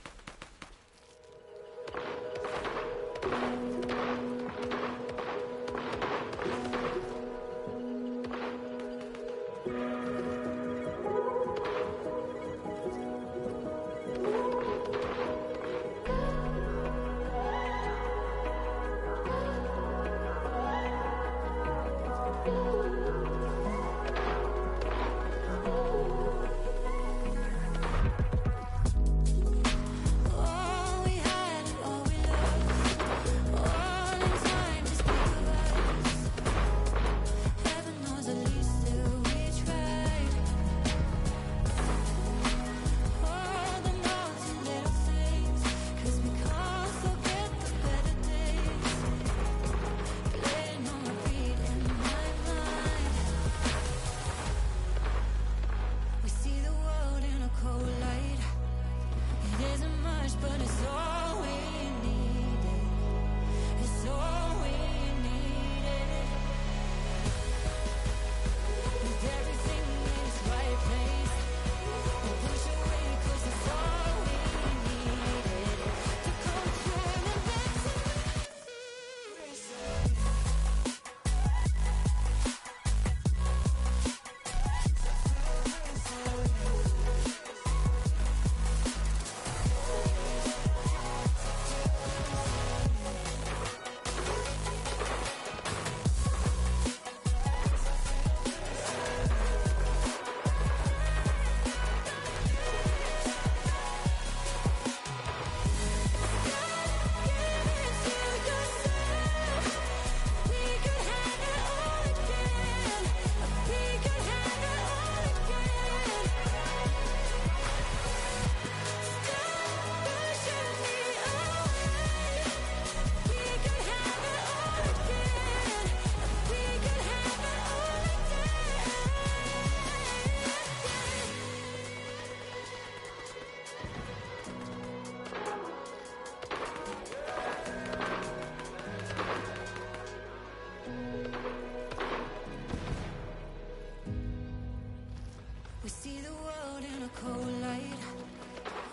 We see the world in a cold light.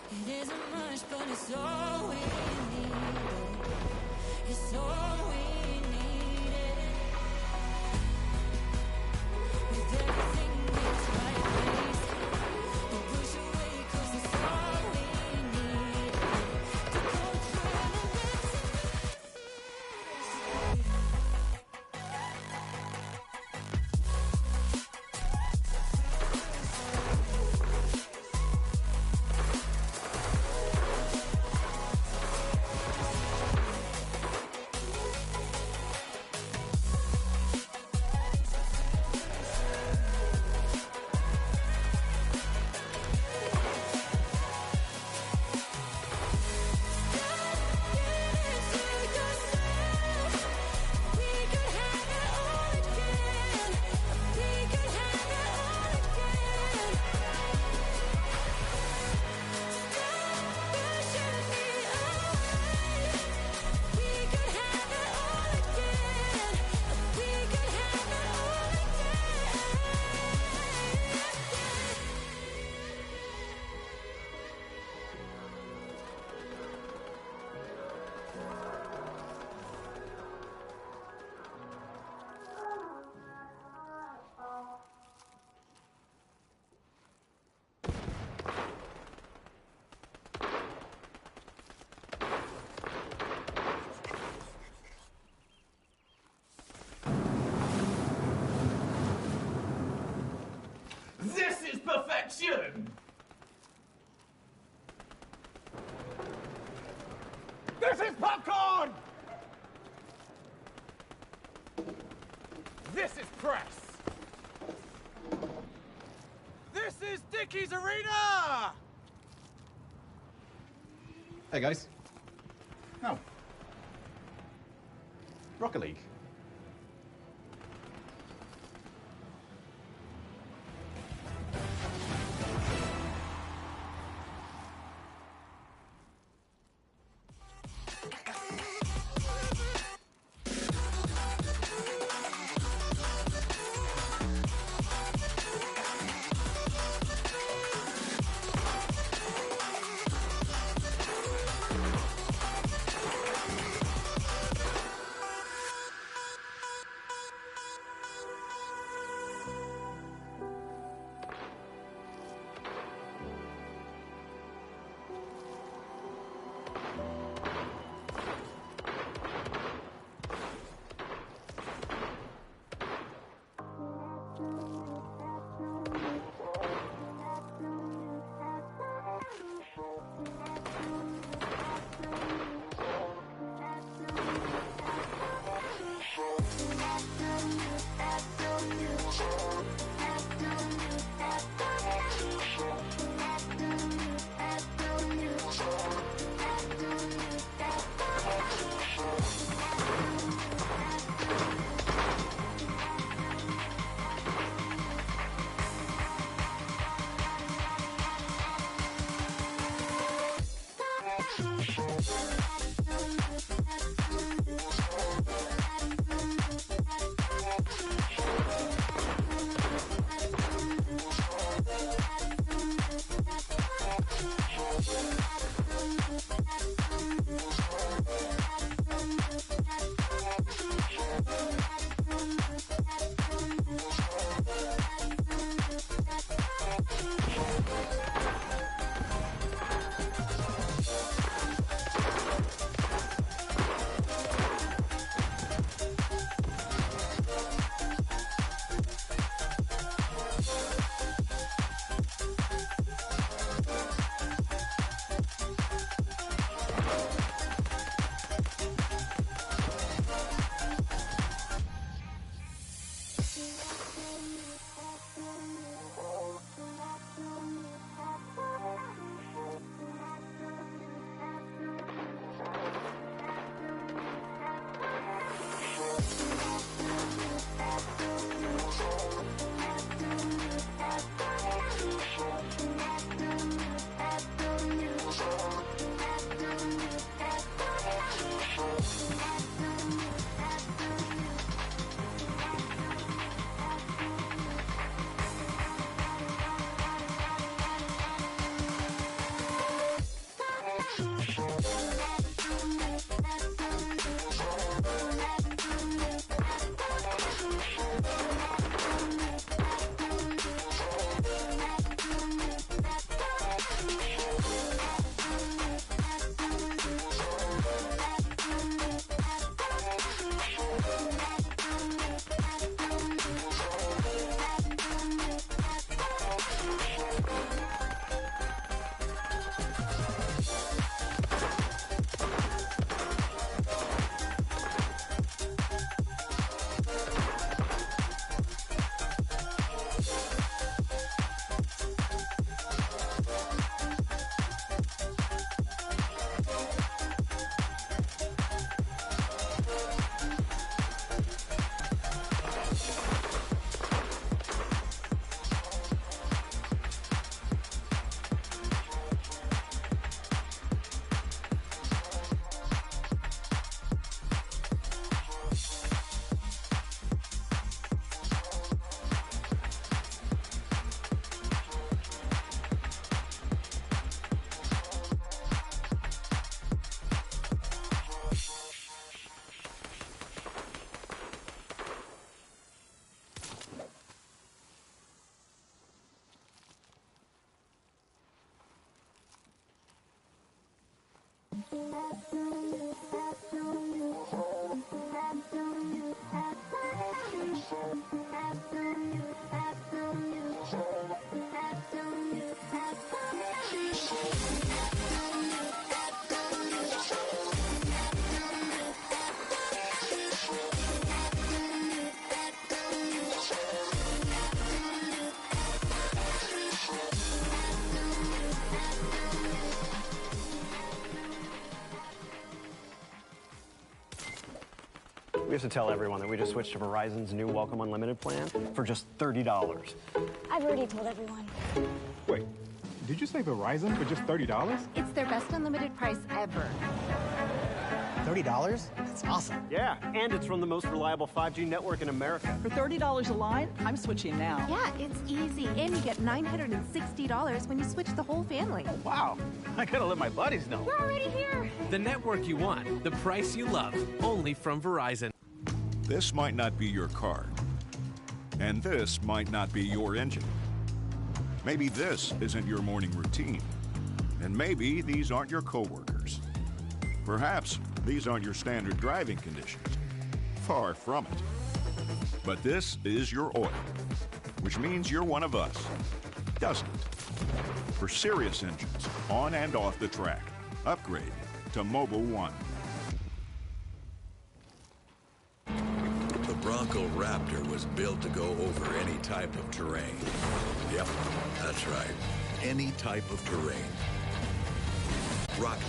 It isn't much, but it's all we need. It's all we needed. With everything in its right place, is perfection! This is popcorn! This is press! This is Dickie's Arena! Hey guys. Oh. Rocket League. We have to tell everyone that we just switched to Verizon's new Welcome Unlimited plan for just $30. I've already told everyone. Wait, did you say Verizon for just $30? It's their best unlimited price ever. $30? That's awesome. Yeah, and it's from the most reliable 5G network in America. For $30 a line, I'm switching now. Yeah, it's easy. And you get $960 when you switch the whole family. Wow, I gotta let my buddies know. We're already here. The network you want, the price you love, only from Verizon. This might not be your car. And this might not be your engine. Maybe this isn't your morning routine. And maybe these aren't your coworkers. Perhaps these aren't your standard driving conditions. Far from it. But this is your oil, which means you're one of us, doesn't it? For serious engines, on and off the track, upgrade to Mobil 1. The Bronco Raptor was built to go over any type of terrain. Yep, that's right. Any type of terrain. Rocket.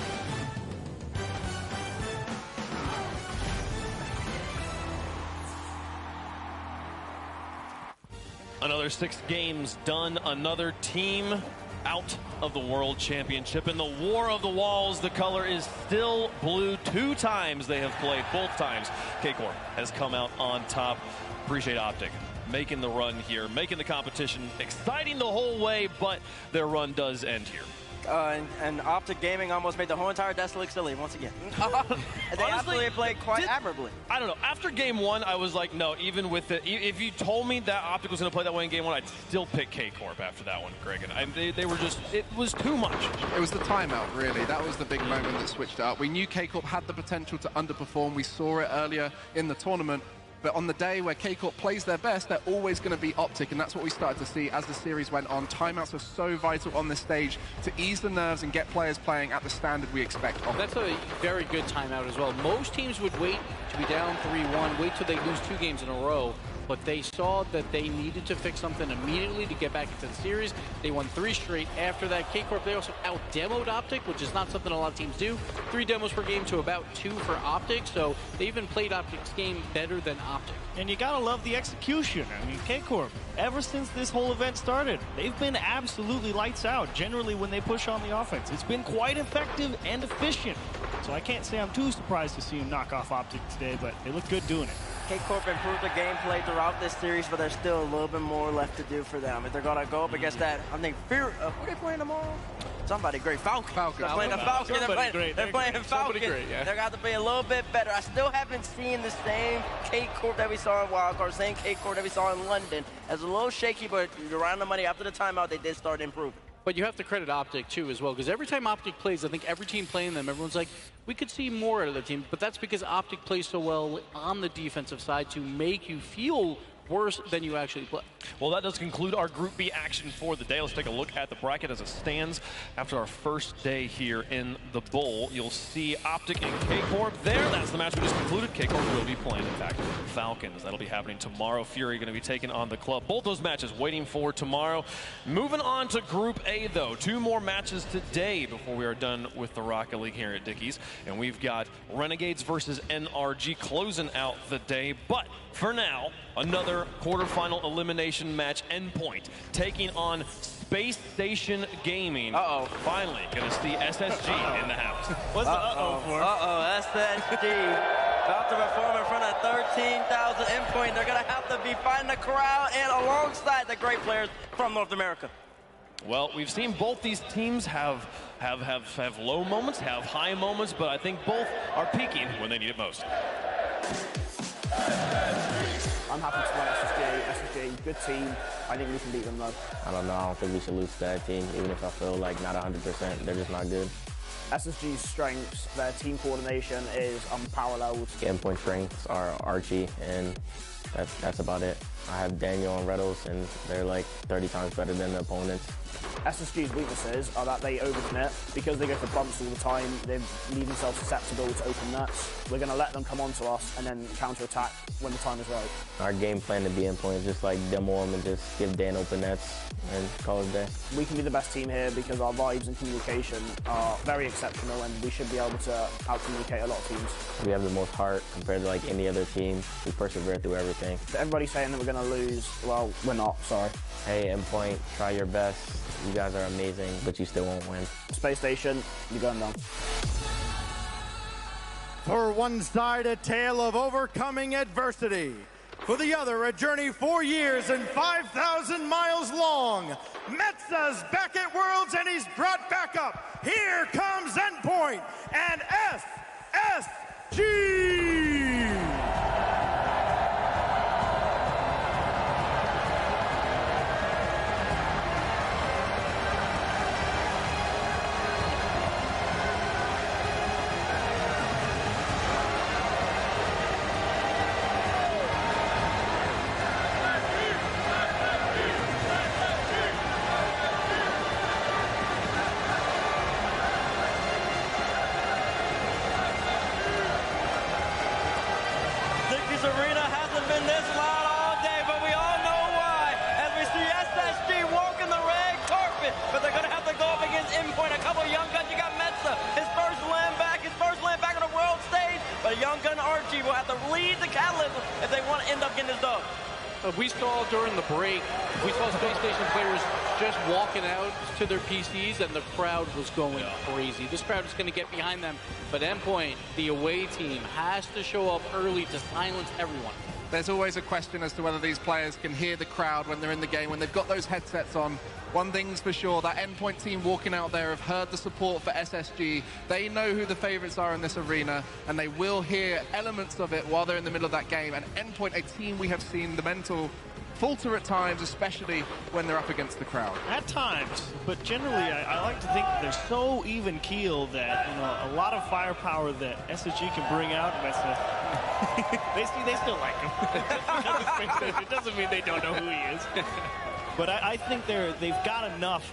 Another 6 games done, another team out of the World Championship. In the War of the Walls, the color is still blue. 2 times they have played, both times K-Corp has come out on top. Appreciate Optic making the run here, making the competition exciting the whole way, but their run does end here. And Optic Gaming almost made the whole entire Destiny look silly once again. They Honestly, absolutely played quite admirably. I don't know. After game 1, I was like, no, even with it, if you told me that Optic was going to play that way in game 1, I'd still pick K-Corp after that one, Greg. And they were just, it was too much. It was the timeout, really. That was the big moment that switched it up. We knew K-Corp had the potential to underperform. We saw it earlier in the tournament. But on the day where K-Corp plays their best, they're always going to be Optic, and that's what we started to see as the series went on. Timeouts are so vital on this stage to ease the nerves and get players playing at the standard we expect of them. That's a very good timeout as well. Most teams would wait to be down 3-1, wait till they lose 2 games in a row, but they saw that they needed to fix something immediately to get back into the series. They won 3 straight after that. K-Corp, they also out-demoed Optic, which is not something a lot of teams do. 3 demos per game to about 2 for Optic, so they even played Optic's game better than Optic. And you gotta love the execution. I mean, K-Corp, ever since this whole event started, they've been absolutely lights out, generally when they push on the offense. It's been quite effective and efficient. So I can't say I'm too surprised to see them knock off Optic today, but they look good doing it. K-Corp improved the gameplay throughout this series, but there's still a little bit more left to do for them. If they're going to go up against that, I think, who are they playing tomorrow? Somebody great. Falcon. They're playing the Falcon. They're playing Falcon. Yeah. They're got to be a little bit better. I still haven't seen the same K-Corp that we saw in Wildcard, same K-Corp that we saw in London. It's a little shaky, but around the money after the timeout, they did start improving. But you have to credit Optic, too, as well, because every time Optic plays, I think every team playing them, everyone's like, we could see more out of the team, but that's because Optic plays so well on the defensive side to make you feel worse than you actually play. Well, that does conclude our Group B action for the day. Let's take a look at the bracket as it stands after our first day here in the Bowl. You'll see Optic and K-Corp there. That's the match we just concluded. K-Corp will be playing, in fact, Falcons. That'll be happening tomorrow. Fury going to be taking on the Club. Both those matches waiting for tomorrow. Moving on to Group A, though. 2 more matches today before we are done with the Rocket League here at Dickies. And we've got Renegades versus NRG closing out the day. But for now, another quarterfinal elimination match, Endpoint, taking on Space Station Gaming. Finally, going to see SSG in the house. What's the uh-oh for? SSG. About to perform in front of 13,000 Endpoint. They're going to have to be fighting the crowd and alongside the great players from North America. Well, we've seen both these teams have low moments, have high moments, but I think both are peaking when they need it most. I'm happy to run SSG, good team. I think we can beat them though. I don't know. I don't think we should lose to that team, even if I feel like not 100%. They're just not good. SSG's strengths, their team coordination is unparalleled. Endpoint strengths are Archie, and that's about it. I have Daniel and Rlcs, and they're like 30 times better than the opponents. SSG's weaknesses are that they overcommit. Because they go for bumps all the time, they leave themselves susceptible to open nets. We're going to let them come onto us and then counter-attack when the time is right. Our game plan to be Endpoint is just like demo them and just give Dan open nets and call it a day. We can be the best team here because our vibes and communication are very exceptional, and we should be able to out-communicate a lot of teams. We have the most heart compared to like any other team. We persevere through everything. Everybody's saying that we're going to lose. Well, we're not, sorry. Hey, Endpoint, try your best. You guys are amazing, but you still won't win. Space Station, you're going down. For one side, a tale of overcoming adversity. For the other, a journey 4 years and 5,000 miles long. Metza's back at Worlds, and he's brought back up. Here comes Endpoint and SSG! Arena hasn't been this loud all day, but we all know why. As we see SSG walking the red carpet, but they're going to have to go up against Endpoint. A couple of young guns. You got Metza, his first land back on the world stage, but a young gun Archie will have to lead the Catalyst if they want to end up getting this dub. We saw during the break, we saw Space Station players just walking out to their PCs, and the crowd was going crazy. This crowd is going to get behind them, but Endpoint, the away team, has to show up early to silence everyone. There's always a question as to whether these players can hear the crowd when they're in the game, when they've got those headsets on. One thing's for sure, that Endpoint team walking out there have heard the support for SSG. They know who the favorites are in this arena, and they will hear elements of it while they're in the middle of that game. And Endpoint, a team we have seen the mental falter at times, especially when they're up against the crowd. At times, but generally I like to think that they're so even keeled that, you know, a lot of firepower that SSG can bring out. They still like him. It doesn't mean they don't know who he is. But I think they've got enough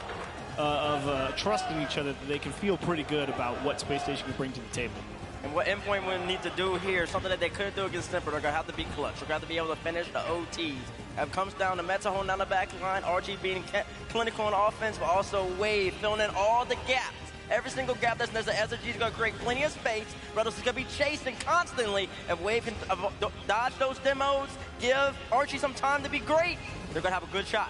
of trust in each other that they can feel pretty good about what Space Station can bring to the table. And what Endpoint will need to do here, something that they couldn't do against Sniper, they're going to have to be clutch. They're going to have to be able to finish the OTs. It comes down to Metza holding down the back line, Archie being clinical on offense, but also Wave filling in all the gaps. Every single gap that's necessary, SSG is going to create plenty of space. Rlcs is going to be chasing constantly. If Wave can dodge those demos, give Archie some time to be great, they're going to have a good shot.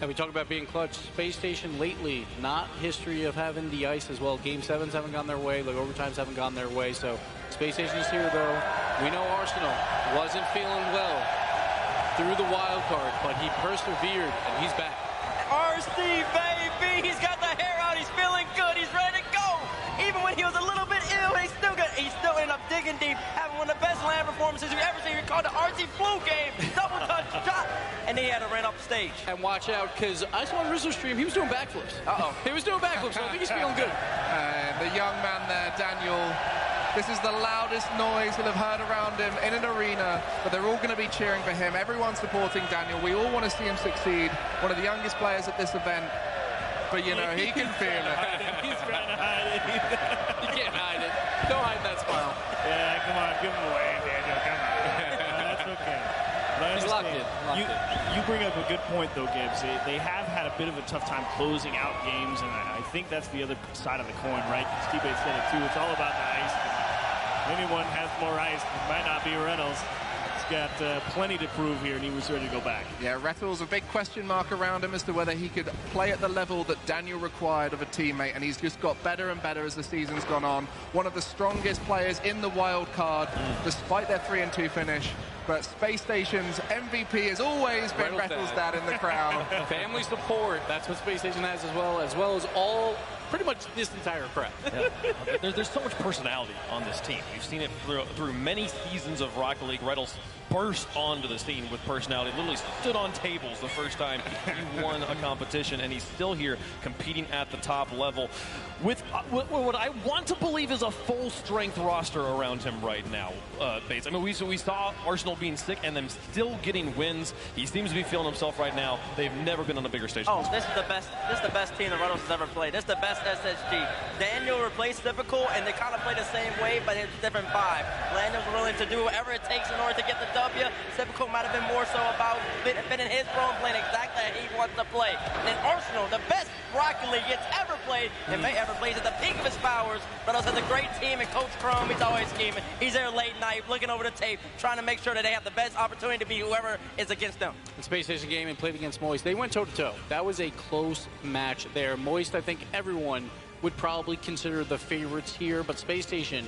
And we talk about being clutch. Space Station lately, not history of having the ice as well. Game 7s haven't gone their way, like overtimes haven't gone their way. So Space Station is here, though. We know Arsenal wasn't feeling well through the wild card, but he persevered, and he's back. RC, baby! He's got the hair out, he's feeling good, he's ready to go! Even when he was a little bit ill, he still ended up digging deep, having one of the best land performances you've ever seen. He called the RC flu game, double touch shot, and then he had to run up the stage. And watch out, because I saw on Rizzo's stream, he was doing backflips. Uh-oh. He was doing backflips, so I think he's feeling good. The young man there, Daniel, this is the loudest noise we'll have heard around him in an arena, but they're all going to be cheering for him. Everyone's supporting Daniel. We all want to see him succeed. One of the youngest players at this event, but you know, he can feel it. He's trying to hide it. You can't hide it. Don't hide that smile. Yeah, come on, give him away, Daniel. Come on. That's okay. He's locked in. You bring up a good point, though, Gibbs. They have had a bit of a tough time closing out games, and I think that's the other side of the coin, right? Steve said it, too. It's all about the ice. If anyone has more ice, it might not be Reynolds. He's got plenty to prove here, and he was ready to go back. Yeah, Rettles, a big question mark around him as to whether he could play at the level that Daniel required of a teammate, and he's just got better and better as the season's gone on. One of the strongest players in the wild card, despite their 3-2 finish. But Space Station's MVP has always been Rettles' dad in the crowd. Family support, that's what Space Station has as well as all, pretty much this entire crowd. Yeah. There's so much personality on this team. We've seen it through many seasons of Rocket League. Rettles burst onto the scene with personality. Literally stood on tables the first time he won a competition, and he's still here competing at the top level with what I want to believe is a full-strength roster around him right now, Bates. I mean, we saw Arsenal being sick and them still getting wins. He seems to be feeling himself right now. They've never been on a bigger stage. Oh, this is the best. This is the best team the Rlcs has ever played. This is the best SSG. Daniel replaced Typical, and they kind of play the same way, but it's a different vibe. Daniel's willing to do whatever it takes in order to get the W. Typical might have been more so about fitting his role and playing exactly how he wants to play. And then Arsenal, the best Rocket League it's ever played, and may ever plays at the peak of his powers. Rlcs has a great team, and Coach Chrome, he's always scheming. He's there late night, looking over the tape, trying to make sure that they have the best opportunity to beat whoever is against them. The Space Station game and played against Moist. They went toe-to-toe. That was a close match there. Moist, I think everyone would probably consider the favorites here, but Space Station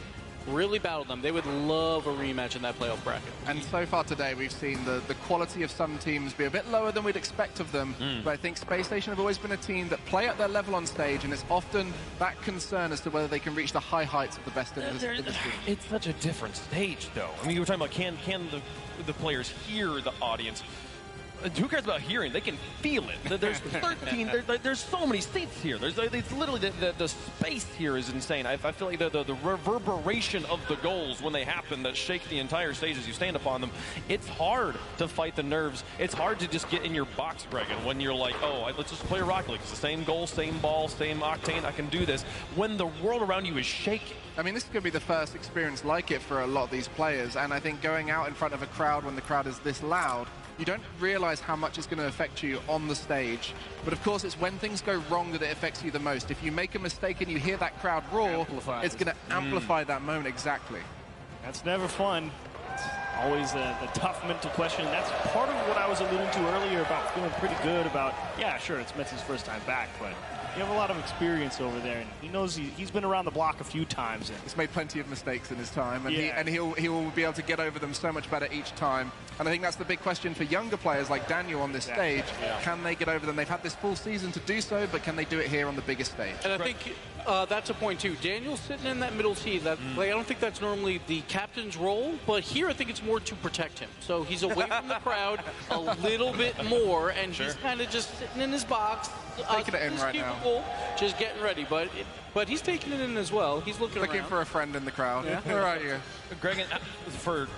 really battled them. They would love a rematch in that playoff bracket. And so far today, we've seen the quality of some teams be a bit lower than we'd expect of them. But I think Space Station have always been a team that play at their level on stage, and it's often that concern as to whether they can reach the high heights of the best in this industry. It's such a different stage, though. I mean, you were talking about can the players hear the audience? Who cares about hearing? They can feel it. There's 13. There's so many seats here. It's literally the space here is insane. I feel like the reverberation of the goals when they happen that shake the entire stage as you stand upon them. It's hard to fight the nerves. It's hard to just get in your box, Gregan, when you're like, oh, let's just play Rocket League. It's the same goal, same ball, same octane. I can do this. When the world around you is shaking. I mean, this is going to be the first experience like it for a lot of these players, and I think going out in front of a crowd when the crowd is this loud, you don't realize how much it's going to affect you on the stage. But of course, it's when things go wrong that it affects you the most. If you make a mistake and you hear that crowd roar, it's going to amplify that moment exactly. That's never fun. It's always the tough mental question. That's part of what I was alluding to earlier about feeling pretty good about, yeah, sure, it's Mets's first time back, but you have a lot of experience over there, and he knows he's been around the block a few times. And he's made plenty of mistakes in his time, and he'll be able to get over them so much better each time. And I think that's the big question for younger players like Daniel on this stage. Can they get over them? They've had this full season to do so, but can they do it here on the biggest stage? And I think that's a point, too. Daniel's sitting in that middle seat. Like, I don't think that's normally the captain's role, but here I think it's more to protect him. So he's away from the crowd a little bit more, and he's kind of just sitting in his box. Taking it in right now. Just getting ready, but he's taking it in as well. He's looking for a friend in the crowd. Yeah. Where are you? Gregan,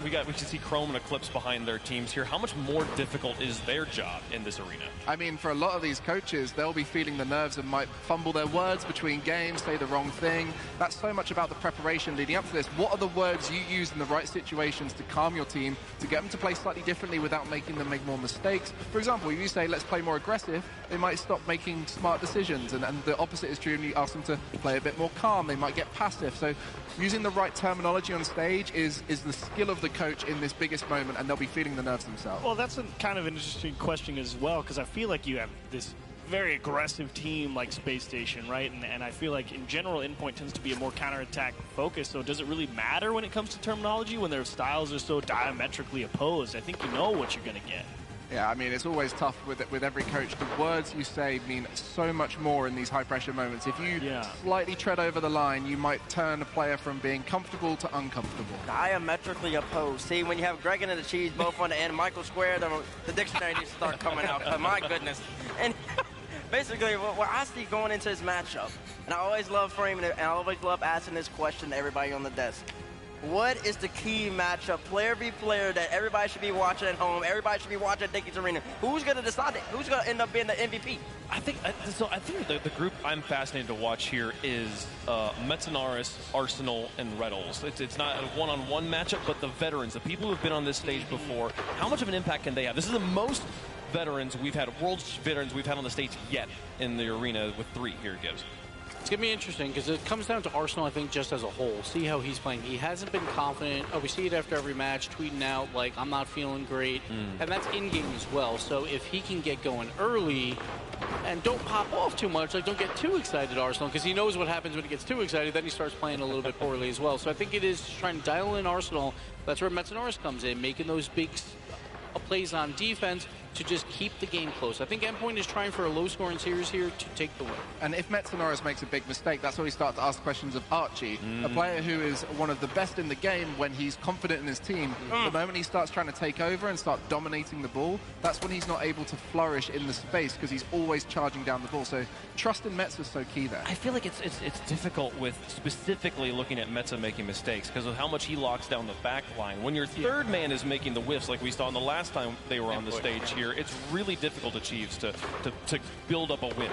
we can see Chrome and Eclipse behind their teams here. How much more difficult is their job in this arena? I mean, for a lot of these coaches, they'll be feeling the nerves and might fumble their words between games, say the wrong thing. That's so much about the preparation leading up to this. What are the words you use in the right situations to calm your team, to get them to play slightly differently without making them make more mistakes? For example, if you say, let's play more aggressive, they might stop making smart decisions, and the opposite is true when you ask them to play a bit more calm. They might get passive. So using the right terminology on stage is the skill of the coach in this biggest moment, and they'll be feeling the nerves themselves. Well, that's kind of an interesting question as well, because I feel like you have this very aggressive team like Space Station, right? And I feel like in general, Endpoint tends to be a more counterattack focused. So does it really matter when it comes to terminology when their styles are so diametrically opposed? I think you know what you're going to get. Yeah, I mean, it's always tough with every coach. The words you say mean so much more in these high-pressure moments. If you slightly tread over the line, you might turn a player from being comfortable to uncomfortable. Diametrically opposed. See, when you have Gregan and the Cheese both on the end, Michael Square, the dictionary needs to start coming out. My goodness. And basically, what I see going into this matchup, and I always love framing it, and I always love asking this question to everybody on the desk. What is the key matchup, player v player, that everybody should be watching at home? Everybody should be watching at Dickies Arena. Who's going to decide it? Who's going to end up being the MVP? I think the group I'm fascinated to watch here is Metzenaris, Arsenal, and Rlcs. It's not a one-on-one matchup, but the veterans, the people who have been on this stage before, how much of an impact can they have? This is the most veterans we've had, world veterans we've had on the stage yet in the arena, with 3 here it gives. It's going to be interesting because it comes down to Arsenal, I think, just as a whole. See how he's playing. He hasn't been confident. We see it after every match, tweeting out, like, I'm not feeling great. And that's in-game as well. So if he can get going early and don't pop off too much, like, don't get too excited, Arsenal, because he knows what happens when he gets too excited. Then he starts playing a little bit poorly as well. So I think it is trying to dial in Arsenal. That's where Metzenaris comes in, making those big plays on defense to just keep the game close. I think Endpoint is trying for a low-scoring series here to take the win. And if Metsonoris makes a big mistake, that's where we start to ask questions of Archie, a player who is one of the best in the game when he's confident in his team. The moment he starts trying to take over and start dominating the ball, that's when he's not able to flourish in the space because he's always charging down the ball. So trust in Metz is so key there. I feel like it's difficult with specifically looking at Metza making mistakes because of how much he locks down the back line. When your third man is making the whiffs like we saw in the last time they were on the stage here, it's really difficult to Chiefs to build up a win.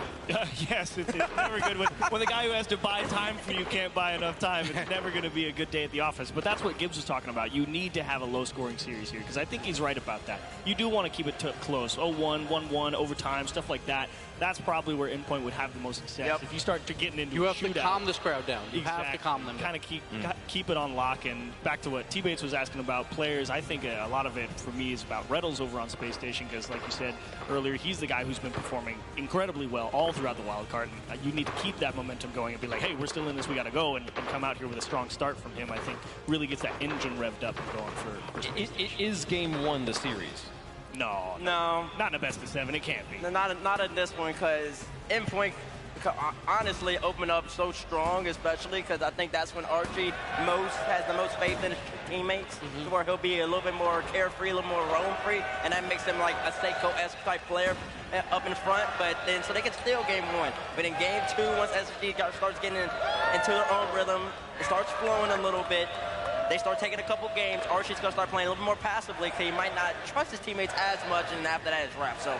Yes, it's never good when the guy who has to buy time for you can't buy enough time. It's never going to be a good day at the office. But that's what Gibbs was talking about. You need to have a low-scoring series here because I think he's right about that. You do want to keep it close. 0-1, 1-1, overtime, stuff like that. That's probably where Endpoint would have the most success. Yep. If you start getting into a shootout, you have to calm this crowd down. You have to calm them down. Kind of keep it on lock. And back to what T-Bates was asking about players, I think a lot of it for me is about Rlcs over on Space Station because, like you said earlier, he's the guy who's been performing incredibly well all throughout the wild card. And you need to keep that momentum going and be like, hey, we're still in this, we got to go, and come out here with a strong start from him. I think really gets that engine revved up and going for Is game one the series? No. Not in a best of 7. It can't be. Not in this one because Endpoint honestly opened up so strong, especially because I think that's when Archie has the most faith in his teammates, where he'll be a little bit more carefree, a little more roam-free, and that makes him like a Seiko-esque type player up in front. But then so they can steal game 1. But in game 2, once SSG starts getting into their own rhythm, it starts flowing a little bit. They start taking a couple games. Archie's going to start playing a little bit more passively because he might not trust his teammates as much, and after that, it's wrapped. So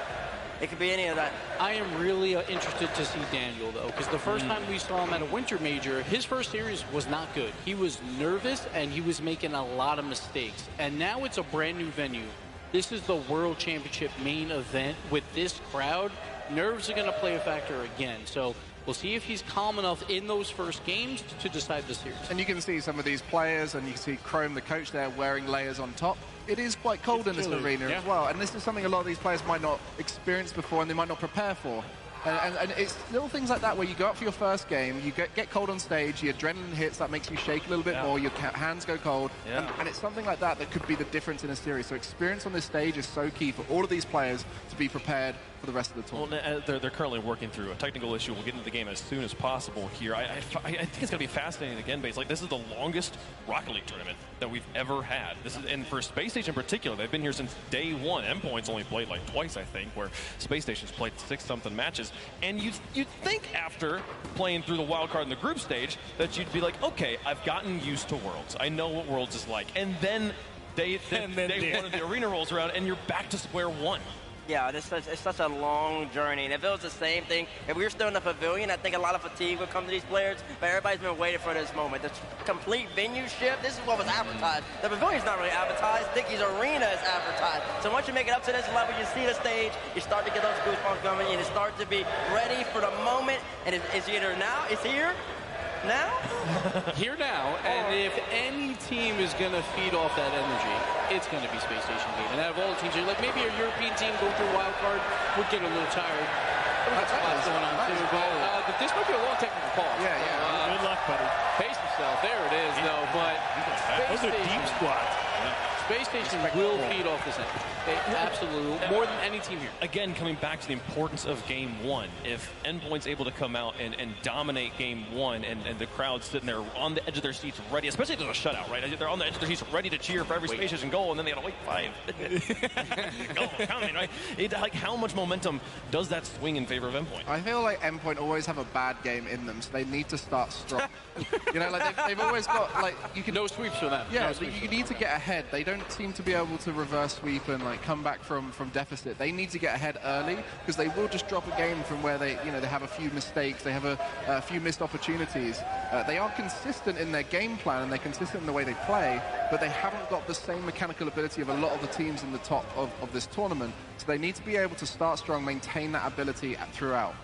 it could be any of that. I am really interested to see Daniel, though, because the first time we saw him at a Winter Major, his first series was not good. He was nervous, and he was making a lot of mistakes. And now it's a brand-new venue. This is the World Championship main event. With this crowd, nerves are going to play a factor again. So we'll see if he's calm enough in those first games to decide the series. And you can see some of these players, and you can see Chrome, the coach there, wearing layers on top. It is quite cold in this arena as well, and this is something a lot of these players might not experience before and they might not prepare for. And it's little things like that where you go up for your first game, you get cold on stage, your adrenaline hits, that makes you shake a little bit more, your hands go cold, and it's something like that that could be the difference in a series. So experience on this stage is so key for all of these players to be prepared for the rest of the tournament. Well, they're currently working through a technical issue. We'll get into the game as soon as possible here. I think it's going to be fascinating again, Bates. Like, this is the longest Rocket League tournament that we've ever had. And for Space Station in particular, they've been here since day one. Endpoint's only played like twice, I think, where Space Station's played 6-something matches. And you'd think after playing through the wild card in the group stage that you'd be like, okay, I've gotten used to Worlds. I know what Worlds is like. And then day one of the arena rolls around, and you're back to square one. Yeah, it's such a long journey. And if it was the same thing, if we were still in the pavilion, I think a lot of fatigue would come to these players. But everybody's been waiting for this moment. The complete venue shift, this is what was advertised. The pavilion's not really advertised. Dickies Arena is advertised. So once you make it up to this level, you see the stage, you start to get those goosebumps coming, and you start to be ready for the moment. And it's either now, it's here, now? Here now, and if any team is going to feed off that energy, it's going to be Space Station Game. And out of all the teams, like maybe a European team going through wild card would get a little tired. That's going on too, but this might be a long technical pause. Yeah. Good luck, buddy. Pace himself. There it is, though. But those are deep squats. Space Station will feed off this energy. Absolutely. More than any team here. Again, coming back to the importance of game one. If Endpoint's able to come out and dominate game one and the crowd's sitting there on the edge of their seats ready, especially if there's a shutout, right? They're on the edge of their seats ready to cheer for every Space Station goal, and then they got to wait 5. Goal coming, right? Like, how much momentum does that swing in favor of Endpoint? I feel like Endpoint always have a bad game in them, so they need to start strong. You know, like they've always got, like, you can... No sweeps for them. Yeah, no you need to get ahead. They don't seem to be able to reverse sweep and like come back from deficit. They need to get ahead early because they will just drop a game from where they have a few mistakes, they have a few missed opportunities. They are consistent in their game plan and they're consistent in the way they play, but they haven't got the same mechanical ability of a lot of the teams in the top of this tournament. So they need to be able to start strong, maintain that ability throughout.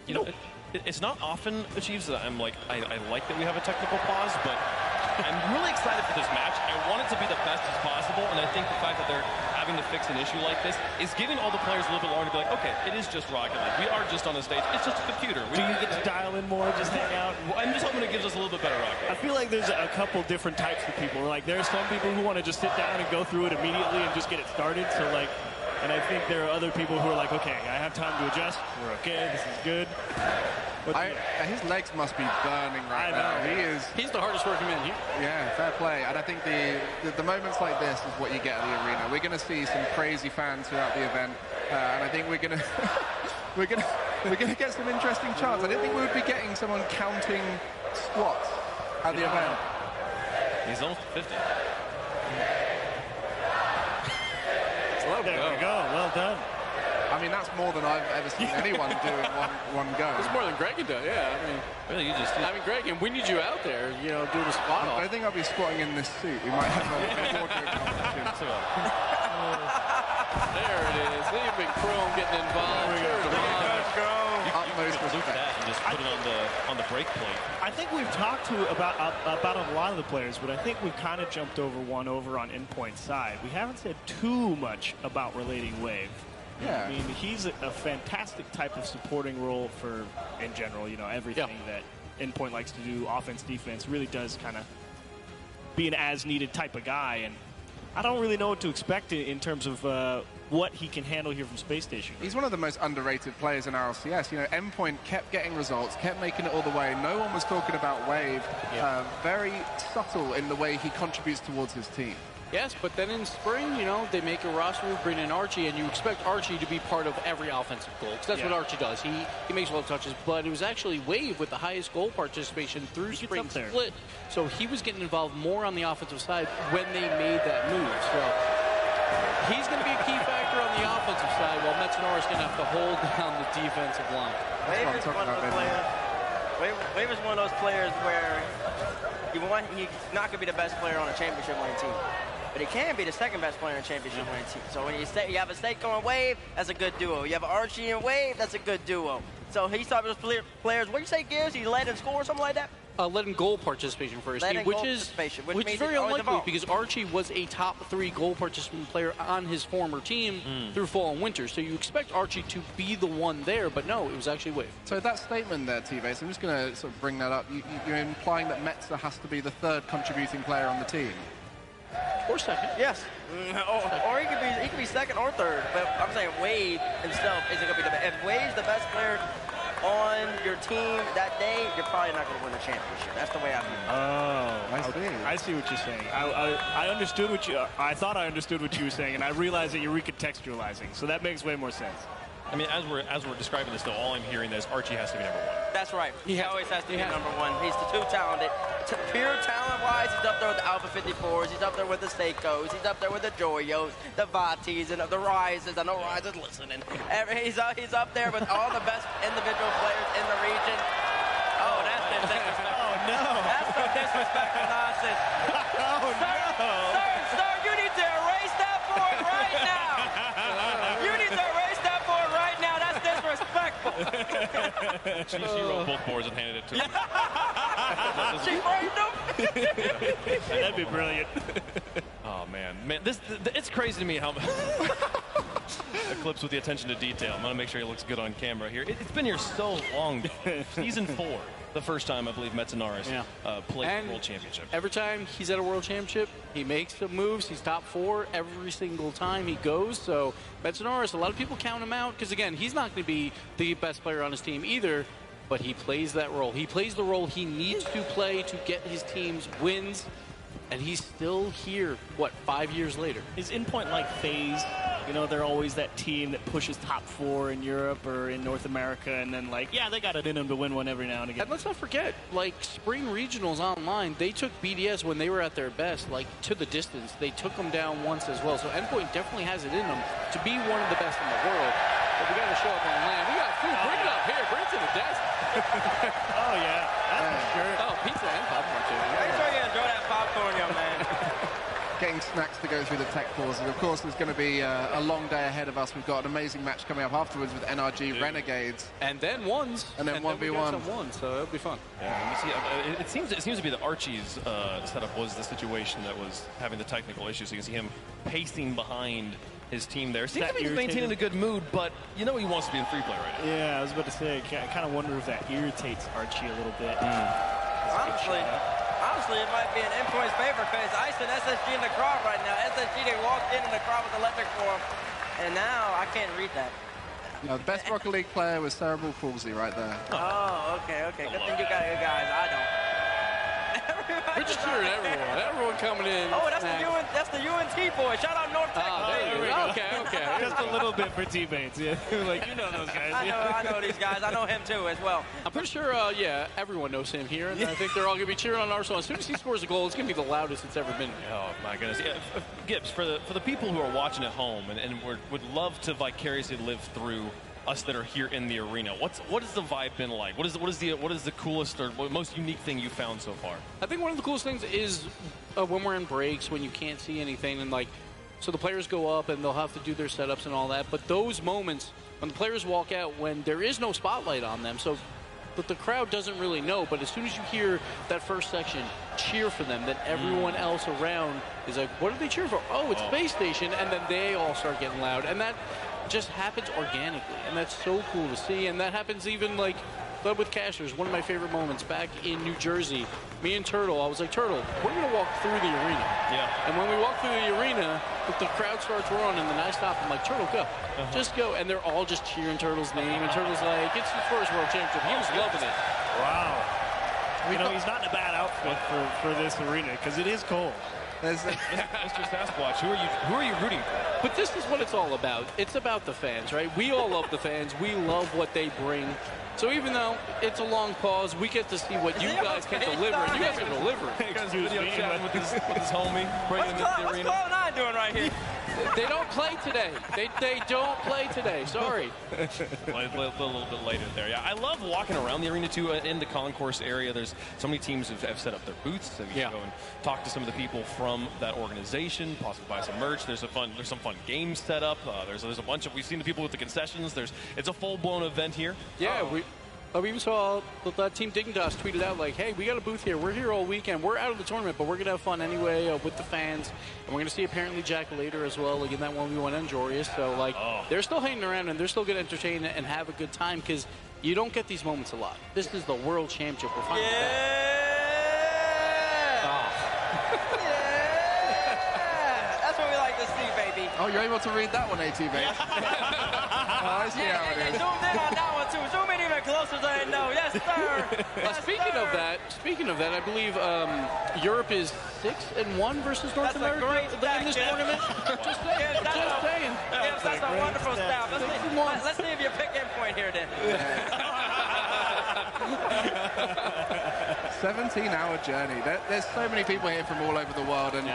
You know, it's not often achieved that I'm like, I like that we have a technical pause, but I'm really excited for this match. I want it to be the best as possible, and I think the fact that they're having to fix an issue like this is giving all the players a little bit longer to be like, okay, it is just Rocket League. We are just on the stage. It's just a computer. Do you get to dial in more, just hang out? I'm just hoping it gives us a little bit better Rocket League. I feel like there's a couple different types of people. Like, there are some people who want to just sit down and go through it immediately and just get it started. So, like, And I think there are other people who are like, okay, I have time to adjust. We're okay. This is good. But his legs must be burning right now. He's the hardest working man here. Yeah, fair play. And I think the moments like this is what you get at the arena. We're going to see some crazy fans throughout the event, and I think we're going to we're going to get some interesting chants. I didn't think we would be getting someone counting squats at the event. He's almost 50. There we go. Well done. I mean, that's more than I've ever seen anyone do in one go. It's more than Greg can do, yeah. I mean, really, I mean, Greg, and we need you out there, you know, doing a squat off. I think I'll be squatting in this suit. We might have a wardrobe competition. There it is. Leave Big Chrome getting involved. Let's go. Utmost respect. That and just put it on the break plate. I think we've talked about a lot of the players, but I think we've kind of jumped over on Endpoint's side. We haven't said too much about relating Wave. Yeah. I mean, he's a fantastic type of supporting role for, in general, you know, everything that Endpoint likes to do, offense, defense, really does kind of be an as-needed type of guy. And I don't really know what to expect in terms of what he can handle here from Space Station. He's one of the most underrated players in Rlcs. You know, Endpoint kept getting results, kept making it all the way. No one was talking about Wave. Very subtle in the way he contributes towards his team. Yes, but then in spring, you know, they make a roster move, bring in Archie, and you expect Archie to be part of every offensive goal, because that's what Archie does. He makes a lot of touches, but it was actually Wave with the highest goal participation through spring split. So he was getting involved more on the offensive side when they made that move. So he's going to be a key factor on the offensive side, while Metzenor is going to have to hold down the defensive line. Wave is one of those players. Wave is one of those players where he's not going to be the best player on a championship winning team, but he can be the second best player in a championship winning team. So when you have a Seiko and Wave, that's a good duo. You have an Archie and Wave, that's a good duo. So he's talking to those players. What do you say, Gibbs? He led in score or something like that? Led in goal participation for his team, which is very unlikely because Archie was a top 3 goal participant player on his former team through fall and winter. So you expect Archie to be the one there, but no, it was actually Wave. So that statement there, T-Base, I'm just going to sort of bring that up. You're implying that Metzer has to be the 3rd contributing player on the team. Or second. Yes. Or he could be second or third. But I'm saying Wave himself isn't going to be the best. If Wave's the best player on your team that day, you're probably not going to win the championship. That's the way I view it. Oh, I see what you're saying. I understood what you. I thought I understood what you were saying, and I realized that you're recontextualizing. So that makes way more sense. I mean, as we're describing this, though, all I'm hearing is Archie has to be number 1. That's right. He always has to be number 1. He's too talented. Pure talent-wise, he's up there with the Alpha 54s. He's up there with the Seikos. He's up there with the Joyos, the Vatis, and the Rises. I know Rise is listening. He's up there with all the best individual players in the region. Oh, that's disrespectful. Oh, no. That's some disrespectful nonsense. Sir, you need to erase that board right now. You need to erase that board right now. That's disrespectful. She wrote both boards and handed it to him. She framed them. That'd be brilliant. Oh man, it's crazy to me how Eclipse with the attention to detail. I'm gonna make sure he looks good on camera here. It's been here so long. Season 4, the first time I believe Metzenaris played the World Championship. Every time he's at a World Championship, he makes the moves. He's top 4 every single time he goes. So Metzenaris, a lot of people count him out because again, he's not going to be the best player on his team either. But he plays that role. He plays the role he needs to play to get his team's wins. And he's still here, what, 5 years later? Is Endpoint like FaZe? You know, they're always that team that pushes top 4 in Europe or in North America, and then like, yeah, they got it in them to win one every now and again. And let's not forget, like, Spring Regionals online, they took BDS when they were at their best, like, to the distance. They took them down once as well. So Endpoint definitely has it in them to be one of the best in the world. But we got to show up on land. We got food. Bring it up here. Bring it to the desk. Oh, yeah. That's for sure. Oh, pizza and popcorn, too. Make sure you enjoy that popcorn, young man. Getting snacks to go through the tech pauses. Of course, there's going to be a long day ahead of us. We've got an amazing match coming up afterwards with NRG Renegades. And then ones. And then 1v1. So it'll be fun. Yeah, you see, it seems to be that Archie's setup was the situation that was having the technical issues. So you can see him pacing behind his team there. Seems to be maintaining a good mood, but you know he wants to be in free play right now. Yeah, I was about to say, I kind of wonder if that irritates Archie a little bit. Honestly, it might be an Endpoint's favor because Ice and SSG in the crowd right now. SSG, they walked in the crowd with electric for him. And now I can't read that. No, the best Rocket League player was Cerebral Palsy right there. Oh, okay. Good thing you got it, guys. I don't. We're just cheering everyone. Everyone coming in. Oh, that's the UNT boy. Shout out North Tech. Oh, there we go. Okay. Just a little bit for teammates. Yeah, like you know those guys. I know these guys. I know him too as well. I'm pretty sure, everyone knows him here, and I think they're all going to be cheering on Arsenal. As soon as he scores a goal, it's going to be the loudest it's ever been. Oh, my goodness. Yeah, Gibbs, for the people who are watching at home and would love to vicariously live through us that are here in the arena, what has the vibe been like? What is the coolest or most unique thing you found so far? I think one of the coolest things is when we're in breaks, when you can't see anything, and so the players go up and they'll have to do their setups and all that. But those moments when the players walk out, when there is no spotlight on them, but the crowd doesn't really know. But as soon as you hear that first section cheer for them, then everyone else around is like, what are they cheering for? Oh, it's Space Station. And then they all start getting loud. And that just happens organically. And that's so cool to see. And that happens even with Cashers, one of my favorite moments back in New Jersey. Me and Turtle, I was like, Turtle, we're going to walk through the arena. Yeah. And when we walk through the arena, the crowd starts roaring, and then I stop. I'm like, Turtle, go. Just go. And they're all just cheering Turtle's name. And Turtle's like, it's his first world championship. He was loving it. Wow. He's not in a bad outfit for this arena because it is cold. Mr. Sasquatch, who are you rooting for? But this is what it's all about. It's about the fans, right? We all love the fans. We love what they bring. So even though it's a long pause, we get to see what you guys can deliver. And you guys can deliver. Video chatting with his homie right in the arena. What's Cloud9 doing right here? They don't play today. They don't play today. Sorry. A little bit later there. Yeah, I love walking around the arena too. In the concourse area, there's so many teams have set up their booths, and you can go and talk to some of the people from that organization. Possibly buy some merch. There's some fun games set up. There's a bunch of, we've seen the people with the concessions. It's a full blown event here. Yeah, we even saw Team Dignitas tweeted out like, hey, we got a booth here. We're here all weekend. We're out of the tournament, but we're going to have fun anyway with the fans. And we're going to see apparently Jack later as well, in that 1v1 and Jorius. So, they're still hanging around, and they're still going to entertain and have a good time because you don't get these moments a lot. This is the World Championship. We're finally back. That's what we like to see, baby. Oh, you're able to read that one, ATV. I see how it is. Zoomed in on that one, too. Zoom in even closer so I know. Yes, sir. Speaking of that, I believe Europe is 6-1 versus North America in this tournament. Just saying. Yes, that's a wonderful stat. Let's see if you pick in point here, then. 17-hour journey. There's so many people here from all over the world, and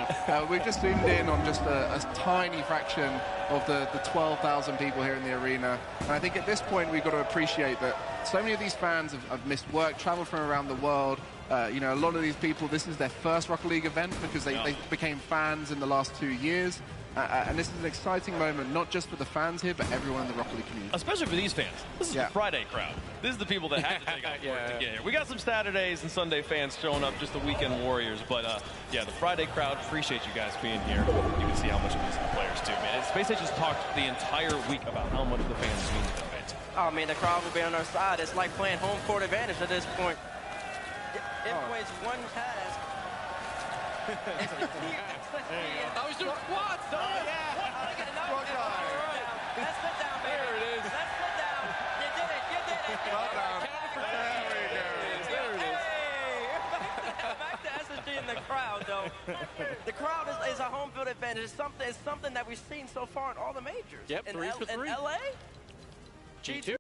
we've just zoomed in on just a tiny fraction of the 12,000 people here in the arena. And I think at this point we've got to appreciate that so many of these fans have missed work, traveled from around the world. A lot of these people, this is their first Rocket League event because they became fans in the last 2 years. And this is an exciting moment, not just for the fans here, but everyone in the Rocket League community. Especially for these fans. This is the Friday crowd. This is the people that have to take off work to get here. We got some Saturdays and Sunday fans showing up, just the weekend warriors. But, the Friday crowd, appreciate you guys being here. You can see how much it means to the players, too, man. Space Station's talked the entire week about how much the fans mean to the event. Oh, man, the crowd will be on our side. It's like playing home court advantage at this point. It plays one task. I was doing squats. Let's sit down, baby. There it is. Let's sit down. You did it. Well done. There it is. Hey, back to SSG and the crowd, though. The crowd is a home field advantage. It's something that we've seen so far in all the majors. Yep, 3 for 3. In LA? G2.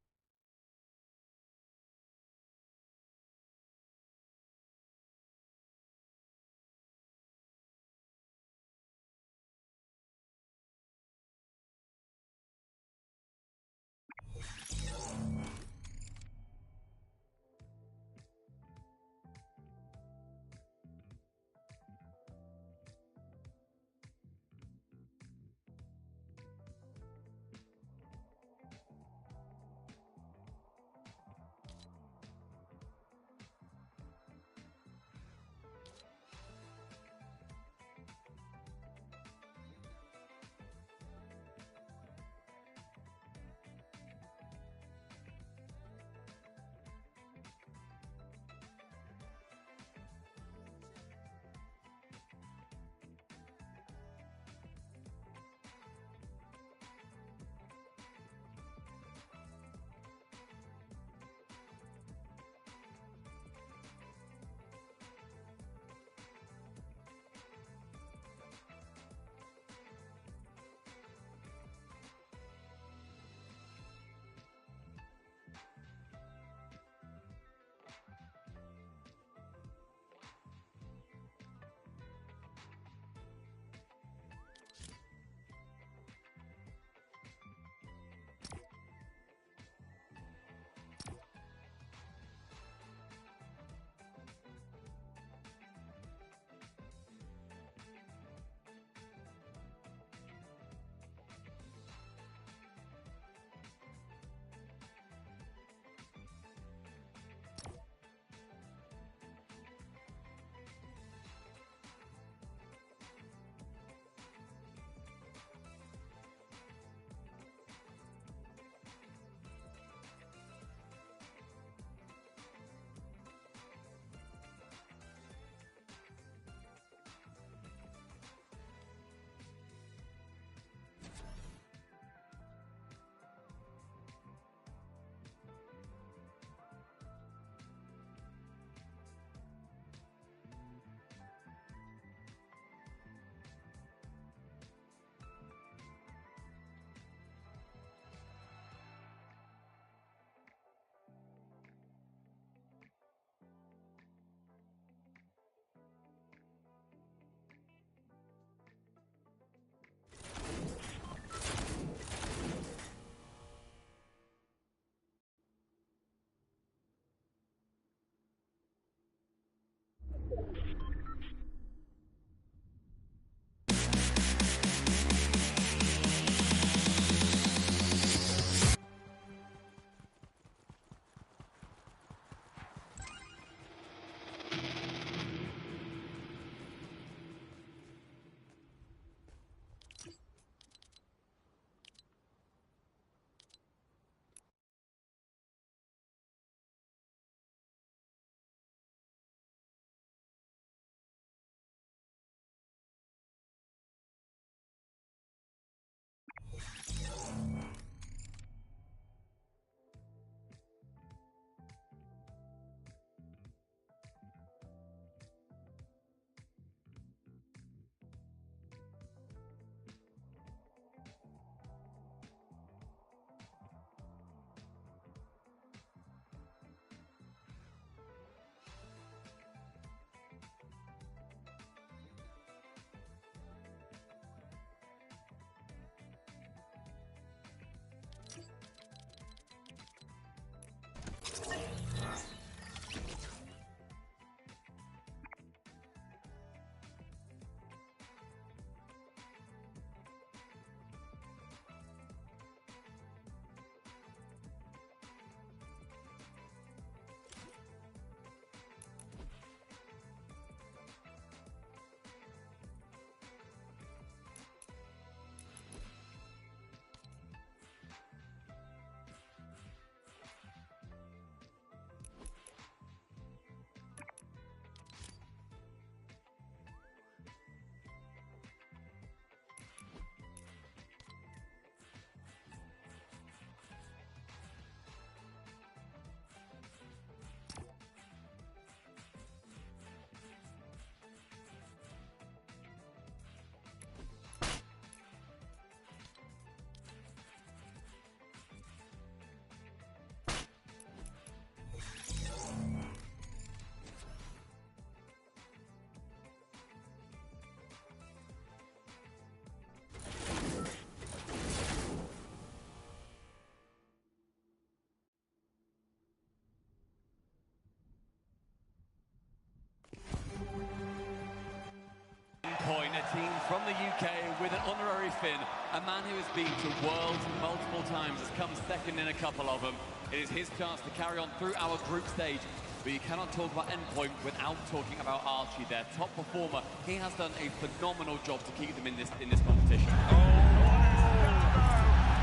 in. A man who has been to Worlds multiple times, has come second in a couple of them. It is his chance to carry on through our group stage. But you cannot talk about Endpoint without talking about Archie, their top performer. He has done a phenomenal job to keep them in this competition.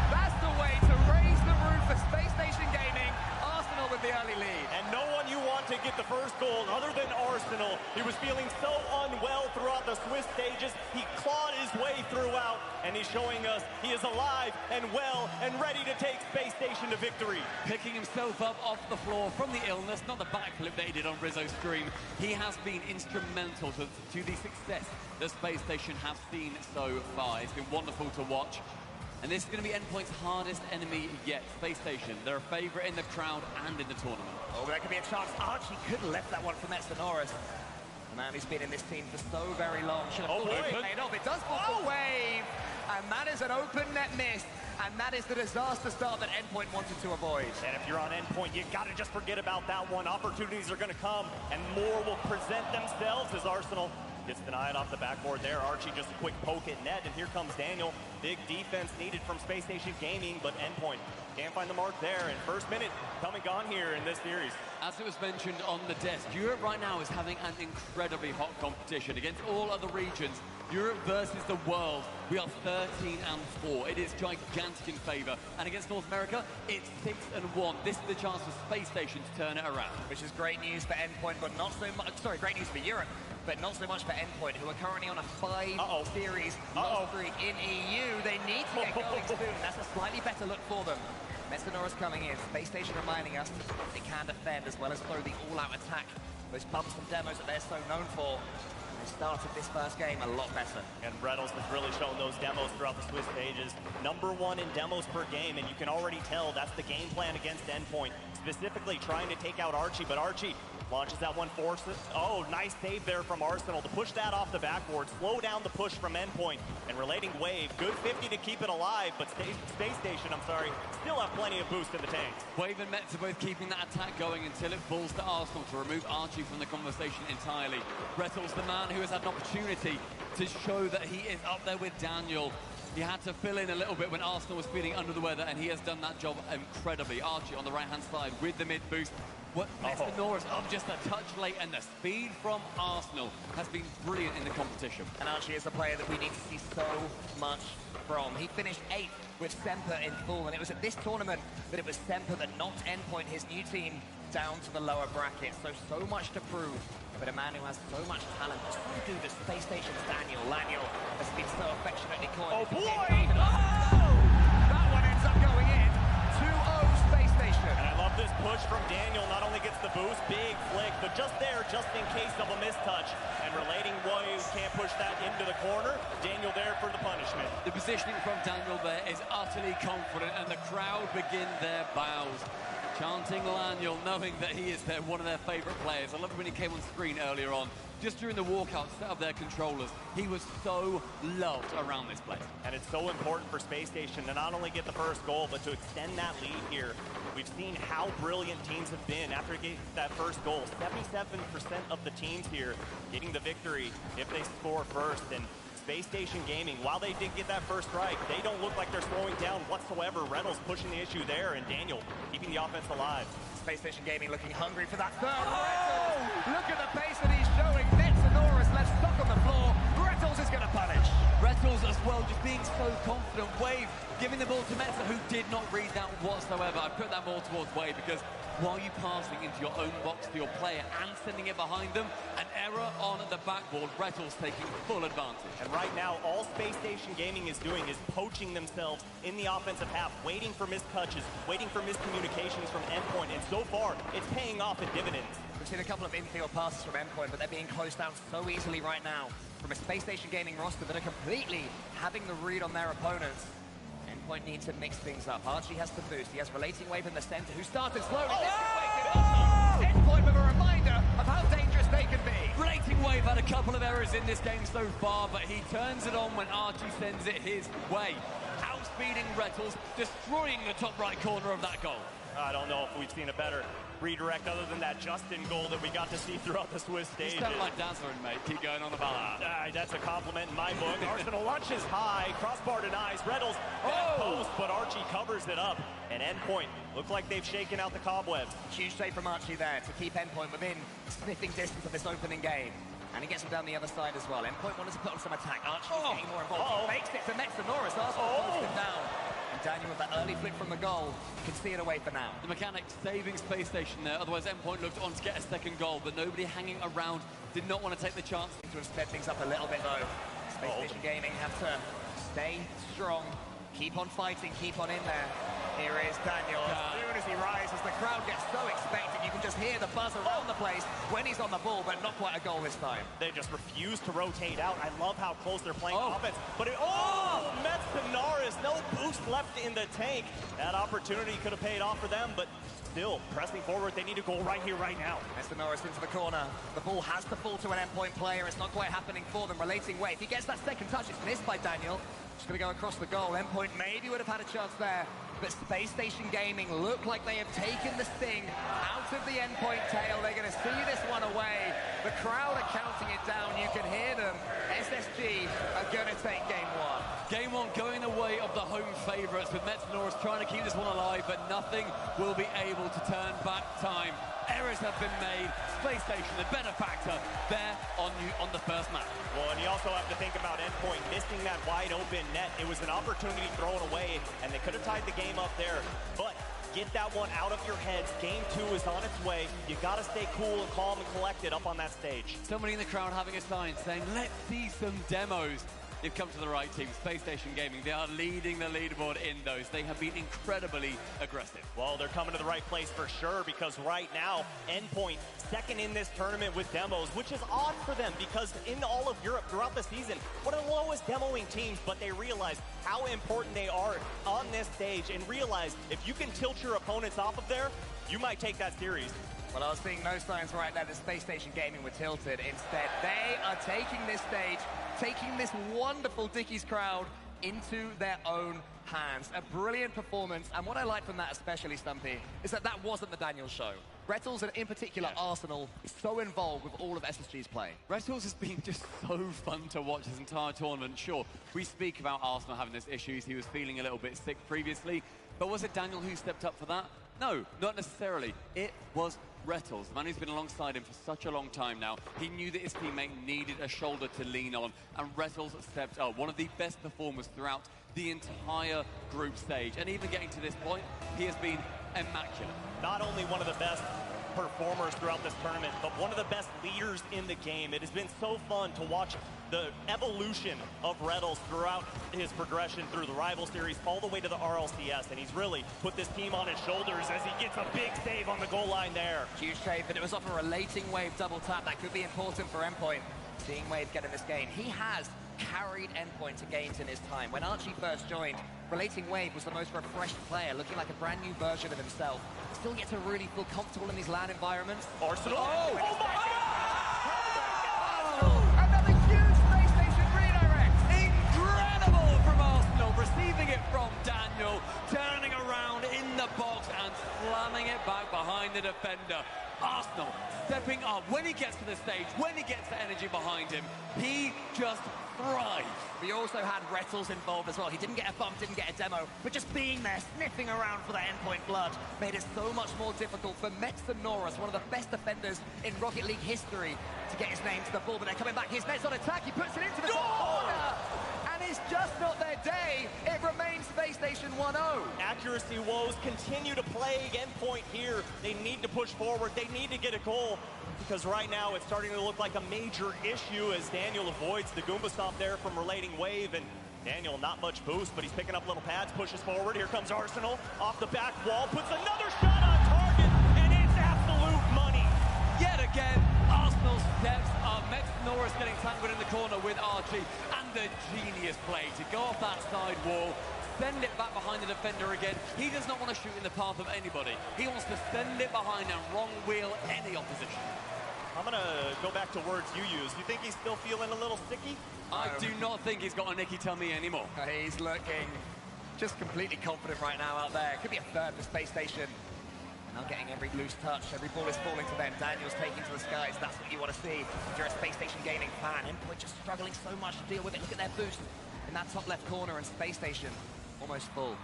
That's the way to raise the roof for Space Station Gaming. Arsenal with the early lead. And no one you want to get the first goal other than Arsenal. He was feeling so unwell throughout the Swiss stages. He clawed his way throughout, and he's showing us he is alive and well and ready to take Space Station to victory. Picking himself up off the floor from the illness, not the backflip that he did on Rizzo's stream. He has been instrumental to the success that Space Station have seen so far. It's been wonderful to watch. And this is going to be Endpoint's hardest enemy yet, Space Station. They're a favourite in the crowd and in the tournament. Oh, there could be a chance. Archie could have left that one for Metsonoris. The man who's been in this team for so very long. Should have paid off. It does fall for Wave. And that is an open net miss. And that is the disaster start that Endpoint wanted to avoid. And if you're on Endpoint, you got to just forget about that one. Opportunities are going to come, and more will present themselves as Arsenal gets denied off the backboard there. Archie just a quick poke at net, and here comes Daniel. Big defense needed from Space Station Gaming, but Endpoint can't find the mark there. And first minute come and gone here in this series. As it was mentioned on the desk, Europe right now is having an incredibly hot competition against all other regions. Europe versus the world. We are 13-4. It is gigantic in favour. And against North America, it's 6-1. This is the chance for Space Station to turn it around. Which is great news for Endpoint, but not so much. Sorry, great news for Europe, but not so much for Endpoint, who are currently on a 5-series loss streak in EU. They need to get going soon. That's a slightly better look for them. Metsonoris coming in. Space Station reminding us they can defend as well as throw the all-out attack. Those bumps and demos that they're so known for. They started this first game a lot better. And Rlcs has really shown those demos throughout the Swiss stages. #1 in demos per game, and you can already tell that's the game plan against Endpoint. Specifically trying to take out Archie, but Archie launches that one, forces. Oh, nice save there from Arsenal to push that off the backboard, slow down the push from Endpoint, and relating Wave. Good 50 to keep it alive, but Space Station, still have plenty of boost in the tank. Wave and Mets are both keeping that attack going until it falls to Arsenal to remove Archie from the conversation entirely. Rettel's the man who has had an opportunity to show that he is up there with Daniel. He had to fill in a little bit when Arsenal was feeling under the weather, and he has done that job incredibly. Archie on the right-hand side with the mid-boost. Metsonoris up just a touch late, and the speed from Arsenal has been brilliant in the competition. And Archie is a player that we need to see so much from. He finished 8th with Semper in full, and it was at this tournament that it was Semper that knocked Endpoint, his new team, down to the lower bracket. So much to prove. But a man who has so much talent, so do the Space Station's Daniel. Daniel has been so affectionately coined. Oh boy! That one ends up going in. 2-0 Space Station. And I love this push from Daniel. Not only gets the boost, big flick, but just there, just in case of a mistouch. And relating Wave can't push that into the corner. Daniel there for the punishment. The positioning from Daniel there is utterly confident, and the crowd begin their bows. Chanting Daniel, knowing that he is one of their favourite players. I loved when he came on screen earlier on, just during the walkout set of their controllers. He was so loved around this place. And it's so important for Space Station to not only get the first goal, but to extend that lead here. We've seen how brilliant teams have been after getting that first goal. 77% of the teams here getting the victory if they score first. And Space Station Gaming, while they did get that first strike, they don't look like they're slowing down whatsoever. Reynolds pushing the issue there, and Daniel keeping the offense alive. Space Station Gaming looking hungry for that third. Rettles, look at the pace that he's showing. Metsonoris left stuck on the floor. Rettles is going to punish. Rettles as well, just being so confident. Wave giving the ball to Metza, who did not read that whatsoever. I put that more towards Wave because while you're passing into your own box to your player and sending it behind them, an error on the backboard, Rettles taking full advantage. And right now, all Space Station Gaming is doing is poaching themselves in the offensive half, waiting for missed touches, waiting for miscommunications from Endpoint, and so far, it's paying off in dividends. We've seen a couple of infield passes from Endpoint, but they're being closed down so easily right now from a Space Station Gaming roster that are completely having the read on their opponents. Endpoint needs to mix things up. Archie has the boost. He has Relating Wave in the center, who started slowly. Endpoint with a reminder of how dangerous they can be. Relating Wave had a couple of errors in this game so far, but he turns it on when Archie sends it his way. Outspeeding Rettles, destroying the top right corner of that goal. I don't know if we've seen a better redirect other than that Justin goal that we got to see throughout the Swiss stage. You sound like dazzling, mate. Keep going on about that. That's a compliment in my book. Arsenal launches high, crossbar denies, Reynolds post, but Archie covers it up. And Endpoint look like they've shaken out the cobwebs. Huge save from Archie there to keep Endpoint within sniffing distance of this opening game. And he gets him down the other side as well. Endpoint wanted to put on some attack. Archie was getting more involved. He fakes it to Metz and Norris. Arsenal pulls him down. And Daniel with that early flick from the goal can see it away for now. The mechanic saving Space Station there. Otherwise, Endpoint looked on to get a second goal, but nobody hanging around did not want to take the chance. To have sped things up a little bit though. Space Station Gaming have to stay strong. Keep on fighting, keep on in there. Here is Daniel. As soon as he rises, the crowd gets so expectant. You can just hear the buzz around the place when he's on the ball, but not quite a goal this time. They just refuse to rotate out. I love how close they're playing offense. But Metz to Norris, no boost left in the tank. That opportunity could have paid off for them, but still pressing forward. They need a goal right here, right now. Metz to Norris into the corner. The ball has to fall to an Endpoint player. It's not quite happening for them. Relating Wave. He gets that second touch. It's missed by Daniel. Just going to go across the goal. Endpoint maybe would have had a chance there. But Space Station Gaming look like they have taken the sting out of the Endpoint tail. They're going to see this one away. The crowd are counting it down. You can hear them. SSG are going to take game one. Game one going the way of the home favourites, with Metz Norris trying to keep this one alive, but nothing will be able to turn back time. Errors have been made. Space Station, the benefactor, there on the first match. Well, and you also have to think about Endpoint missing that wide open net. It was an opportunity thrown away, and they could have tied the game up there. But get that one out of your heads. Game 2 is on its way. You got to stay cool and calm and collected up on that stage. Somebody in the crowd having a sign saying, let's see some demos. They've come to the right team, Space Station Gaming. They are leading the leaderboard in those. They have been incredibly aggressive. Well, they're coming to the right place for sure, because right now, Endpoint second in this tournament with demos, which is odd for them because in all of Europe throughout the season, one of the lowest demoing teams, but they realize how important they are on this stage and realize if you can tilt your opponents off of there, you might take that series. Well, I was seeing no signs right there that Space Station Gaming were tilted. Instead, they are taking this stage, taking this wonderful Dickies crowd into their own hands. A brilliant performance, and what I like from that especially, Stumpy, is that that wasn't the Daniel show. Rettles, and in particular Arsenal, so involved with all of SSG's play. Rettles has been just so fun to watch this entire tournament. Sure, we speak about Arsenal having these issues. He was feeling a little bit sick previously, but was it Daniel who stepped up for that? No, not necessarily. It was Rettles, the man who's been alongside him for such a long time now. He knew that his teammate needed a shoulder to lean on, and Rettles stepped up. One of the best performers throughout the entire group stage. And even getting to this point, he has been immaculate. Not only one of the best performers throughout this tournament, but one of the best leaders in the game. It has been so fun to watch the evolution of Rettles throughout his progression through the rival series all the way to the RLCS, and he's really put this team on his shoulders as he gets a big save on the goal line there. Huge save, but it was off a relating Wave double tap. That could be important for Endpoint. Seeing Wave get in this game. He has carried Endpoint to games in his time. When Archie first joined, Relating Wave was the most refreshed player, looking like a brand new version of himself. Still gets to really feel comfortable in these LAN environments. Arsenal. Oh my God! Another huge Space Station redirect. Incredible from Arsenal, receiving it from Daniel, turning around in the box and slamming it back behind the defender. Arsenal stepping up when he gets to the stage, when he gets the energy behind him, he just thrives. We also had Rettles involved as well. He didn't get a bump, didn't get a demo, but just being there, sniffing around for that Endpoint blood, made it so much more difficult for Metz and Norris, one of the best defenders in Rocket League history, to get his name to the ball. But they're coming back. Here's Metz on attack. He puts it into the top corner. And it's just not their day. It remains Space Station 1-0. Accuracy woes continue to plague Endpoint here. They need to push forward. They need to get a goal, because right now it's starting to look like a major issue as Daniel avoids the Goomba Stomp there from Relating Wave. And Daniel, not much boost, but he's picking up little pads, pushes forward. Here comes Arsenal off the back wall, puts another shot on target, and it's absolute money. Yet again, Arsenal steps up. Metz Norris getting tangled in the corner with Archie, and the genius play to go off that side wall, send it back behind the defender again. He does not want to shoot in the path of anybody. He wants to send it behind and wrong wheel any opposition. I'm going to go back to words you used. You think he's still feeling a little sticky? I do not think he's got a Nicky tummy anymore. He's looking just completely confident right now out there. Could be a third for Space Station. Now getting every loose touch, every ball is falling to them. Daniel's taking to the skies, that's what you want to see. If you're a Space Station Gaming fan, Endpoint just struggling so much to deal with it. Look at their boost in that top left corner, and Space Station almost full.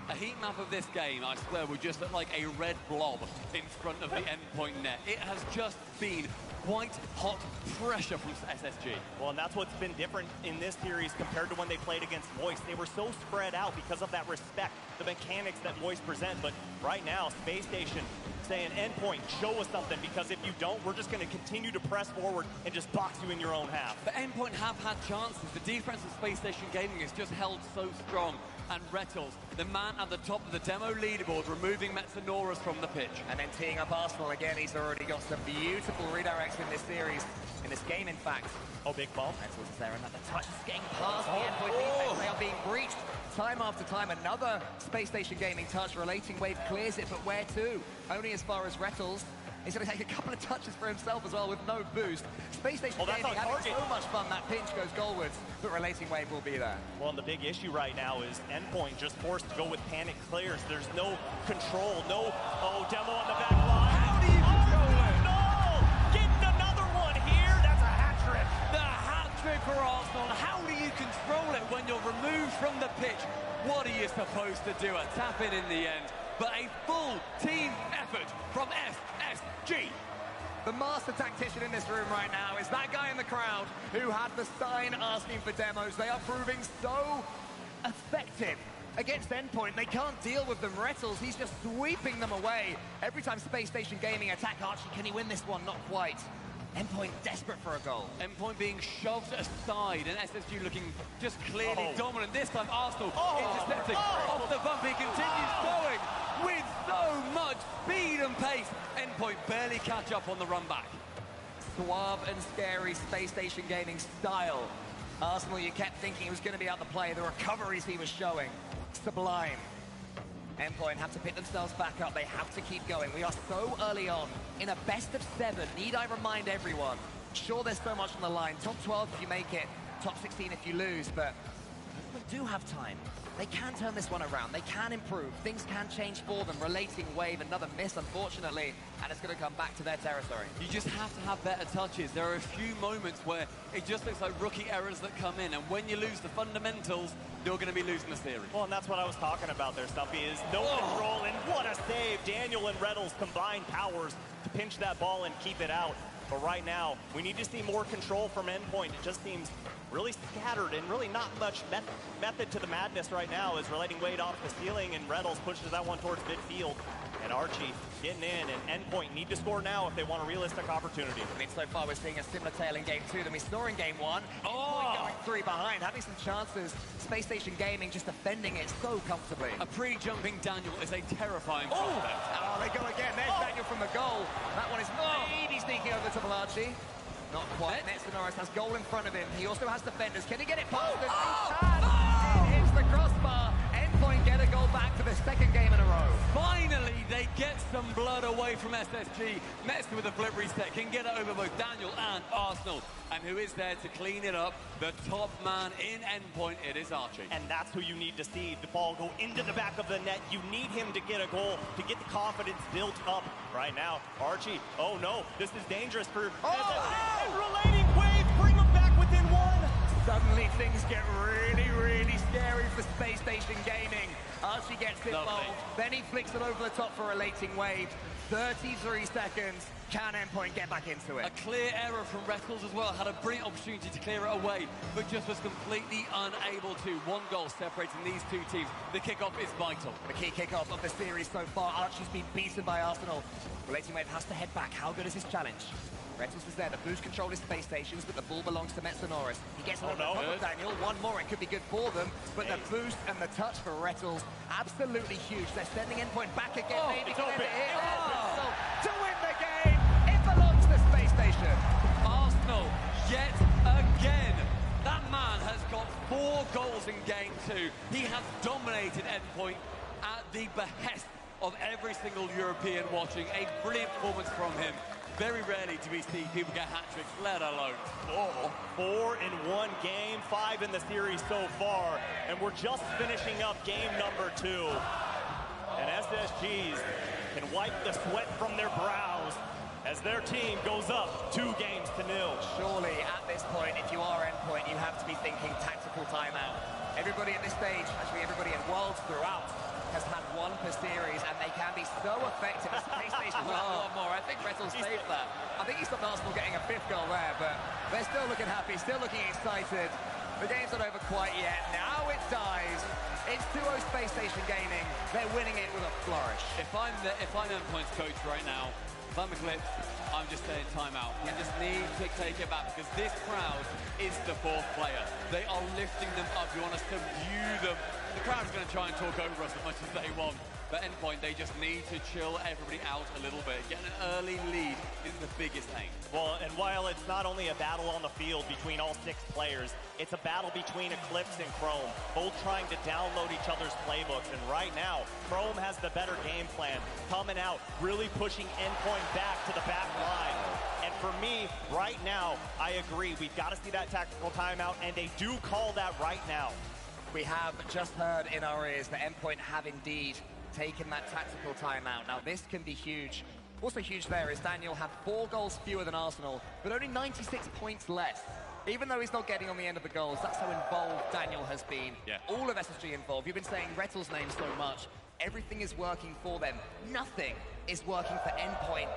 A heat map of this game, I swear, would just look like a red blob in front of the Endpoint net. It has just been white hot pressure from SSG. Well, and that's what's been different in this series compared to when they played against Moist. They were so spread out because of that respect, the mechanics that Moist present. But right now, Space Station saying, Endpoint, show us something, because if you don't, we're just going to continue to press forward and just box you in your own half. But Endpoint have had chances. The defense of Space Station Gaming has just held so strong. And Rlcs, the man at the top of the demo leaderboard, removing Metsonoras from the pitch. And then teeing up Arsenal again. He's already got some beautiful redirects in this series, in this game, in fact. Oh, big ball. Rlcs is there, and the touch is getting past the Endpoint defense. They are being breached time after time. Another Space Station Gaming touch. Relating Wave clears it, but where to? Only as far as Rlcs. He's going to take a couple of touches for himself as well with no boost. Space Station Gaming having so much fun. That pinch goes goalwards, but Relating Wave will be there. Well, and the big issue right now is Endpoint just forced to go with panic clears. There's no control, no, demo on the back line. How do you control it? No! Getting another one here. That's a hat trick. The hat trick for Arsenal. How do you control it when you're removed from the pitch? What are you supposed to do? A tap in the end. But a full team effort from SSG. The master tactician in this room right now is that guy in the crowd who had the sign asking for demos. They are proving so effective against Endpoint. They can't deal with them. Rlcs, he's just sweeping them away. Every time Space Station Gaming attack Archie, can he win this one? Not quite. Endpoint desperate for a goal. Endpoint being shoved aside, and SSG looking just clearly dominant. This time Arsenal intercepting off the bump. He continues going with so much speed and pace. Endpoint barely catch up on the run back. Suave and scary Space Station Gaming style. Arsenal, you kept thinking he was going to be out the play. The recoveries he was showing, sublime. Endpoint have to pick themselves back up. They have to keep going. We are so early on in a best of 7. Need I remind everyone? Sure, there's so much on the line. Top 12 if you make it, top 16 if you lose, but we do have time. They can turn this one around. They can improve. Things can change for them. Relating Wave, another miss, unfortunately, and it's going to come back to their territory. You just have to have better touches. There are a few moments where it just looks like rookie errors that come in, and when you lose the fundamentals, you're going to be losing the series. Well, and that's what I was talking about there, Stumpy, is no control, and what a save. Daniel and Rlcs combined powers to pinch that ball and keep it out. But right now, we need to see more control from Endpoint. It just seems really scattered and really not much method to the madness right now, as Relating Wade off the ceiling and Rlcs pushes that one towards midfield. And Archie getting in, and Endpoint need to score now if they want a realistic opportunity. I mean, so far we're seeing a similar tale in Game 2 than we saw in Game 1. Endpoint going 3 behind, having some chances. Space Station Gaming just defending it so comfortably. A pre-jumping Daniel is a terrifying prospect. Oh, they go again. There's Daniel from the goal. That one is maybe sneaking over to Malachi. Not quite. Metsonoras has goal in front of him. He also has defenders. Can he get it past them? It hits the crossbar. Endpoint get a goal back for the second game in a row. Finally, they get some blood away from SSG. Metz with a flip reset can get it over both Daniel and Arsenal. And who is there to clean it up? The top man in Endpoint, it is Archie. And that's who you need to see the ball go into the back of the net. You need him to get a goal, to get the confidence built up. Right now, Archie, oh no, this is dangerous for and Relating Wave, bring him back within 1. Suddenly things get really, really scary for Space Station Gaming. Archie gets involved, then he flicks it over the top for Relating Wave. 33 seconds. Can Endpoint get back into it? A clear error from Rlcs as well. Had a brilliant opportunity to clear it away, but just was completely unable to. 1 goal separating these two teams. The kickoff is vital. The key kickoff of the series so far. Archie's been beaten by Arsenal. Relating Wave has to head back. How good is his challenge? Rlcs is there. The boost control is Space Stations, but the ball belongs to Metsonoras. He gets on the top of Daniel. 1 more. It could be good for them, but the boost and the touch for Rlcs, absolutely huge. They're sending Endpoint back again. Maybe can end it here. To win the game. It belongs to Space Station. Arsenal, yet again. That man has got 4 goals in Game 2. He has dominated Endpoint at the behest of every single European watching. A brilliant performance from him. Very rarely do we see people get hat-tricks, let alone 4 in 1 game, 5 in the series so far, and we're just finishing up game number 2. And SSG's can wipe the sweat from their brows as their team goes up 2 games to 0. Surely, at this point, if you are Endpoint, you have to be thinking tactical timeout. Everybody at this stage, actually everybody in Worlds throughout, has had 1 per series, and they can be so effective as PlayStation. A lot more. I think Retals saved that. I think he stopped Arsenal getting a 5th goal there, but they're still looking happy, still looking excited. The game's not over quite yet. Now it dies. It's 2-0 Space Station Gaming. They're winning it with a flourish. If I'm Endpoint's coach right now, if I'm Eclipse, I'm just saying timeout. We just need to take it back because this crowd is the 4th player. They are lifting them up. You want to subdue them. The crowd's going to try and talk over us as much as they want. But Endpoint, they just need to chill everybody out a little bit. Getting an early lead is the biggest aim. Well, and while it's not only a battle on the field between all 6 players, it's a battle between Eclipse and Chrome, both trying to download each other's playbooks. And right now, Chrome has the better game plan, coming out, really pushing Endpoint back to the back line. And for me, right now, I agree. We've got to see that tactical timeout, and they do call that right now. We have just heard in our ears that Endpoint have indeed taken that tactical timeout. Now, this can be huge. Also huge there is Daniel had 4 goals fewer than Arsenal, but only 96 points less. Even though he's not getting on the end of the goals, that's how involved Daniel has been. Yeah. All of SSG involved. You've been saying Retals' name so much. Everything is working for them. Nothing is working for Endpoint.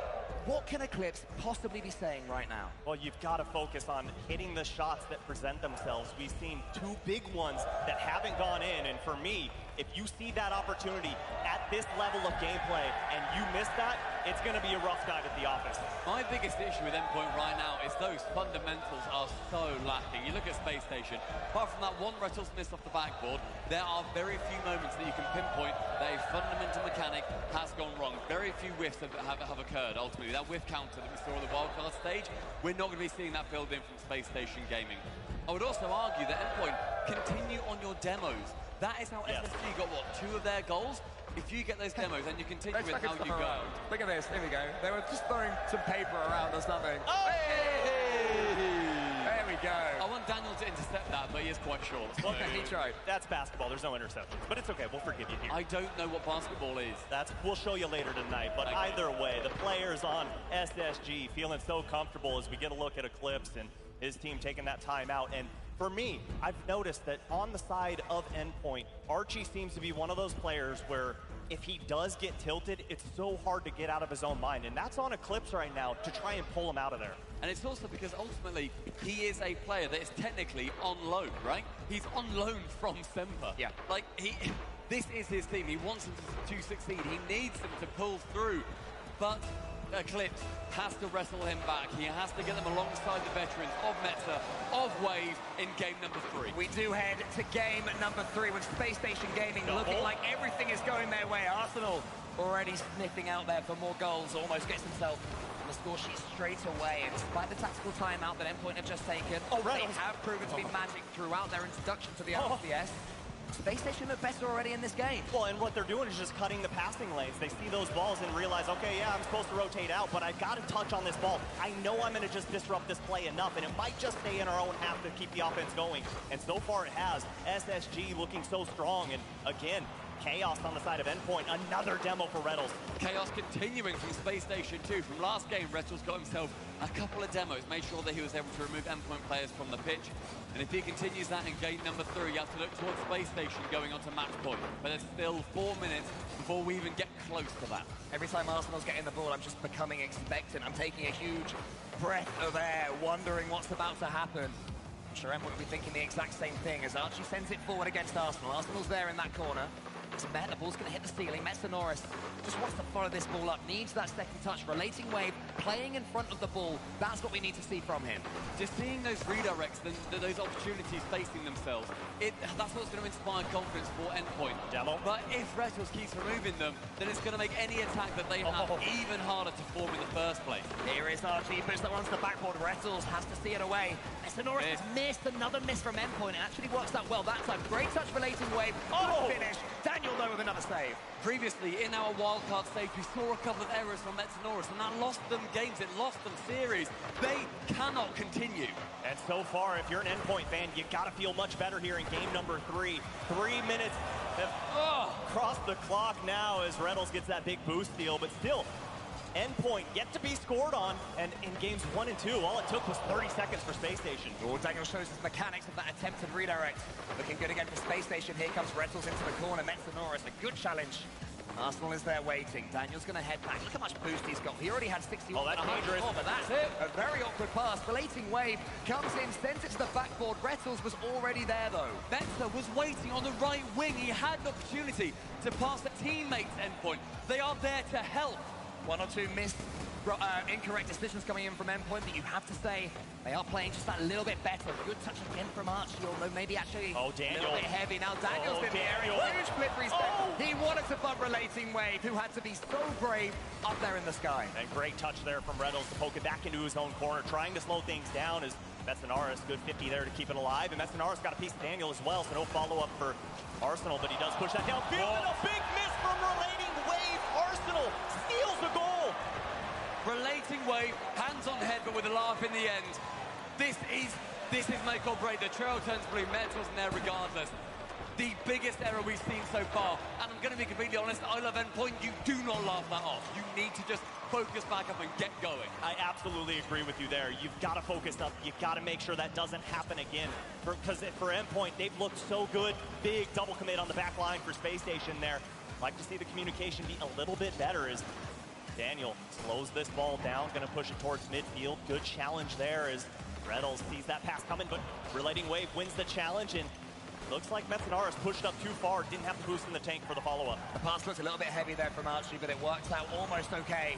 What can Eclipse possibly be saying right now? Well, you've got to focus on hitting the shots that present themselves. We've seen 2 big ones that haven't gone in, and for me, if you see that opportunity at this level of gameplay and you miss that, it's going to be a rough night at the office. My biggest issue with Endpoint right now is those fundamentals are so lacking. You look at Space Station, apart from that 1 Retals miss off the backboard, there are very few moments that you can pinpoint that a fundamental mechanic has gone wrong. Very few whiffs have occurred, ultimately. That whiff counter that we saw on the wildcard stage, we're not going to be seeing that filled in from Space Station Gaming. I would also argue that Endpoint, continue on your demos. That is how SSG got, 2 of their goals? If you get those demos, then you continue with how you go. Look at this, here we go. They were just throwing some paper around or something. Oh! There we go. I want Daniel to intercept that, but he is quite short. So. He tried. That's basketball, there's no interceptions. But it's okay, we'll forgive you here. I don't know what basketball is. We'll show you later tonight. But either way, the players on SSG feeling so comfortable as we get a look at Eclipse and his team taking that time out. And for me, I've noticed that on the side of Endpoint, Archie seems to be one of those players where if he does get tilted, it's so hard to get out of his own mind. And that's on Eclipse right now to try and pull him out of there. And it's also because ultimately, he is a player that is technically on loan, right? He's on loan from Semper. Yeah. Like, this is his team. He wants them to succeed. He needs them to pull through. But Eclipse has to wrestle him back. He has to get them alongside the veterans of Metza, of Wave in game number 3. We do head to game number 3 with Space Station Gaming looking like everything is going their way. Arsenal already sniffing out there for more goals, almost gets himself on the score sheet straight away. And despite the tactical timeout that Endpoint have just taken, they have proven to be magic throughout their introduction to the LCS. Space Station look better already in this game. Well, and what they're doing is just cutting the passing lanes. They see those balls and realize, okay, yeah, I'm supposed to rotate out, but I've got to touch on this ball. I know I'm going to just disrupt this play enough, and it might just stay in our own half to keep the offense going. And so far it has. SSG looking so strong, and again, Chaos on the side of Endpoint. Another demo for Rlcs. Chaos continuing from Space Station 2. From last game, Rlcs got himself a couple of demos, made sure that he was able to remove Endpoint players from the pitch. And if he continues that in game number 3, you have to look towards Space Station going on to match point. But there's still 4 minutes before we even get close to that. Every time Arsenal's getting the ball, I'm just becoming expectant. I'm taking a huge breath of air, wondering what's about to happen. I'm sure Endpoint will be thinking the exact same thing as Archie sends it forward against Arsenal. Arsenal's there in that corner. It's Met, the ball's going to hit the ceiling. Metza Norris just wants to follow this ball up, needs that second touch. Relating Wave, playing in front of the ball. That's what we need to see from him. Just seeing those redirects, those opportunities facing themselves, that's what's going to inspire confidence for Endpoint. Demo. But if Rlcs keeps removing them, then it's going to make any attack that they have even harder to form in the first place. Here is Archie, puts that one to the backboard. Rlcs has to see it away. Metza Norris has missed, another miss from Endpoint. It actually works out well that time. Great touch relating Wave. Good finish. Daniel Daniel, though, with another save. Previously, in our wildcard stage, we saw a couple of errors from Metanoris, and that lost them games, it lost them series. They cannot continue. And so far, if you're an Endpoint fan, you got to feel much better here in game number 3. 3 minutes across the clock now as Rlcs gets that big boost steal, but still, Endpoint yet to be scored on, and in games 1 and 2, all it took was 30 seconds for Space Station. Oh, Daniel shows his mechanics of that attempted redirect. Looking good again for Space Station. Here comes Rlcs into the corner. Metanoris, a good challenge. Arsenal is there waiting. Daniel's going to head back. Look how much boost he's got. He already had 61. Oh, that's dangerous. Oh, but that's it. A very awkward pass. Relating Wave comes in, sends it to the backboard. Rlcs was already there, though. Metza was waiting on the right wing. He had an opportunity to pass the teammates Endpoint. They are there to help. One or two missed incorrect decisions coming in from Endpoint, but you have to say they are playing just that little bit better. Good touch again from Archie, although maybe actually a little bit heavy. Now Daniel's in the area. Huge flippery step. He wanted to bump Relating Wave, who had to be so brave up there in the sky. And great touch there from Rlcs to poke it back into his own corner, trying to slow things down as Metanoris, good 50 there to keep it alive. And Metanoris got a piece of Daniel as well, so no follow-up for Arsenal, but he does push that downfield. And a big miss from Relating Wave. Arsenal steals the goal. Relating Wave, hands on head, but with a laugh in the end. This is make or break. The trail turns blue. Mets wasn't there regardless. The biggest error we've seen so far, and I'm going to be completely honest, I love Endpoint. You do not laugh that off. You need to just focus back up and get going. I absolutely agree with you there. You've got to focus up. You've got to make sure that doesn't happen again. Because for Endpoint, they've looked so good. Big double commit on the back line for Space Station there. Like to see the communication be a little bit better as Daniel slows this ball down, going to push it towards midfield. Good challenge there as Rlcs sees that pass coming, but Relating Wave wins the challenge, and looks like Metanoris pushed up too far, didn't have the boost in the tank for the follow-up. The pass looks a little bit heavy there from Archie, but it works out almost okay.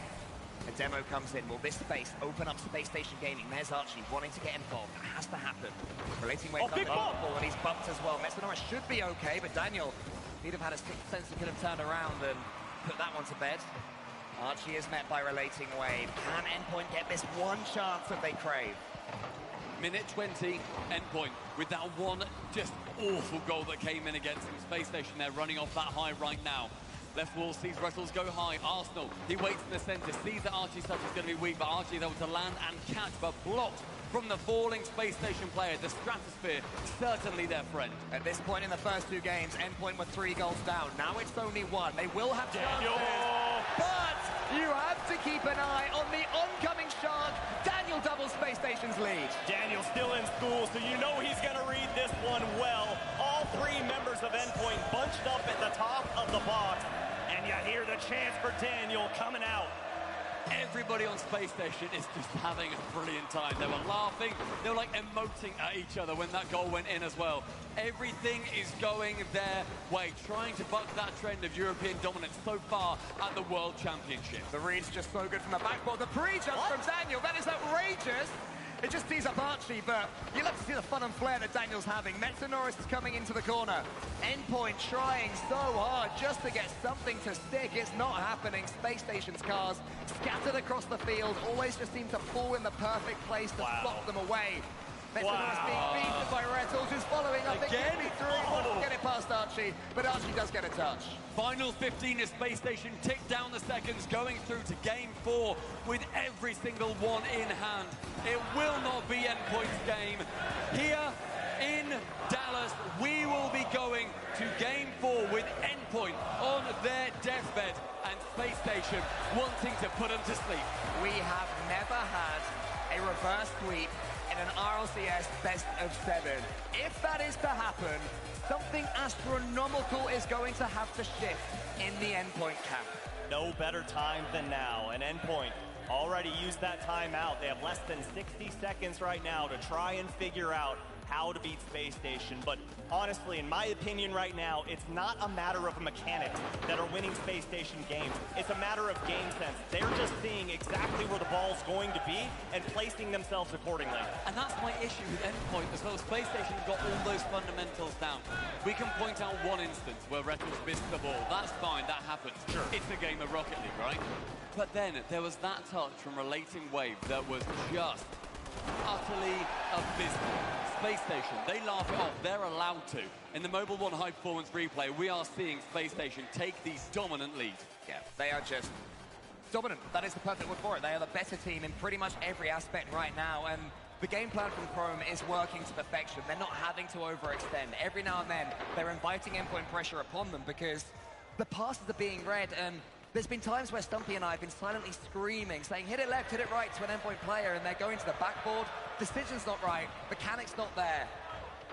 A demo comes in. Will this space open up Space Station Gaming? There's Archie wanting to get involved. That has to happen. Relating Wave big ball, and he's bumped as well. Metanoris should be okay, but Daniel, he'd have had a sixth sense he could have turned around and put that one to bed. Archie is met by Relating Wave. Can Endpoint get this one chance that they crave? Minute 20, Endpoint with that one just awful goal that came in against him. Space Station there running off that high right now. Left wall sees Rlcs go high. Arsenal, he waits in the centre, sees that Archie's touch is going to be weak, but Archie is able to land and catch, but blocked from the falling Space Station player. The Stratosphere, certainly their friend. At this point in the first two games, Endpoint were 3 goals down. Now it's only 1. They will have chances, but you have to keep an eye on the oncoming shark. Daniel doubles Space Station's lead. Daniel's still in school, so you know he's going to read this one well. All 3 members of Endpoint bunched up at the top of the box, and you hear the chance for Daniel coming out. Everybody on Space Station is just having a brilliant time. They were laughing, they were like emoting at each other when that goal went in as well. Everything is going their way, trying to buck that trend of European dominance so far at the World Championship. The read's just so good from the backboard. The pre-jump from Daniel, that is outrageous. It just tees up Archie, but you love to see the fun and flair that Daniel's having. Metanoris is coming into the corner. Endpoint trying so hard just to get something to stick. It's not happening. Space Station's cars scattered across the field, always just seem to fall in the perfect place to block them away. Metanoris being beaten by Rlcs, who's following up again. Wants to get it past Archie, but Archie does get a touch. Final 15 as Space Station tick down the seconds, going through to game 4 with every single one in hand. It will not be Endpoint's game. Here in Dallas, we will be going to game 4 with Endpoint on their deathbed and Space Station wanting to put them to sleep. We have never had a reverse sweep in an Rlcs best of 7. If that is to happen, something astronomical is going to have to shift in the Endpoint camp. No better time than now, and Endpoint already used that timeout. They have less than 60 seconds right now to try and figure out how to beat Space Station. But honestly, in my opinion right now, it's not a matter of mechanics that are winning Space Station games. It's a matter of game sense. They're just seeing exactly where the ball's going to be and placing themselves accordingly. And that's my issue with Endpoint as well. Space Station got all those fundamentals down. We can point out one instance where Rlcs missed the ball. That's fine, that happens. Sure. It's a game of Rocket League, right? But then there was that touch from Relating Wave that was just utterly abysmal. Space Station, they laugh it off. They're allowed to. In the Mobile 1 high performance replay, we are seeing Space Station take these dominant leads. Yeah, they are just dominant. That is the perfect word for it. They are the better team in pretty much every aspect right now, and the game plan from Chrome is working to perfection. They're not having to overextend. Every now and then, they're inviting endpoint pressure upon them because the passes are being read, and there's been times where Stumpy and I have been silently screaming, saying, hit it left, hit it right to an endpoint player, and they're going to the backboard. Decision's not right, mechanics not there.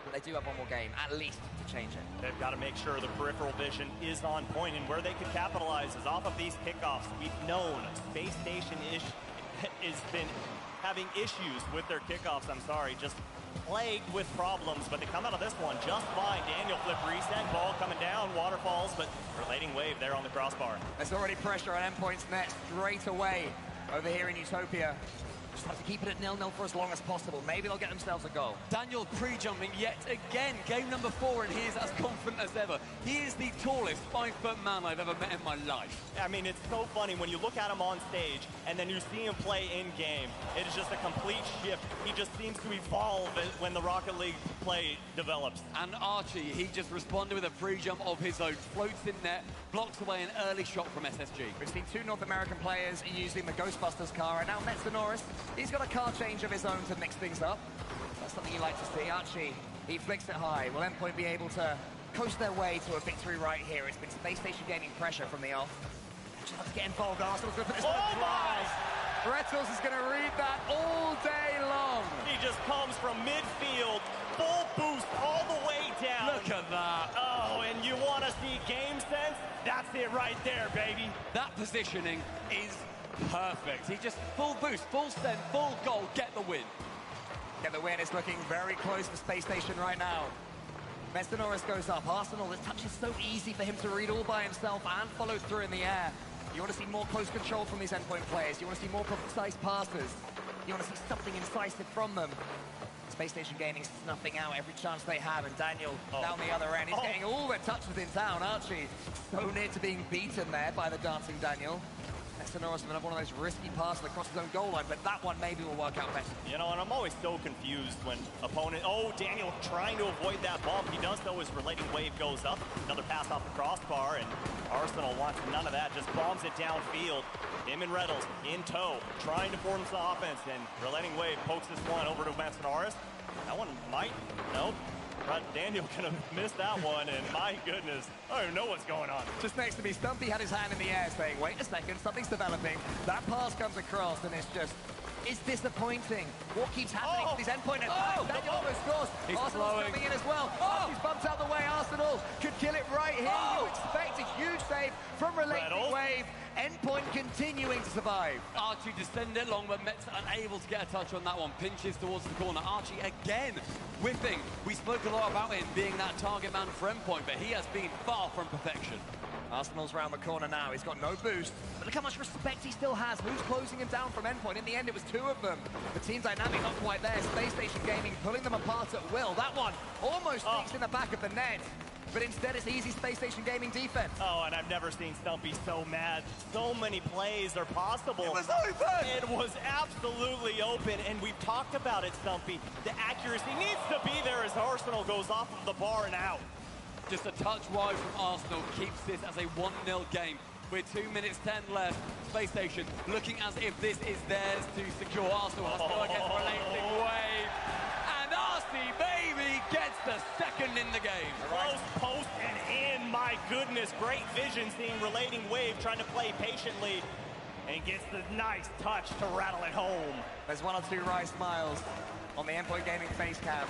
But they do have one more game, at least, to change it. They've got to make sure the peripheral vision is on point, and where they could capitalize is off of these kickoffs. We've known Space Station has been having issues with their kickoffs, just plagued with problems, but they come out of this one just fine. Daniel flip reset, ball coming down, waterfalls, but relating wave there on the crossbar. There's already pressure on Endpoint's net straight away over here in Utopia. Just have to keep it at 0-0 for as long as possible. Maybe they'll get themselves a goal. Daniel pre-jumping yet again. Game number 4, and he is as confident as ever. He is the tallest 5-foot man I've ever met in my life. I mean, it's so funny when you look at him on stage and then you see him play in-game. It is just a complete shift. He just seems to evolve when the Rocket League play develops. And Archie, he just responded with a pre-jump of his own. Floats in net, blocks away an early shot from SSG. We've seen 2 North American players using the Ghostbusters car, and now Metanoris, he's got a car change of his own to mix things up. That's something you like to see. Archie, he flicks it high. Will Endpoint be able to coast their way to a victory right here? It's been Space Station gaining pressure from the off. Just have to get involved. Arsenal's going to put this one across. Rlcs is going to read that all day long. He just comes from midfield, full boost all the way down. Look at that. Oh, and you want to see game sense? That's it right there, baby. That positioning is perfect. He just full boost, full send, full goal, get the win. Get the win. It's looking very close for Space Station right now. Metanoris goes up. Arsenal, this touch is so easy for him to read all by himself and follow through in the air. You want to see more close control from these endpoint players. You want to see more precise passes. You want to see something incisive from them. Space Station Gaming snuffing out every chance they have, and Daniel down the other end. He's getting all the touches in town. Archie so near to being beaten there by the dancing Daniel. Metanoris will have one of those risky passes across his own goal line, but that one maybe will work out better. You know, and I'm always so confused when opponent... Oh, Daniel trying to avoid that bump. He does, though, his relating wave goes up. Another pass off the crossbar, and Arsenal wants none of that. Just bombs it downfield. Him and Rlcs in tow, trying to form some offense, and relating wave pokes this one over to Metanoris. That one might... Nope. Daniel could have missed that one, and my goodness, I don't even know what's going on. Just next to me, Stumpy had his hand in the air saying, wait a second, something's developing. That pass comes across, and it's disappointing. What keeps happening to these endpoint attacks? Daniel almost scores. Arsenal's coming in as well. He's bumped out the way. Arsenal could kill it right here. You expect a huge save from Relating Wave. Endpoint continuing to survive. Archie descended long, but Mets unable to get a touch on that one. Pinches towards the corner. Archie again whipping. We spoke a lot about him being that target man for Endpoint, but he has been far from perfection. Arsenal's round the corner now. He's got no boost. But look how much respect he still has. Who's closing him down from Endpoint? In the end, it was 2 of them. The team dynamic not quite there. Space Station Gaming pulling them apart at will. That one almost sneaks in the back of the net. But instead, it's easy Space Station Gaming defense. Oh, and I've never seen Stumpy so mad. So many plays are possible. It was open! It was absolutely open, and we've talked about it, Stumpy. The accuracy needs to be there as Arsenal goes off of the bar and out. Just a touch wide from Arsenal keeps this as a 1-0 game. With 2 minutes 10 left, Space Station looking as if this is theirs to secure. Arsenal has to go against Relating Wave. And RC, baby, gets the second in the game. Close post and in, my goodness. Great vision seeing Relating Wave trying to play patiently. And gets the nice touch to rattle it home. There's 1 or 2 wry smiles on the Endpoint Gaming face cam.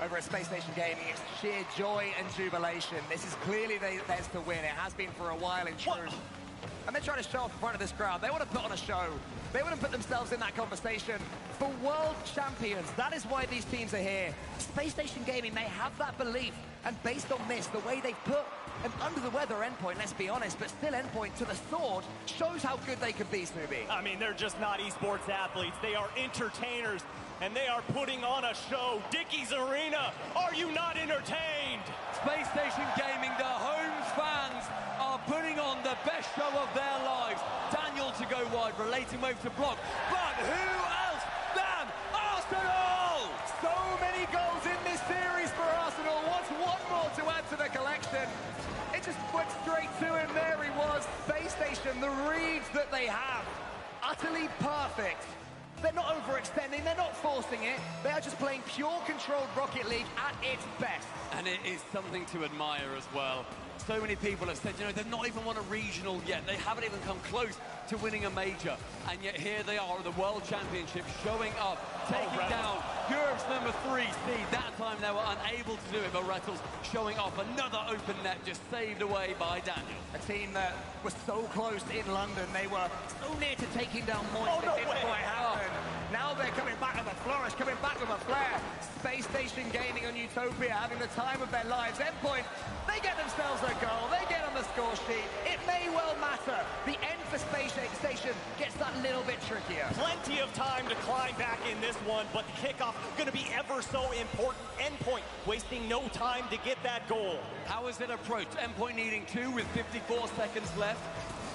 Over at Space Station Gaming, it's sheer joy and jubilation. This is clearly theirs to win. It has been for a while in truth. And they're trying to show off in front of this crowd. They want to put on a show. They want to put themselves in that conversation for world champions. That is why these teams are here. Space Station Gaming, they have that belief. And based on this, the way they've put an under-the-weather Endpoint, let's be honest, but still Endpoint to the sword, shows how good they can be, Snoopy. I mean, they're just not esports athletes. They are entertainers, and they are putting on a show. Dickey's Arena, are you not entertained? Space Station Gaming, the home fans are putting on the best show of their lives. Daniel to go wide, Relating Wave to block. But who else than Arsenal? So many goals utterly perfect. They're not overextending, they're not forcing it. They are just playing pure controlled Rocket League at its best. And it is something to admire as well. So many people have said, you know, they've not even won a regional yet. They haven't even come close to winning a major. And yet here they are at the World Championship, showing up, taking down Europe's #3 seed. That time they were unable to do it, but Rlcs showing off another open net, just saved away by Daniel. A team that was so close in London. They were so near to taking down Moist. Oh, no it didn't way. quite happen. Now they're coming back with a flourish, coming back with a flair. Space Station Gaming on Utopia having the time of their lives. Endpoint, they get themselves a goal. They get on the score sheet. It may well matter. The end for Space Station gets that little bit trickier. Plenty of time to climb back in this one, but the kickoff going to be ever so important. Endpoint wasting no time to get that goal. How is it approached? Endpoint needing 2 with 54 seconds left.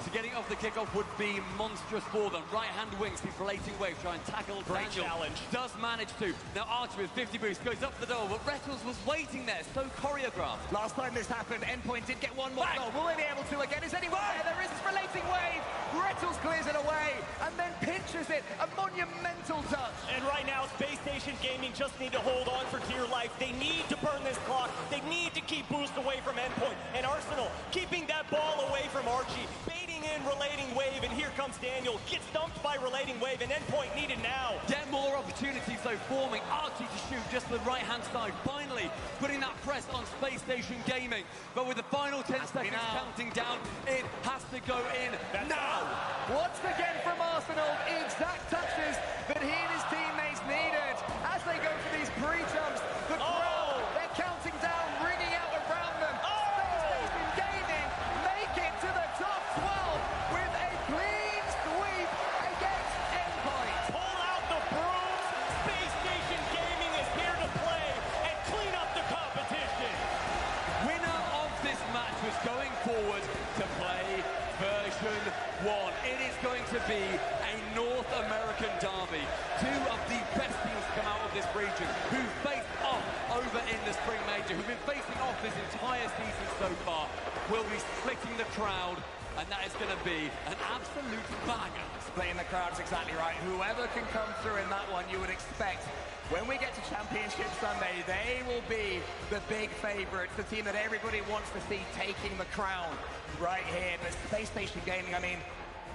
So getting off the kickoff would be monstrous for them. Right-hand wing, sees Relating Wave, try and tackle Great Daniel. challenge. Does manage to. Now Archie with 50 boost goes up the door, but Rlcs was waiting there, so choreographed. Last time this happened, Endpoint did get one more goal. Will they be able to again? Is anyone there? There is this Relating Wave. Rlcs clears it away and then pinches it. A monumental touch. And right now, Space Station Gaming just need to hold on for dear life. They need to burn this clock. They need to keep Boost away from Endpoint. And Arsenal keeping that ball away from Archie. Baiting in Relating Wave, and here comes Daniel. Gets dumped by Relating Wave, and Endpoint needed now. Get more opportunities, though, forming. Archie to shoot just to the right-hand side. Finally, putting that press on Space Station Gaming. But with the final 10 seconds counting down, it has to go in now. Once again from Arsenal, exact touches that he and his teammates needed. As they go for these pre-jumps, the crowd, they're counting down, ringing out around them. Space Station Gaming make it to the top 12 with a clean sweep against Endpoint. Pull out the brooms. Space Station Gaming is here to play and clean up the competition. Winner of this match was going forward to play version 1. It is going to be a North American derby. 2 of the best teams come out of this region, who faced off over in the Spring Major, who've been facing off this entire season so far, will be splitting the crowd, and that is going to be an absolute banger. Splitting the crowd's exactly right. Whoever can come through in that one, you would expect. When we get to Championship Sunday, they will be the big favourites, the team that everybody wants to see taking the crown right here. But Space Station Gaming, I mean,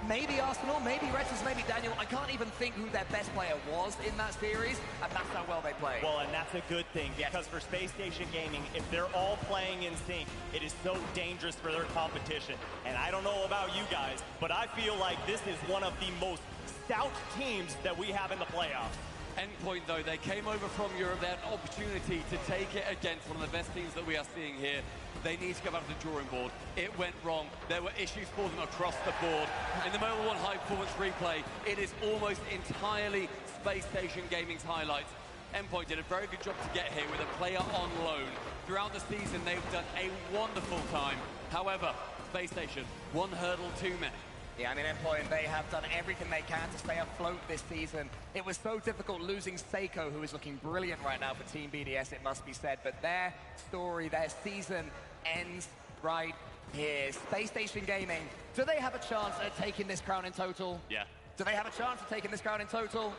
maybe Arsenal, maybe Rlcs, maybe Daniel. I can't even think who their best player was in that series, and that's how well they played. Well, and that's a good thing, because for Space Station Gaming, if they're all playing in sync, it is so dangerous for their competition. And I don't know about you guys, but I feel like this is one of the most stout teams that we have in the playoffs. Endpoint, though, they came over from Europe. They had an opportunity to take it against one of the best teams that we are seeing here. They need to go back to the drawing board. It went wrong. There were issues for them across the board. In the Mobile 1 High Performance replay, it is almost entirely Space Station Gaming's highlights. Endpoint did a very good job to get here with a player on loan. Throughout the season, they've done a wonderful time. However, Space Station, one hurdle too many. Yeah, I mean, Endpoint, they have done everything they can to stay afloat this season. It was so difficult losing Seiko, who is looking brilliant right now for Team BDS, it must be said. But their story, their season ends right here. Space Station Gaming, do they have a chance at taking this crown in total? Yeah. Do they have a chance at taking this crown in total?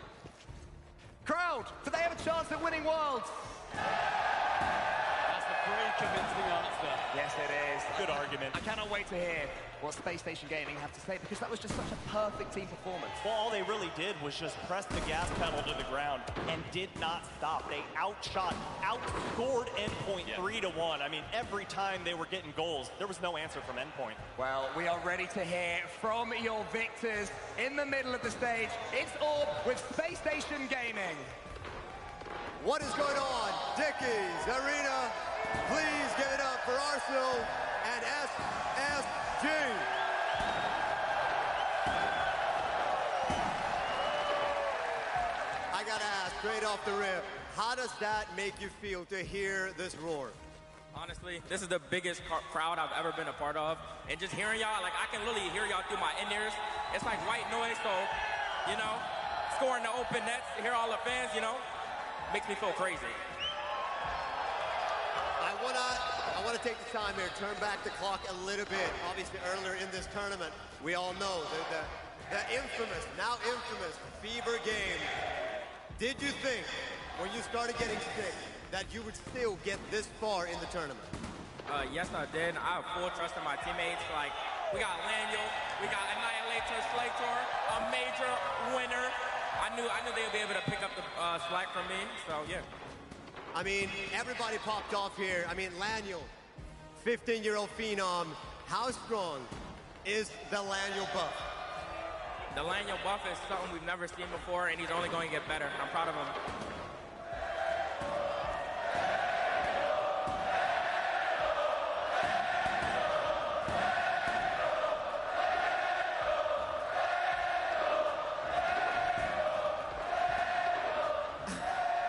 Crowd, do they have a chance at winning Worlds? That's a pretty convincing answer. Yes, it is. Good argument. I cannot wait to hear what Space Station Gaming have to say, because that was just such a perfect team performance. Well, all they really did was just press the gas pedal to the ground and did not stop. They outscored Endpoint 3-1. I mean, every time they were getting goals, there was no answer from Endpoint. Well, we are ready to hear from your victors in the middle of the stage. It's Orb with Space Station Gaming. What is going on, Dickies Arena? Please give it up for Arsenal and SSG. I gotta ask, straight off the rip, how does that make you feel to hear this roar? Honestly, this is the biggest crowd I've ever been a part of. And just hearing y'all, like, I can literally hear y'all through my in-ears. It's like white noise, so, you know, scoring the open nets, hear all the fans, you know, makes me feel crazy. I want to take the time here, turn back the clock a little bit. Obviously, earlier in this tournament, we all know that the infamous, now infamous, Fever game. Did you think, when you started getting sick, that you would still get this far in the tournament? Yes, I did. I have full trust in my teammates. Like, we got Laniel, we got Annihilator, Slator, a major winner. I knew they would be able to pick up the slack from me, so yeah. I mean, everybody popped off here. I mean, Laniel, 15-year-old phenom. How strong is the Laniel buff? The Laniel buff is something we've never seen before, and he's only going to get better. I'm proud of him.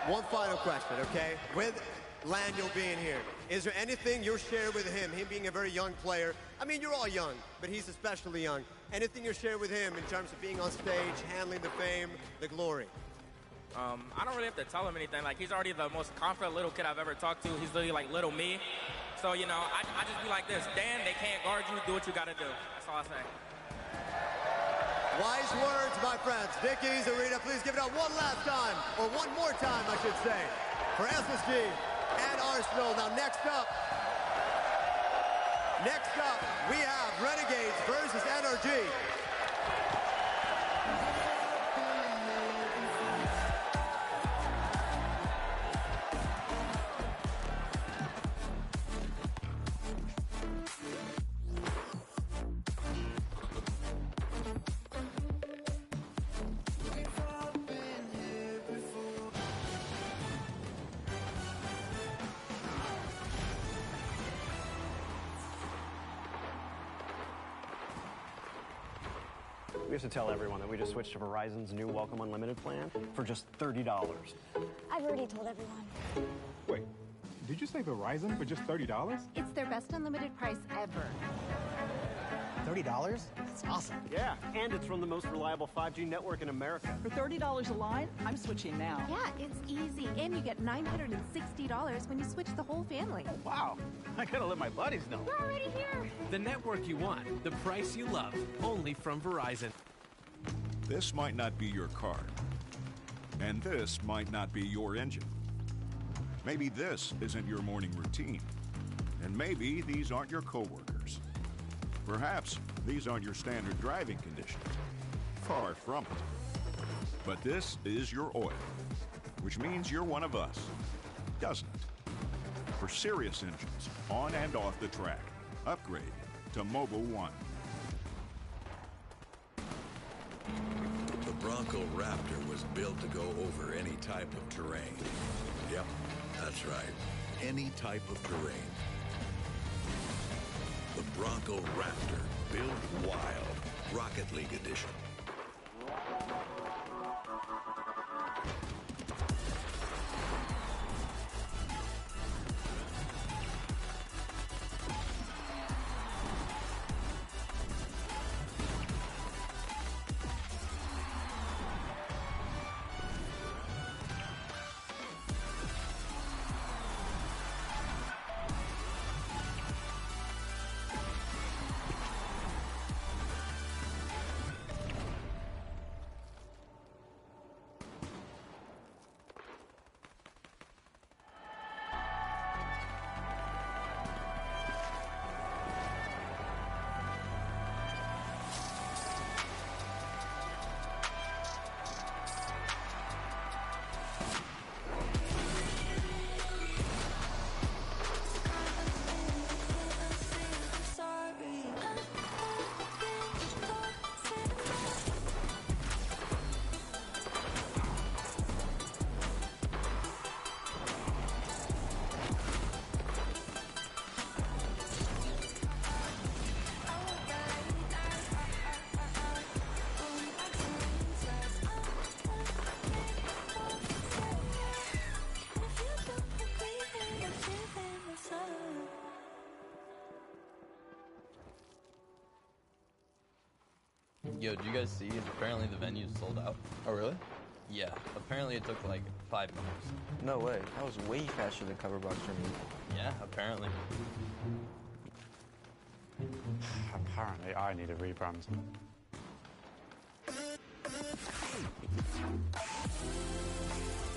One final question, okay? With Laniel being here, is there anything you're sharing with him being a very young player? I mean, you're all young, but he's especially young. Anything you're sharing with him in terms of being on stage, handling the fame, the glory? I don't really have to tell him anything. Like, he's already the most confident little kid I've ever talked to. He's literally like little me. So, you know, I just be like this. Dan, they can't guard you. Do what you got to do. That's all I say. Wise words, my friends. Dickies Arena, please give it up one last time, or one more time, I should say, for SSG and Arsenal. Now, next up, we have Renegades versus NRG. We have to tell everyone that we just switched to Verizon's new Welcome Unlimited plan for just $30. I've already told everyone. Wait, did you say Verizon for just $30? It's their best unlimited price ever. $30? That's awesome. Yeah, and it's from the most reliable 5G network in America. For $30 a line, I'm switching now. Yeah, it's easy. And you get $960 when you switch the whole family. Wow, I gotta let my buddies know. We're already here. The network you want, the price you love, only from Verizon. This might not be your car. And this might not be your engine. Maybe this isn't your morning routine. And maybe these aren't your coworkers. Perhaps these aren't your standard driving conditions. Far from it. But this is your oil, which means you're one of us, doesn't it? For serious engines, on and off the track, upgrade to Mobil 1. The Bronco Raptor was built to go over any type of terrain. Yep, that's right. Any type of terrain. The Bronco Raptor, built wild. Rocket League edition. Yo, did you guys see? Apparently the venue's sold out. Oh, really? Yeah. Apparently it took like 5 minutes. No way. That was way faster than cover box for me. Yeah, apparently. Apparently I need a rebrand.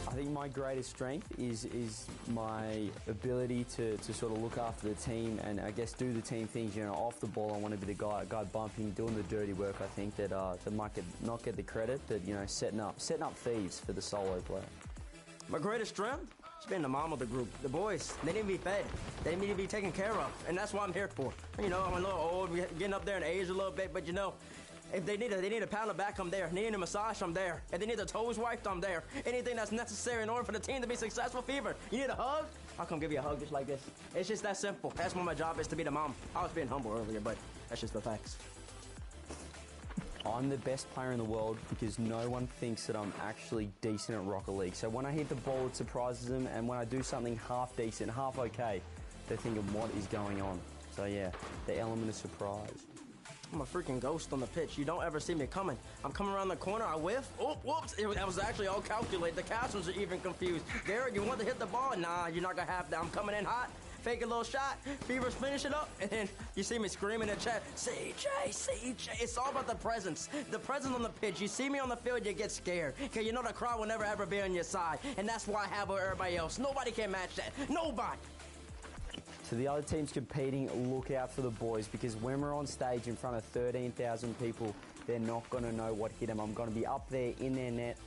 I think my greatest strength is my ability to sort of look after the team and I guess do the team things. You know, off the ball, I want to be the guy bumping, doing the dirty work. I think that might not get the credit, but you know, setting up thieves for the solo player. My greatest strength is being the mom of the group. The boys, they need to be fed. They need to be taken care of, and that's what I'm here for. You know, I'm a little old, we're getting up there in age a little bit, but you know, if they need a pound of back, I'm there. They need a massage, I'm there. If they need their toes wiped, I'm there. Anything that's necessary in order for the team to be successful, Fever. You need a hug? I'll come give you a hug just like this. It's just that simple. That's what my job is, to be the mom. I was being humble earlier, but that's just the facts. I'm the best player in the world because no one thinks that I'm actually decent at Rocket League. So when I hit the ball, it surprises them, and when I do something half decent, half okay, they're thinking, what is going on? So yeah, the element of surprise. I'm a freaking ghost on the pitch. You don't ever see me coming. I'm coming around the corner, I whiff. Oh, whoops. That was actually all calculated. The captains are even confused. Garrett, you want to hit the ball? Nah, you're not going to have that. I'm coming in hot. Fake a little shot. Fever's finish it up. And then you see me screaming in the chat, CJ, CJ. It's all about the presence. The presence on the pitch. You see me on the field, you get scared. Because you know the crowd will never ever be on your side. And that's why I have with everybody else. Nobody can match that. Nobody. To the other teams competing, look out for the boys because when we're on stage in front of 13,000 people, they're not going to know what hit them. I'm going to be up there in their net,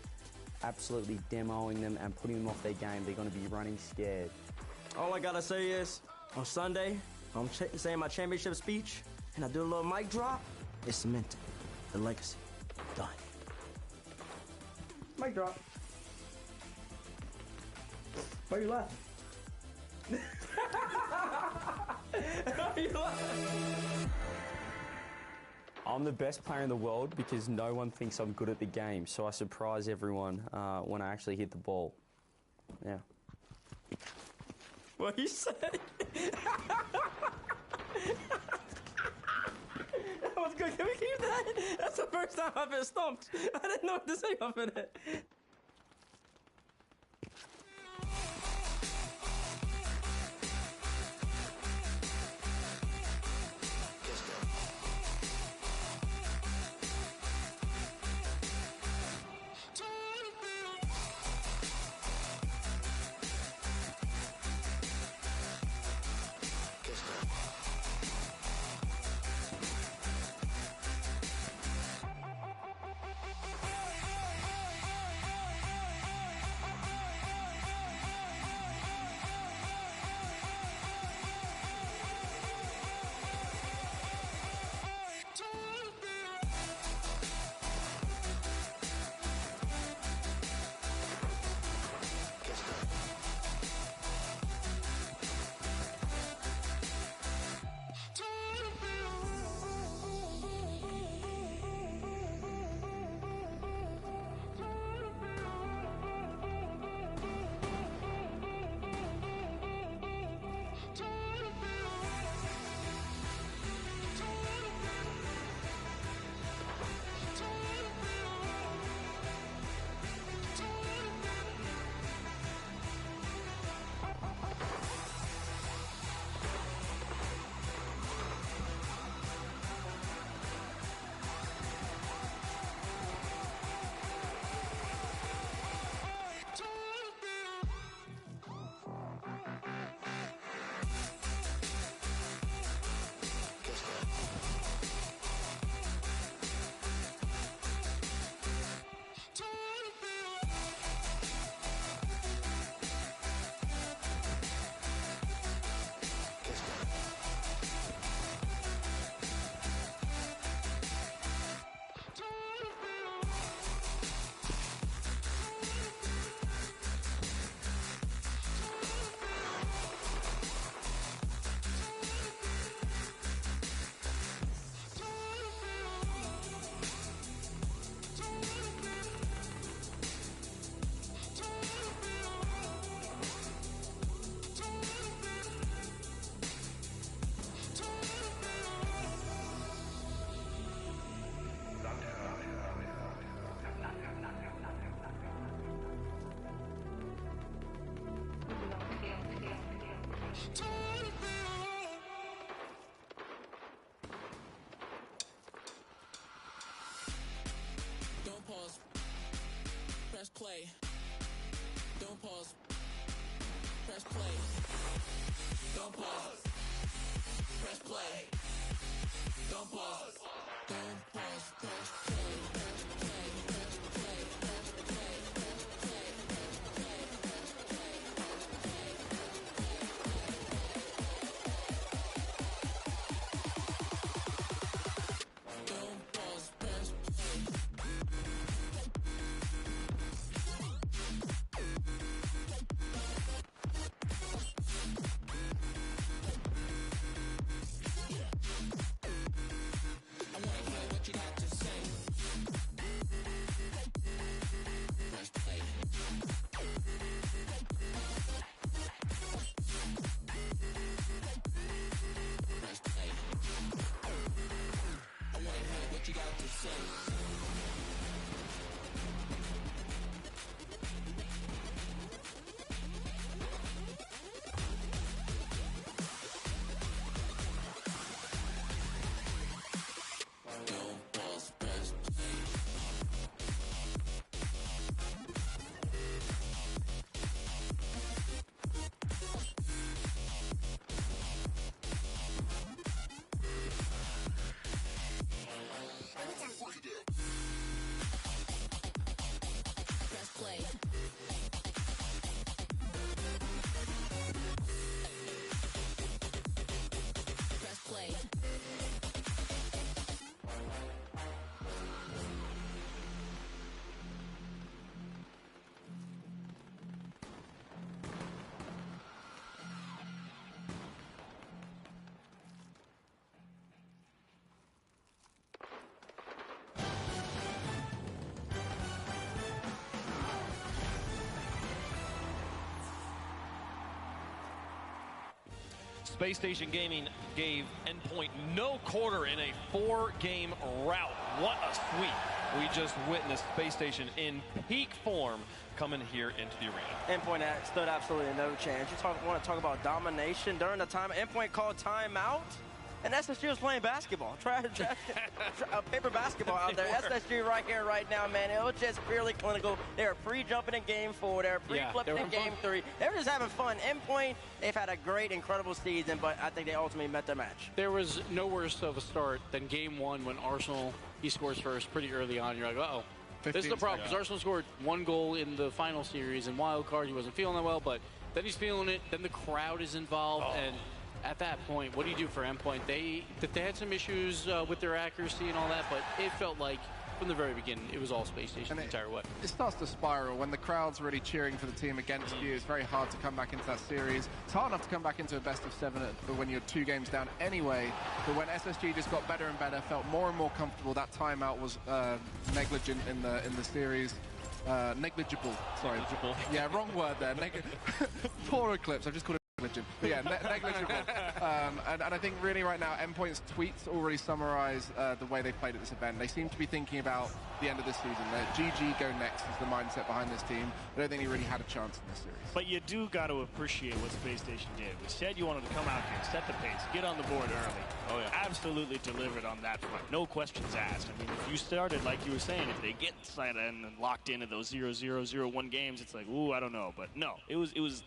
absolutely demoing them and putting them off their game. They're going to be running scared. All I got to say is, on Sunday, I'm saying my championship speech, and I do a little mic drop. It's cemented. The legacy. Done. Mic drop. Why are you laughing? I'm the best player in the world because no one thinks I'm good at the game, so I surprise everyone when I actually hit the ball. Yeah. What he said? That was good. Can we keep that? That's the first time I've been stumped. I didn't know what to say off of that. Space Station Gaming gave Endpoint no quarter in a 4-game rout. What a sweep we just witnessed. Space Station in peak form coming here into the arena. Endpoint stood absolutely no chance. You want to talk about domination during the time. Endpoint called timeout, and SSG was playing basketball. Paper basketball out there. SSG right here, right now, man. It was just purely clinical. They were pre-jumping in game 4. They were pre-flipping in game 3. They were just having fun. Endpoint, they've had a great, incredible season, but I think they ultimately met their match. There was no worse of a start than game 1 when Arsenal, he scores first pretty early on. You're like, uh-oh. This is the problem, because Arsenal scored 1 goal in the final series, and wild card, he wasn't feeling that well, but then he's feeling it, then the crowd is involved, and at that point, what do you do for Endpoint? They had some issues with their accuracy and all that, but it felt like from the very beginning, it was all Space Station the entire way. It starts to spiral when the crowd's really cheering for the team against you. It's very hard to come back into that series. It's hard enough to come back into a best of 7 when you're 2 games down anyway. But when SSG just got better and better, felt more and more comfortable, that timeout was negligent in the series. Negligible. Sorry. Negligible. Yeah, wrong word there. Poor Eclipse. I've just called it negligent. But yeah, negligible. And I think really right now, Endpoint's tweets already summarize the way they played at this event. They seem to be thinking about the end of this season. GG go next is the mindset behind this team. I don't think he really had a chance in this series. But you do got to appreciate what Space Station did. We said you wanted to come out here, set the pace, get on the board early. Oh yeah. Absolutely delivered on that front. No questions asked. I mean, if you started, like you were saying, if they get signed and locked into those 0-0-0-1 games, it's like, ooh, I don't know. But no, it was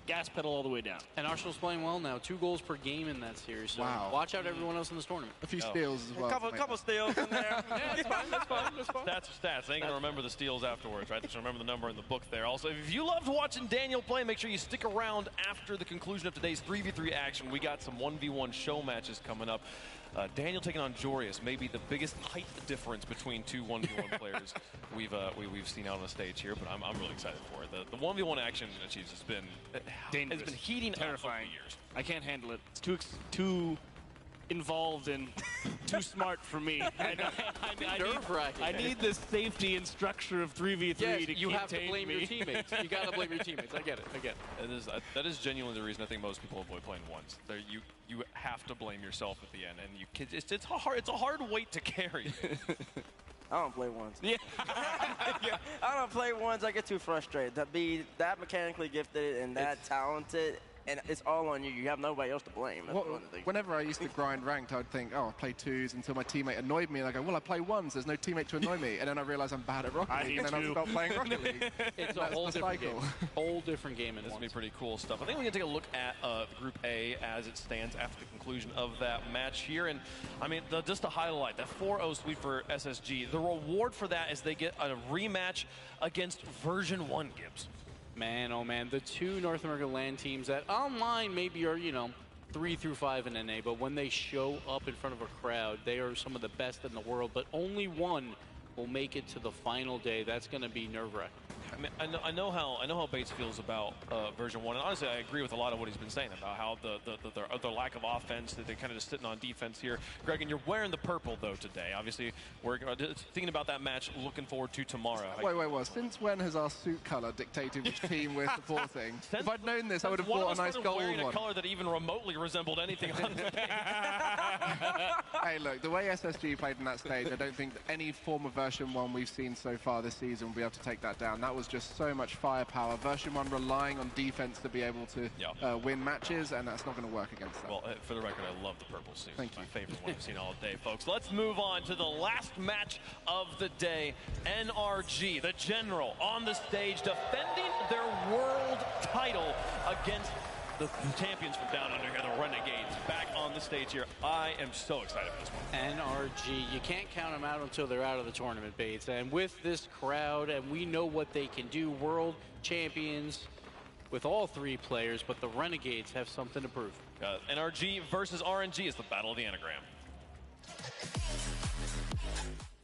gas pedal all the way down. And Arsenal's playing well now. 2 goals per game in that series. So watch out everyone else in this tournament. A few steals as well. A couple steals in there. Yeah, that's fine. Stats are stats. They ain't going to remember the steals afterwards, right? They should remember the number in the book there. Also, if you loved watching Daniel play, make sure you stick around after the conclusion of today's 3v3 action. We got some 1v1 show matches coming up. Daniel taking on Jorius, maybe the biggest height difference between 2 1v1 players we've seen out on the stage here, but I'm really excited for it. The 1v1 action has been dangerous. Has been heating up over the years. I can't handle it. It's too involved and too smart for me. I need this safety and structure of 3v3 to you keep have to blame your teammates. You got to blame your teammates. I get it. That is genuinely the reason I think most people avoid playing ones. You have to blame yourself at the end, and it's a hard weight to carry. I don't play ones. Yeah. I don't play ones. I get too frustrated. To be that mechanically gifted and that talented, and it's all on you. You have nobody else to blame. Whenever I used to grind ranked, I would think, oh, I play 2s until my teammate annoyed me, and I go, well, I play 1s. There's no teammate to annoy me. And then I realize I'm bad at Rocket League, and then I stop playing Rocket League. It's a whole different game. Whole different game. This is going to be pretty cool stuff. I think we're going to take a look at Group A as it stands after the conclusion of that match here. And, I mean, just to highlight, that 4-0 sweep for SSG, the reward for that is they get a rematch against version 1, Gibbs. Man, oh man, the 2 North American LAN teams that online maybe are, 3 through 5 in NA, but when they show up in front of a crowd, they are some of the best in the world, but only one will make it to the final day. That's going to be nerve-wracking. I mean, I know how Bates feels about version 1, and honestly, I agree with a lot of what he's been saying about how the lack of offense, that they're kind of just sitting on defense here. Greg, and you're wearing the purple though today. Obviously, we're thinking about that match. Looking forward to tomorrow. Wait. Since when has our suit color dictated which team we're supporting? If I'd known this, I would have bought a nice gold wearing one. A color that even remotely resembled anything on the Hey, look, the way SSG played in that stage, I don't think any form of version 1 we've seen so far this season will be able to take that down. That was just so much firepower. Version 1 relying on defense to be able to win matches, and that's not going to work against that. Well, for the record, I love the purple suit. Thank you. My favorite one I've seen all day, folks. Let's move on to the last match of the day. NRG, the General, on the stage defending their world title against the champions from down under here, the Renegades, back on the stage here. I am so excited for this one. NRG, you can't count them out until they're out of the tournament, Bates. And with this crowd, and we know what they can do, world champions with all 3 players, but the Renegades have something to prove. NRG versus RNG is the battle of the anagram.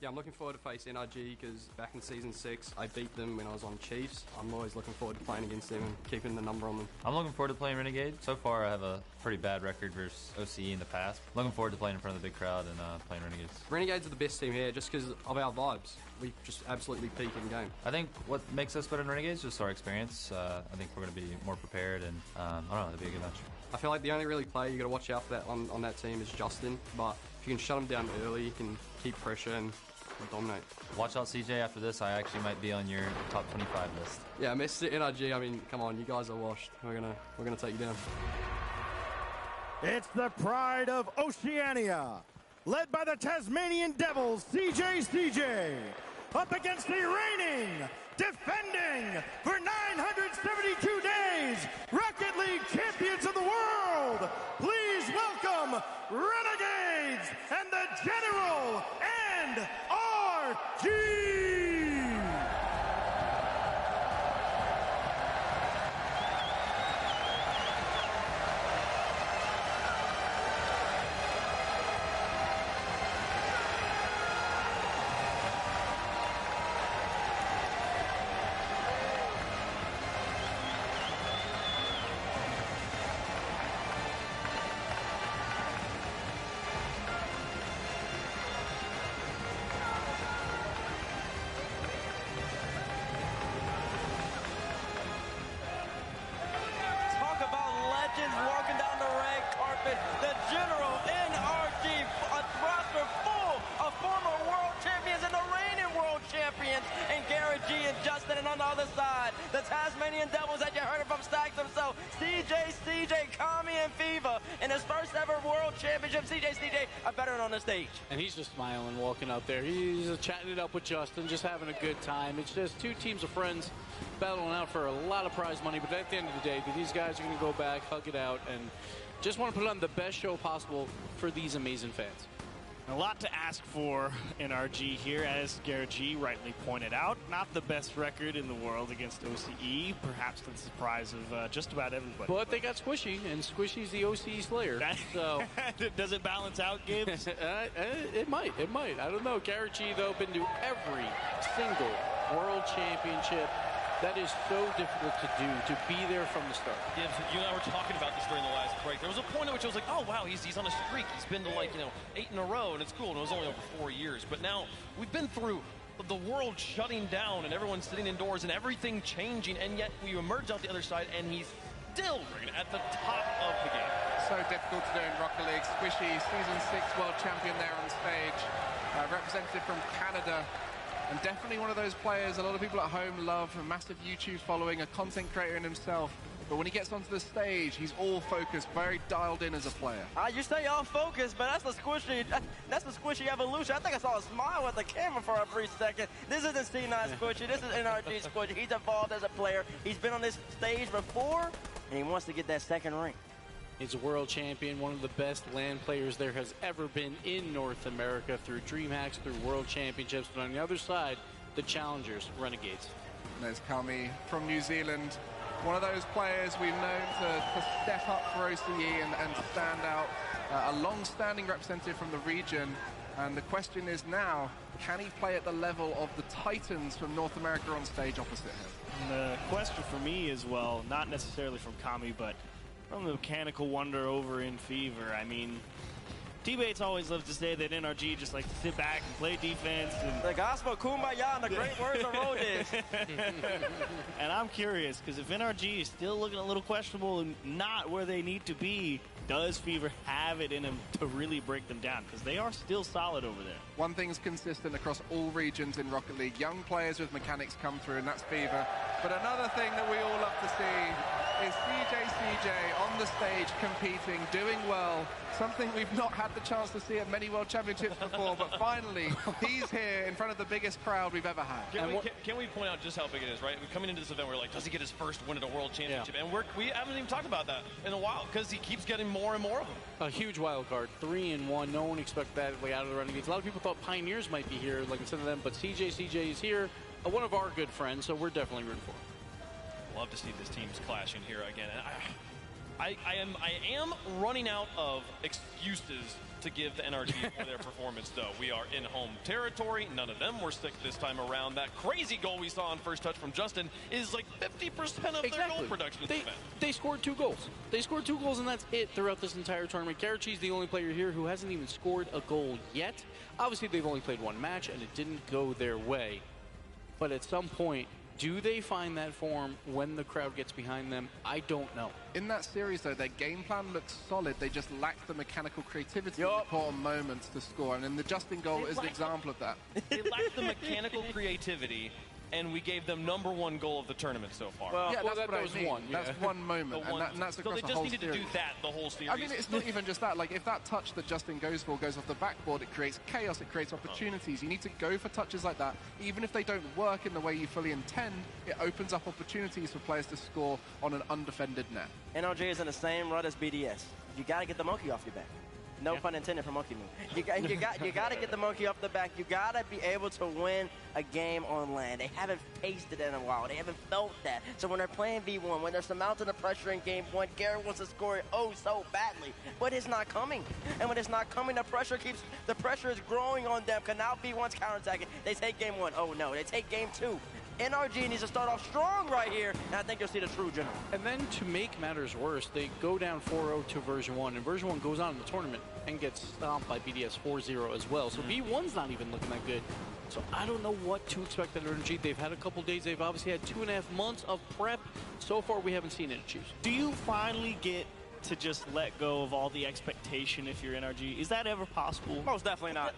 Yeah, I'm looking forward to face NRG because back in Season 6, I beat them when I was on Chiefs. I'm always looking forward to playing against them and keeping the number on them. I'm looking forward to playing Renegade. So far, I have a pretty bad record versus OCE in the past. Looking forward to playing in front of the big crowd and playing Renegades. Renegades are the best team here just because of our vibes. we just absolutely peak in game. I think what makes us better than Renegades is just our experience. I think we're going to be more prepared, and I don't know, it'll be a good match. I feel like the only really player you got to watch out for that on that team is Justin, but if you can shut him down early, you can keep pressure and dominate. Watch out, CJ. After this, I actually might be on your top 25 list. Yeah, Mr. NRG. I mean, come on, you guys are washed. We're gonna take you down. It's the pride of Oceania, led by the Tasmanian Devils, CJ, up against the reigning, defending for 972 days, Rocket League champions of the world. Please welcome Renegades and the General and RG. Walking down the red carpet, the General NRG, a roster full of former world champions and the reigning world champions, and Garrett G and Justin, and on the other side, the Tasmanian Devils that you heard from Stacks himself, CJ, Kami, and Fever, in his first ever world championship. CJ, a veteran on the stage. And he's just smiling, walking up there. He's chatting it up with Justin, just having a good time. It's just two teams of friends battling out for a lot of prize money, but at the end of the day, these guys are going to go back, hug it out, and just want to put on the best show possible for these amazing fans. A lot to ask for in RG here, as Garrett G rightly pointed out. Not the best record in the world against OCE, perhaps to the surprise of just about everybody. But they got Squishy, and Squishy's the OCE Slayer. So does it balance out, Gibbs? It might. I don't know. Garrett G, though, been to every single world championship. That is so difficult to do, to be there from the start. Gibbs, you and I were talking about this during the last break. There was a point at which I was like, oh, wow, he's on a streak. He's been to, 8 in a row, and it's cool. And it was only over 4 years. But now we've been through the world shutting down and everyone sitting indoors and everything changing, and yet we emerge out the other side, and he's still at the top of the game. So difficult to do in Rocket League. Squishy, Season 6 world champion there on stage. Representative from Canada. And definitely one of those players a lot of people at home love, a massive YouTube following, a content creator in himself. But when he gets onto the stage, he's all focused, very dialed in as a player. You say all focused, but that's the Squishy evolution. I think I saw a smile at the camera for a brief second. This isn't C9 Squishy, this is NRG Squishy. He's evolved as a player. He's been on this stage before, and he wants to get that second ring. He's a world champion, one of the best LAN players there has ever been in North America, through DreamHacks, through world championships. But on the other side, the challengers, Renegades. There's Kami from New Zealand, one of those players we've known to step up for OCE and stand out. A long-standing representative from the region. And the question is now, can he play at the level of the Titans from North America on stage opposite him? And the question for me is, well, not necessarily from Kami, but from the mechanical wonder over in Fever. I mean, T-Bates always loves to say that NRG just like to sit back and play defense. And the gospel kumbaya and the great words of Rhodes. And I'm curious, because if NRG is still looking a little questionable and not where they need to be, does Fever have it in him to really break them down? Because they are still solid over there. One thing's consistent across all regions in Rocket League. Young players with mechanics come through, and that's Fever. But another thing that we all love to see is CJ on the stage competing, doing well. Something we've not had the chance to see at many World Championships before, but finally, he's here in front of the biggest crowd we've ever had. Can we point out just how big it is, right? Coming into this event, we're like, does he get his first win at a World Championship? Yeah. And we haven't even talked about that in a while, because he keeps getting more and more of them. A huge wild card, 3-1. No one expected that out of the Renegades. A lot of people thought Pioneers might be here, like instead of them, but CJ is here, one of our good friends, so we're definitely rooting for him. Love to see this team's clashing here again. And I am running out of excuses to give to NRG for their performance, though. We are in home territory. None of them were sick this time around. That crazy goal we saw on first touch from Justin is like 50% of their goal production. They scored 2 goals. They scored 2 goals, and that's it throughout this entire tournament. Karachi's the only player here who hasn't even scored a goal yet. Obviously, they've only played 1 match, and it didn't go their way. But at some point, do they find that form when the crowd gets behind them? I don't know. In that series, though, their game plan looks solid. They just lack the mechanical creativity in important moments to score. And then the Justin goal is an example of that. They lack the mechanical creativity, and we gave them #1 goal of the tournament so far. Well, yeah, that's what I mean. That's one moment, and that's across so they the just whole needed series. to do that the whole series. I mean, it's not even just that. Like, if that touch that Justin goes for goes off the backboard, it creates chaos, it creates opportunities. You need to go for touches like that. Even if they don't work in the way you fully intend, it opens up opportunities for players to score on an undefended net. NRG is in the same rut as BDS. You got to get the monkey off your back. No pun intended for monkey move. You got to get the monkey off the back. You got to be able to win a game on land. They haven't tasted it in a while. They haven't felt that. So when they're playing V1, when they're surmounting the pressure in game 1, Garrett wants to score it so badly, but it's not coming. And when it's not coming, the pressure is growing on them. Because now V1's counterattacking. They take game 1. Oh no, they take game 2. NRG needs to start off strong right here, and I think you'll see the true general. And then to make matters worse, they go down 4-0 to version 1, and version 1 goes on in the tournament and gets stomped by BDS 4-0 as well. So V1's not even looking that good. So I don't know what to expect at NRG. They've had a couple days. They've obviously had 2.5 months of prep. So far, we haven't seen any Chiefs. Do you finally get to just let go of all the expectation if you're NRG? Is that ever possible? Most definitely not.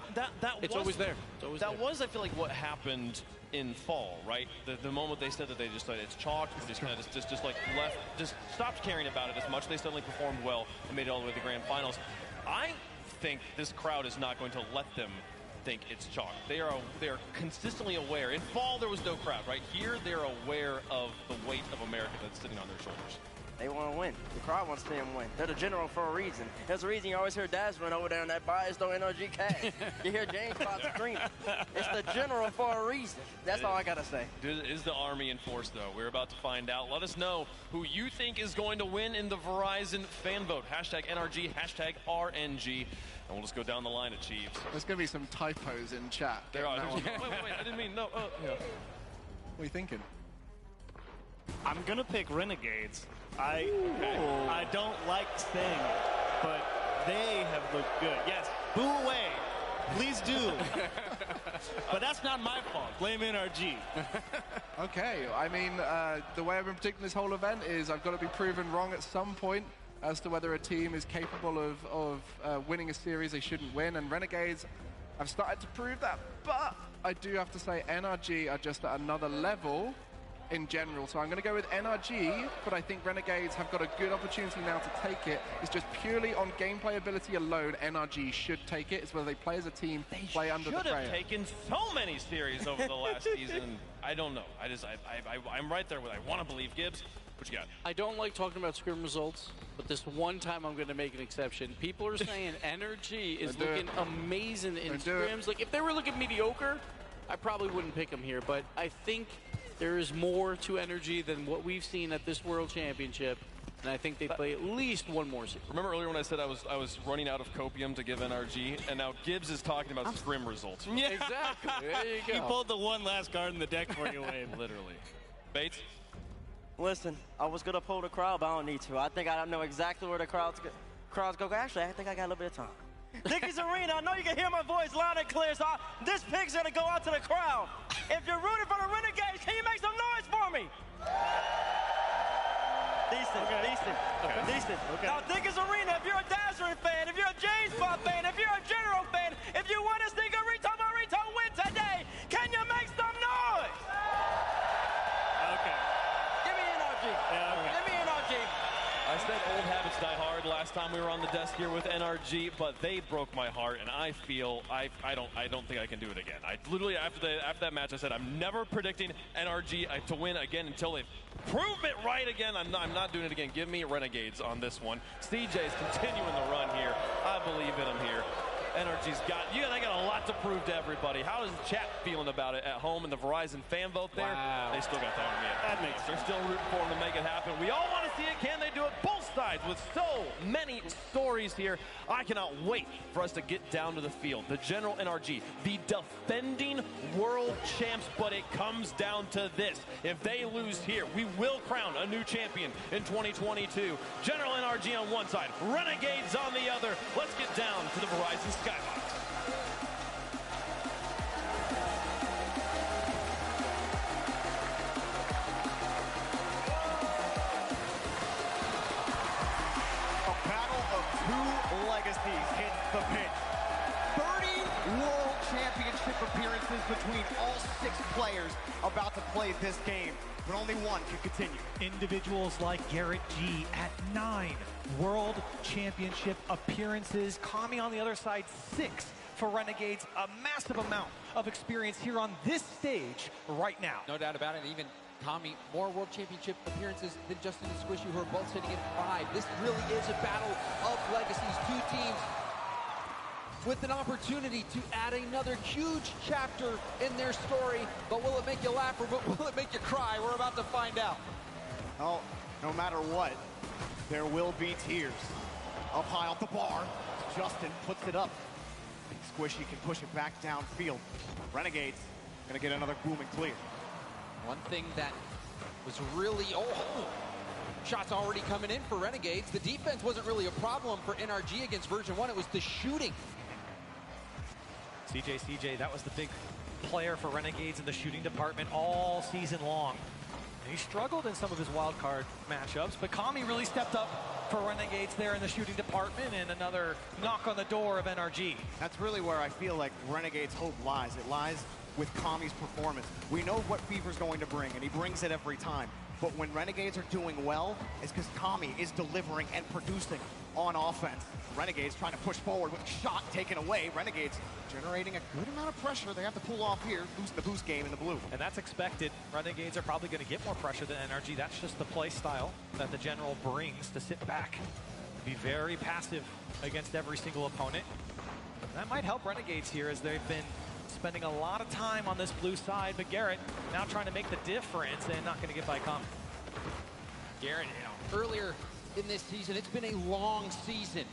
It's always there. It's always there. That was, I feel like, what happened in fall, right? The moment they said that they just it's chalked, just kind of just like left, just stopped caring about it as much. They suddenly performed well and made it all the way to the grand finals. I think this crowd is not going to let them think it's chalk. They are consistently aware. In fall, there was no crowd, right? Here, they're aware of the weight of America that's sitting on their shoulders. They want to win. The crowd wants to see them win. They're the general for a reason. There's a reason you always hear Daz run over there in that bias though NRG cash. You hear James Potts screaming. It's the general for a reason. That's all I got to say. Is the Army in force, though? We're about to find out. Let us know who you think is going to win in the Verizon fan vote. #NRG, #RNG. And we'll just go down the line at Chiefs. There's going to be some typos in chat. There are. Wait, I didn't mean, no. Yeah. What are you thinking? I'm going to pick Renegades. I don't like Sting, but they have looked good. Yes, boo away. Please do. But that's not my fault. Blame NRG. Okay, I mean, the way I've been predicting this whole event is I've got to be proven wrong at some point as to whether a team is capable of winning a series they shouldn't win. And Renegades, I've started to prove that. But I do have to say NRG are just at another level in general. So I'm going to go with NRG, but I think Renegades have got a good opportunity now to take it. It's just purely on gameplay ability alone, NRG should take it. It's whether they play as a team, play under the Should have prayer. taken so many series over the last season. I don't know. I'm right there with I want to believe Gibbs. What you got? I don't like talking about scrim results, but this one time I'm going to make an exception. People are saying NRG is looking amazing in scrims. Like, if they were looking mediocre, I probably wouldn't pick them here, but I think there is more to NRG than what we've seen at this World Championship, and I think they play at least one more series. Remember earlier when I said I was running out of copium to give NRG, and now Gibbs is talking about scrim results. Yeah, exactly. There you go. He pulled the one last card in the deck for you, Wayne. Literally. Bates? Listen, I was going to pull the crowd, but I don't need to. I think I know exactly where the crowds go. Actually, I think I got a little bit of time. Dickies Arena, I know you can hear my voice loud and clear, so this pick's going to go out to the crowd. If you're rooting for the Renegades, can you make some noise for me? Decent. Okay. Now, Dickies Arena, if you're a Dazzler fan, if you're a James Bond fan, if you're a General fan, if you want to see Garito Marito win today, can you make some noise? Okay. Give me NRG. Yeah, okay. Give me NRG. I said old habits die hard last time we were on the desk here with NRG, but they broke my heart, and I feel I don't think I can do it again. I literally after that match I said I'm never predicting NRG to win again until they prove it right again. I'm not doing it again. Give me Renegades on this one. CJ is continuing the run here. I believe in him here. NRG's got you, and I got a lot to prove to everybody. How is the chat feeling about it at home in the Verizon fan vote there? Wow. They still got the Army. That makes They're still rooting for them to make it happen. We all want to see it. Can they do it? Both sides with so many stories here. I cannot wait for us to get down to the field. The General NRG, the defending world champs, but it comes down to this. If they lose here, we will crown a new champion in 2022. General NRG on one side, Renegades on the other. Let's get down to the Verizon Skybox. Two legacies hit the pitch. 30 World Championship appearances between all 6 players about to play this game, but only one can continue. Individuals like Garrett G at 9 World Championship appearances. Kami on the other side, 6 for Renegades. A massive amount of experience here on this stage right now. No doubt about it. Even Kami, more World Championship appearances than Justin and Squishy, who are both sitting at 5. This really is a battle of legacies. 2 teams with an opportunity to add another huge chapter in their story. But will it make you laugh or will it make you cry? We're about to find out. Oh, no matter what, there will be tears. Up high off the bar, Justin puts it up. Squishy can push it back downfield. Renegades gonna get another boom and clear. One thing that was really, shots already coming in for Renegades. The defense wasn't really a problem for NRG against version 1. It was the shooting. CJ, that was the big player for Renegades in the shooting department all season long. He struggled in some of his wild card matchups, but Kami really stepped up for Renegades there in the shooting department, and another knock on the door of NRG. That's really where I feel like Renegades' hope lies. It lies with Kami's performance. We know what Fever's going to bring, and he brings it every time. But when Renegades are doing well, it's because Kami is delivering and producing on offense. Renegades trying to push forward with a shot taken away. Renegades generating a good amount of pressure. They have to pull off here, lose the boost game in the blue. And that's expected. Renegades are probably going to get more pressure than NRG. That's just the play style that the General brings, to sit back, be very passive against every single opponent. That might help Renegades here, as they've been spending a lot of time on this blue side, but Garrett now trying to make the difference and not going to get by Kami. Garrett, earlier in this season, it's been a long season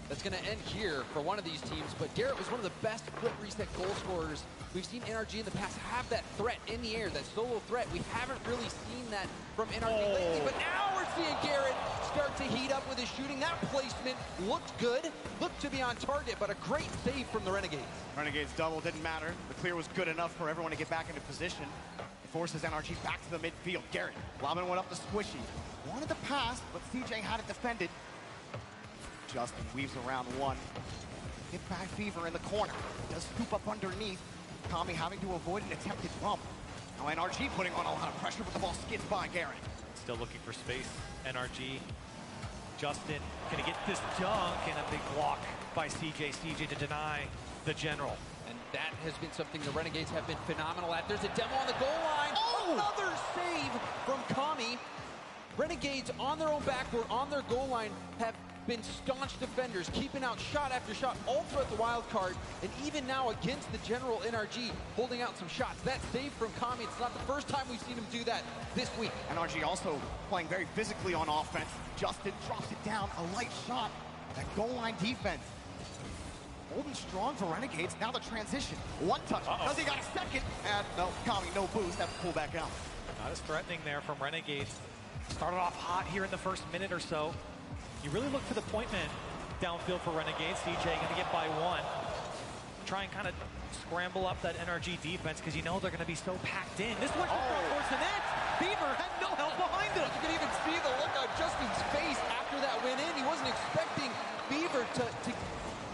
that's going to end here for one of these teams, but Garrett was one of the best flip reset goal scorers. We've seen NRG in the past have that threat in the air, that solo threat. We haven't really seen that from NRG lately, but now we're seeing Garrett start to heat up with his shooting. That placement looked good, looked to be on target, but a great save from the Renegades. Renegades double, didn't matter. The clear was good enough for everyone to get back into position. It forces NRG back to the midfield. Garrett, lobbing one up to Squishy. Wanted to pass, but CJ had it defended. Justin weaves around one. Get back Fever in the corner. Does scoop up underneath. Kami having to avoid an attempted bump. Now NRG putting on a lot of pressure, but the ball skids by Garrett. Still looking for space. NRG. Justin gonna get this dunk, and a big block by CJ. CJ to deny the General. And that has been something the Renegades have been phenomenal at. There's a demo on the goal line. Another save from Kami. Renegades on their own backboard, on their goal line, have been staunch defenders, keeping out shot after shot all throughout the wild card, and even now against the General NRG, holding out some shots. That save from Kami, it's not the first time we've seen him do that this week. NRG also playing very physically on offense. Justin drops it down, a light shot. That goal line defense holding strong for Renegades. Now the transition, one touch. Does he got a second? And no, Kami, no boost, have to pull back out. Not as threatening there from Renegades. Started off hot here in the first minute or so. You really look for the point man downfield for Renegades. CJ gonna get by one. Try and kind of scramble up that NRG defense, because you know they're gonna be so packed in. This one towards the net. Fever had no help behind him. You can even see the look on Justin's face after that went in. He wasn't expecting Fever to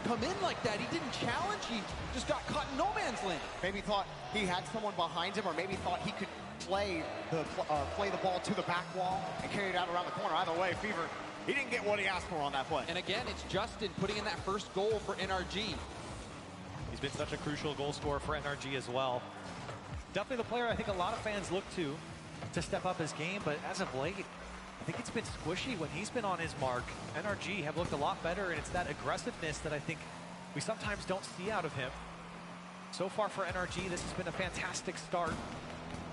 come in like that. He didn't challenge. He just got caught in no man's land. Maybe thought he had someone behind him, or maybe thought he could play the ball to the back wall and carry it out around the corner. Either way, Fever, he didn't get what he asked for on that play. And again, it's Justin putting in that first goal for NRG. He's been such a crucial goal scorer for NRG as well. Definitely the player I think a lot of fans look to step up his game, but as of late, I think it's been Squishy when he's been on his mark. NRG have looked a lot better, and it's that aggressiveness that I think we sometimes don't see out of him. So far for NRG, this has been a fantastic start.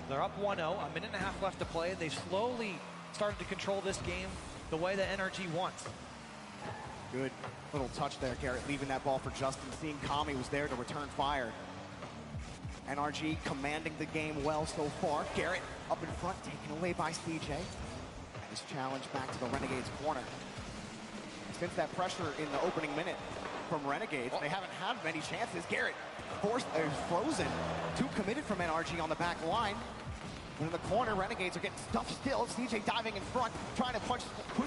They're up 1-0, a minute and a half left to play, and they've slowly started to control this game the way that NRG wants. Good little touch there, Garrett, leaving that ball for Justin. Seeing Kami was there to return fire. NRG commanding the game well so far. Garrett up in front, taken away by CJ. And his challenge back to the Renegades corner. Since that pressure in the opening minute from Renegades, they haven't had many chances. Garrett frozen. Too committed from NRG on the back line. And in the corner, Renegades are getting stuffed still. CJ diving in front, trying to push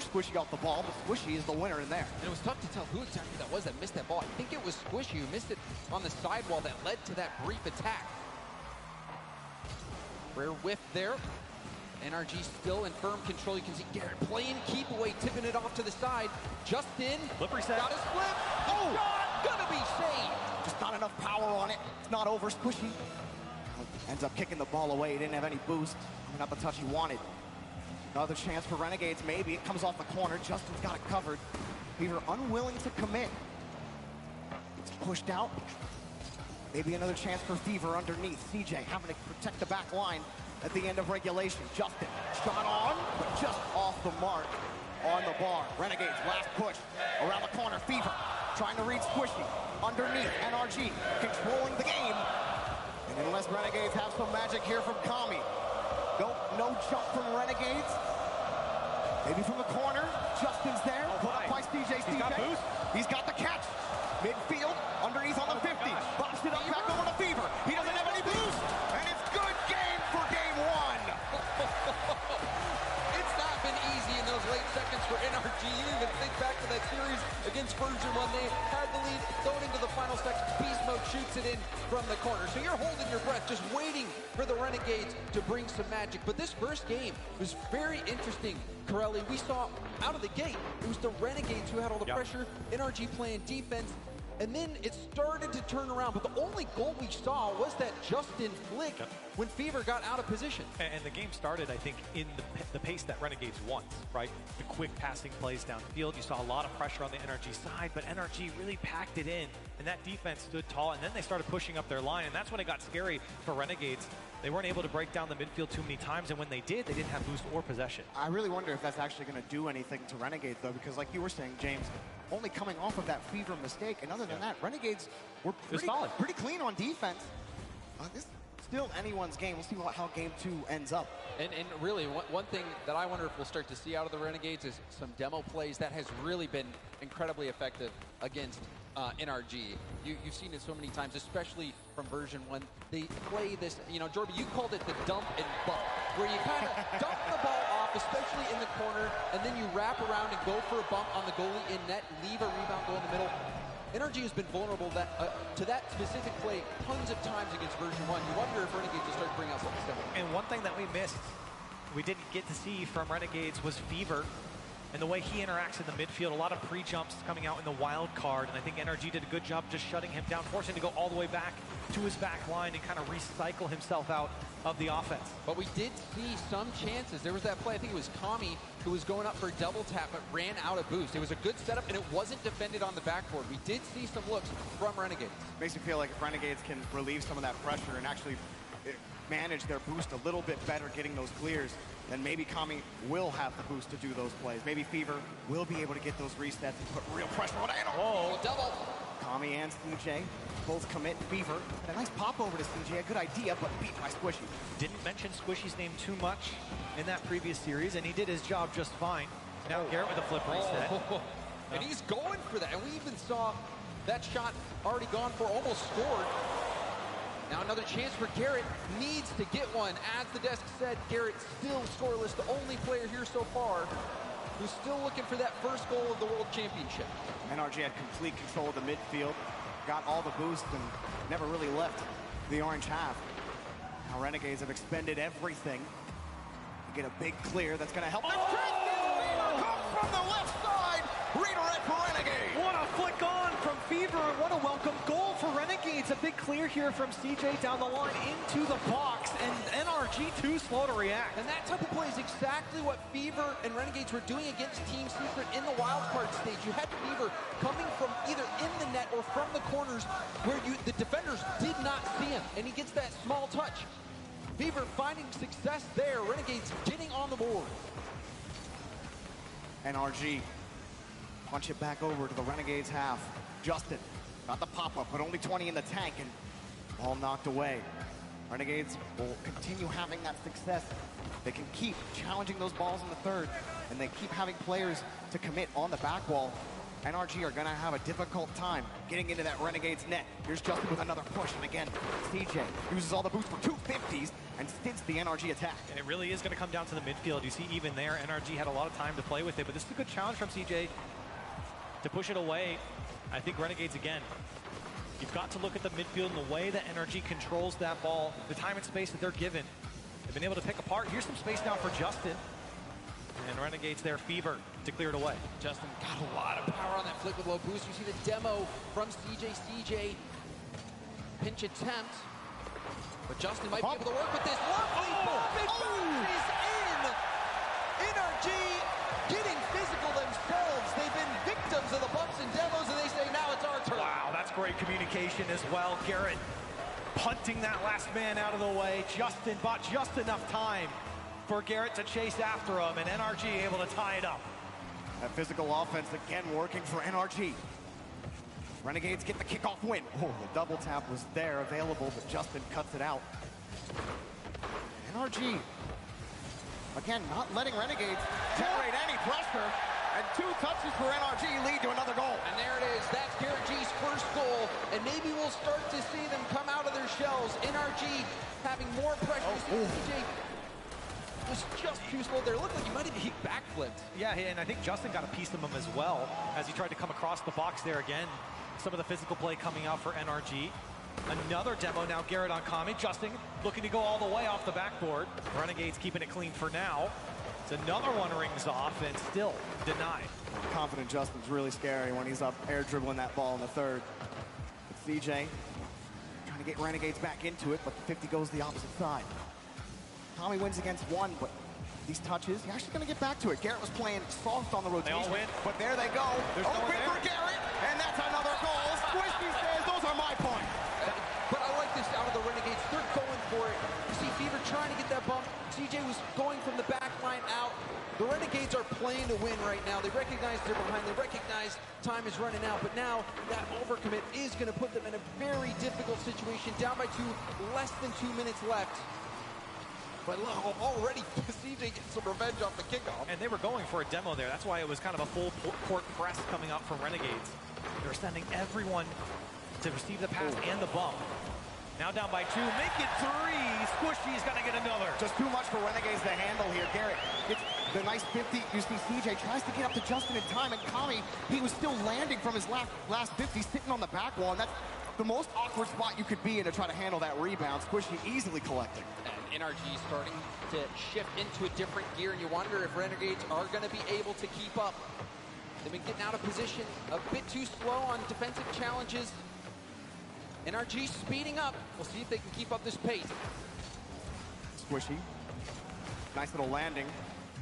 Squishy off the ball, but Squishy is the winner in there. And it was tough to tell who exactly that was that missed that ball. I think it was Squishy who missed it on the sidewall that led to that brief attack. Rare whiff there. NRG still in firm control. You can see Garrett playing keep away, tipping it off to the side. Justin Flip reset. got his flip. Oh, shot, gonna be saved. Just not enough power on it. It's not over. Squishy ends up kicking the ball away. He didn't have any boost. Not the touch he wanted. Another chance for Renegades, maybe. It comes off the corner. Justin's got it covered. Fever unwilling to commit. It's pushed out. Maybe another chance for Fever underneath. CJ having to protect the back line at the end of regulation. Justin, shot on, but just off the mark on the bar. Renegades, last push. Around the corner, Fever trying to read Squishy. Underneath, NRG controlling the game. And unless Renegades have some magic here from Kami. No jump from Renegades. Maybe from the corner. Justin's there. Put up by CJ. He's got boost. He's got the catch. Midfield, underneath on the 50. Bops it up back over to Fever. He doesn't have any boost. And it's good game for game one. It's not been easy in those late seconds for NRG. You even think back to that series against Version 1. They had the lead going into the final seconds. Beast Mode shoots it in from the corner. So you're holding your breath, just waiting for the Renegades to bring some magic. But this first game was very interesting, Corelli. We saw out of the gate, it was the Renegades who had all the pressure, NRG playing defense, and then it started to turn around. But the only goal we saw was that Justin flick when Fever got out of position. And the game started, I think, in the pace that Renegades wants, right? The quick passing plays downfield. You saw a lot of pressure on the NRG side, but NRG really packed it in, and that defense stood tall, and then they started pushing up their line, and that's when it got scary for Renegades. They weren't able to break down the midfield too many times, and when they did, they didn't have boost or possession. I really wonder if that's actually going to do anything to Renegades, though, because like you were saying, James, only coming off of that Fever mistake, and other than that, Renegades were pretty clean on defense. This is still anyone's game. We'll see how game two ends up. And really, one thing that I wonder if we'll start to see out of the Renegades is some demo plays that has really been incredibly effective against NRG. You've seen it so many times, especially from Version 1. They play this, Jorby, you called it the dump and bump, where you kind of dump the ball off, especially in the corner, and then you wrap around and go for a bump on the goalie in net, leave a rebound, go in the middle. NRG has been vulnerable to that specific play tons of times against Version 1. You wonder if Renegades will start to bring out something similar. And one thing that we missed, we didn't get to see from Renegades, was Fever. And the way he interacts in the midfield, a lot of pre-jumps coming out in the wild card, and I think NRG did a good job just shutting him down, forcing him to go all the way back to his back line and kind of recycle himself out of the offense. But we did see some chances. There was that play, I think it was Kami, who was going up for a double tap, but ran out of boost. It was a good setup, and it wasn't defended on the backboard. We did see some looks from Renegades. Makes me feel like if Renegades can relieve some of that pressure and actually manage their boost a little bit better getting those clears, then maybe Kami will have the boost to do those plays. Maybe Fever will be able to get those resets and put real pressure on Anno. Oh, double. Kami and CJ both commit. Fever had a nice pop over to CJ, a good idea, but beat by Squishy. Didn't mention Squishy's name too much in that previous series, and he did his job just fine. Now Garrett with a flip reset. And he's going for that, and we even saw that shot already gone for, almost scored. Now another chance for Garrett, needs to get one. As the desk said, Garrett still scoreless, the only player here so far who's still looking for that first goal of the World Championship. NRG had complete control of the midfield, got all the boost, and never really left the orange half. Now Renegades have expended everything. You get a big clear that's going to help. Come from the left side, redirect for Renegades. What a flick on from Fever, and what a welcome goal for Renegades. A big clear here from CJ down the line into the box, and NRG too slow to react. And that type of play is exactly what Fever and Renegades were doing against Team Secret in the wildcard stage. You had Fever coming from either in the net or from the corners where the defenders did not see him, and he gets that small touch. Fever finding success there, Renegades getting on the board. NRG punch it back over to the Renegades half. Justin got the pop-up, but only 20 in the tank, and ball knocked away. Renegades will continue having that success. They can keep challenging those balls in the third, and they keep having players to commit on the back wall. NRG are gonna have a difficult time getting into that Renegades net. Here's Justin with another push, and again, CJ uses all the boost for 250s and stints the NRG attack. And it really is gonna come down to the midfield. You see even there, NRG had a lot of time to play with it, but this is a good challenge from CJ to push it away. I think Renegades again, you've got to look at the midfield and the way that NRG controls that ball, the time and space that they're given. They've been able to pick apart. Here's some space now for Justin. And Renegades there, Fever to clear it away. Justin got a lot of power on that flick with low boost. You see the demo from CJ. CJ pinch attempt. But Justin might be able to work with this. Lovely bomb. It is in. NRG getting physical themselves. They've been victims of the bumps and demos, and they say now it's our turn. Wow, that's great communication as well. Garrett punting that last man out of the way. Justin bought just enough time for Garrett to chase after him, and NRG able to tie it up. That physical offense again working for NRG. Renegades get the kickoff win. Oh, the double tap was there available, but Justin cuts it out. NRG, again, not letting Renegades generate any pressure, and 2 touches for NRG lead to another goal. And there it is. That's Garrett G's first goal, and maybe we'll start to see them come out of their shells. NRG having more pressure. CJ was just too slow there. It looked like he might have hit backflipped. Yeah, and I think Justin got a piece of him as well as he tried to come across the box there again. Some of the physical play coming out for NRG. Another demo now, Garrett on Kami. Justin looking to go all the way off the backboard. Renegades keeping it clean for now. It's another one rings off and still denied. Confident Justin's really scary when he's up air dribbling that ball in the third. But CJ trying to get Renegades back into it, but the 50 goes the opposite side. Tommy wins against 1, but these touches, he's actually going to get back to it. Garrett was playing soft on the rotation. They all win. But there they go. Open for Garrett, and that's another goal. Squishy says, those are my points. But I like this out of the Renegades. They're going for it. You see Fever trying to get that bump. CJ was going from the back line out. The Renegades are playing to win right now. They recognize they're behind. They recognize time is running out. But now that overcommit is going to put them in a very difficult situation. Down by 2, less than 2 minutes left. But look, already CJ gets some revenge off the kickoff. And they were going for a demo there. That's why it was kind of a full court press coming out from Renegades. They were sending everyone to receive the pass and the bump. Now down by 2, make it 3. Squishy's gonna get another. Just too much for Renegades to handle here. Garrett gets the nice 50. You see CJ tries to get up to Justin in time, and Kami, he was still landing from his last 50, sitting on the back wall, and that's the most awkward spot you could be in to try to handle that rebound. Squishy easily collecting. And NRG starting to shift into a different gear, and you wonder if Renegades are going to be able to keep up. They've been getting out of position a bit too slow on defensive challenges. NRG speeding up. We'll see if they can keep up this pace. Squishy. Nice little landing.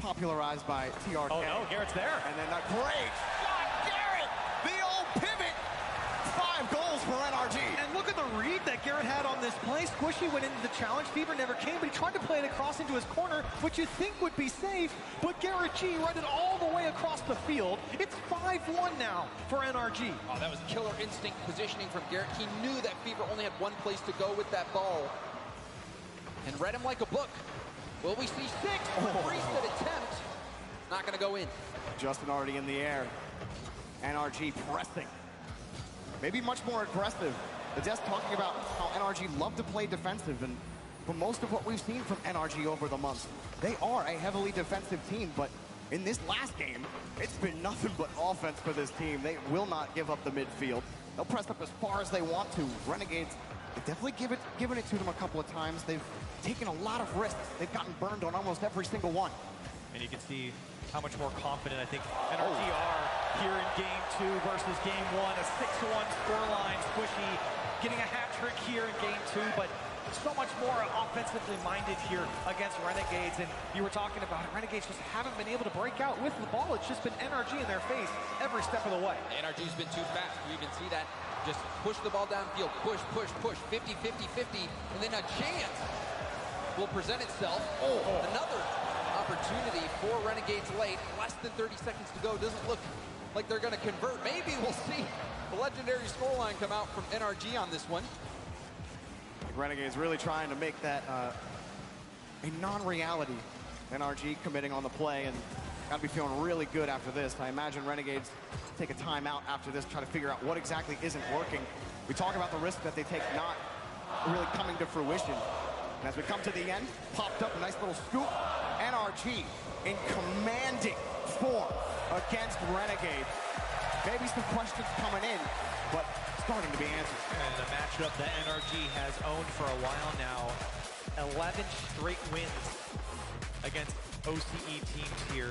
Popularized by TRK. Oh no, Garrett's there. And then a great shot, Garrett! The old pivot! 5 goals for NRG. And look at the read that Garrett had on this play. Squishy went into the challenge. Fever never came, but he tried to play it across into his corner, which you think would be safe, but Garrett G read it all the way across the field. It's 5-1 now for NRG. Oh, that was killer instinct positioning from Garrett. He knew that Fever only had one place to go with that ball and read him like a book. Will we see 6 for a reset attempt? Not going to go in. Justin already in the air. NRG pressing. Maybe much more aggressive. The desk talking about how NRG love to play defensive, and for most of what we've seen from NRG over the months, they are a heavily defensive team, but in this last game, it's been nothing but offense for this team. They will not give up the midfield. They'll press up as far as they want to. Renegades, they've definitely given it to them a couple of times. They've taken a lot of risks. They've gotten burned on almost every single one. And you can see how much more confident I think NRG are here in game 2 versus game 1. A 6-1 scoreline. Squishy getting a hat trick here in game 2, but so much more offensively minded here against Renegades. And you were talking about it, Renegades just haven't been able to break out with the ball. It's just been NRG in their face every step of the way. NRG's been too fast. We even see that. Just push the ball downfield, push, push, push, 50, 50, 50, and then a chance will present itself. Another opportunity for Renegades late. Less than 30 seconds to go. Doesn't look like they're going to convert. Maybe we'll see the legendary scoreline come out from NRG on this one. Renegades really trying to make that a non-reality. NRG committing on the play, and gotta be feeling really good after this. I imagine Renegades take a timeout after this, try to figure out what exactly isn't working. We talk about the risk that they take not really coming to fruition. And as we come to the end, popped up a nice little scoop. NRG in commanding form against Renegades. Maybe some questions coming in, but starting to be answered. And a matchup that NRG has owned for a while now. 11 straight wins against OCE teams here.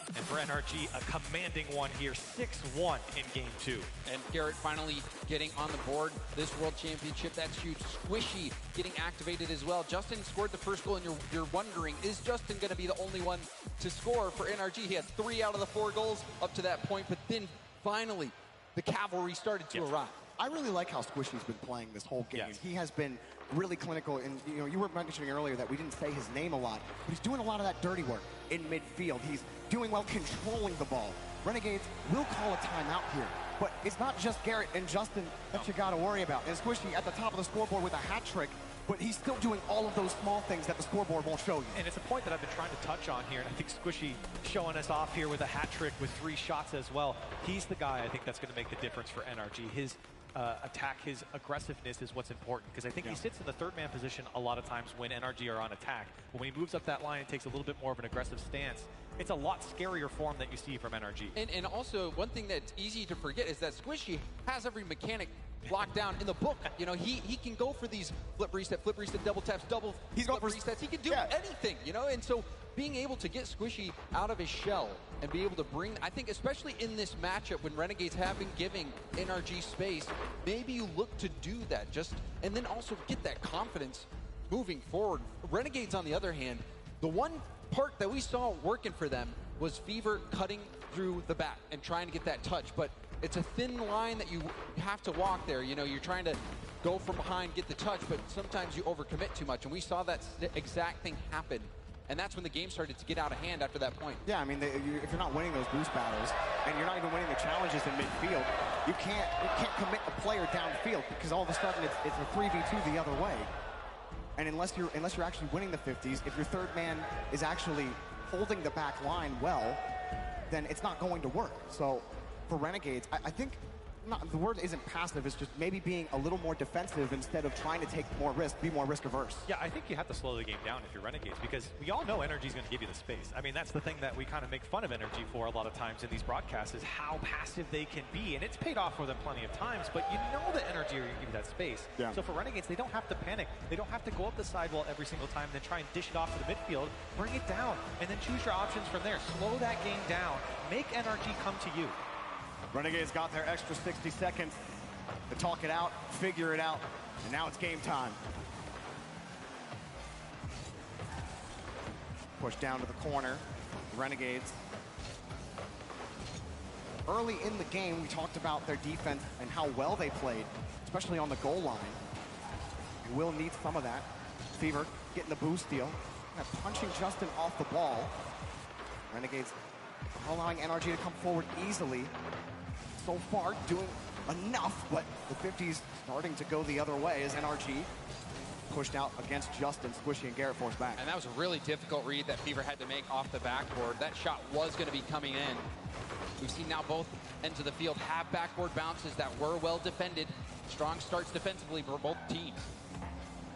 And for NRG, a commanding one here, 6-1 in game 2. And Garrett finally getting on the board this World Championship. That's huge. Squishy getting activated as well. Justin scored the first goal, and you're wondering, is Justin going to be the only one to score for NRG? He had 3 out of the 4 goals up to that point, but then finally the cavalry started to arrive. I really like how Squishy's been playing this whole game. Yes. He has been really clinical, and you were mentioning earlier that we didn't say his name a lot, but he's doing a lot of that dirty work in midfield. He's doing well controlling the ball. Renegades will call a timeout here, but it's not just Garrett and Justin that you got to worry about. And Squishy at the top of the scoreboard with a hat trick, but he's still doing all of those small things that the scoreboard won't show you. And it's a point that I've been trying to touch on here, and I think Squishy showing us off here with a hat trick with 3 shots as well. He's the guy I think that's going to make the difference for NRG. His attack, his aggressiveness is what's important, because I think he sits in the 3rd man position a lot of times when NRG are on attack. But when he moves up that line and takes a little bit more of an aggressive stance, it's a lot scarier form that you see from NRG. And also, one thing that's easy to forget is that Squishy has every mechanic locked down in the book. You know, he can go for these flip reset, double taps, flip resets. He can do anything, you know, and so being able to get Squishy out of his shell and be able to bring, I think especially in this matchup when Renegades have been giving NRG space, maybe you look to do that and then also get that confidence moving forward. Renegades, on the other hand, the one part that we saw working for them was Fever cutting through the back and trying to get that touch, but it's a thin line that you have to walk there. You know, you're trying to go from behind, get the touch, but sometimes you overcommit too much, and we saw that exact thing happen. And that's when the game started to get out of hand after that point. Yeah, I mean, if you're not winning those boost battles, and you're not even winning the challenges in midfield, you can't commit a player downfield, because all of a sudden it's a 3v2 the other way. And unless you're actually winning the 50s, if your 3rd man is actually holding the back line well, then it's not going to work. So for Renegades, I think the word isn't passive, it's just maybe being a little more defensive instead of trying to take more risk, be more risk averse. Yeah, I think you have to slow the game down if you're Renegades, because we all know NRG is going to give you the space. I mean, that's the thing that we kind of make fun of NRG for a lot of times in these broadcasts, is how passive they can be, and it's paid off for them plenty of times, but you know that NRG are going to give you that space. Yeah. So for Renegades, they don't have to panic. They don't have to go up the sidewall every single time and then try and dish it off to the midfield. Bring it down, and then choose your options from there. Slow that game down. Make NRG come to you. Renegades got their extra 60 seconds to talk it out, figure it out, and now it's game time. Push down to the corner, Renegades. Early in the game, we talked about their defense and how well they played, especially on the goal line. And will need some of that. Fever getting the boost steal, punching Justin off the ball. Renegades allowing NRG to come forward easily. So far, doing enough, but the 50s starting to go the other way as NRG pushed out against Justin. Squishy and Garrett forced back. And that was a really difficult read that Fever had to make off the backboard. That shot was going to be coming in. We've seen now both ends of the field have backboard bounces that were well defended. Strong starts defensively for both teams.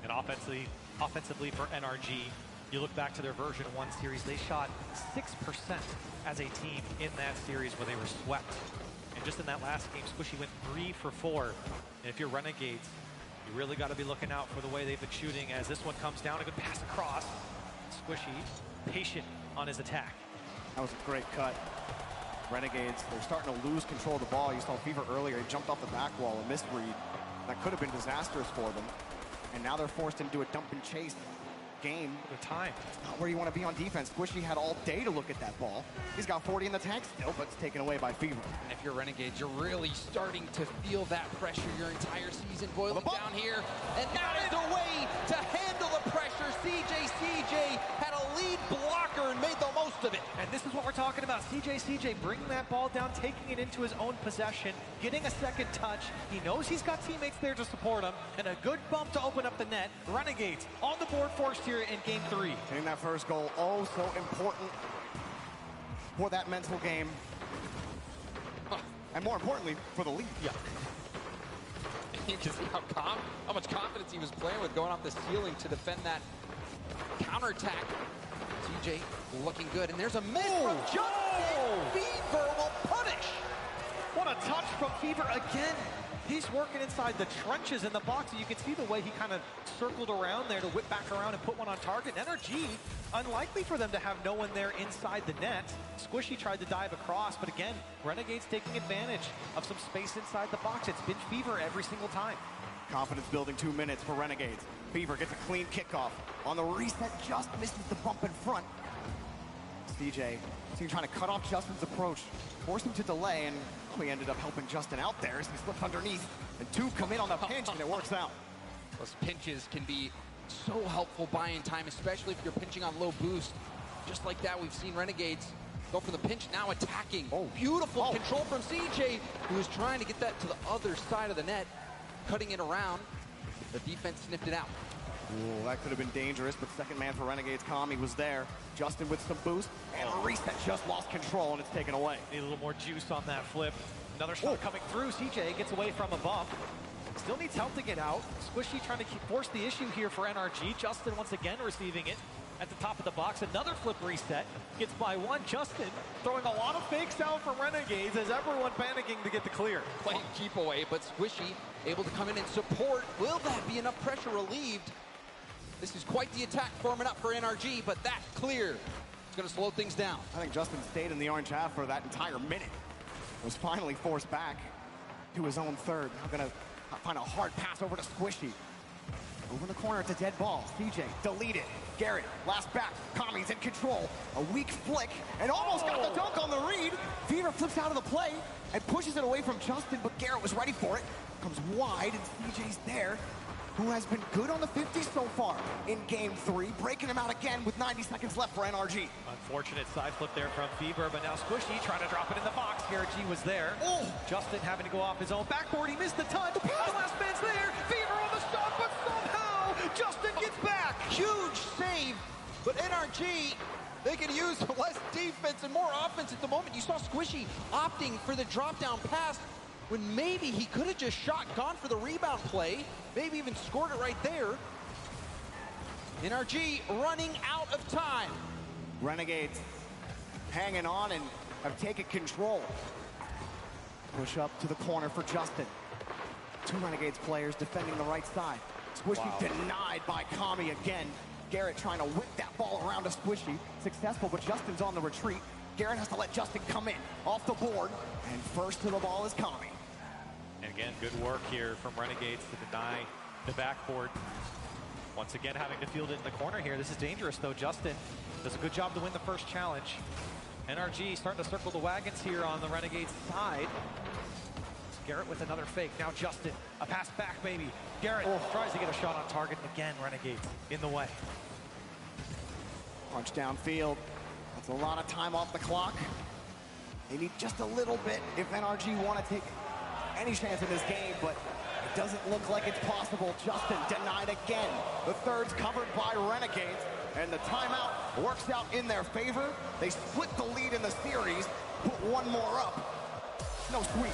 And offensively for NRG, you look back to their version 1 series, they shot 6% as a team in that series where they were swept. And just in that last game, Squishy went 3 for 4. And if you're Renegades, you really got to be looking out for the way they've been shooting, as this one comes down, a good pass across. Squishy, patient on his attack. That was a great cut. Renegades, they're starting to lose control of the ball. You saw Fever earlier, he jumped off the back wall, a misread. That could have been disastrous for them. And now they're forced into a dump and chase game. The time. It's not where you want to be on defense. Squishy had all day to look at that ball. He's got 40 in the tank still, but it's taken away by Fever. And if you're Renegades, you're really starting to feel that pressure your entire season boiling down here. And that is the way to handle the pressure. CJ had a lead blocker and made the most of it. And this is what we're talking about. CJ bringing that ball down, taking it into his own possession, getting a second touch. He knows he's got teammates there to support him, and a good bump to open up the net. Renegades on the board first here in game 3. Getting that first goal, oh so important for that mental game. And more importantly, for the lead. Yeah. You can see how much confidence he was playing with going off the ceiling to defend that counterattack. CJ looking good, and there's a miss from Justin. Fever will punish. What a touch from Fever again. He's working inside the trenches in the box, and you can see the way he kind of circled around there to whip back around and put one on target. NRG, unlikely for them to have no one there inside the net. Squishy tried to dive across, but again, Renegades taking advantage of some space inside the box. It's been Fever every single time. Confidence building 2 minutes for Renegades. Fever gets a clean kickoff. On the reset, just misses the bump in front. CJ trying to cut off Justin's approach, force him to delay, and we ended up helping Justin out there as he slipped underneath. And 2 come in on the pinch, and it works out. Those pinches can be so helpful buying time, especially if you're pinching on low boost. Just like that, we've seen Renegades go for the pinch, now attacking. Beautiful control from CJ, who is trying to get that to the other side of the net, cutting it around. The defense sniffed it out. Ooh, that could have been dangerous, but second man for Renegades, Kami was there. Justin with some boost, and reset just lost control, and it's taken away. Need a little more juice on that flip. Another shot coming through. CJ gets away from a bump. Still needs help to get out. Squishy trying to force the issue here for NRG. Justin once again receiving it at the top of the box. Another flip reset. Gets by one. Justin throwing a lot of fakes out for Renegades as everyone panicking to get the clear. Playing keep away, but Squishy able to come in and support. Will that be enough pressure relieved? This is quite the attack forming up for NRG, but that clear is going to slow things down. I think Justin stayed in the orange half for that entire minute. Was finally forced back to his own third. Now going to find a hard pass over to Squishy. Over the corner, it's a dead ball. CJ deleted. Garrett, last back. Kami's in control. A weak flick, and almost got the dunk on the read. Fever flips out of the play and pushes it away from Justin, but Garrett was ready for it. Comes wide, and CJ's there, who has been good on the 50 so far in game 3, breaking him out again with 90 seconds left for NRG. Unfortunate side flip there from Fever, but now Squishy trying to drop it in the box. Garrett G was there. Justin having to go off his own backboard. He missed the touch. The last man's there. Fever on the stop, but somehow Justin gets back. Huge save, but NRG, they can use less defense and more offense at the moment. You saw Squishy opting for the drop down pass when maybe he could have just gone for the rebound play, maybe even scored it right there. NRG running out of time. Renegades hanging on and have taken control. Push up to the corner for Justin. 2 Renegades players defending the right side. Squishy denied by Kami again. Garrett trying to whip that ball around to Squishy. Successful, but Justin's on the retreat. Garrett has to let Justin come in off the board, and first to the ball is Kami. And again, good work here from Renegades to deny the backboard. Once again, having to field it in the corner here. This is dangerous, though. Justin does a good job to win the first challenge. NRG starting to circle the wagons here on the Renegades side. Garrett with another fake. Now Justin, a pass back maybe. Garrett tries to get a shot on target. Again, Renegades in the way. Punch downfield. That's a lot of time off the clock. They need just a little bit if NRG want to take any chance in this game, but it doesn't look like it's possible. Justin denied again. The third's covered by Renegades, and the timeout works out in their favor. They split the lead in the series, put one more up. No sweep.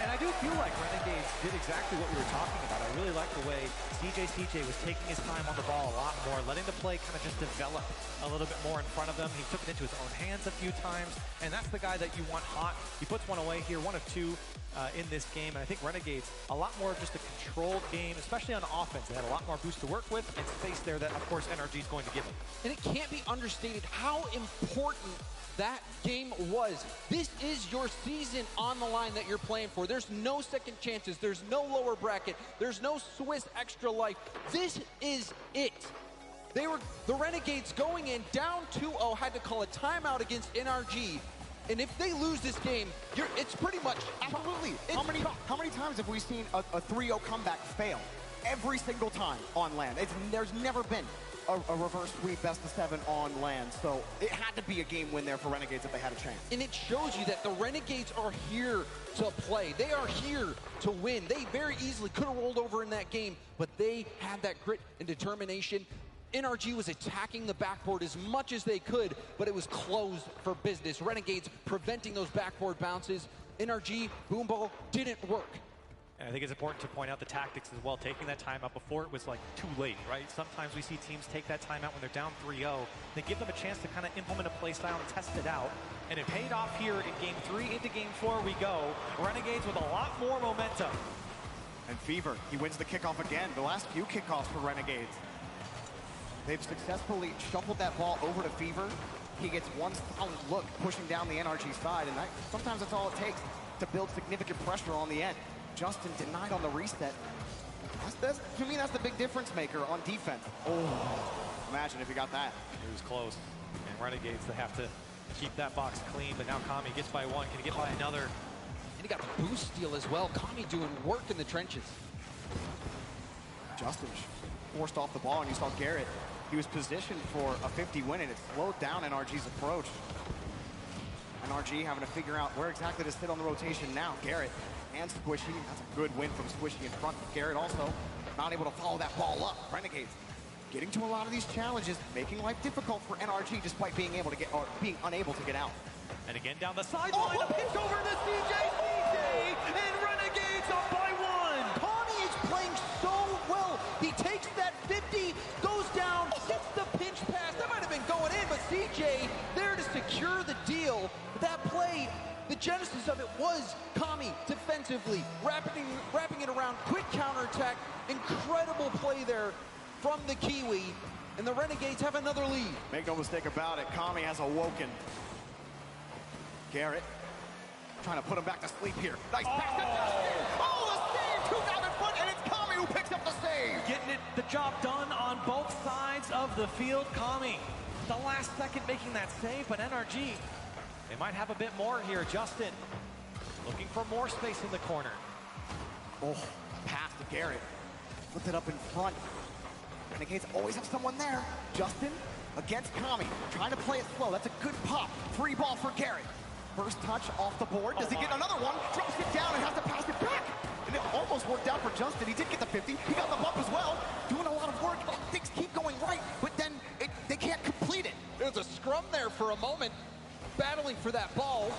And I do feel like Renegades did exactly what we were talking about. I really like the way CJ was taking his time on the ball a lot more, letting the play kind of just develop a little bit more in front of them. He took it into his own hands a few times, and that's the guy that you want hot. He puts one away here, 1 of 2 in this game, and I think Renegades, a lot more of just a controlled game, especially on offense. They had a lot more boost to work with and space there that, of course, NRG is going to give them. And it can't be understated how important that game was. This is your season on the line that you're playing for. There's no second chances. There's no lower bracket. There's no Swiss extra life. This is it. They were the Renegades going in down 2-0, had to call a timeout against NRG. And if they lose this game, it's pretty much absolutely. How many times have we seen a 3-0 comeback fail? Every single time on land. There's never been a reverse sweep best of 7 on land. So it had to be a game win there for Renegades if they had a chance. And it shows you that the Renegades are here to play. They are here to win. They very easily could have rolled over in that game, but they had that grit and determination. NRG was attacking the backboard as much as they could, but it was closed for business. Renegades preventing those backboard bounces. NRG, boom ball, didn't work. And I think it's important to point out the tactics as well. Taking that timeout before it was like too late, right? Sometimes we see teams take that timeout when they're down 3-0. They give them a chance to kind of implement a play style and test it out. And it paid off here in game 3 into game 4 we go. Renegades with a lot more momentum. And Fever, he wins the kickoff again. The last few kickoffs for Renegades. They've successfully shuffled that ball over to Fever. He gets one solid look pushing down the NRG side, and sometimes that's all it takes to build significant pressure on the end. Justin denied on the reset. To me, that's the big difference maker on defense. Oh, imagine if he got that. It was close. And Renegades, they have to keep that box clean, but now Kami gets by one. Can he get by another? And he got the boost steal as well. Kami doing work in the trenches. Justin forced off the ball, and you saw Garrett. He was positioned for a 50 win, and it slowed down NRG's approach. NRG having to figure out where exactly to sit on the rotation now. Garrett and Squishy. That's a good win from Squishy in front. Garrett also not able to follow that ball up. Renegades getting to a lot of these challenges, making life difficult for NRG despite being able to get, or being unable to get out. And again down the sideline, a pitch over to CJ, and Renegades up by 1. Kami is playing so well. He takes that 50, goes down, gets the pinch pass. That might have been going in, but CJ there to secure the deal. That play, the genesis of it was Kami defensively, wrapping it around, quick counterattack, incredible play there from the Kiwi, and the Renegades have another lead. Make no mistake about it, Kami has awoken. Garrett trying to put him back to sleep here. Nice pass to Justin. Oh, the save, 2,000 foot, and it's Kami who picks up the save. Getting the job done on both sides of the field. Kami, the last second making that save, but NRG, they might have a bit more here. Justin looking for more space in the corner. Oh, pass to Garrett. Flipped it up in front. Renegades always have someone there. Justin against Kami, trying to play it slow. That's a good pop. Free ball for Garrett. First touch off the board. Does he get another one? Drops it down and has to pass it back. And it almost worked out for Justin. He did get the 50. He got the bump as well. Doing a lot of work. Things keep going right, but then they can't complete it. There's a scrum there for a moment, battling for that ball.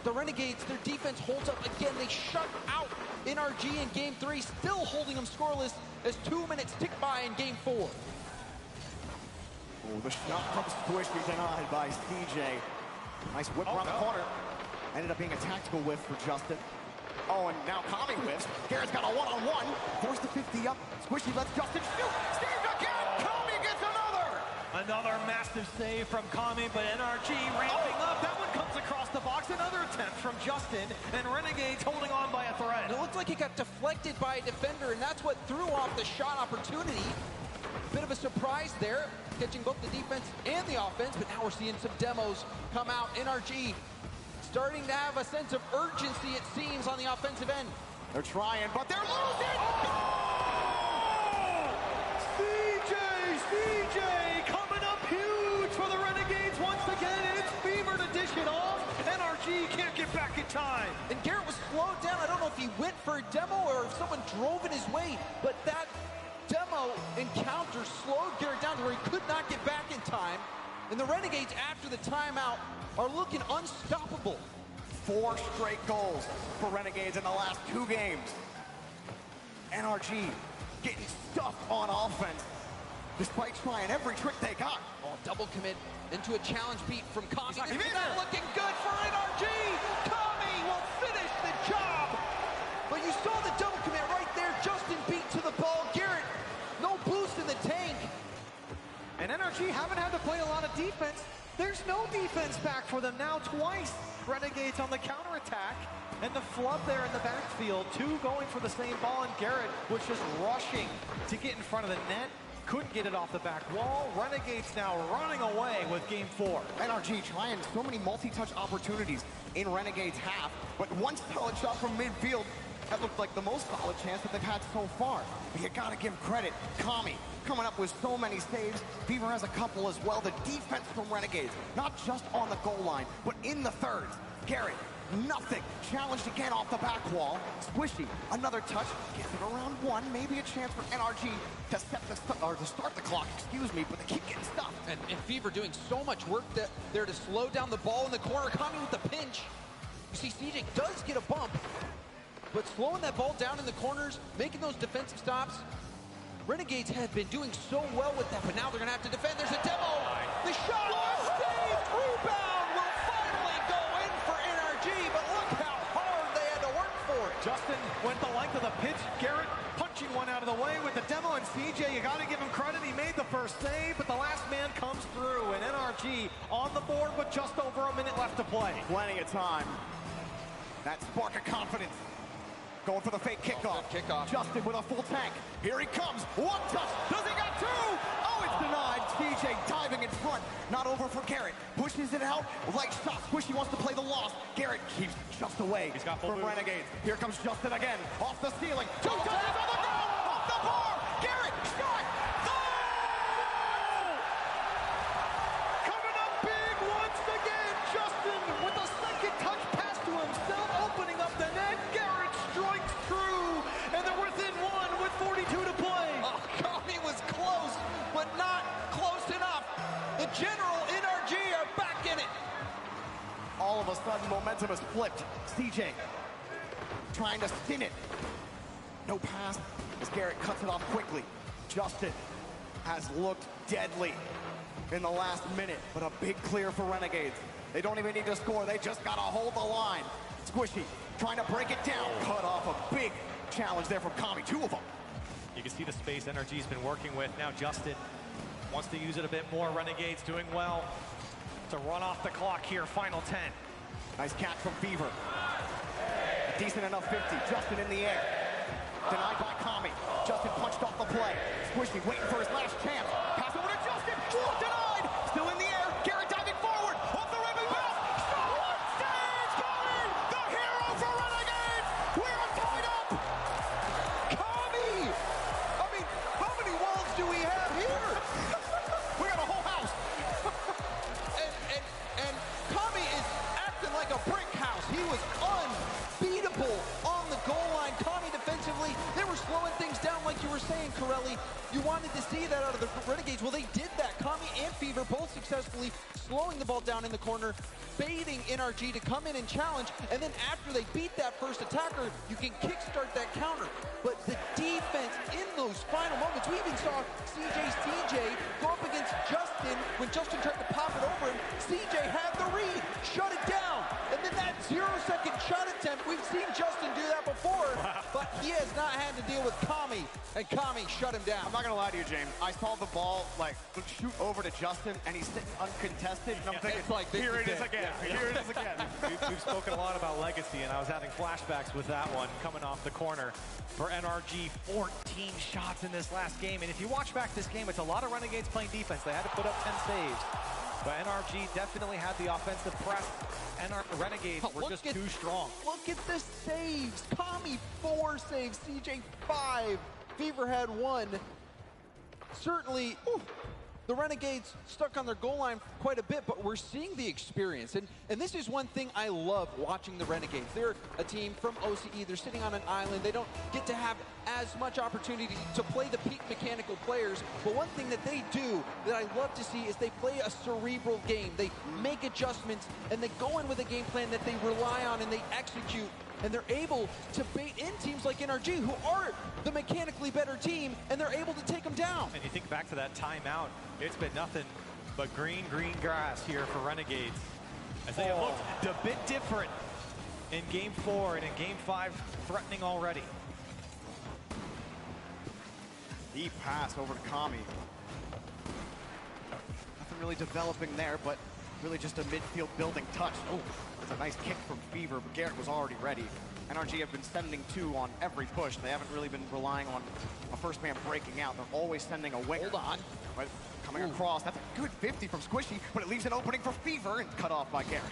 The Renegades, their defense holds up again. They shut out NRG in game 3, still holding them scoreless as 2 minutes tick by in game 4. Oh, the shot from Squishy denied by CJ. Nice whip around the corner. Ended up being a tactical whiff for Justin. Oh, and now Kami whiffs. Garrett's got a one-on-one. Forced the 50 up. Squishy lets Justin shoot. Saved again. Kami gets another. Another massive save from Kami, but NRG ramping up. That one comes across the box. Another attempt from Justin, and Renegades holding on by a thread. It looked like it got deflected by a defender, and that's what threw off the shot opportunity. Bit of a surprise there, catching both the defense and the offense, but now we're seeing some demos come out. NRG starting to have a sense of urgency, it seems, on the offensive end. They're trying, but they're losing! CJ coming up huge for the Renegades once again, and it's Fever to dish it off. NRG can't get back in time. And Garrett was slowed down. I don't know if he went for a demo or if someone drove in his way, but that demo encounter slowed Garrett down to where he could not get back in time. And the Renegades, after the timeout, are looking unstoppable. 4 straight goals for Renegades in the last 2 games. NRG getting stuffed on offense, despite trying every trick they got. Oh, double commit into a challenge beat from Kami. It's not looking good for NRG. Kami will finish the job. But you saw the double commit right there. Justin beat to the ball. Garrett, no boost in the tank. And NRG haven't had to play a lot of defense. There's no defense back for them now twice. Renegades on the counterattack. And the flub there in the backfield. 2 going for the same ball, and Garrett was just rushing to get in front of the net. Couldn't get it off the back wall. Renegades now running away with game 4. NRG trying so many multi-touch opportunities in Renegades half, but one solid shot from midfield That looked like the most solid chance that they've had so far. But you gotta give him credit. Kami coming up with so many saves. Fever has a couple as well. The defense from Renegades, not just on the goal line, but in the thirds. Garrett, nothing. Challenged again off the back wall. Squishy, another touch. Gets it around one. Maybe a chance for NRG to start the clock, excuse me, but they keep getting stuffed. And Fever doing so much work there to slow down the ball in the corner. Kami with the pinch. You see CJ does get a bump, but slowing that ball down in the corners, making those defensive stops. Renegades have been doing so well with that, but now they're going to have to defend. There's a demo. The shot was saved. Rebound will finally go in for NRG, but look how hard they had to work for it. Justin went the length of the pitch. Garrett punching one out of the way with the demo, and CJ, you got to give him credit. He made the first save, but the last man comes through, and NRG on the board with just over a minute left to play. Plenty of time. That spark of confidence. Going for the fake kickoff. Justin with a full tank. Here he comes. One touch. Does he got two? Oh, it's denied. TJ diving in front. Not over for Garrett. Pushes it out. Light shot. Squishy wants to play the loss. Garrett keeps just away from Renegades. Here comes Justin again. Off the ceiling. Two touches on the ground. Off the bar. Garrett. Shot. Coming up big once again. Justin with a second touch pass to himself, opening up the net. Garrett strikes through, and they're within one with 42 to play. Oh, Kami was close, but not close enough. The general NRG are back in it. All of a sudden, momentum has flipped. CJ trying to spin it. No pass as Garrett cuts it off quickly. Justin has looked deadly in the last minute, but a big clear for Renegades. They don't even need to score. They just got to hold the line. Squishy trying to break it down. Cut off a big challenge there from Kami. Two of them. You can see the space NRG's been working with. Now Justin wants to use it a bit more. Renegades doing well to run off the clock here. Final 10. Nice catch from Fever. A decent enough 50. Justin in the air. Denied by Kami. Justin punched off the play. Squishy waiting for his last chance. Pass over to Justin. Denied. Still in the air. Garrett diving forward. Off the rim and pass. Shot. Saves Kami. The hero for Renegades. We're tied up. Kami. I mean, how many walls do we have here? We got a whole house. and Kami is acting like a brick house. He was unbeatable on the goal line. Kami defensively, they were slowing things down like you were saying, Corelli. You wanted to see that out of the Renegades. Well, they did that. Kami and Fever both successfully slowing the ball down in the corner, baiting NRG to come in and challenge, and then after they beat that first attacker, you can kickstart that counter. But the defense in those final moments, we even saw CJ go up against Justin when Justin tried to pop it over him. CJ had the read, shut it down, and then that 0-second shot attempt, we've seen Justin do that before, but he has not had to deal with Kami, and Kami shut him down. I'm not gonna lie to you, James. I saw the ball like shoot over to Justin, and he's sitting uncontested, and I'm thinking, like, here it is again. Yeah. Here it is again. We've spoken a lot about legacy, and I was having flashbacks with that one coming off the corner. For NRG, 14 shots in this last game, and if you watch back this game, it's a lot of Renegades playing defense. They had to put up 10 saves, but NRG definitely had the offensive press, and our Renegades were just too strong. Look at the saves. Kami 4 saves, CJ 5, Fever had 1. Certainly, the Renegades stuck on their goal line quite a bit, but we're seeing the experience. And this is one thing I love watching the Renegades. They're a team from OCE. They're sitting on an island. They don't get to have as much opportunity to play the peak mechanical players. But one thing that they do that I love to see is they play a cerebral game. They make adjustments, and they go in with a game plan that they rely on and they execute. And they're able to bait in teams like NRG, who are the mechanically better team, and they're able to take them down. And you think back to that timeout, it's been nothing but green grass here for Renegades. As they have looked a bit different in Game 4 and in Game 5, threatening already. Deep pass over to Kami. Nothing really developing there, but really just a midfield building touch. Oh, it's a nice kick from Fever, but Garrett was already ready. NRG have been sending 2 on every push. They haven't really been relying on a first man breaking out. They're always sending a winger. Hold on. But coming across, that's a good 50 from Squishy, but it leaves an opening for Fever and cut off by Garrett.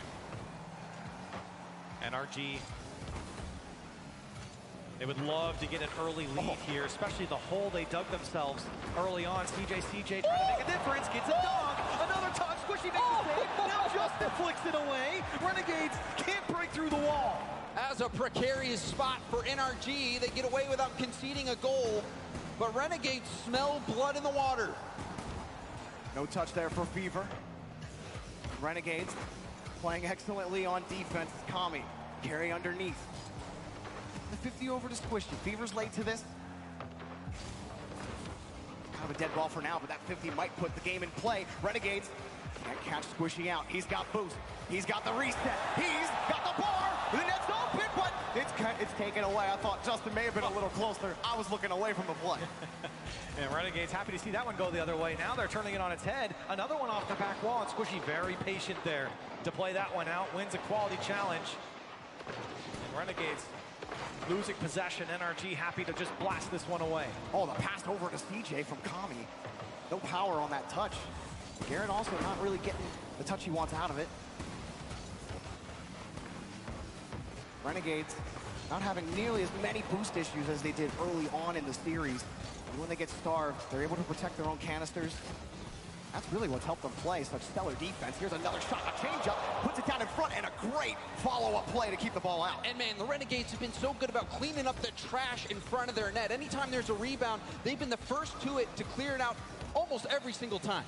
NRG They would love to get an early lead here, especially the hole they dug themselves early on. CJ trying to make a difference, gets a dunk, another touch, Squishy makes a save, now Justin flicks it away. Renegades can't break through the wall. As a precarious spot for NRG, they get away without conceding a goal, but Renegades smell blood in the water. No touch there for Fever. Renegades playing excellently on defense. Kami, carry underneath. The 50 over to Squishy. Fever's late to this. Kind of a dead ball for now, but that 50 might put the game in play. Renegades can't catch Squishy out. He's got boost. He's got the reset. He's got the bar. The net's open, but it's taken away. I thought Justin may have been a little closer. I was looking away from the play. And Renegades happy to see that one go the other way. Now they're turning it on its head. Another one off the back wall, and Squishy very patient there to play that one out. Wins a quality challenge. And Renegades losing possession. NRG happy to just blast this one away. Oh, the pass over to CJ from Kami. No power on that touch. Garrett also not really getting the touch he wants out of it. Renegades not having nearly as many boost issues as they did early on in the series. And when they get starved, they're able to protect their own canisters. That's really what's helped them play such stellar defense. Here's another shot, a changeup, puts it down in front, and a great follow-up play to keep the ball out. And man, the Renegades have been so good about cleaning up the trash in front of their net. Anytime there's a rebound, they've been the first to it to clear it out almost every single time.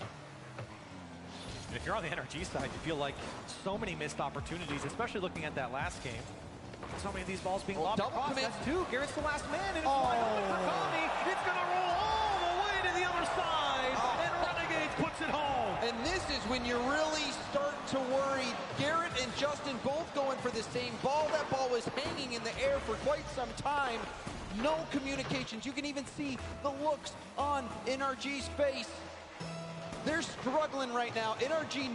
If you're on the NRG side, you feel like so many missed opportunities, especially looking at that last game. So many of these balls being lobbed across. That's two. Garrett's the last man, and it's wide open for Kami. It's going to roll all the way to the other side, and Renegades puts it home. And this is when you really start to worry. Garrett and Justin both going for the same ball. That ball was hanging in the air for quite some time. No communications. You can even see the looks on NRG's face. They're struggling right now. NRG,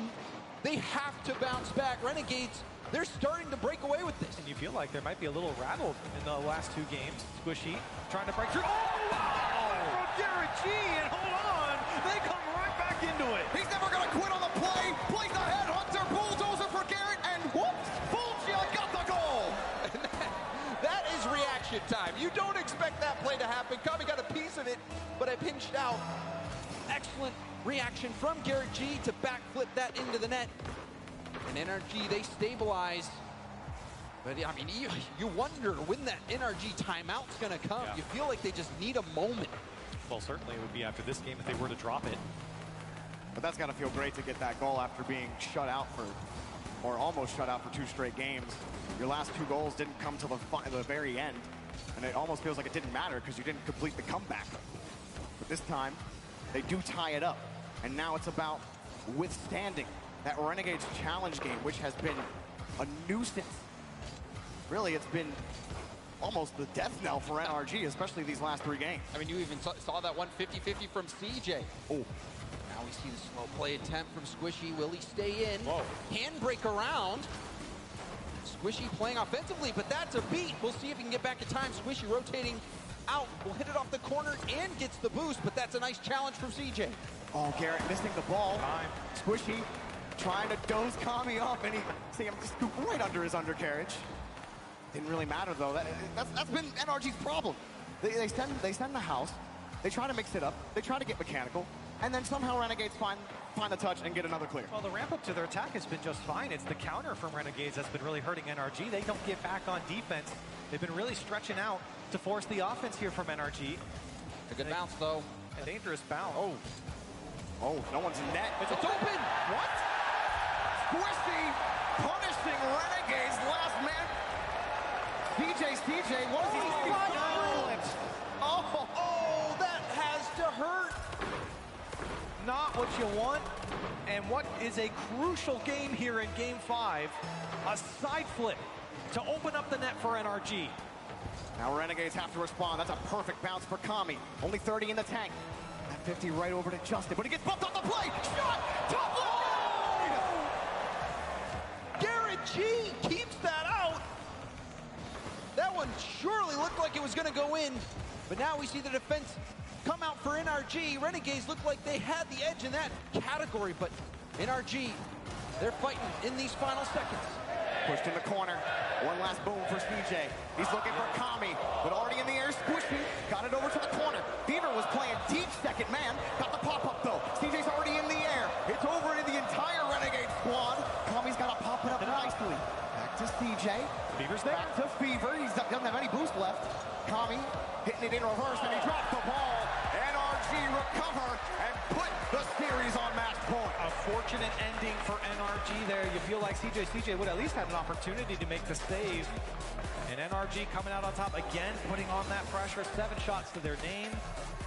they have to bounce back. Renegades, they're starting to break away with this. And you feel like there might be a little rattled in the last two games. Squishy trying to break through. Oh, wow! From Garrett G, and hold on, they come right back into it. He's never going to quit on the play. Plays the headhunter, bulldozer for Garrett, and whoops, Fulgia got the goal. That is reaction time. You don't expect that play to happen. Kami got a piece of it, but I pinched out. Excellent reaction from Garrett G to backflip that into the net. And NRG, they stabilize. But I mean, you wonder when that NRG timeout's gonna come. Yeah. You feel like they just need a moment. Well, certainly it would be after this game if they were to drop it. But that's gotta feel great to get that goal after being shut out for, or almost shut out for 2 straight games. Your last 2 goals didn't come till the very end. And it almost feels like it didn't matter because you didn't complete the comeback. But this time, they do tie it up. And now it's about withstanding that Renegades challenge game, which has been a nuisance. Really, it's been almost the death knell for NRG, especially these last 3 games. I mean, you even saw that 150-50 from CJ. Oh. Now we see the slow play attempt from Squishy. Will he stay in? Whoa. Handbrake around. Squishy playing offensively, but that's a beat. We'll see if he can get back in time. Squishy rotating out. Will hit it off the corner and gets the boost, but that's a nice challenge from CJ. Oh, Garrett missing the ball. Squishy trying to doze Kami up, and see him scoop right under his undercarriage. Didn't really matter, though. That's been NRG's problem. They send the house. They try to mix it up. They try to get mechanical. And then somehow Renegades find the touch and get another clear. Well, the ramp up to their attack has been just fine. It's the counter from Renegades that's been really hurting NRG. They don't get back on defense. They've been really stretching out to force the offense here from NRG. A good bounce, though. A dangerous bounce. Oh, no one's in net. It's open. What? Squishy punishing Renegades last man. CJ, what is he doing? Oh, that has to hurt. Not what you want, and what is a crucial game here in Game 5, a side flip to open up the net for NRG. Now Renegades have to respond. That's a perfect bounce for Kami. Only 30 in the tank. That 50 right over to Justin, but he gets bumped on the play. Shot! Top line! Garrett G keeps that out. That one surely looked like it was going to go in, but now we see the defense come out for NRG. Renegades look like they had the edge in that category, but NRG, they're fighting in these final seconds. Pushed in the corner. One last boom for CJ. He's looking for Kami, but already in the air, squishy. Got it over to the corner. Fever was playing deep second man. Got the pop-up though. CJ's already in the air. It's over to the entire Renegade squad. Kami's got to pop it up nicely. Back to CJ. Fever's there. Back to Fever. He doesn't have any boost left. Kami hitting it in reverse, and he dropped the ball. NRG recover and put the series on match point. A fortunate ending for NRG there. You feel like CJ would at least have an opportunity to make the save. And NRG coming out on top again, putting on that pressure. 7 shots to their name.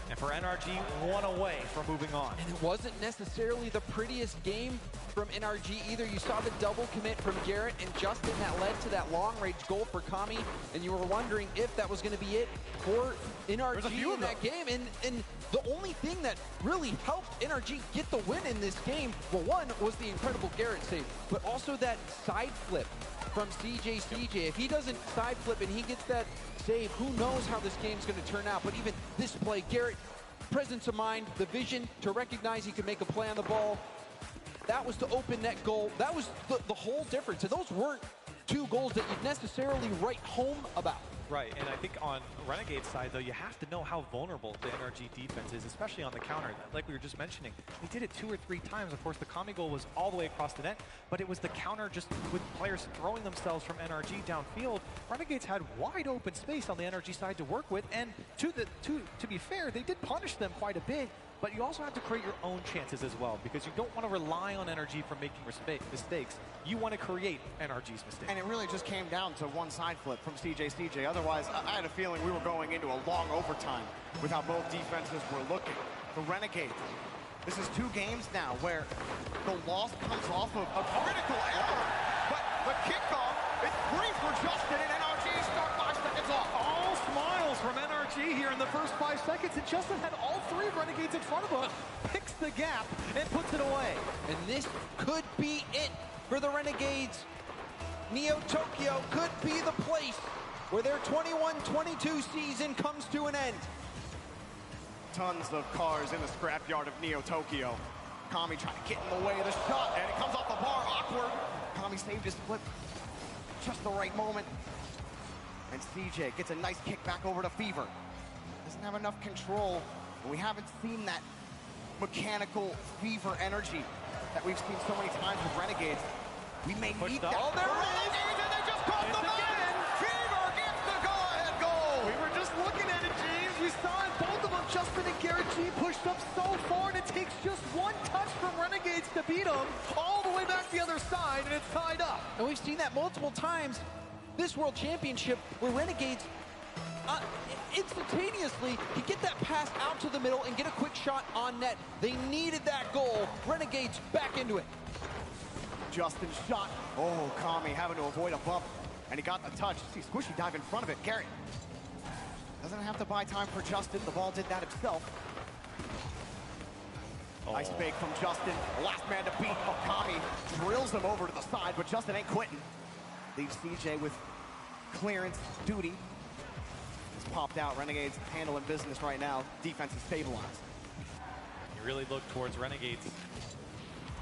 And for NRG, 1 away from moving on. And it wasn't necessarily the prettiest game from NRG either. You saw the double commit from Garrett and Justin that led to that long-range goal for Kami, and you were wondering if that was going to be it for NRG in that game. And the only thing that really helped NRG get the win in this game, well, one was the incredible Garrett save, but also that side flip from CJ. If he doesn't side flip and he gets that save, who knows how this game's going to turn out. But even this play, Garrett, presence of mind, the vision to recognize he could make a play on the ball. That was the open net goal. That was the whole difference. And those weren't 2 goals that you'd necessarily write home about. Right, and I think on Renegade's side, though, you have to know how vulnerable the NRG defense is, especially on the counter. Like we were just mentioning, they did it 2 or 3 times. Of course, the Kami goal was all the way across the net, but it was the counter just with players throwing themselves from NRG downfield. Renegades had wide open space on the NRG side to work with, and to be fair, they did punish them quite a bit. But you also have to create your own chances as well, because you don't want to rely on NRG for making mistakes. You want to create NRG's mistakes. And it really just came down to one side flip from CJ. Otherwise, I had a feeling we were going into a long overtime with how both defenses were looking. The Renegades, this is 2 games now where the loss comes off of a critical error. But the kickoff, it's free for Justin, and NRG start 5 seconds off. All smiles from NRG here in the first 5 seconds, and Justin had all 3 Renegades in front of him, picks the gap and puts it away. And this could be it for the Renegades. Neo Tokyo could be the place where their 21-22 season comes to an end. Tons of cars in the scrapyard of Neo Tokyo. Kami trying to get in the way of the shot, and it comes off the bar, awkward. Kami saved his flip, just the right moment. And CJ gets a nice kick back over to Fever. Doesn't have enough control, and we haven't seen that mechanical Fever energy that we've seen so many times with Renegades. We may need that. Oh, there it is! Renegades, and they just caught the man! Fever gets the go-ahead goal! We were just looking at it, James. We saw it. Both of them, Justin and Garrett G, pushed up so far, and it takes just 1 touch from Renegades to beat them all the way back the other side, and it's tied up. And we've seen that multiple times this World Championship where Renegades instantaneously can get that pass out to the middle and get a quick shot on net. They needed that goal. Renegades back into it. Justin's shot. Oh, Kami having to avoid a bump. And he got the touch. See Squishy dive in front of it. Garrett doesn't have to buy time for Justin. The ball did that himself. Nice fake from Justin. Last man to beat. Oh, Kami drills him over to the side, but Justin ain't quitting. Leaves CJ with clearance duty. It's popped out. Renegades handling business right now. Defense is stabilized. You really look towards Renegades.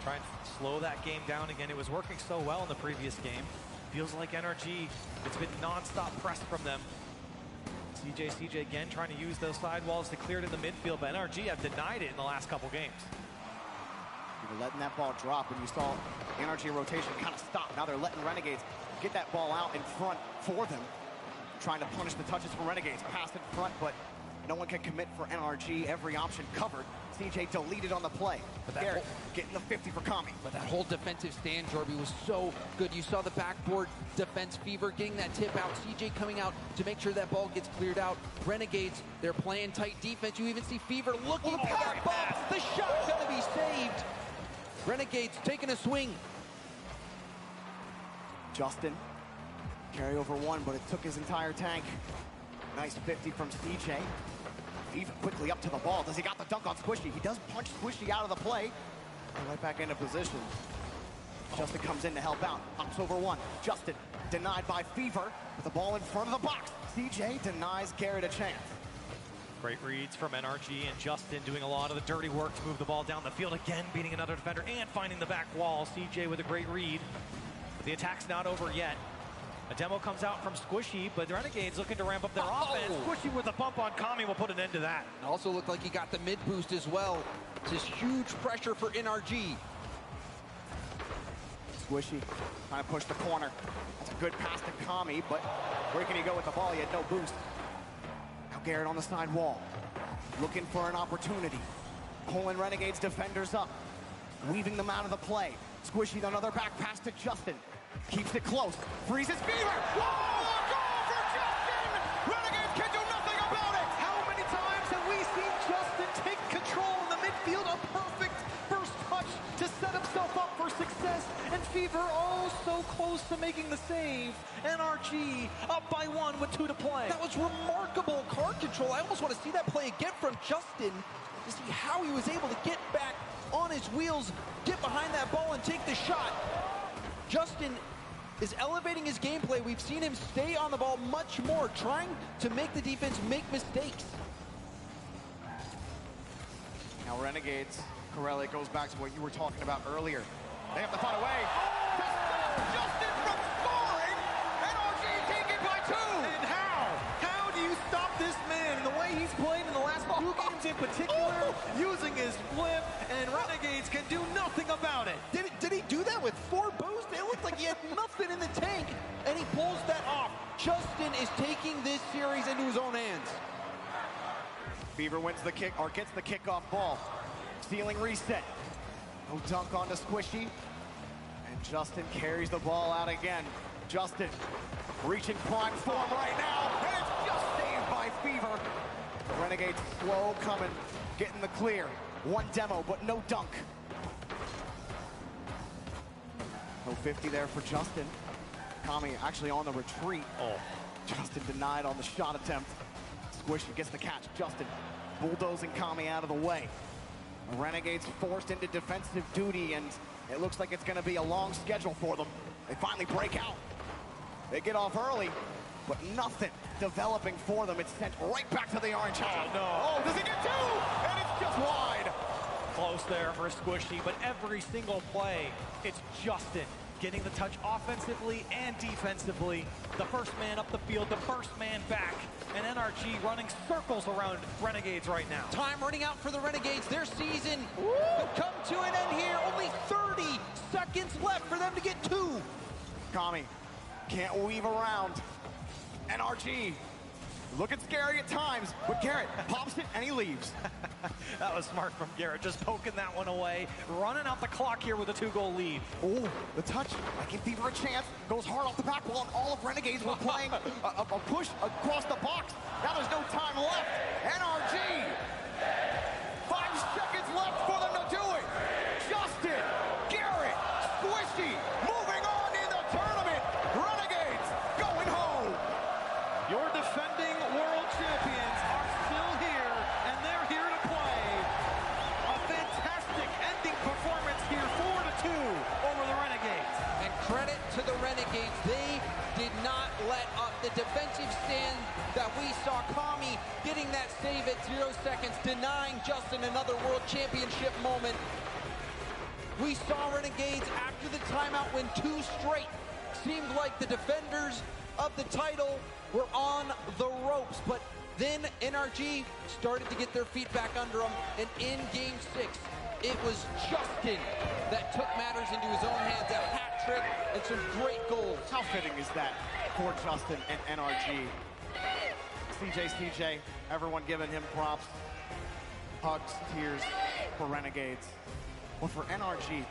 Trying to slow that game down again. It was working so well in the previous game. Feels like NRG, it's been non-stop press from them. CJ again trying to use those sidewalls to clear it in the midfield, but NRG have denied it in the last couple games. You were letting that ball drop, and you saw NRG rotation kind of stop. Now they're letting Renegades get that ball out in front for them. Trying to punish the touches for Renegades. Pass in front, but no one can commit for NRG. Every option covered. CJ deleted on the play. But Garrett getting the 50 for Kami. But that whole defensive stand, Jorby, was so good. You saw the backboard defense, Fever getting that tip out. CJ coming out to make sure that ball gets cleared out. Renegades, they're playing tight defense. You even see Fever looking for that ball. The shot's going to be saved. Renegades taking a swing. Justin, carry over 1, but it took his entire tank. Nice 50 from CJ. Even quickly up to the ball. Does he got the dunk on Squishy? He does punch Squishy out of the play. And right back into position. Justin comes in to help out. Hops over 1. Justin denied by Fever with the ball in front of the box. CJ denies Garrett a chance. Great reads from NRG, and Justin doing a lot of the dirty work to move the ball down the field. Again, beating another defender and finding the back wall. CJ with a great read. The attack's not over yet. A demo comes out from Squishy, but the Renegades looking to ramp up their offense. Squishy with a bump on Kami will put an end to that. It also looked like he got the mid boost as well. Just huge pressure for NRG. Squishy trying to push the corner. That's a good pass to Kami, but where can he go with the ball? He had no boost. Now Garrett on the side wall, looking for an opportunity. Pulling Renegades defenders up, weaving them out of the play. Squishy, another back pass to Justin. Keeps it close, freezes Fever. Whoa, goal for Justin! Renegades can do nothing about it! How many times have we seen Justin take control in the midfield? A perfect first touch to set himself up for success. And Fever, oh, so close to making the save. NRG up by 1 with 2 to play. That was remarkable card control. I almost want to see that play again from Justin to see how he was able to get back on his wheels, get behind that ball, and take the shot. Justin is elevating his gameplay. We've seen him stay on the ball much more, trying to make the defense make mistakes. Now Renegades, Corelli goes back to what you were talking about earlier. They have to find a way. Justin from scoring! NRG taken by 2! And how? How do you stop this man? The way he's played in the last 2 games in particular, using his flip, and Renegades can do nothing about it. Did he do that with 4 boosts? It looked like he had nothing in the tank, and he pulls that off. Justin is taking this series into his own hands. Beaver wins the kick, or gets the kickoff ball. Stealing reset. No dunk onto Squishy. And Justin carries the ball out again. Justin reaching prime form right now, and it's just saved by Fever. The Renegades slow coming, getting the clear. 1 demo, but no dunk. No 50 there for Justin. Kami actually on the retreat. Oh, Justin denied on the shot attempt. Squishy gets the catch. Justin bulldozing Kami out of the way. The Renegades forced into defensive duty, and it looks like it's going to be a long schedule for them. They finally break out. They get off early, but nothing developing for them. It's sent right back to the orange hat. Oh, no. Oh, does he get 2? And it's just wide. Close there for Squishy, but every single play, it's Justin getting the touch offensively and defensively. The first man up the field, the first man back, and NRG running circles around Renegades right now. Time running out for the Renegades. Their season could come to an end here. Only 30 seconds left for them to get 2. Kami can't weave around. NRG looking scary at times, but Garrett pops it and he leaves. That was smart from Garrett, just poking that one away, running out the clock here with a 2-goal lead. Oh, the touch, I give Fever a chance, goes hard off the back wall, and all of Renegades were playing a push across the box. Now there's no time left. NRG, 5 seconds left for them to do it. Justin, Garrett, Squishy, moving on in the tournament. Renegades going home. Your defending world champions are still here, and they're here to play. A fantastic ending performance here, 4-2 over the Renegades. And credit to the Renegades, they did not let up. The defensive stand that we saw, Kami getting that save at 0 seconds, denying Justin another world championship moment. We saw Renegades after the timeout win 2 straight. Seemed like the defenders of the title were on the ropes, but then NRG started to get their feet back under them, and in Game 6, it was Justin that took matters into his own hands, a hat trick and some great goals. How fitting is that for Justin and NRG? CJ, everyone giving him props, hugs, tears for Renegades. Well, for NRG,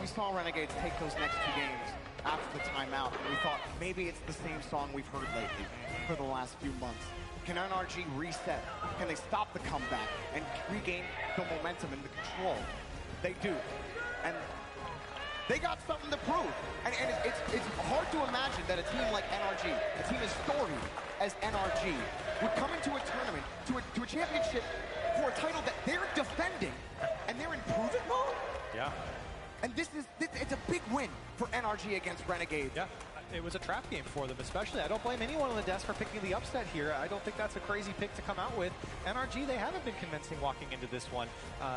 we saw Renegades take those next 2 games after the timeout, and we thought maybe it's the same song we've heard lately for the last few months. Can NRG reset? Can they stop the comeback and regain the momentum and the control? They do. And they got something to prove. And it's hard to imagine that a team like NRG, a team as storied as NRG, would come into a tournament, to a championship for a title that they're defending, and they're in prove-it mode? Yeah. And it's a big win for NRG against Renegades. Yeah. it was a trap game for them, especially. I don't blame anyone on the desk for picking the upset here. I don't think that's a crazy pick to come out with. NRG, they haven't been convincing walking into this one.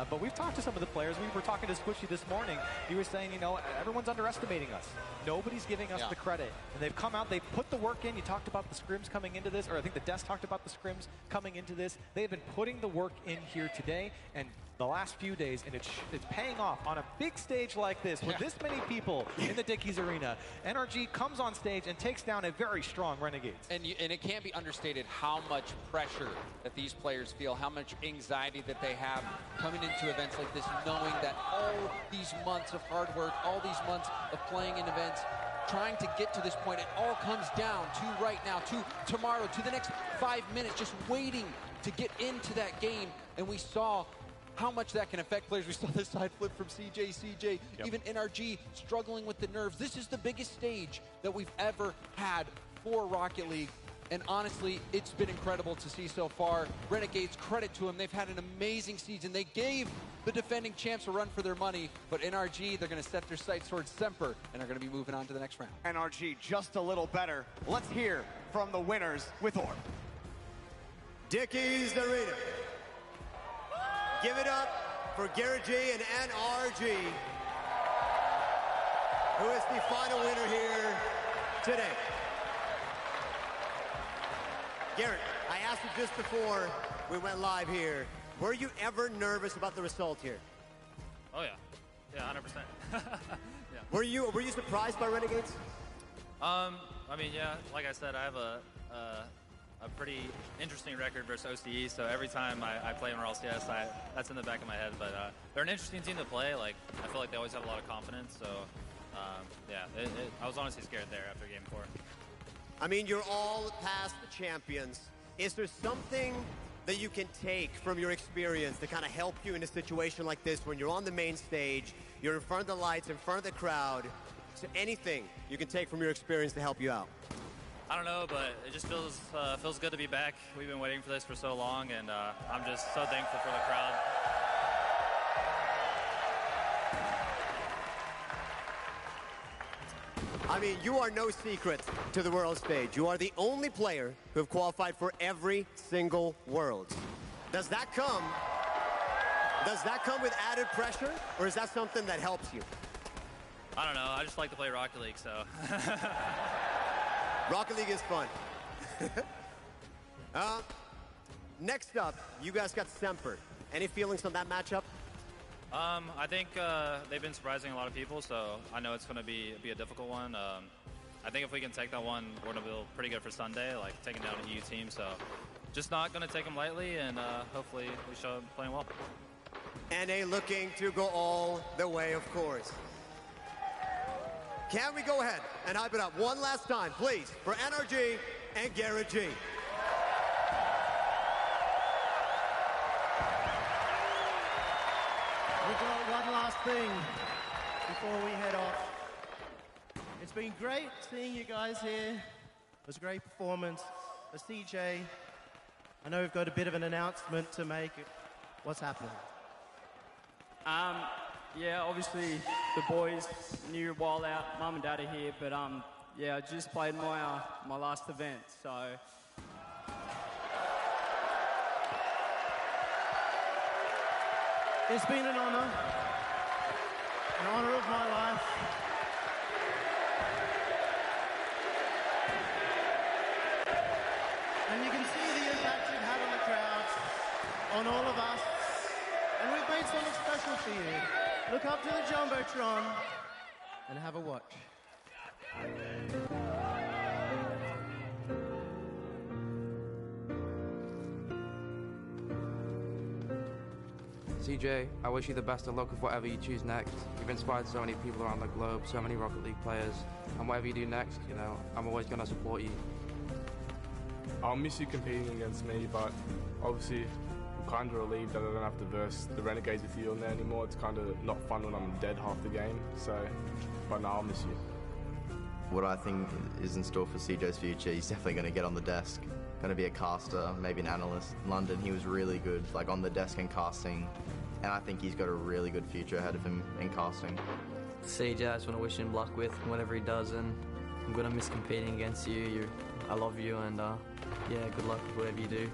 But we've talked to some of the players. We were talking to Squishy this morning. He was saying, you know, everyone's underestimating us. Nobody's giving us the credit. And they've come out, they've put the work in. You talked about the scrims coming into this, or I think the desk talked about the scrims coming into this. They've been putting the work in here today, and the last few days, and it's paying off on a big stage like this with this many people in the Dickies Arena. NRG comes on stage and takes down a very strong Renegades. And it can't be understated how much pressure that these players feel, how much anxiety that they have coming into events like this, knowing that all these months of hard work, all these months of playing in events, trying to get to this point, it all comes down to right now, to tomorrow, to the next 5 minutes, just waiting to get into that game. And we saw how much that can affect players. We saw this side flip from CJ, even NRG struggling with the nerves. This is the biggest stage that we've ever had for Rocket League. And honestly, it's been incredible to see so far. Renegades, credit to them. They've had an amazing season. They gave the defending champs a run for their money, but NRG, they're going to set their sights towards Semper and are going to be moving on to the next round. NRG just a little better. Let's hear from the winners with Orb. Dickies Arena. Give it up for Garrett G and NRG, who is the final winner here today. Garrett, I asked you just before we went live here, were you ever nervous about the result here? Oh yeah, yeah, 100%. Yeah. Were you surprised by Renegades? I mean, yeah, like I said, I have a pretty interesting record versus OCE, so every time I play in Rlcs, that's in the back of my head. But they're an interesting team to play. Like, I feel like they always have a lot of confidence. So, yeah, I was honestly scared there after Game 4. I mean, you're all past the champions. Is there something that you can take from your experience to kind of help you in a situation like this when you're on the main stage, you're in front of the lights, in front of the crowd? So anything you can take from your experience to help you out? I don't know, but it just feels good to be back. We've been waiting for this for so long, and I'm just so thankful for the crowd. I mean, you are no secret to the world stage. You are the only player who have qualified for every single Worlds. Does that come with added pressure, or is that something that helps you? I don't know. I just like to play Rocket League, so. Rocket League is fun. Next up, you guys got Semper. Any feelings on that matchup? I think they've been surprising a lot of people, so I know it's going to be a difficult one. I think if we can take that one, we're going to feel pretty good for Sunday, like taking down an EU team. So just not going to take them lightly, and hopefully we show them playing well. NA looking to go all the way, of course. Can we go ahead and hype it up one last time, please, for NRG and Garrett G? We got one last thing before we head off. It's been great seeing you guys here. It was a great performance. For CJ, I know we've got a bit of an announcement to make. What's happening? Yeah, obviously the boys knew while out, mum and dad are here, but yeah, I just played my last event, so. It's been an honor of my life. And you can see the impact you've had on the crowds, on all of us, and we've made something special for you. Look up to the Jumbotron and have a watch. CJ, I wish you the best of luck with whatever you choose next. You've inspired so many people around the globe, so many Rocket League players, and whatever you do next, you know, I'm always going to support you. I'll miss you competing against me, but obviously I'm kind of relieved that I don't have to verse the Renegades with you on there anymore. It's kind of not fun when I'm dead half the game, so, but no, I'll miss you. What I think is in store for CJ's future, he's definitely going to get on the desk. Going to be a caster, maybe an analyst. In London, he was really good, like on the desk and casting, and I think he's got a really good future ahead of him in casting. CJ, I just want to wish him luck with whatever he does, and I'm gonna miss competing against you. I love you, and yeah, good luck with whatever you do.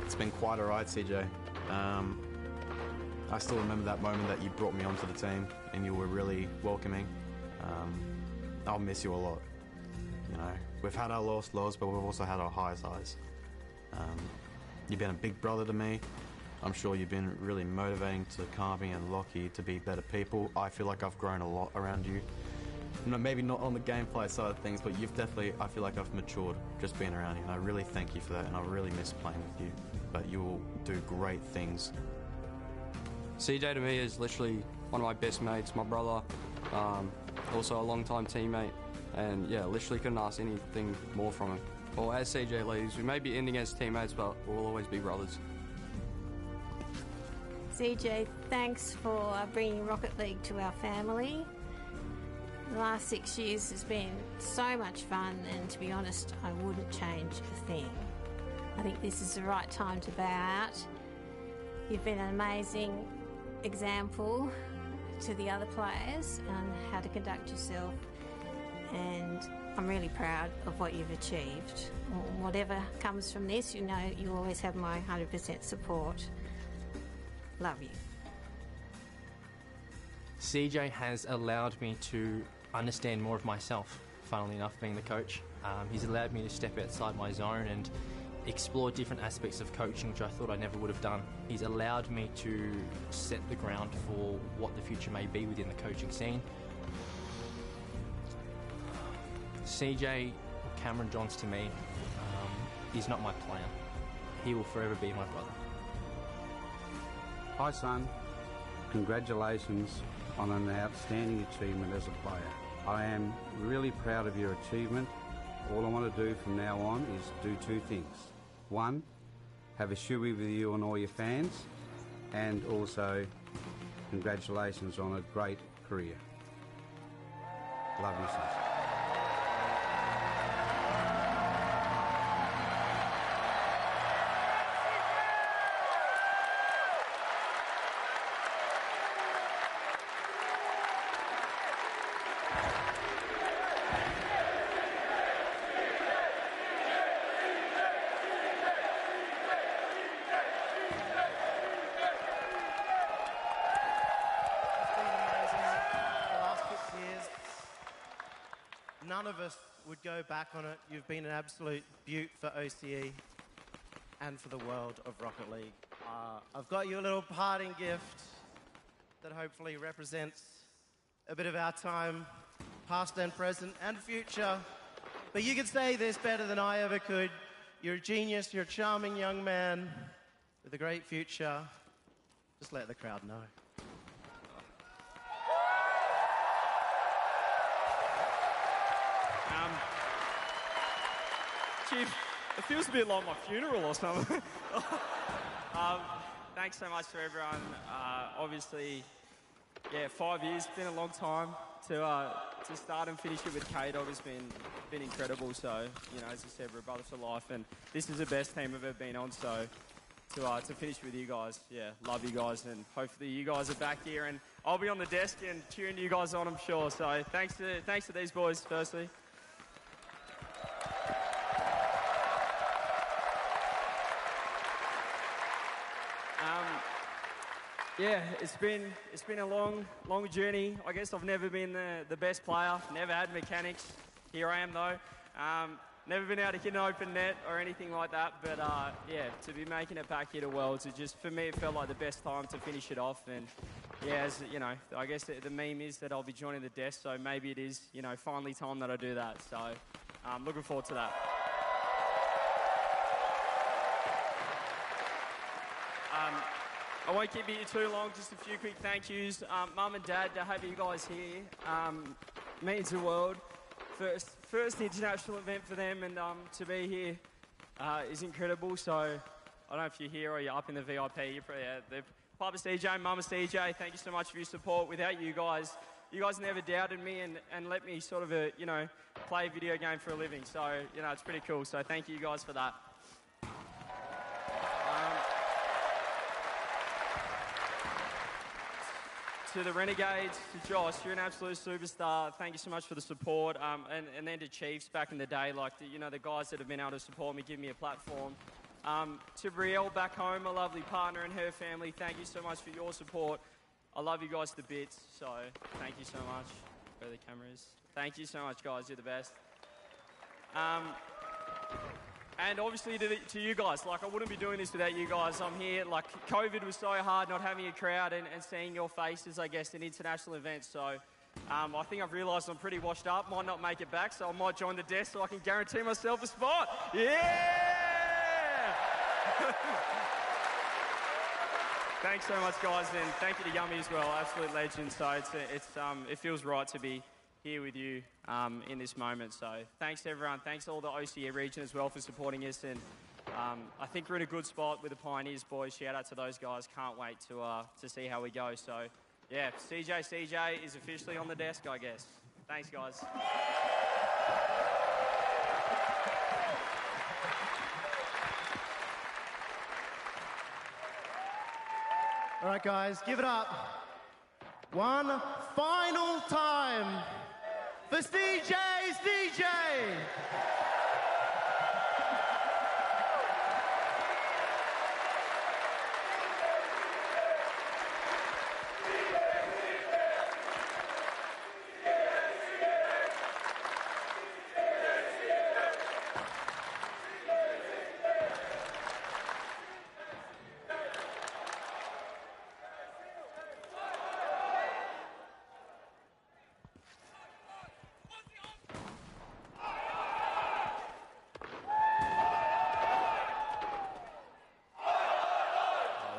It's been quite a ride, CJ. I still remember that moment that you brought me onto the team and you were really welcoming. I'll miss you a lot. You know, we've had our lows, but we've also had our highs. You've been a big brother to me. I'm sure you've been really motivating to Kami and Lockie to be better people. I feel like I've grown a lot around you. Maybe not on the gameplay side of things, but you've definitely, I feel like I've matured just being around you, and I really thank you for that, and I really miss playing with you. But you will do great things. CJ to me is literally one of my best mates, my brother, also a long-time teammate, and yeah, literally couldn't ask anything more from him. Well, as CJ leaves, we may be ending as teammates, but we'll always be brothers. CJ, thanks for bringing Rocket League to our family. The last 6 years has been so much fun, and to be honest, I wouldn't change a thing. I think this is the right time to bow out. You've been an amazing example to the other players on how to conduct yourself, and I'm really proud of what you've achieved. Whatever comes from this, you know you always have my 100% support. Love you. CJ has allowed me to understand more of myself, funnily enough, being the coach. He's allowed me to step outside my zone and explore different aspects of coaching, which I thought I never would have done. He's allowed me to set the ground for what the future may be within the coaching scene. CJ, Cameron Johns to me, is not my plan. He will forever be my brother. Hi son, congratulations on an outstanding achievement as a player. I am really proud of your achievement. All I want to do from now on is do two things. One, have a shoey with you and all your fans, and also congratulations on a great career. Love you, son. None of us would go back on it. You've been an absolute beaut for OCE and for the world of Rocket League. I've got you a little parting gift that hopefully represents a bit of our time, past and present and future. But you can say this better than I ever could. You're a genius, you're a charming young man with a great future. Just let the crowd know. Chief, it feels a bit like my funeral or something. Thanks so much to everyone. Obviously, yeah, 5 years, been a long time. To start and finish it with K-Dog has been incredible. So, you know, as I said, we're brothers for life, and this is the best team I've ever been on. So, to finish with you guys, yeah, love you guys, and hopefully you guys are back here, and I'll be on the desk and cheering you guys on, I'm sure. So, thanks to these boys, firstly. Yeah, it's been a long journey. I guess I've never been the best player, never had mechanics. Here I am though. Never been able to hit an open net or anything like that. But yeah, to be making it back here to Worlds, it just, for me, it felt like the best time to finish it off. And yeah, as you know, I guess the meme is that I'll be joining the desk. So maybe it is, you know, finally time that I do that. So I'm looking forward to that. I won't keep you too long, just a few quick thank yous. Mum and Dad, to have you guys here means the world. First international event for them, and to be here is incredible. So I don't know if you're here or you're up in the VIP. You're probably the Papa CJ, Mama CJ, thank you so much for your support. Without you guys never doubted me and let me sort of, you know, play a video game for a living. So, you know, it's pretty cool. So thank you guys for that. to the Renegades, to Josh, you're an absolute superstar. Thank you so much for the support. And then to Chiefs back in the day, like, the guys that have been able to support me, give me a platform. To Brielle back home, my lovely partner and her family, thank you so much for your support. I love you guys to bits, so thank you so much. Where are the cameras? Thank you so much, guys. You're the best. And obviously to you guys, like, I wouldn't be doing this without you guys. I'm here, like, COVID was so hard not having a crowd and seeing your faces, I guess, in international events. So I think I've realised I'm pretty washed up, might not make it back, so I might join the desk so I can guarantee myself a spot. Yeah! Thanks so much, guys, and thank you to Yummy as well, absolute legend. So it feels right to be here with you in this moment. So thanks to everyone, thanks to all the OCE region as well for supporting us, and I think we're in a good spot with the Pioneers boys. Shout out to those guys. Can't wait to see how we go. So yeah, CJ is officially on the desk, I guess. Thanks, guys. All right, guys, give it up. One final time for CJ's DJ.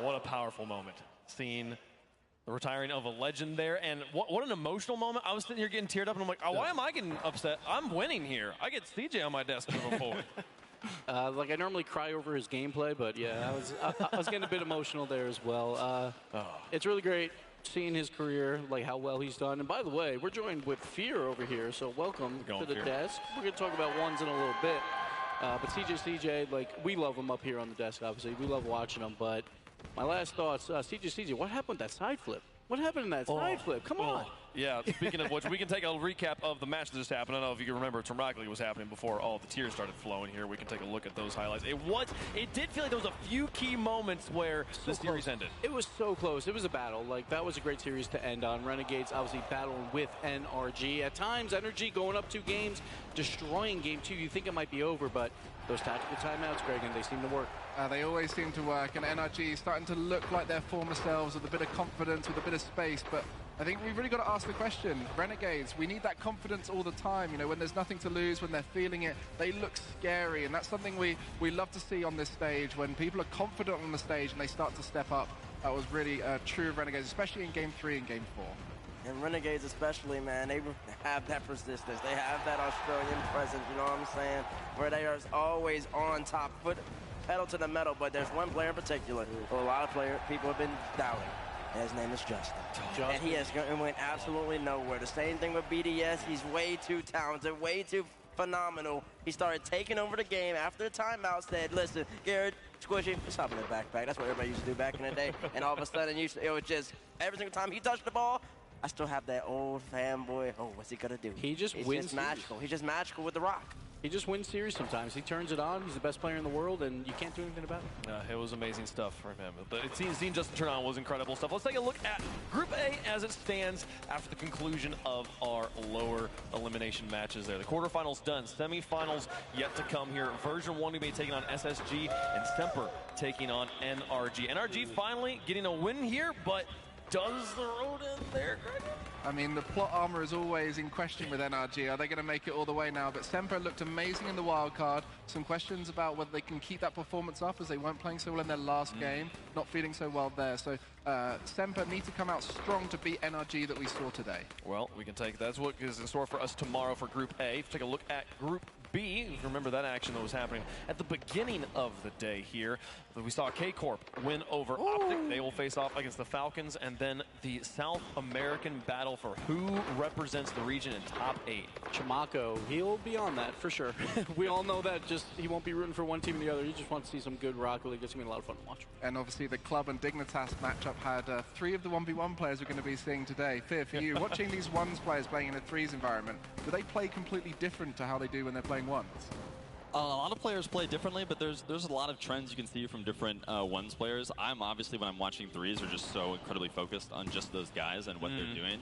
What a powerful moment. Seeing the retiring of a legend there, and what an emotional moment. I was sitting here getting teared up, and I'm like, oh, why am I getting upset? I'm winning here. I get CJ on my desk moving forward. Like, I normally cry over his gameplay, but yeah, I was getting a bit emotional there as well. It's really great seeing his career, like how well he's done. And by the way, we're joined with Fear over here, so welcome to the desk. We're going to talk about ones in a little bit. But CJ, like, we love him up here on the desk, obviously. We love watching him, but my last thoughts, CJ, what happened with that side flip? What happened in that side flip? Come on. Yeah, speaking of which, we can take a recap of the match that just happened. I don't know if you can remember, Tom Rock League was happening before all the tears started flowing here. We can take a look at those highlights. It did feel like there was a few key moments where the series ended. It was so close. It was a battle. Like, that was a great series to end on. Renegades obviously battling with NRG. At times, NRG going up 2 games, destroying game 2. You think it might be over, but those tactical timeouts, Greg, and they seem to work. They always seem to work, and NRG is starting to look like their former selves with a bit of confidence, with a bit of space, but I think we've really got to ask the question, Renegades, we need that confidence all the time. You know, when there's nothing to lose, when they're feeling it, they look scary, and that's something we love to see on this stage. When people are confident on the stage and they start to step up, that was really true of Renegades, especially in Game 3 and Game 4. And Renegades especially, man, they have that persistence. They have that Australian presence, you know what I'm saying? Where they are always on top, foot pedal to the metal. But there's one player in particular who a lot of people have been doubting. And his name is Justin. And he has went absolutely nowhere. The same thing with BDS. He's way too talented, way too phenomenal. He started taking over the game after the timeout, said, listen, Garrett, Squishy, just hop in the backpack. That's what everybody used to do back in the day. And all of a sudden, it was just every single time he touched the ball, I still have that old fanboy, oh, what's he going to do? He just He's wins just magical. He's just magical with the rock. He just wins series sometimes. He turns it on. He's the best player in the world, and you can't do anything about it. It was amazing stuff from him. But seeing Justin turn on was incredible stuff. Let's take a look at Group A as it stands after the conclusion of our lower elimination matches there. The quarterfinals done. Semifinals yet to come here. Version 1 to be taking on SSG, and Semper taking on NRG. NRG finally getting a win here, but does the road end there, Greg? I mean, the plot armor is always in question with NRG. Are they going to make it all the way now? But Semper looked amazing in the wild card. Some questions about whether they can keep that performance up, as they weren't playing so well in their last game, not feeling so well there. So Semper need to come out strong to beat NRG that we saw today. Well, we can take that's what is in store for us tomorrow for Group A. Take a look at Group B. Remember that action that was happening at the beginning of the day here. We saw K-Corp win over Optic. They will face off against the Falcons, and then the South American battle for who represents the region in top 8. Chamaco, he'll be on that for sure. We all know that. Just he won't be rooting for one team or the other. He just wants to see some good Rocket League. It's going to be a lot of fun to watch. And obviously the Club and Dignitas matchup had 3 of the 1v1 players we're going to be seeing today. Fear, for you, watching these ones players playing in a threes environment, do they play completely different to how they do when they're playing ones? A lot of players play differently, but there's a lot of trends you can see from different ones players. I'm obviously, when I'm watching threes, are just so incredibly focused on just those guys and what they're doing.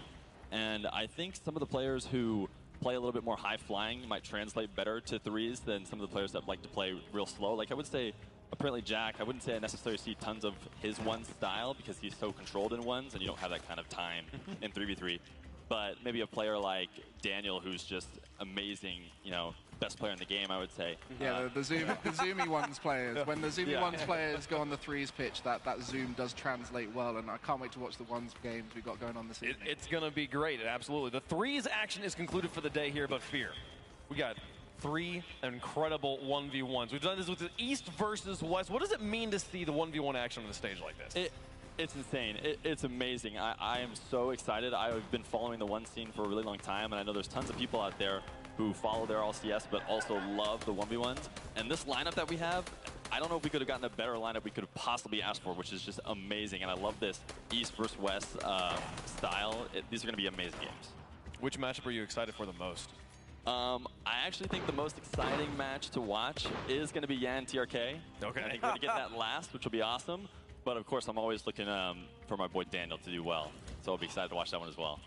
And I think some of the players who play a little bit more high flying might translate better to threes than some of the players that like to play real slow. Like I would say, apparently Jack, I wouldn't say I necessarily see tons of his one style because he's so controlled in ones and you don't have that kind of time in 3v3. But maybe a player like Daniel, who's just amazing, you know, best player in the game, I would say. Yeah, the zoomy ones players. When the zoomy ones players go on the threes pitch, that zoom does translate well, and I can't wait to watch the ones games we've got going on this evening. It's going to be great, absolutely. The threes action is concluded for the day here, but Fear, we got 3 incredible 1v1s. We've done this with the East versus West. What does it mean to see the 1v1 action on the stage like this? It's insane. It's amazing. I am so excited. I've been following the one scene for a really long time, and I know there's tons of people out there who follow their LCS but also love the 1v1s. And this lineup that we have, I don't know if we could have gotten a better lineup we could have possibly asked for, which is just amazing. And I love this East versus West style. These are going to be amazing games. Which matchup are you excited for the most? I actually think the most exciting match to watch is going to be Yan TRK. Okay. I think we're going to get that last, which will be awesome. But of course, I'm always looking for my boy Daniel to do well. So I'll be excited to watch that one as well.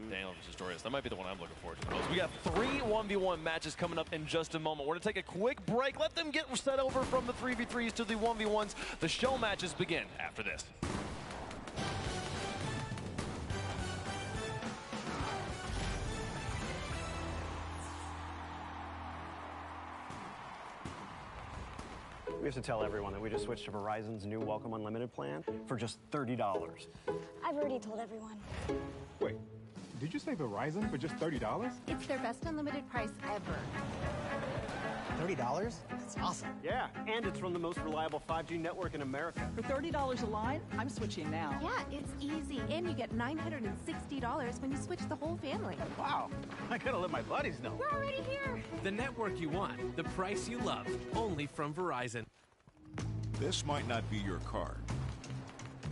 Daniel versus Dorius. That might be the one I'm looking forward to the most. We got 3 1v1 matches coming up in just a moment. We're going to take a quick break. Let them get set over from the 3v3s to the 1v1s. The show matches begin after this. We have to tell everyone that we just switched to Verizon's new Welcome Unlimited plan for just $30. I've already told everyone. Wait, did you say Verizon for just $30? It's their best unlimited price ever. $30? That's awesome. Yeah, and it's from the most reliable 5G network in America. For $30 a line, I'm switching now. Yeah, it's easy. And you get $960 when you switch the whole family. Wow, I gotta let my buddies know. We're already here. The network you want, the price you love, only from Verizon. This might not be your car,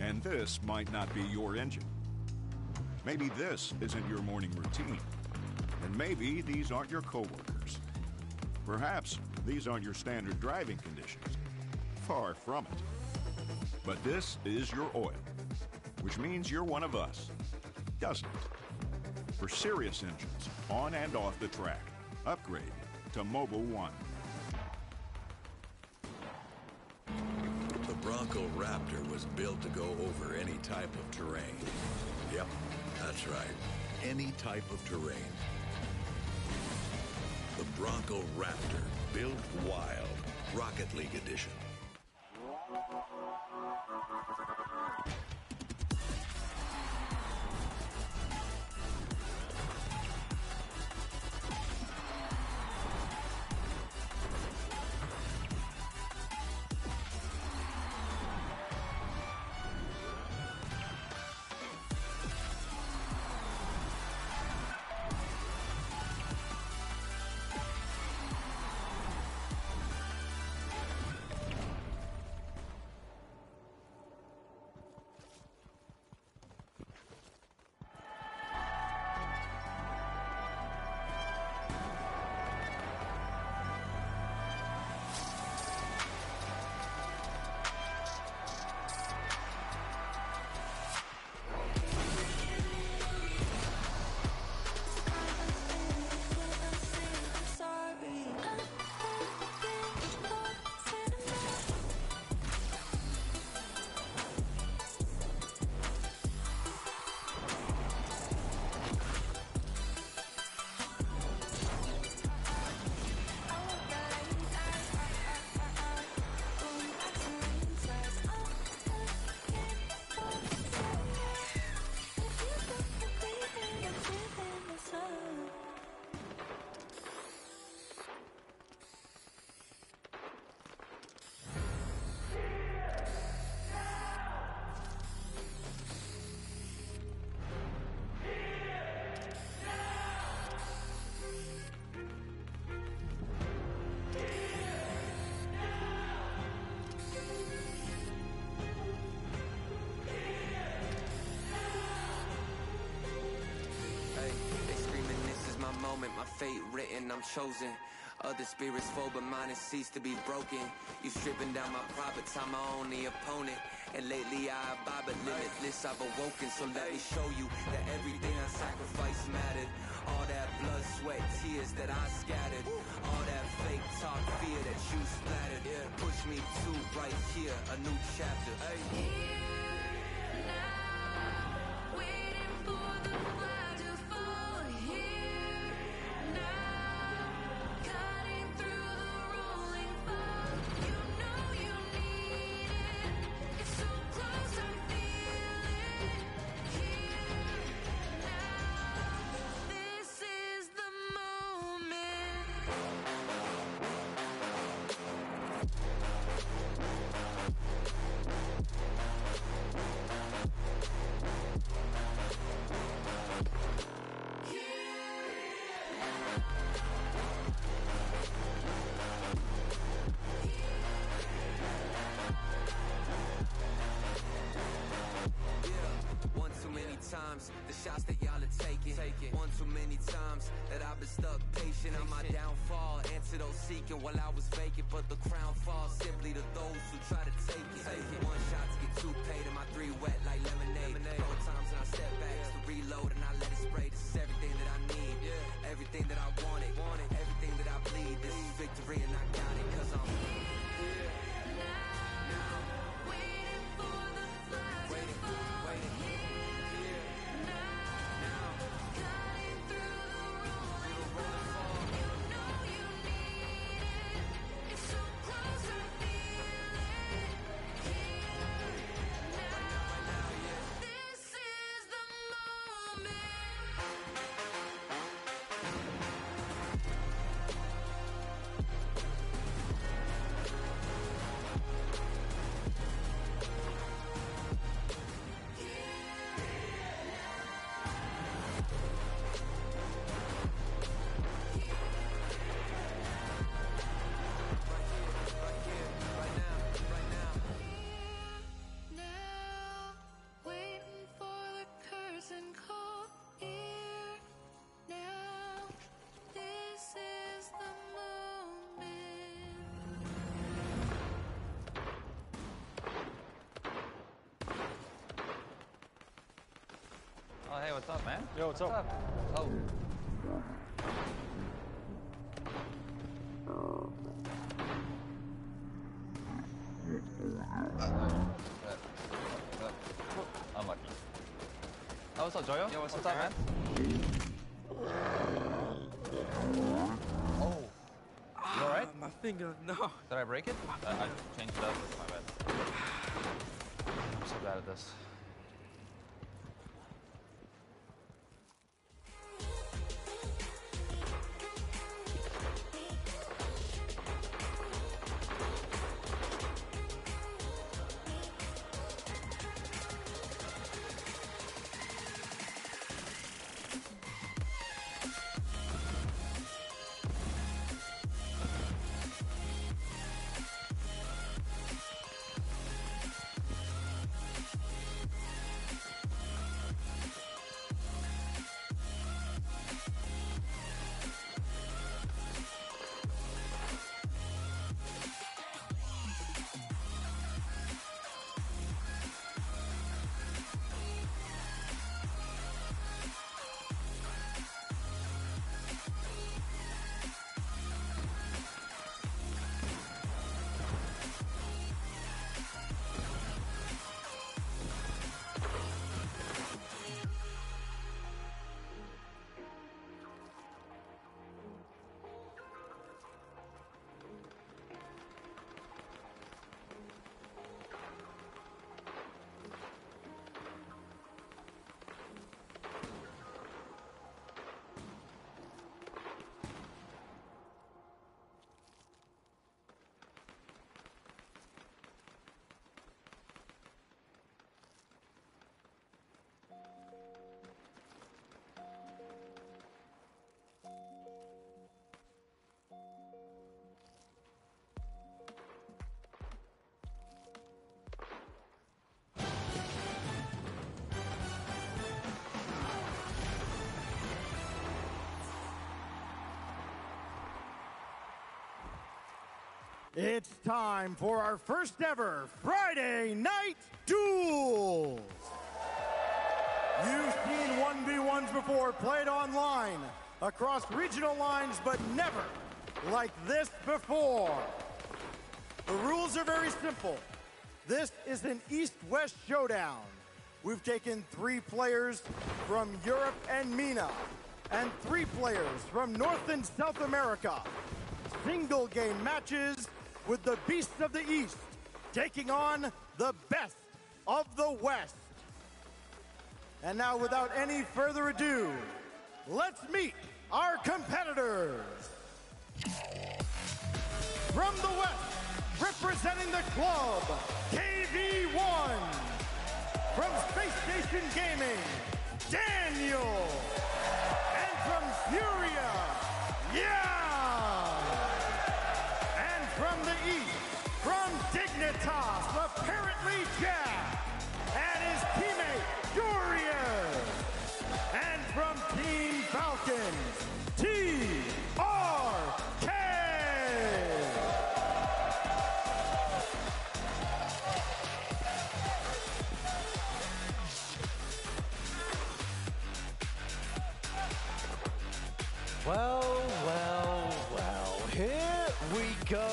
and this might not be your engine. Maybe this isn't your morning routine, and maybe these aren't your coworkers. Perhaps these aren't your standard driving conditions. Far from it. But this is your oil, which means you're one of us, doesn't it? For serious engines, on and off the track, upgrade to Mobile One. The Bronco Raptor was built to go over any type of terrain. Yep, that's right. Any type of terrain. The Bronco Raptor, built wild. Rocket League Edition. fate written, I'm chosen. Other spirits fall, but mine has ceased to be broken. You stripping down my private time, my only opponent. And lately I abide but limitless, I've awoken. So let me show you that everything I sacrificed mattered. All that blood, sweat, tears that I scattered. All that fake talk, fear that you splattered. Push me to right here, a new chapter. Times, the shots that y'all are taking. One too many times that I've been stuck patient on my downfall. Antidote seeking while I was vacant, but the crown falls simply to those who try to take it. One shot to get two paid and my three wet like lemonade. Four times and I step back to reload and I let it spray. This is everything that I need, everything that I wanted, everything that I bleed. This is victory and I got it 'cause I'm here now, waiting for the flag to fall. Oh, hey, what's up, man? Yo, what's up? Oh. Unlucky. Oh, what's up, Joyo? Yo, what's up, man? Oh. You alright? My finger, no. Did I break it? I changed it up. My bad. I'm so bad at this. It's time for our first ever Friday Night Duels. You've seen 1v1s before played online, across regional lines, but never like this before. The rules are very simple. This is an East-West showdown. We've taken 3 players from Europe and MENA, and 3 players from North and South America. Single game matches with the Beasts of the East taking on the best of the West. And now, without any further ado, let's meet our competitors. From the West, representing the club, KV1. From Space Station Gaming, Daniel. And from Furia, yeah. And from the East, from Dignitas, apparently Jack. And his teammate, Dorian. And from Team Falcons, TRK. Well, well, well, here we go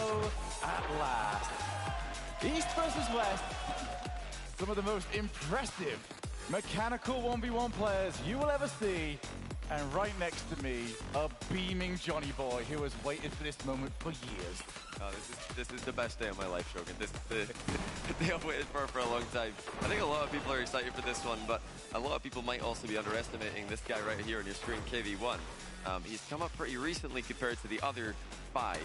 at last. East versus West, some of the most impressive mechanical 1v1 players you will ever see. And right next to me, a beaming Johnny boy who has waited for this moment for years. Oh, this is the best day of my life, Shogun. This is the day I've waited for a long time. I think a lot of people are excited for this one, but a lot of people might also be underestimating this guy right here on your screen, KV1. He's come up pretty recently compared to the other 5,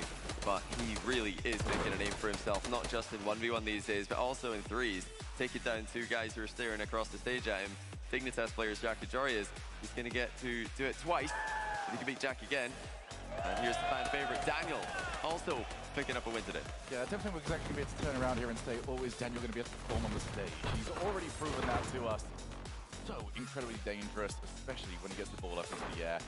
but he really is making a name for himself, not just in 1v1 these days, but also in 3s. Taking down 2 guys who are staring across the stage at him. Dignitas players Jack Ajorias. He's going to get to do it twice. If he can beat Jack again. And here's the fan favorite, Daniel, also picking up a win today. Yeah, I don't think we're exactly going to be able to turn around here and say, oh, is Daniel going to be able to perform on the stage? He's already proven that to us. So incredibly dangerous, especially when he gets the ball up into the air.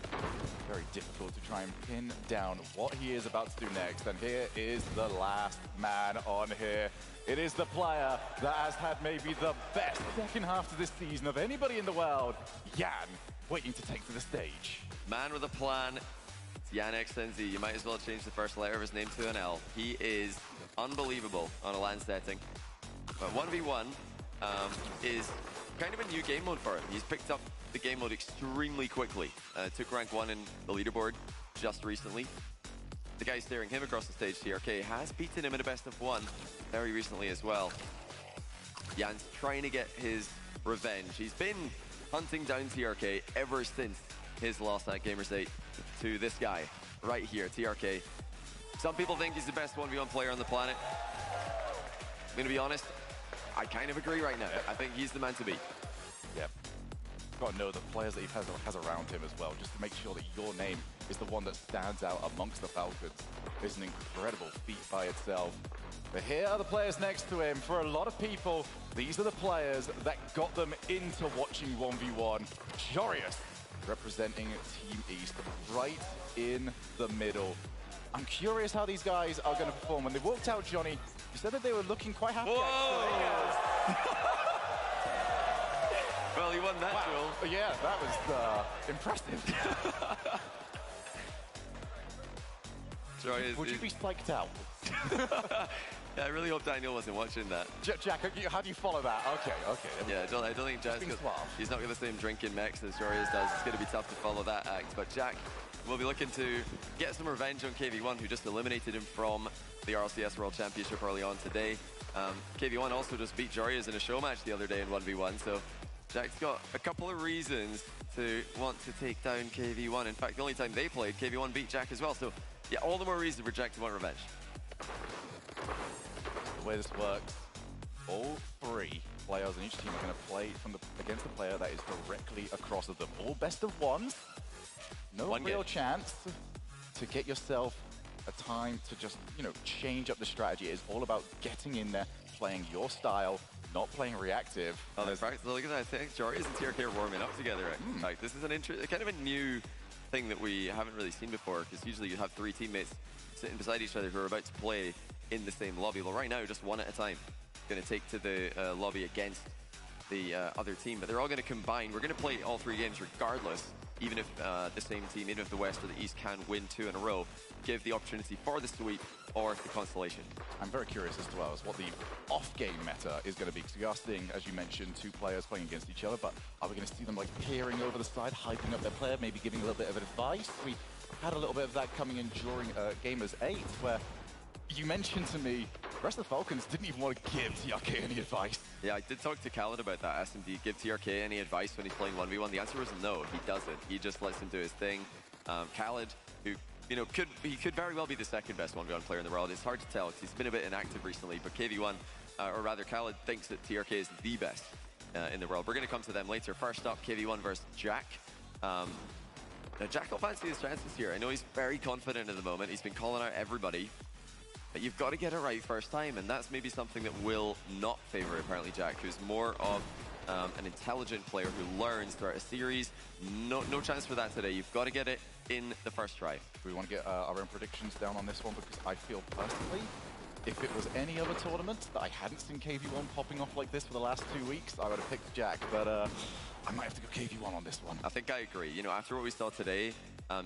Very difficult to try and pin down what he is about to do next. And here is the last man on here. It is the player that has had maybe the best second half to this season of anybody in the world, Yan, waiting to take to the stage. Man with a plan. It's Yan XNZ. You might as well change the first letter of his name to an L. He is unbelievable on a LAN setting. But 1v1 is kind of a new game mode for him. He's picked up the game mode extremely quickly. Took rank 1 in the leaderboard just recently. The guy staring him across the stage, TRK, has beaten him in a best of 1 very recently as well. Jan's trying to get his revenge. He's been hunting down TRK ever since his loss at Gamers 8 to this guy right here, TRK. Some people think he's the best 1v1 player on the planet. I'm gonna be honest, I kind of agree right now. I think he's the man to beat. Yep. Got to know the players that he has around him as well, just to make sure that your name is the one that stands out amongst the Falcons. It's an incredible feat by itself. But here are the players next to him. For a lot of people, these are the players that got them into watching 1v1. Jorius representing Team East right in the middle. I'm curious how these guys are going to perform. When they walked out, Johnny, you said that they were looking quite happy. Well, he won that duel. Yeah, that was impressive. Would you be psyched out? Yeah, I really hope Daniel wasn't watching that. Jack, how do you follow that? Okay. Yeah, I don't think Jack's he's not got the same drinking mix as Jorius does. It's going to be tough to follow that act. But Jack will be looking to get some revenge on KV1, who just eliminated him from the Rlcs World Championship early on today. KV1 also just beat Jorius in a show match the other day in 1v1, so Jack's got a couple of reasons to want to take down KV1. In fact, the only time they played, KV1 beat Jack as well. So, yeah, all the more reason for Jack to want revenge. The way this works, all 3 players on each team are going to play against the player that is directly across of them. All best of 1s. No real chance to get yourself a time to just, change up the strategy. It's all about getting in there, playing your style, not playing reactive. Oh, look at that. I think Jorius and TRK are warming up together. In fact, this is kind of a new thing that we haven't really seen before, because usually you have 3 teammates sitting beside each other who are about to play in the same lobby. Well, right now, just one at a time. Going to take to the lobby against the other team, but they're all going to combine. We're going to play all 3 games regardless, even if the same team, even if the West or the East can win 2 in a row, give the opportunity for the sweep or the consolation. I'm very curious as well as what the off-game meta is going to be, because we are seeing, as you mentioned, 2 players playing against each other, but are we going to see them like peering over the side, hyping up their player, maybe giving a little bit of advice? We had a little bit of that coming in during Gamers 8, where you mentioned to me, the rest of the Falcons didn't even want to give TRK any advice. Yeah, I did talk to Khaled about that. Asked him, do you give TRK any advice when he's playing 1v1? The answer was no, he doesn't. He just lets him do his thing. Khaled, who, you know, could very well be the second best 1v1 player in the world. It's hard to tell because he's been a bit inactive recently, but KV1, or rather Khaled, thinks that TRK is the best in the world. We're going to come to them later. First up, KV1 versus Jack. Now, Jack will fancy his chances here. I know he's very confident at the moment. He's been calling out everybody. But you've got to get it right first time, and that's maybe something that will not favor, apparently, Jack, who's more of an intelligent player who learns throughout a series. No chance for that today. You've got to get it in the first try. We want to get our own predictions down on this one, because I feel personally, if it was any other tournament that I hadn't seen KV1 popping off like this for the last 2 weeks, I would have picked Jack, but I might have to go KV1 on this one. I think I agree. You know, after what we saw today,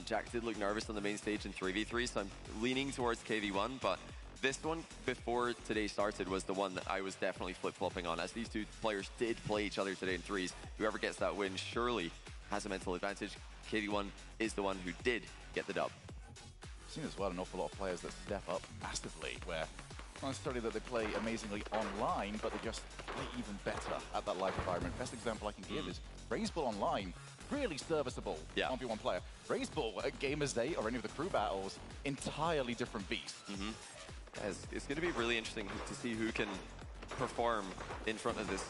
Jack did look nervous on the main stage in 3v3, so I'm leaning towards KV1, but this one, before today started, was the one that I was definitely flip-flopping on, as these 2 players did play each other today in 3s. Whoever gets that win surely has a mental advantage. KV1 is the one who did get the dub. I've seen as well an awful lot of players that step up massively, where not necessarily that they play amazingly online, but they just play even better at that live environment. Best example I can give is Razebull online. Really serviceable 1v1 player. Razebull at Gamers 8 or any of the crew battles, entirely different beast. It's going to be really interesting to see who can perform in front of this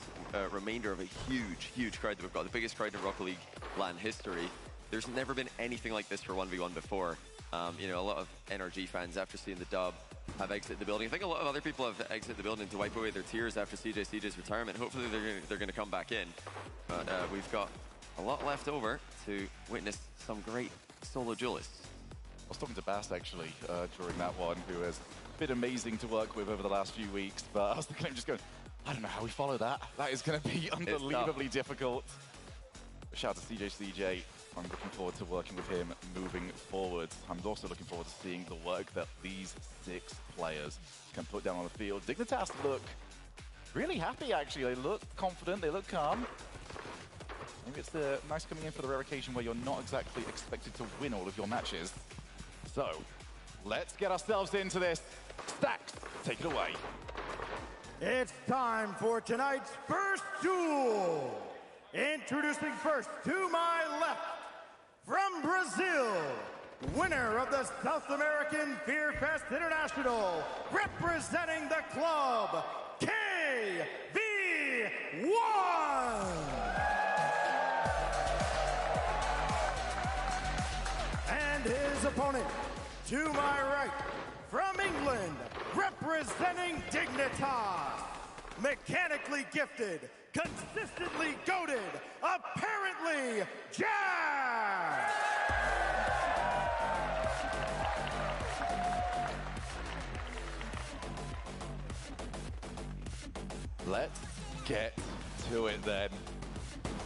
remainder of a huge crowd that we've got. The biggest crowd in Rocket League LAN history. There's never been anything like this for 1v1 before. You know, a lot of NRG fans, after seeing the dub, have exited the building. I think a lot of other people have exited the building to wipe away their tears after CJ's retirement. Hopefully they're going to come back in. But we've got a lot left over to witness some great solo duelists. I was talking to Bass, actually, during that one, who has been amazing to work with over the last few weeks, but I was thinking, I'm just going, I don't know how we follow that. That is going to be unbelievably difficult. Shout out to CJ. I'm looking forward to working with him moving forward. I'm also looking forward to seeing the work that these 6 players can put down on the field. Dignitas look really happy, actually. They look confident, they look calm. Maybe it's nice coming in for the rare occasion where you're not exactly expected to win all of your matches. So, let's get ourselves into this. Stacks, take it away. It's time for tonight's first duel. Introducing first, to my left, from Brazil, winner of the South American Fear Fest International, representing the club, KV1! And his opponent, to my right, from England, representing Dignitas, mechanically gifted, consistently goated, apparently Jack! Let's get to it then.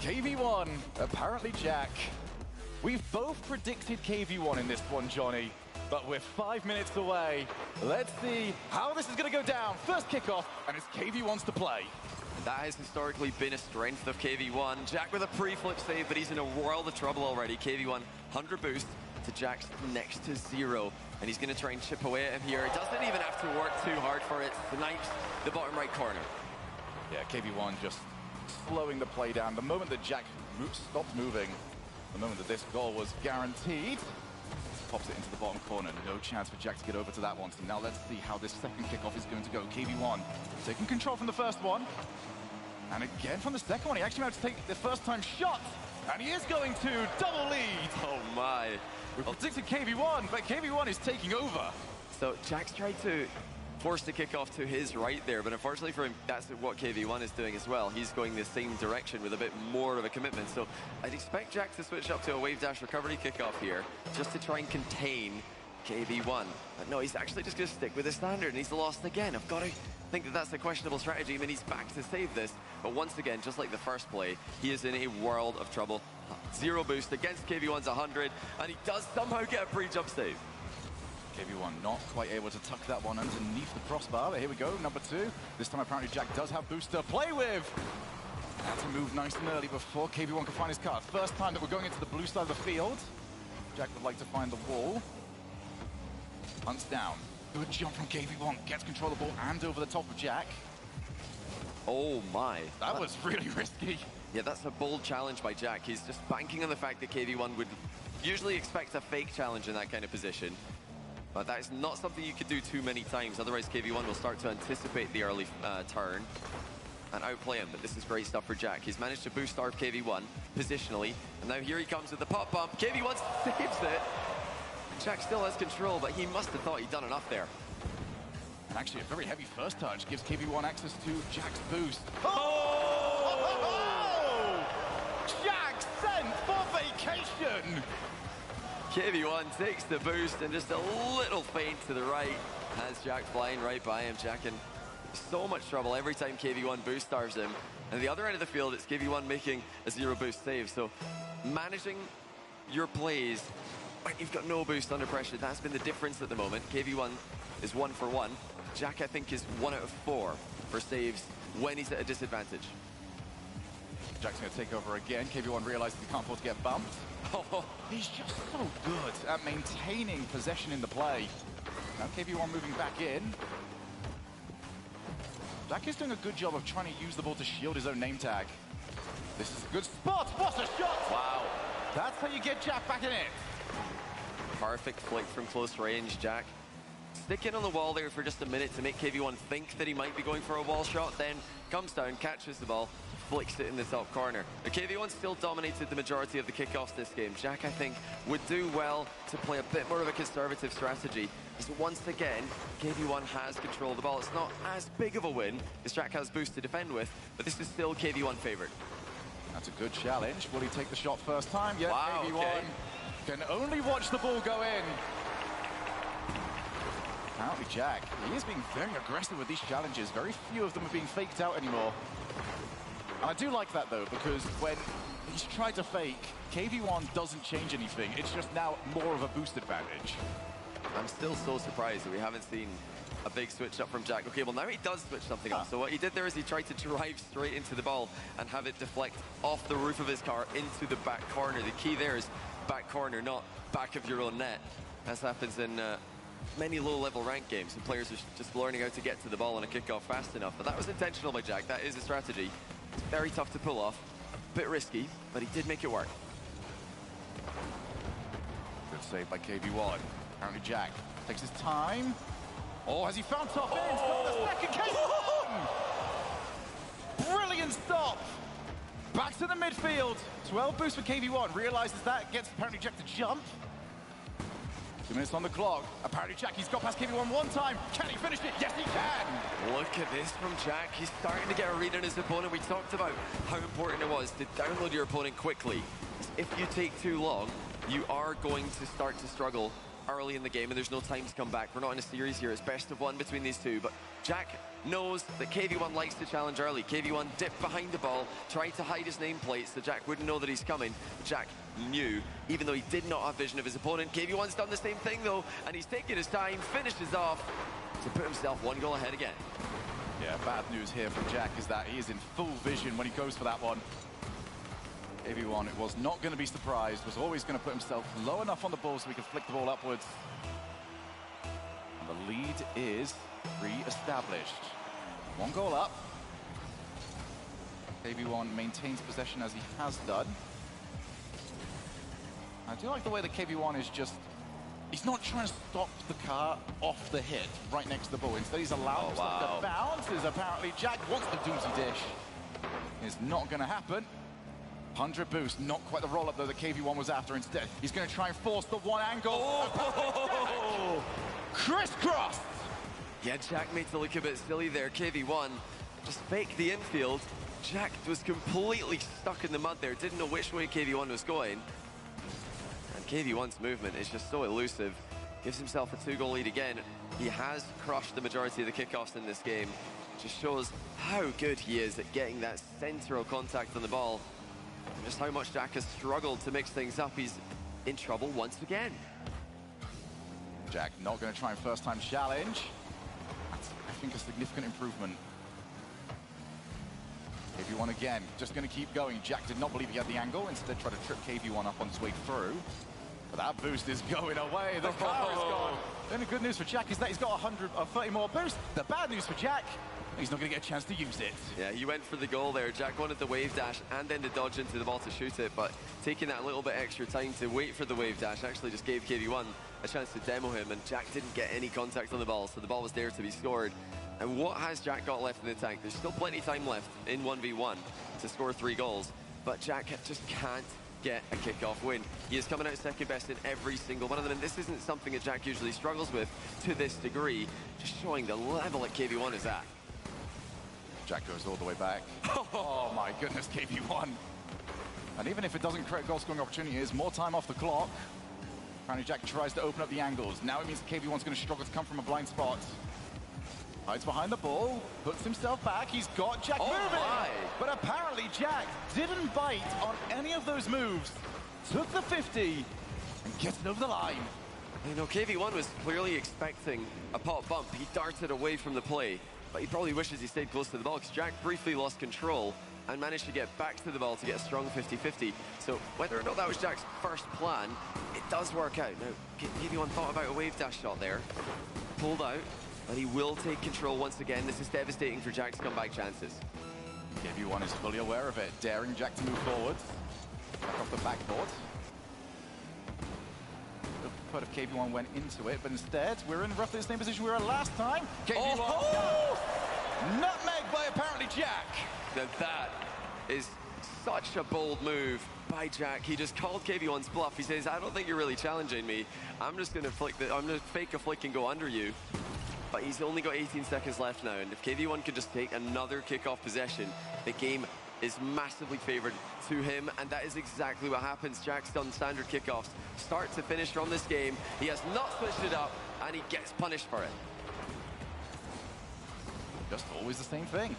KV1, apparently Jack. We've both predicted KV1 in this one, Johnny, but we're 5 minutes away. Let's see how this is going to go down. First kickoff, and it's KV1's to play. That has historically been a strength of KV1. Jack with a pre-flip save, but he's in a world of trouble already. KV1, 100 boost to Jack's next to 0. And he's going to try and chip away at him here. He doesn't even have to work too hard for it. Snipes the bottom right corner. Yeah, KV1 just slowing the play down. The moment that Jack stopped moving, the moment that this goal was guaranteed, pops it into the bottom corner. No chance for Jack to get over to that one. So now let's see how this second kickoff is going to go. KV1 taking control from the first one. And again from the second one. He actually managed to take the first time shot. And he is going to double lead. Oh my. We predicted KV1, but KV1 is taking over. So Jack's tried to force the kickoff to his right there, but unfortunately for him, that's what KV1 is doing as well. He's going the same direction with a bit more of a commitment. So I'd expect Jack to switch up to a wave dash recovery kickoff here, just to try and contain KV1. But no, he's actually just going to stick with his standard, and he's lost again. I've got to think that that's a questionable strategy. I mean, he's back to save this. But once again, just like the first play, he is in a world of trouble. 0 boost against KV1's 100, and he does somehow get a pre-jump save. KV1 not quite able to tuck that one underneath the crossbar, but here we go, number 2. This time apparently Jack does have boost to play with. Had to move nice and early before KV1 can find his card. First time that we're going into the blue side of the field. Jack would like to find the wall. Hunts down. Good jump from KV1. Gets control of the ball and over the top of Jack. Oh my. That was really risky. Yeah, that's a bold challenge by Jack. He's just banking on the fact that KV1 would usually expect a fake challenge in that kind of position. But that is not something you could do too many times. Otherwise, KV1 will start to anticipate the early turn and outplay him. But this is great stuff for Jack. He's managed to boost starve KV1 positionally. And now here he comes with the pop bump. KV1 saves it. Jack still has control, but he must have thought he'd done enough there. And actually, a very heavy first touch gives KV1 access to Jack's boost. Jack sent for vacation! KV1 takes the boost and just a little feint to the right has Jack flying right by him. Jack in so much trouble every time KV1 boost starves him. And the other end of the field, it's KV1 making a 0 boost save. So managing your plays when you've got no boost under pressure, that's been the difference at the moment. KV1 is 1 for 1. Jack, I think, is 1 out of 4 for saves when he's at a disadvantage. Jack's going to take over again. KV1 realizes he can't afford to get bumped. Oh, he's just so good at maintaining possession in the play. Now KV1 moving back in. Jack is doing a good job of trying to use the ball to shield his own name tag. This is a good spot. What a shot! Wow. That's how you get Jack back in it. Perfect flick from close range, Jack. Sticking on the wall there for just a minute to make KV1 think that he might be going for a wall shot, then comes down, catches the ball, flicks it in the top corner. The KV1 still dominated the majority of the kickoffs this game. Jack, I think, would do well to play a bit more of a conservative strategy. So once again, KV1 has control of the ball. It's not as big of a win as Jack has boost to defend with, but this is still KV1 favored. That's a good challenge. Will he take the shot first time? Yeah, wow, KV1 okay. can only watch the ball go in. Apparently Jack, he is being very aggressive with these challenges. Very few of them are being faked out anymore. And I do like that, though, because when he's tried to fake, KV1 doesn't change anything. It's just now more of a boost advantage. I'm still so surprised that we haven't seen a big switch up from Jack. Okay, well, now he does switch something up. So what he did there is he tried to drive straight into the ball and have it deflect off the roof of his car into the back corner. The key there is back corner, not back of your own net. As happens in many low-level ranked games, and players are just learning how to get to the ball on a kickoff fast enough. But that was intentional by Jack. That is a strategy. It's very tough to pull off. A bit risky, but he did make it work. Good save by KV1. Apparently Jack takes his time. Oh, has he found top ends? Got the second KV1! Brilliant stop! Back to the midfield. 12 boost for KV1. Realizes that, gets apparently Jack to jump. 2 minutes on the clock. Apparently Jack, he's got past KV1 one time. Can he finish it? Yes, he can! Look at this from Jack. He's starting to get a read on his opponent. We talked about how important it was to download your opponent quickly. If you take too long, you are going to start to struggle early in the game, and there's no time to come back. We're not in a series here. It's best of 1 between these two, but Jack knows that KV1 likes to challenge early. KV1 dipped behind the ball, tried to hide his nameplate so Jack wouldn't know that he's coming. But Jack knew, even though he did not have vision of his opponent. KV1's done the same thing, though, and he's taking his time, finishes off to put himself 1 goal ahead again. Yeah, bad news here from Jack is that he is in full vision when he goes for that one. KV1 was not going to be surprised, was always going to put himself low enough on the ball so he could flick the ball upwards. And the lead is re-established. 1 goal up. KV1 maintains possession as he has done. I do like the way that KV1 is just... He's not trying to stop the car off the hit right next to the ball. Instead, he's allowing himself to bounce. As apparently Jack wants the doomsday dish. It's not going to happen. 100 boost, not quite the roll-up, though, that KV1 was after. Instead, he's going to try and force the one angle. Oh! Crisscross! Yeah, Jack made it look a bit silly there. KV1 just faked the infield. Jack was completely stuck in the mud there, didn't know which way KV1 was going. And KV1's movement is just so elusive. gives himself a 2-goal lead again. He has crushed the majority of the kickoffs in this game. Just shows how good he is at getting that central contact on the ball. And just how much Jack has struggled to mix things up. He's in trouble once again. Jack not going to try and first-time challenge. That's, I think, a significant improvement. KV1 again, just going to keep going. Jack did not believe he had the angle, instead tried to trip KV1 up on his way through. But that boost is going away. The car is gone. Then the good news for Jack is that he's got 30 more boost. The bad news for Jack, he's not going to get a chance to use it. Yeah, he went for the goal there. Jack wanted the wave dash and then to dodge into the ball to shoot it, but taking that little bit extra time to wait for the wave dash actually just gave KV1 a chance to demo him, and Jack didn't get any contact on the ball, so the ball was there to be scored. And what has Jack got left in the tank? There's still plenty of time left in 1v1 to score 3 goals, but Jack just can't get a kickoff win. He is coming out second best in every single one of them, and this isn't something that Jack usually struggles with to this degree, just showing the level that KV1 is at. Jack goes all the way back. Oh my goodness, KV1. And even if it doesn't create goal scoring opportunities, more time off the clock. Apparently Jack tries to open up the angles. Now it means KV1's going to struggle to come from a blind spot. Hides behind the ball, puts himself back. He's got Jack moving. My. But apparently Jack didn't bite on any of those moves. Took the 50 and gets it over the line. You know, KV1 was clearly expecting a pop bump. He darted away from the play, but he probably wishes he stayed close to the ball because Jack briefly lost control and managed to get back to the ball to get a strong 50-50. So whether or not that was Jack's first plan, it does work out. Now, KV1 thought about a wave dash shot there, pulled out, but he will take control once again. This is devastating for Jack's comeback chances. KV1 is fully aware of it, daring Jack to move forward. Back off the backboard. But if KV1 went into it, but instead, we're in roughly the same position we were last time. KV1 nutmegged by apparently Jack. Now that is such a bold move by Jack. He just called KV1's bluff. He says, I don't think you're really challenging me. I'm just going to fake a flick and go under you. But he's only got 18 seconds left now, and if KV1 can just take another kickoff possession, the game is massively favored to him, and that is exactly what happens. Jack's done standard kickoffs, start to finish from this game. He has not switched it up, and he gets punished for it. Just always the same thing.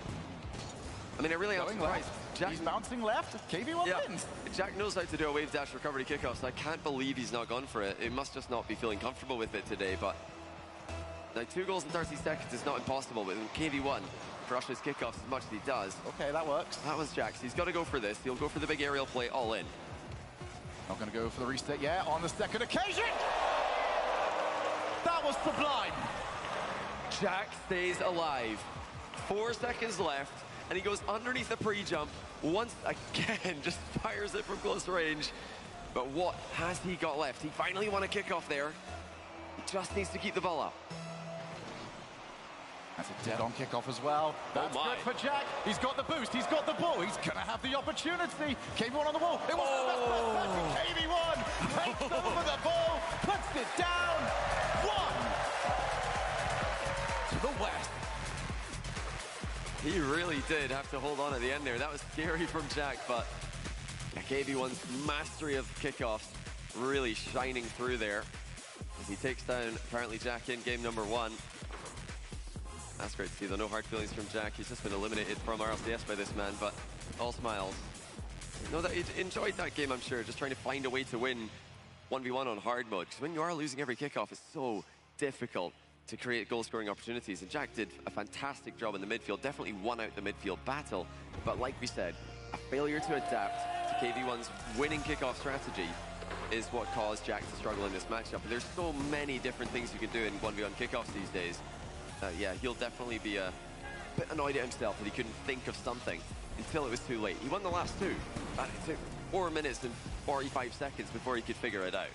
I mean, I really am surprised. He's bouncing left, KV1 wins. Jack knows how to do a wave dash recovery kickoff, so I can't believe he's not gone for it. He must just not be feeling comfortable with it today, but now 2 goals in 30 seconds is not impossible, but KV1 crushes kickoffs as much as he does. Okay, that works. That was Jack's. He's got to go for this. He'll go for the big aerial play all in. Not going to go for the reset yet on the second occasion. That was sublime. Jack stays alive. 4 seconds left, and he goes underneath the pre-jump. Once again, just fires it from close range. But what has he got left? He finally won a kickoff there. He just needs to keep the ball up. That's a dead-on kickoff as well. That's good for Jack. He's got the boost. He's got the ball. He's going to have the opportunity. KV1 on the wall. It wasn't the best pass to KV1. Takes over the ball, puts it down. 1 to the west. He really did have to hold on at the end there. That was scary from Jack, but KV1's mastery of kickoffs really shining through there. As he takes down, apparently, Jack in game number 1. That's great to see, though. No hard feelings from Jack. He's just been eliminated from Rlcs by this man, but all smiles. You know that he enjoyed that game, I'm sure, just trying to find a way to win 1v1 on hard mode, because when you are losing every kickoff, it's so difficult to create goal-scoring opportunities, and Jack did a fantastic job in the midfield, definitely won out the midfield battle, but like we said, a failure to adapt to KV1's winning kickoff strategy is what caused Jack to struggle in this matchup. And there's so many different things you can do in 1v1 kickoffs these days. Yeah, he'll definitely be a bit annoyed at himself that he couldn't think of something until it was too late. He won the last 2, but it took 4 minutes and 45 seconds before he could figure it out.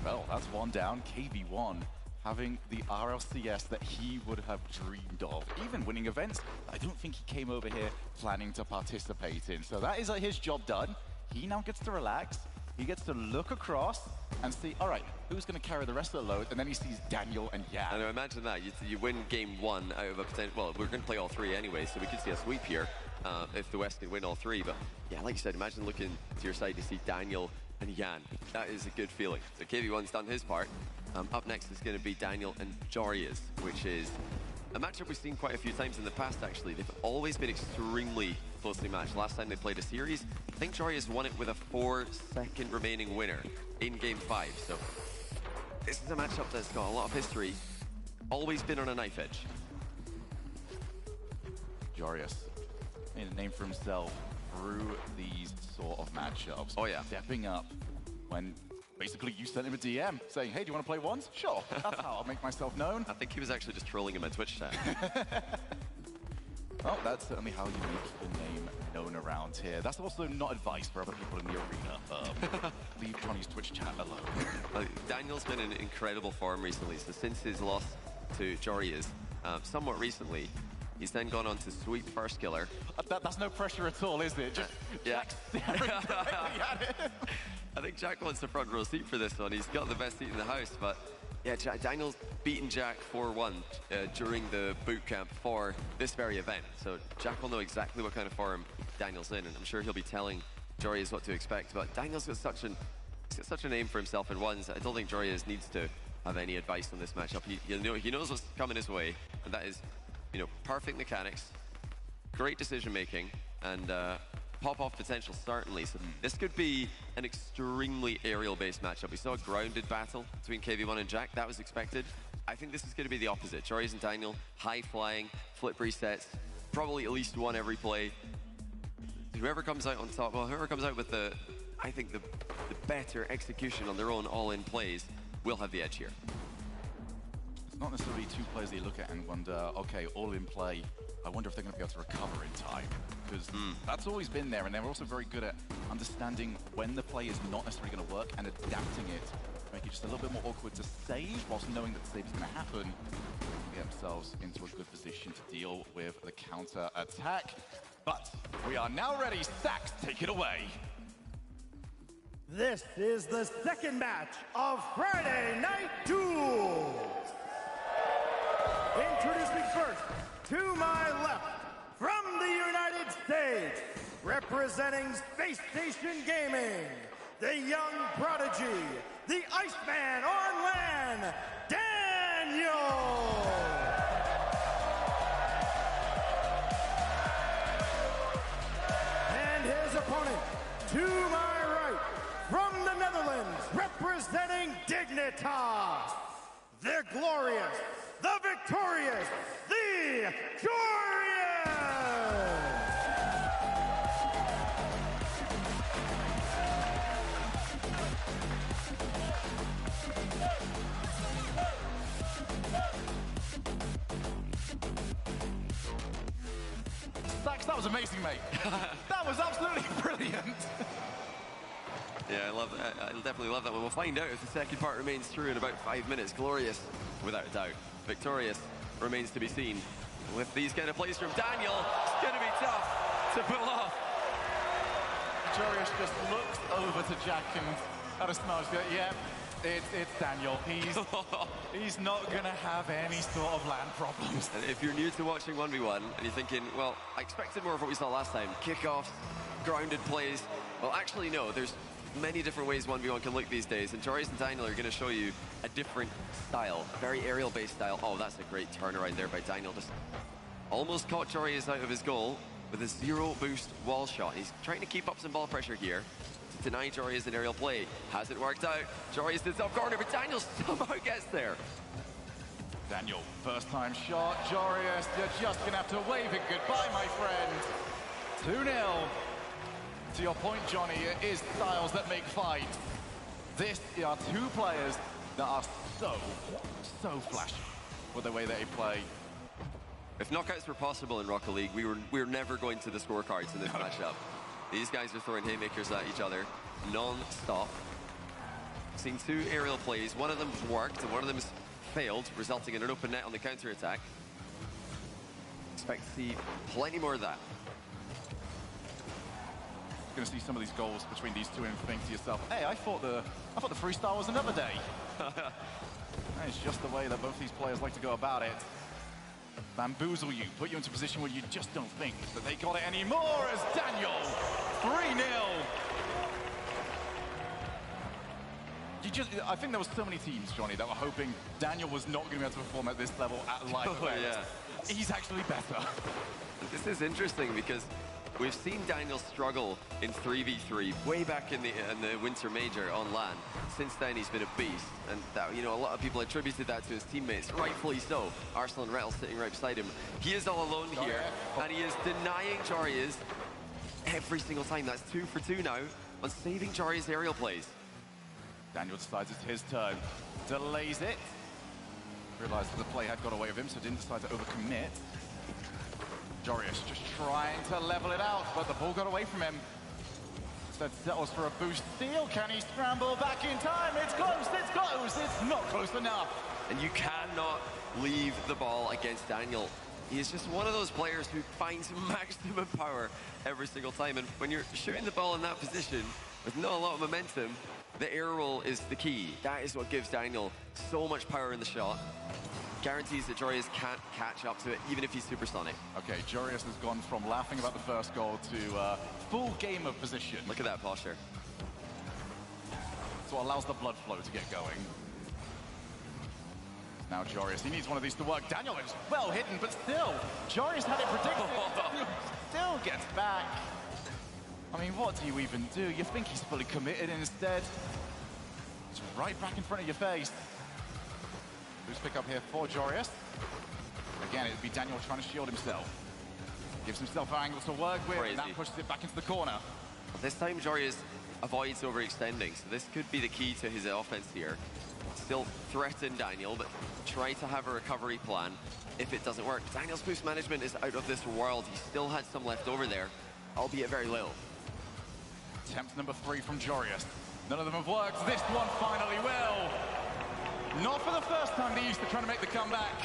Well, that's 1 down. KV1 having the RLCS that he would have dreamed of. Even winning events, I don't think he came over here planning to participate in. So that is his job done. He now gets to relax. He gets to look across and see, all right, who's going to carry the rest of the load? And then he sees Daniel and Jan. I know, imagine that. You win game 1 out of a potential... Well, we're going to play all 3 anyway, so we could see a sweep here if the West can win all 3. But yeah, like you said, imagine looking to your side to see Daniel and Jan. That is a good feeling. So KV1's done his part. Up next is going to be Daniel and Jorius, which is a matchup we've seen quite a few times in the past, actually. They've always been extremely closely matched. Last time they played a series, I think Jorius won it with a 4-second remaining winner in Game 5. So this is a matchup that's got a lot of history, always been on a knife edge. Jorius made a name for himself through these sort of matchups. Oh yeah. Stepping up when basically you sent him a DM saying, hey, do you want to play ones? Sure, that's how I'll make myself known. I think he was actually just trolling him on Twitch chat. Well, that's certainly how you make your name known around here. That's also not advice for other people in the arena. Leave Johnny's Twitch chat alone. Daniel's been in incredible form recently. So since his loss to Jorius, somewhat recently, he's then gone on to sweep first killer. That's no pressure at all, is it? Just yeah. directly at it. I think Jack wants the front row seat for this one. He's got the best seat in the house, but yeah, Daniel's beaten Jack 4-1 during the boot camp for this very event. So Jack will know exactly what kind of form Daniel's in, and I'm sure he'll be telling Jorius what to expect. But Daniel's got such a name for himself in ones. I don't think Jorius needs to have any advice on this matchup. He knows what's coming his way, and that is, you know, perfect mechanics, great decision making, and pop-off potential, certainly. So this could be an extremely aerial-based matchup. We saw a grounded battle between KV1 and Jack. That was expected. I think this is going to be the opposite. Jorius and Daniel, high-flying, flip resets, probably at least one every play. Whoever comes out on top, well, whoever comes out with I think the better execution on their own all-in plays will have the edge here. It's not necessarily two players that you look at and wonder, okay, all in play, I wonder if they're going to be able to recover in time. Because that's always been there, and they're also very good at understanding when the play is not necessarily going to work and adapting it, make it just a little bit more awkward to save, whilst knowing that the save is going to happen, and get themselves into a good position to deal with the counter attack. But we are now ready. Stacks, take it away. This is the second match of Friday Night Duels. Introducing first, to my left, from the United States, representing Space Station Gaming, the young prodigy, the Iceman on land, Daniel! And his opponent, to my right, from the Netherlands, representing Dignitas, the glorious, the victorious, the Jorius! Stacks, that was amazing, mate. That was absolutely brilliant. Yeah, I love that. I definitely love that one. We'll find out if the second part remains true in about 5 minutes. Glorious, without a doubt. Victorious remains to be seen. With these kind of plays from Daniel, it's going to be tough to pull off. Jorius just looks over to Jack and at a smile, goes, yeah, it's Daniel. He's not going to have any sort of land problems. And if you're new to watching 1v1 and you're thinking, well, I expected more of what we saw last time, kickoffs, grounded plays. Well, actually, no, there's many different ways 1v1 can look these days, and Jorius and Daniel are going to show you a different style, a very aerial-based style. Oh, that's a great turnaround there by Daniel. Just almost caught Jorius out of his goal with a zero-boost wall shot. He's trying to keep up some ball pressure here to deny Jorius an aerial play. Hasn't worked out. Jorius to the top corner, but Daniel somehow gets there. Daniel, first-time shot. Jorius, you're just going to have to wave it goodbye, my friend. 2-0. To your point, Johnny, it is styles that make fight. This are two players that are so flashy with the way they play. If knockouts were possible in Rocket League, we were never going to the scorecards in this matchup. These guys are throwing haymakers at each other non-stop. Seen two aerial plays. One of them's worked and one of them's failed, resulting in an open net on the counter-attack. Expect to see plenty more of that. Going to see some of these goals between these two and think to yourself, hey, I thought the freestyle was another day. That is just the way that both these players like to go about it. Bamboozle you, put you into a position where you just don't think that they got it anymore as Daniel, 3-0. I think there were so many teams, Johnny, that were hoping Daniel was not going to be able to perform at this level at live event. Yeah. He's actually better. This is interesting because we've seen Daniel struggle in 3v3 way back in the Winter Major on LAN. Since then, he's been a beast, and that, you know, a lot of people attributed that to his teammates, rightfully so. Arsenal and Rlcs sitting right beside him. He is all alone here, and he is denying Jarius every single time. That's 2 for 2 now on saving Jarius' aerial plays. Daniel decides it's his turn, delays it. Realized that the play had got away with him, so didn't decide to overcommit. Jarius just trying to level it out, but the ball got away from him. Instead settles for a boost steal. Can he scramble back in time? It's close, it's close, it's not close enough. And you cannot leave the ball against Daniel. He is just one of those players who finds maximum power every single time. And when you're shooting the ball in that position with not a lot of momentum, the air roll is the key. That is what gives Daniel so much power in the shot. Guarantees that Jarius can't catch up to it, even if he's supersonic. Okay, Jarius has gone from laughing about the first goal to full game of position. Look at that posture. That's what allows the blood flow to get going. Now Jarius, he needs one of these to work. Daniel is well hidden, but still, Jarius had it predicted. Still gets back. I mean, what do you even do? You think he's fully committed, and instead, it's right back in front of your face. Who's pick up here for Jarius? Again, it'd be Daniel trying to shield himself. Gives himself an angle to work with, and that pushes it back into the corner. This time, Jarius avoids overextending, so this could be the key to his offense here. Still threaten Daniel, but try to have a recovery plan if it doesn't work. Daniel's boost management is out of this world. He still had some left over there, albeit very little. Attempt number 3 from Jarius. None of them have worked. This one finally will. Not for the first time they used to try to make the comeback.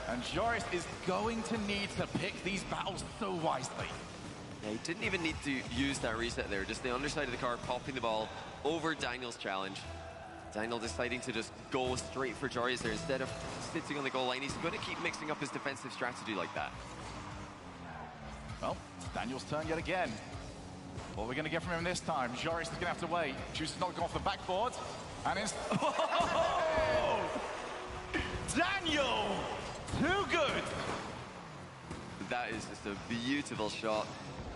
And Jarius is going to need to pick these battles so wisely. Yeah, he didn't even need to use that reset there. Just the underside of the car, popping the ball over Daniel's challenge. Daniel deciding to just go straight for Jarius there instead of sitting on the goal line. He's going to keep mixing up his defensive strategy like that. Well, it's Daniel's turn yet again. What are we going to get from him this time? Jarius is going to have to wait. Chooses not to go off the backboard. And it's... Oh! Daniel! Too good! That is just a beautiful shot.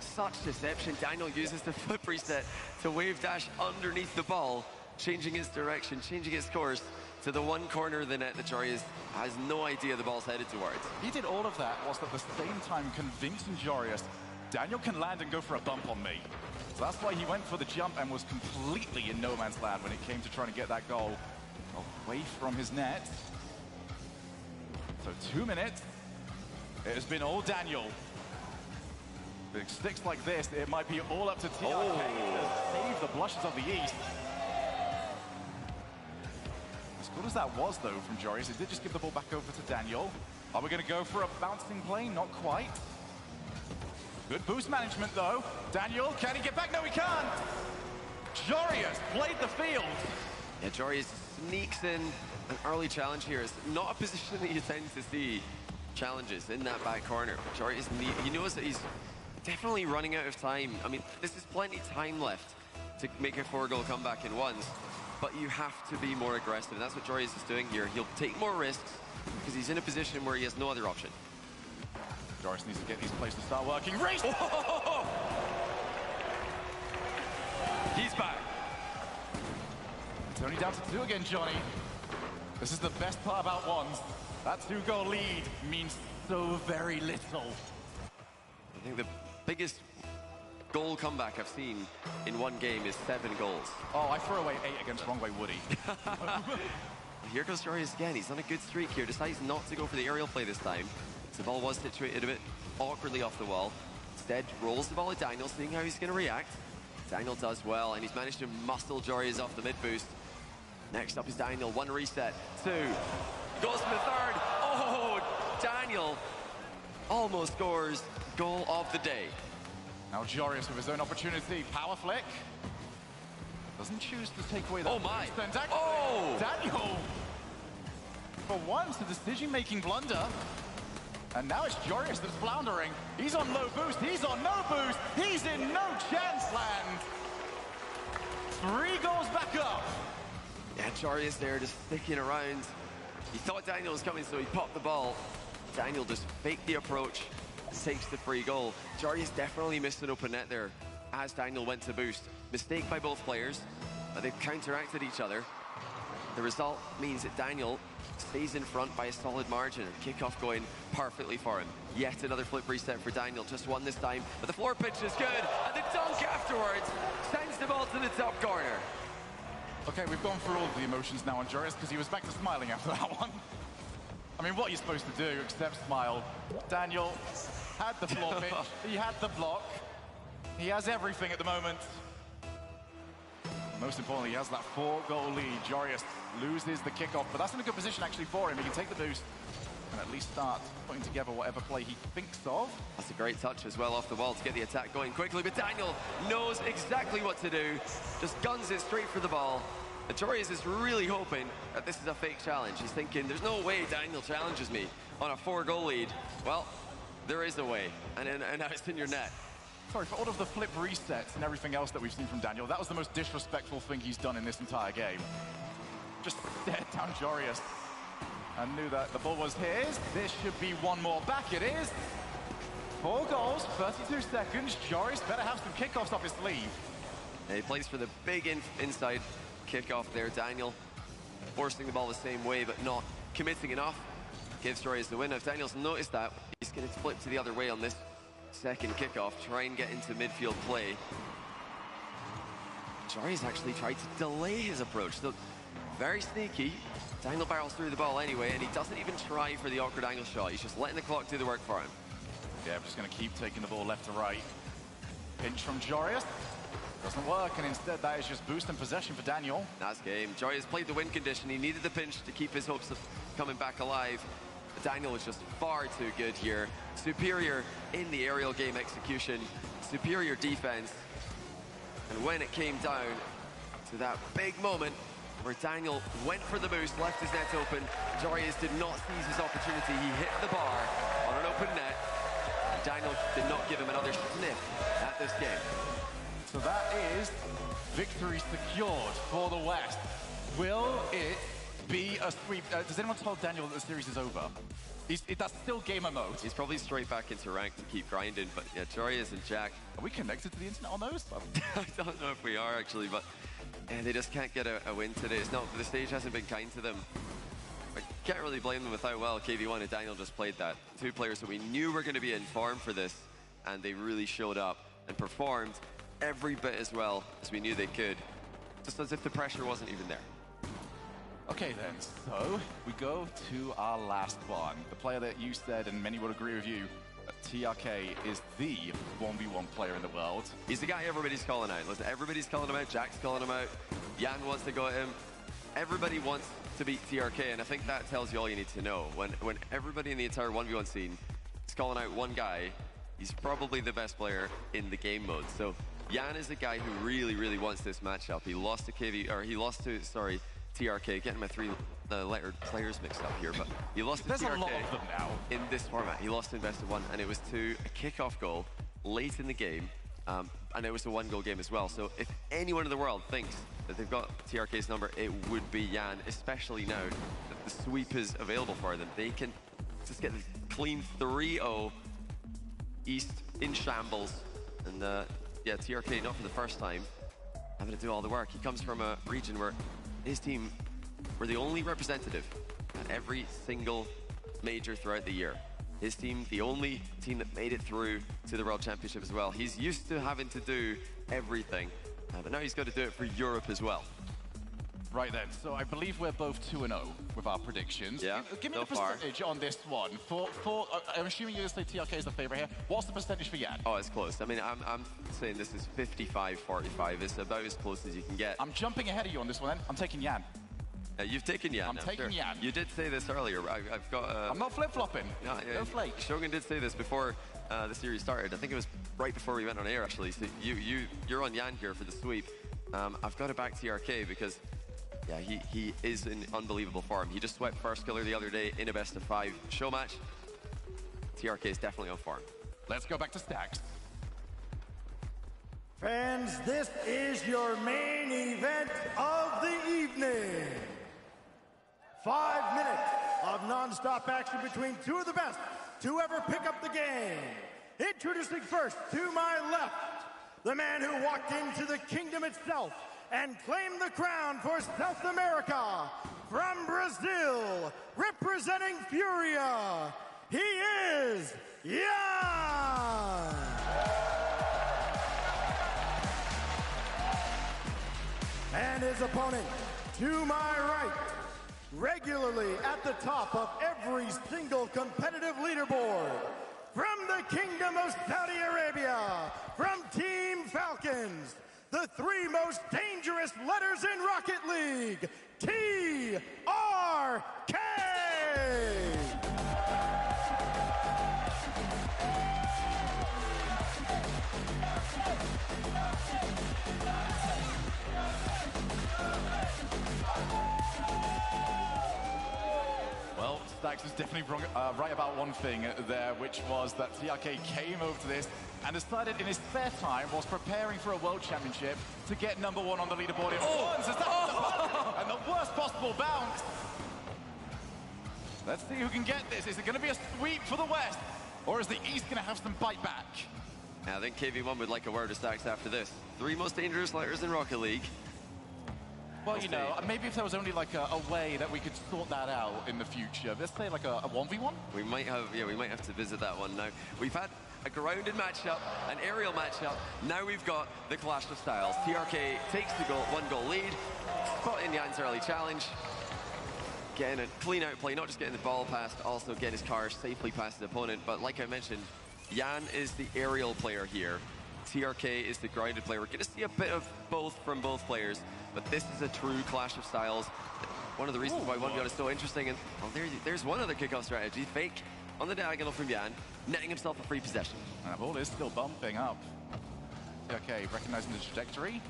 Such deception. Daniel uses the flip reset to wave dash underneath the ball, changing its direction, changing its course to the one corner of the net that Jarius has no idea the ball's headed towards. He did all of that whilst at the same time convincing Jarius, Daniel can land and go for a bump on me. So that's why he went for the jump and was completely in no man's land when it came to trying to get that goal away from his net. So 2 minutes. It has been all Daniel. If it sticks like this, it might be all up to TRK to save the blushes of the East. As good as that was, though, from Jarius, it did just give the ball back over to Daniel. Are we going to go for a bouncing play? Not quite. Good boost management, though. Daniel, can he get back? No, he can't. Jarius played the field. Yeah, Jarius sneaks in an early challenge here. It's not a position that you tend to see challenges in that back corner. Jarius, he knows that he's definitely running out of time. I mean, this is plenty of time left to make a 4-goal comeback in ones, but you have to be more aggressive. And that's what Jarius is doing here. He'll take more risks because he's in a position where he has no other option. Jarius needs to get these plays to start working. Race! He's back. It's only down to 2 again, Johnny. This is the best part about ones. That 2-goal lead means so very little. I think the biggest goal comeback I've seen in one game is 7 goals. Oh, I threw away 8 against Wrong Way Woody. Here goes Jarius again. He's on a good streak here. Decides not to go for the aerial play this time. The ball was situated a bit awkwardly off the wall. Instead, rolls the ball at Daniel, seeing how he's going to react. Daniel does well, and he's managed to muscle Jarius off the mid-boost. Next up is Daniel. 1 reset, 2. Goes for the 3rd. Oh, Daniel almost scores goal of the day. Now Jarius with his own opportunity. Power flick. Doesn't choose to take away that. Oh, my. Oh! Daniel, for once, a decision-making blunder. And now it's Jarius that's floundering. He's on low boost. He's on no boost. He's in no chance land. 3 goals back up. Yeah, Jarius there just sticking around. He thought Daniel was coming, so he popped the ball. Daniel just faked the approach, takes the free goal. Jarius definitely missed an open net there as Daniel went to boost. Mistake by both players, but they've counteracted each other. The result means that Daniel stays in front by a solid margin. Kickoff going perfectly for him. Yet another flip reset for Daniel, just one this time. But the floor pitch is good, and the dunk afterwards sends the ball to the top corner. Okay, we've gone through all of the emotions now on Jarius because he was back to smiling after that one. I mean, what are you supposed to do except smile? Daniel had the floor pitch, he had the block, he has everything at the moment. Most importantly, he has that 4-goal lead. Jarius loses the kickoff, but that's in a good position actually for him. He can take the boost and at least start putting together whatever play he thinks of. That's a great touch as well off the wall to get the attack going quickly, but Daniel knows exactly what to do. Just guns it straight for the ball. And Jarius is really hoping that this is a fake challenge. He's thinking, there's no way Daniel challenges me on a 4-goal lead. Well, there is a way, and now it's in your net. Sorry, for all of the flip resets and everything else that we've seen from Daniel, that was the most disrespectful thing he's done in this entire game. Just stared down Jarius and knew that the ball was his. This should be one more back. It is. 4 goals, 32 seconds. Jarius better have some kickoffs up his sleeve. And he plays for the big inside kickoff there. Daniel forcing the ball the same way, but not committing enough. Gives Jarius the win. If Daniel's noticed that, he's going to flip to the other way on this second kickoff, try and get into midfield play. Jarius actually tried to delay his approach, so very sneaky. Daniel barrels through the ball anyway, and he doesn't even try for the awkward angle shot. He's just letting the clock do the work for him. Yeah, I'm just going to keep taking the ball left to right. Pinch from Jarius. Doesn't work, and instead that is just boost and possession for Daniel. Nice game. Jarius played the win condition. He needed the pinch to keep his hopes of coming back alive. But Daniel was just far too good here. Superior in the aerial game execution. Superior defense. And when it came down to that big moment where Daniel went for the boost, left his net open, Jarius did not seize his opportunity. He hit the bar on an open net. Daniel did not give him another sniff at this game. So that is victory secured for the West. Will it be a sweep? Does anyone tell Daniel that the series is over? That's still gamer mode. He's probably straight back into rank to keep grinding, but yeah, Jarius and Jack. Are we connected to the internet on those? I don't know if we are actually, but yeah, they just can't get a win today. It's not, the stage hasn't been kind to them. I can't really blame them with how well KV1 and Daniel just played that. 2 players that we knew were going to be in form for this, and they really showed up and performed every bit as well as we knew they could. Just as if the pressure wasn't even there. Okay then, so we go to our last one. The player that you said, and many would agree with you, TRK is the 1v1 player in the world. He's the guy everybody's calling out. Listen, everybody's calling him out. Jack's calling him out. Jan wants to go at him. Everybody wants to beat TRK, and I think that tells you all you need to know. When everybody in the entire 1v1 scene is calling out one guy, he's probably the best player in the game mode. So Jan is the guy who really, really wants this matchup. He lost to TRK, getting my 3-lettered players mixed up here, but he lost to TRK. There's a lot of them now. In this format. He lost to Invested 1, and it was to a kickoff goal late in the game, and it was a 1-goal game as well. So if anyone in the world thinks that they've got TRK's number, it would be Jan, especially now that the sweep is available for them. They can just get the clean 3-0 East in shambles, and yeah, TRK, not for the first time, having to do all the work. He comes from a region where his team were the only representative at every single major throughout the year. His team, the only team that made it through to the World Championship as well. He's used to having to do everything, but now he's got to do it for Europe as well. Right then, so I believe we're both 2-0 with our predictions. Yeah, give me the percentage on this one. I'm assuming you're going to say TRK is the favorite here. What's the percentage for Jan? Oh, it's close. I mean, I'm saying this is 55-45. It's about as close as you can get. I'm jumping ahead of you on this one then. I'm taking Jan. You've taken Jan. I'm taking Jan. You did say this earlier. I've got. I'm not flip-flopping. No flake. Shogun did say this before the series started. I think it was right before we went on air, actually. So you're on Jan here for the sweep. I've got to back TRK because, yeah, he is in unbelievable form. He just swept First Killer the other day in a best-of-5 show match. TRK is definitely on form. Let's go back to stacks. Fans, this is your main event of the evening. 5 minutes of non-stop action between two of the best to ever pick up the game. Introducing first, to my left, the man who walked into the kingdom itself and claimed the crown for South America. From Brazil, representing Furia, he is Jan! And his opponent, to my right, regularly at the top of every single competitive leaderboard, from the Kingdom of Saudi Arabia, from Team Falcons, the three most dangerous letters in Rocket League, TRK! Well, Stax was definitely wrong, right about one thing there, which was that TRK came over to this and decided in his spare time, whilst preparing for a World Championship, to get #1 on the leaderboard in once. And the worst possible bounce. Let's see who can get this. Is it going to be a sweep for the West, or is the East going to have some bite back? I think KV1 would like a word of Stax after this. Three most dangerous letters in Rocket League. Well, you know, maybe if there was only like a way that we could sort that out in the future. Let's say like a 1v1? We might have to visit that one now. We've had a grounded matchup, an aerial matchup. Now we've got the clash of styles. TRK takes the one-goal lead, spotting Jan's early challenge, getting a clean out play, not just getting the ball past, also getting his car safely past his opponent. But like I mentioned, Jan is the aerial player here. TRK is the grounded player. We're going to see a bit of both from both players, but this is a true clash of styles. One of the reasons why 1v1 is so interesting. And well, there's one other kickoff strategy. Fake on the diagonal from Jan, netting himself a free possession. And the ball is still bumping up. TRK recognizing the trajectory,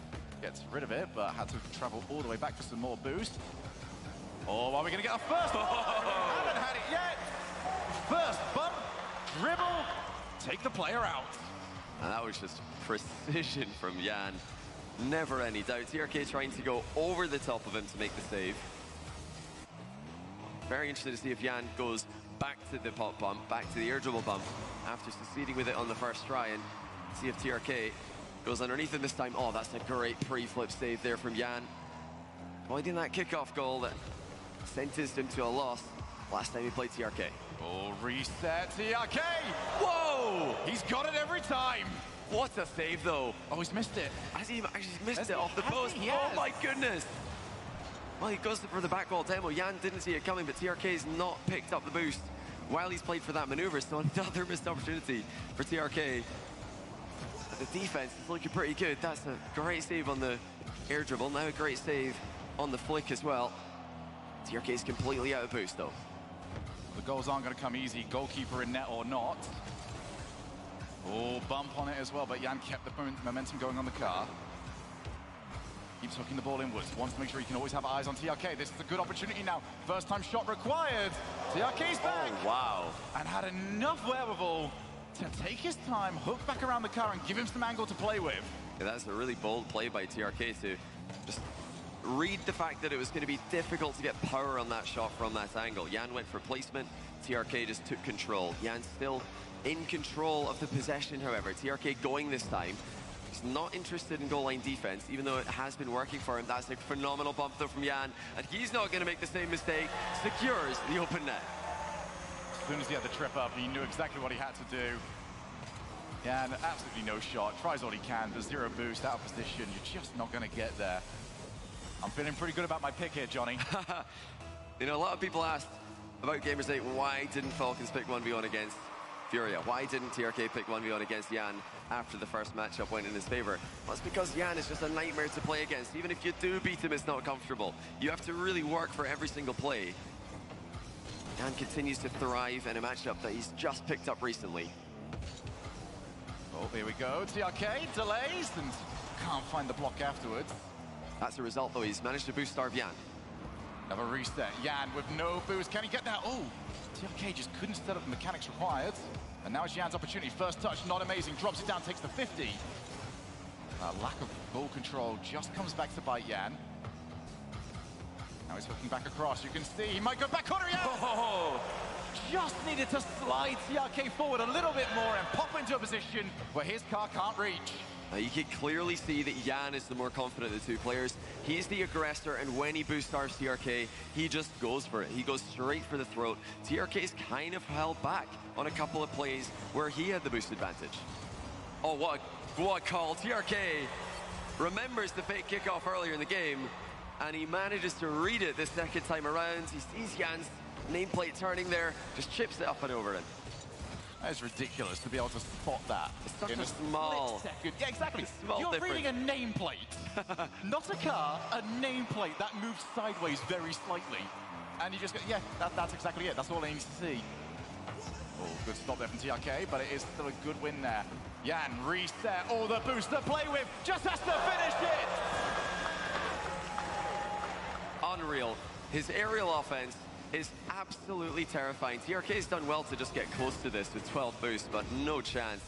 gets rid of it, but had to travel all the way back for some more boost. Oh, are we going to get a first? Haven't had it yet. First bump, dribble, take the player out. And that was just precision from Jan. Never any doubt. TRK trying to go over the top of him to make the save. Very interested to see if Jan goes back to the pop bump, back to the air dribble bump, after succeeding with it on the first try, and see if TRK goes underneath him this time. Oh, that's a great pre-flip save there from Jan. Avoiding that kickoff goal that sentenced him to a loss last time he played TRK. Oh, reset TRK! Whoa! He's got it every time! What a save, though. Oh, he's missed it. Has he actually missed it off the post? Oh, my goodness. Well, he goes for the back wall demo. Jan didn't see it coming, but TRK's not picked up the boost while he's played for that maneuver, so another missed opportunity for TRK. But the defense is looking pretty good. That's a great save on the air dribble. Now a great save on the flick as well. TRK's completely out of boost, though. The goals aren't going to come easy, goalkeeper in net or not. Oh, bump on it as well, but Jan kept the momentum going on the car. Keeps hooking the ball inwards, wants to make sure he can always have eyes on TRK. This is a good opportunity now. First time shot required. TRK's back. Oh, wow. And had enough wherewithal to take his time, hook back around the car and give him some angle to play with. Yeah, that's a really bold play by TRK to just read the fact that it was going to be difficult to get power on that shot from that angle. Jan went for placement, TRK just took control. Jan's still in control of the possession, however. TRK going this time. He's not interested in goal line defense, even though it has been working for him. That's a phenomenal bump though from Jan, and he's not going to make the same mistake. Secures the open net. As soon as he had the trip up, he knew exactly what he had to do. Jan, absolutely no shot. Tries all he can. There's zero boost, out of position. You're just not going to get there. I'm feeling pretty good about my pick here, Johnny. You know, a lot of people asked about Gamers 8, why didn't Falcons pick 1v1 against Furia? Why didn't TRK pick 1v1 against Jan after the first matchup went in his favor? Well, it's because Jan is just a nightmare to play against. Even if you do beat him, it's not comfortable. You have to really work for every single play. Jan continues to thrive in a matchup that he's just picked up recently. Oh, here we go. TRK delays and can't find the block afterwards. That's the result, though. He's managed to boost starve Jan. Another reset. Jan with no boost. Can he get that? Oh, TRK just couldn't set up the mechanics required. And now it's Jan's opportunity. First touch, not amazing. Drops it down, takes the 50. Lack of ball control just comes back to bite Yan. Now he's hooking back across. You can see he might go back corner. Yan! Oh, just needed to slide TRK forward a little bit more and pop into a position where his car can't reach. You can clearly see that Yan is the more confident of the two players. He's the aggressor, and when he boost starves TRK, he just goes for it. He goes straight for the throat. TRK's kind of held back on a couple of plays where he had the boost advantage. Oh, what a call. TRK remembers the fake kickoff earlier in the game, and he manages to read it the second time around. He sees Jan's nameplate turning there, just chips it up and over it. That is ridiculous to be able to spot that. It's such a small second. Yeah, exactly. You're reading a nameplate, not a car, a nameplate that moves sideways very slightly. And you just go, yeah, that's exactly it. That's all I need to see. Oh, good stop there from TRK, but it is still a good win there. Yan, reset, all the boost to play with, just has to finish it! Unreal. His aerial offense is absolutely terrifying. TRK's done well to just get close to this with 12 boosts, but no chance.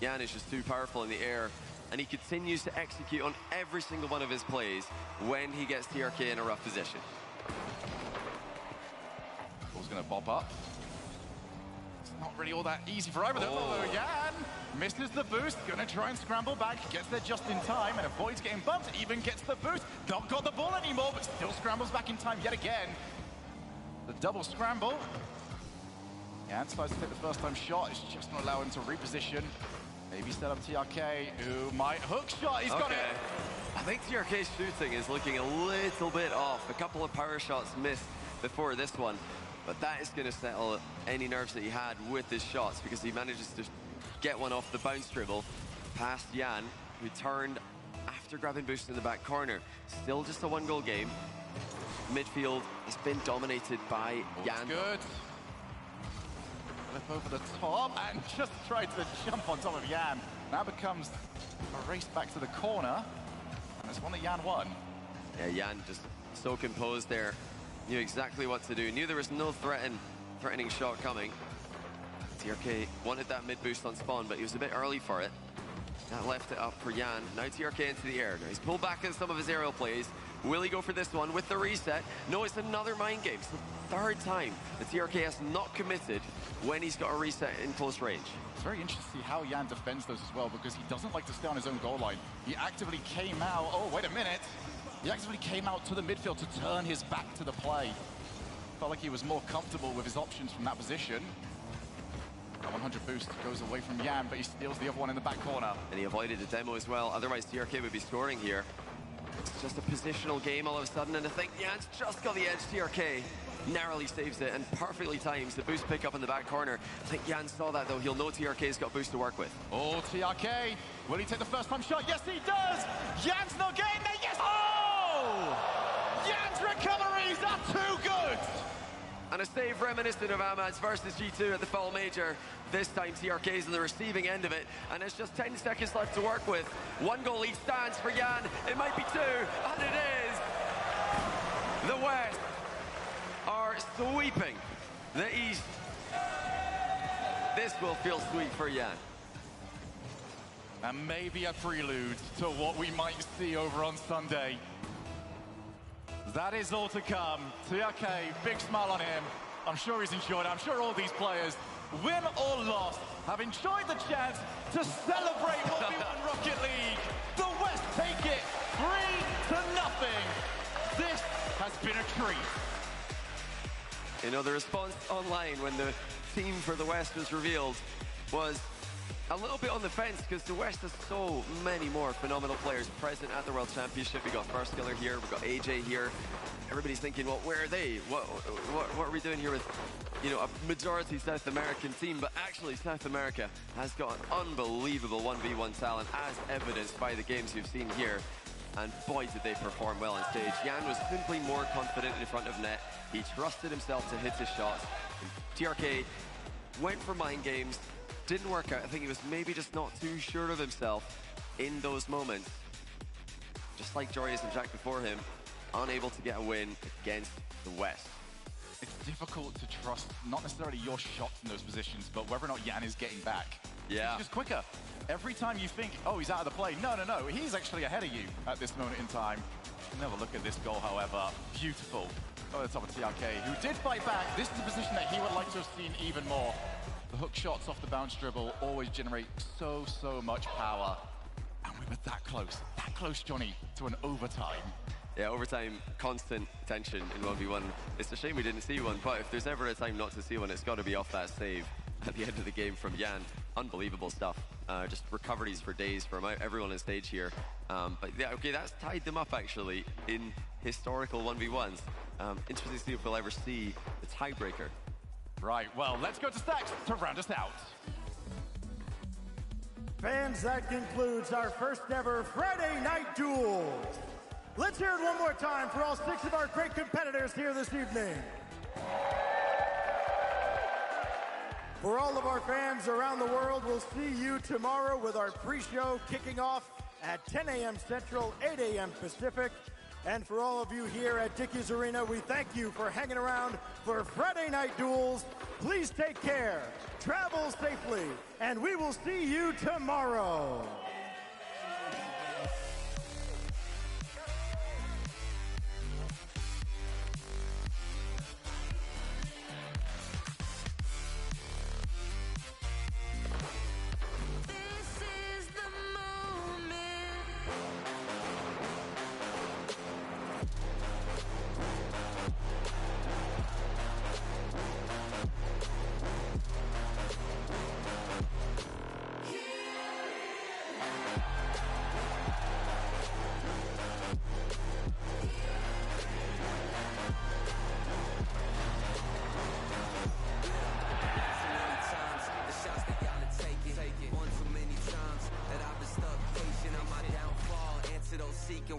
Yan is just too powerful in the air, and he continues to execute on every single one of his plays when he gets TRK in a rough position. Ball's gonna bop up. It's not really all that easy for either of them. Oh, Yan misses the boost, gonna try and scramble back, gets there just in time and avoids getting bumped, even gets the boost. Not got the ball anymore, but still scrambles back in time yet again. The double scramble. Yan decides to take the first time shot. It's just not allowing him to reposition. Maybe set up TRK, who might hook shot. He's got it. I think TRK's shooting is looking a little bit off. A couple of power shots missed before this one, but that is going to settle any nerves that he had with his shots, because he manages to get one off the bounce dribble past Yan, who turned after grabbing boost in the back corner. Still just a one-goal game. Midfield has been dominated by Yan. Good. Flip over the top and just tried to jump on top of Yan. Now becomes a race back to the corner, and it's one that Yan won. Yeah, Yan just so composed there. Knew exactly what to do. Knew there was no threatening shot coming. TRK wanted that mid boost on spawn, but he was a bit early for it. That left it up for Yan. Now TRK into the air. Now he's pulled back in some of his aerial plays. Will he go for this one with the reset? No, it's another mind game. It's the third time that TRK has not committed when he's got a reset in close range. It's very interesting to see how Yan defends those as well, because he doesn't like to stay on his own goal line. He actively came out, oh, wait a minute. He actively came out to the midfield to turn his back to the play. Felt like he was more comfortable with his options from that position. That 100 boost goes away from Yan, but he steals the other one in the back corner. And he avoided the demo as well. Otherwise, TRK would be scoring here. It's just a positional game all of a sudden, and I think Yan's just got the edge. TRK narrowly saves it and perfectly times the boost pick up in the back corner. I think Yan saw that, though. He'll know TRK's got boost to work with. Oh, TRK. Will he take the first time shot? Yes, he does. Yan's not getting there. Yes. Oh! Yan's recoveries are too good. And a save reminiscent of Ahmad's versus G2 at the Fall Major. This time TRK's on the receiving end of it, and there's just 10 seconds left to work with. 1 goal each stands for Yan. It might be 2, and it is. The West are sweeping the East. This will feel sweet for Yan. And maybe a prelude to what we might see over on Sunday. That is all to come. TRK, big smile on him. I'm sure he's enjoyed it. I'm sure all these players, win or loss, have enjoyed the chance to celebrate what we won Rocket League. The West take it 3-0. This has been a treat. You know, the response online when the team for the West was revealed was a little bit on the fence, because the West has so many more phenomenal players present at the World Championship. We got First Killer here, we got AJ here. Everybody's thinking, well, where are they? What are we doing here with, you know, a majority South American team? But actually, South America has got an unbelievable 1v1 talent, as evidenced by the games you've seen here. And boy, did they perform well on stage. Yan was simply more confident in front of net. He trusted himself to hit his shots. TRK went for mind games. Didn't work out. I think he was maybe just not too sure of himself in those moments. Just like Joreuz and Jack before him, unable to get a win against the West. It's difficult to trust, not necessarily your shots in those positions, but whether or not Yan is getting back. Yeah. It's just quicker. Every time you think, oh, he's out of the play, no, he's actually ahead of you at this moment in time. Never look at this goal, however. Beautiful. Over the top of TRK, who did fight back. This is a position that he would like to have seen even more. The hook shots off the bounce dribble always generate so much power. And we were that close, Johnny, to an overtime. Yeah, overtime, constant tension in 1v1. It's a shame we didn't see one, but if there's ever a time not to see one, it's got to be off that save at the end of the game from Jan. Unbelievable stuff. Just recoveries for days from everyone on stage here. But yeah, okay, that's tied them up actually in historical 1v1s. Interesting to see if we'll ever see the tiebreaker. Right, well, let's go to Stacks to round us out. Fans, that concludes our first ever Friday Night Duels. Let's hear it one more time for all 6 of our great competitors here this evening. For all of our fans around the world, we'll see you tomorrow with our pre-show kicking off at 10 a.m. Central, 8 a.m. Pacific. And for all of you here at Dickies Arena, we thank you for hanging around for Friday Night Duels. Please take care, travel safely, and we will see you tomorrow.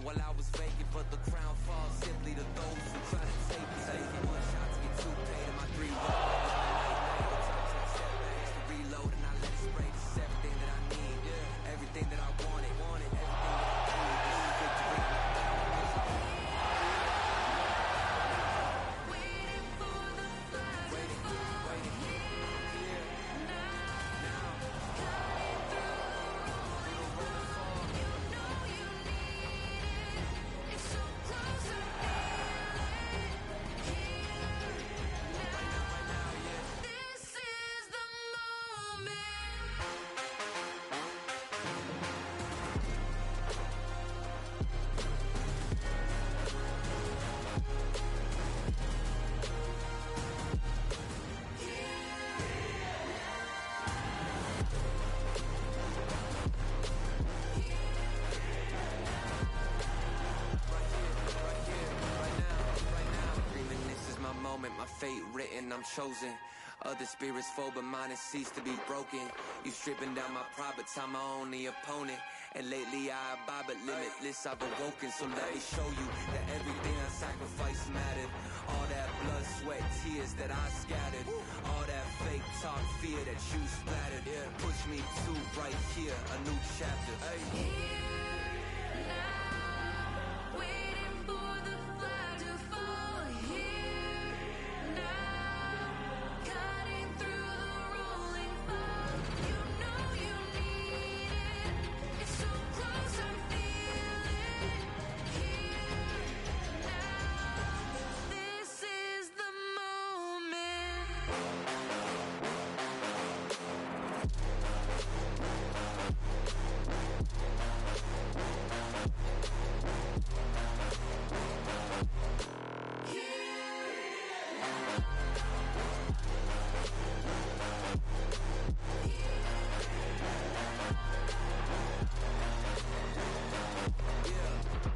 While I was vacant, but the crown falls simply to those who try to take it. One shot to get 2 paid and my 3 to reload and I let it spray. This is everything that I need, everything that I wanted, everything that I need. This is victory. Waiting for the flag to fall. Waiting here, now, cutting through the rolling fog. You know you need. It's so close, I feel it. Here, now, this is the moment. Dreaming this is my moment, my fate written, I'm chosen. Other spirits fall, but mine has ceased to be broken. You stripping down my pride, but I'm my only opponent. And lately I abide, but limitless I've awoken. So let me show you that everything I sacrificed mattered. All that blood, sweat, tears that I scattered. All that fake talk, fear that you splattered. Push me to right here, a new chapter. Waiting for the flag to fall. Here, now, cutting through the rolling fog. You know you need it. It's so close, I feel it. Here, now, this is the moment.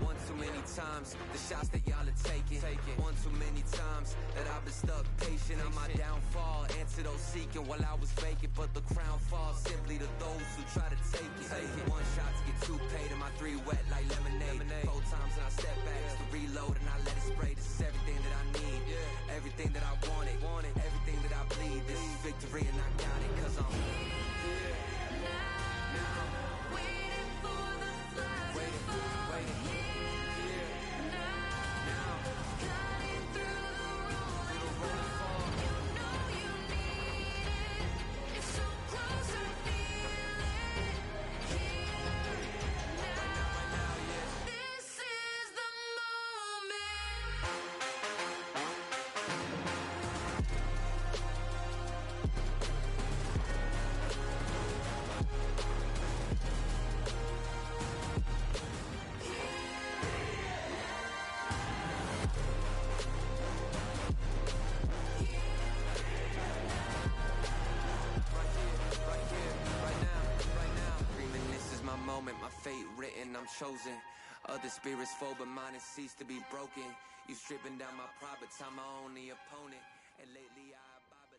One too many times, the shots that y'all are taking. One too many times that I've been stuck patient on my downfall. Antidote seeking while I was vacant, but the crown falls simply to those who try to take it. One shot to get 2 paid and my 3 wet like lemonade. 4 times and I step back just to reload and I let it spray. This is everything that I need, everything that I wanted, everything that I bleed. This is victory and I got it, cause I'm here, now, waiting for the flag to fall. Here, now, cutting through the rolling fog. You know you need it. It's so close, I feel it. I'm chosen. Other spirits fall, but mine has ceased to be broken. You stripping down my pride, but time my only opponent. And lately I abide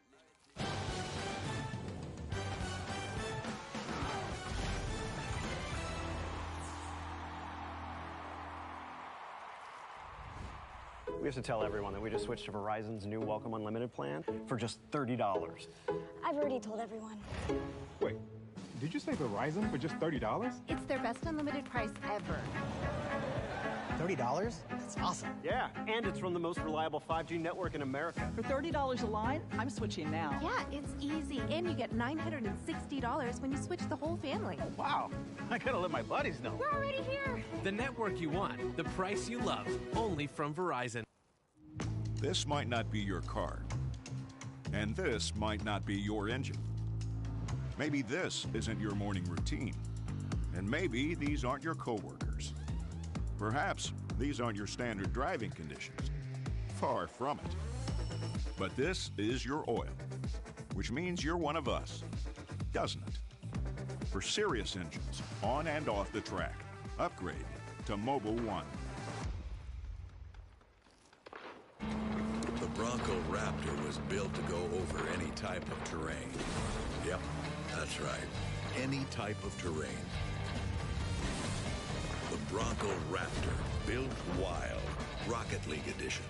but We have to tell everyone that we just switched to Verizon's new Welcome Unlimited plan for just $30. I've already told everyone. Wait, did you say Verizon for just $30? It's their best unlimited price ever. $30? That's awesome. Yeah, and it's from the most reliable 5G network in America. For $30 a line, I'm switching now. Yeah, it's easy. And you get $960 when you switch the whole family. Oh, wow. I gotta let my buddies know. We're already here. The network you want, the price you love, only from Verizon. This might not be your car. And this might not be your engine. Maybe this isn't your morning routine. And maybe these aren't your coworkers. Perhaps these aren't your standard driving conditions. Far from it. But this is your oil, which means you're one of us, doesn't it? For serious engines, on and off the track, upgrade to Mobil 1. The Bronco Raptor was built to go over any type of terrain. Yep, that's right. Any type of terrain. The Bronco Raptor, built wild, Rocket League edition.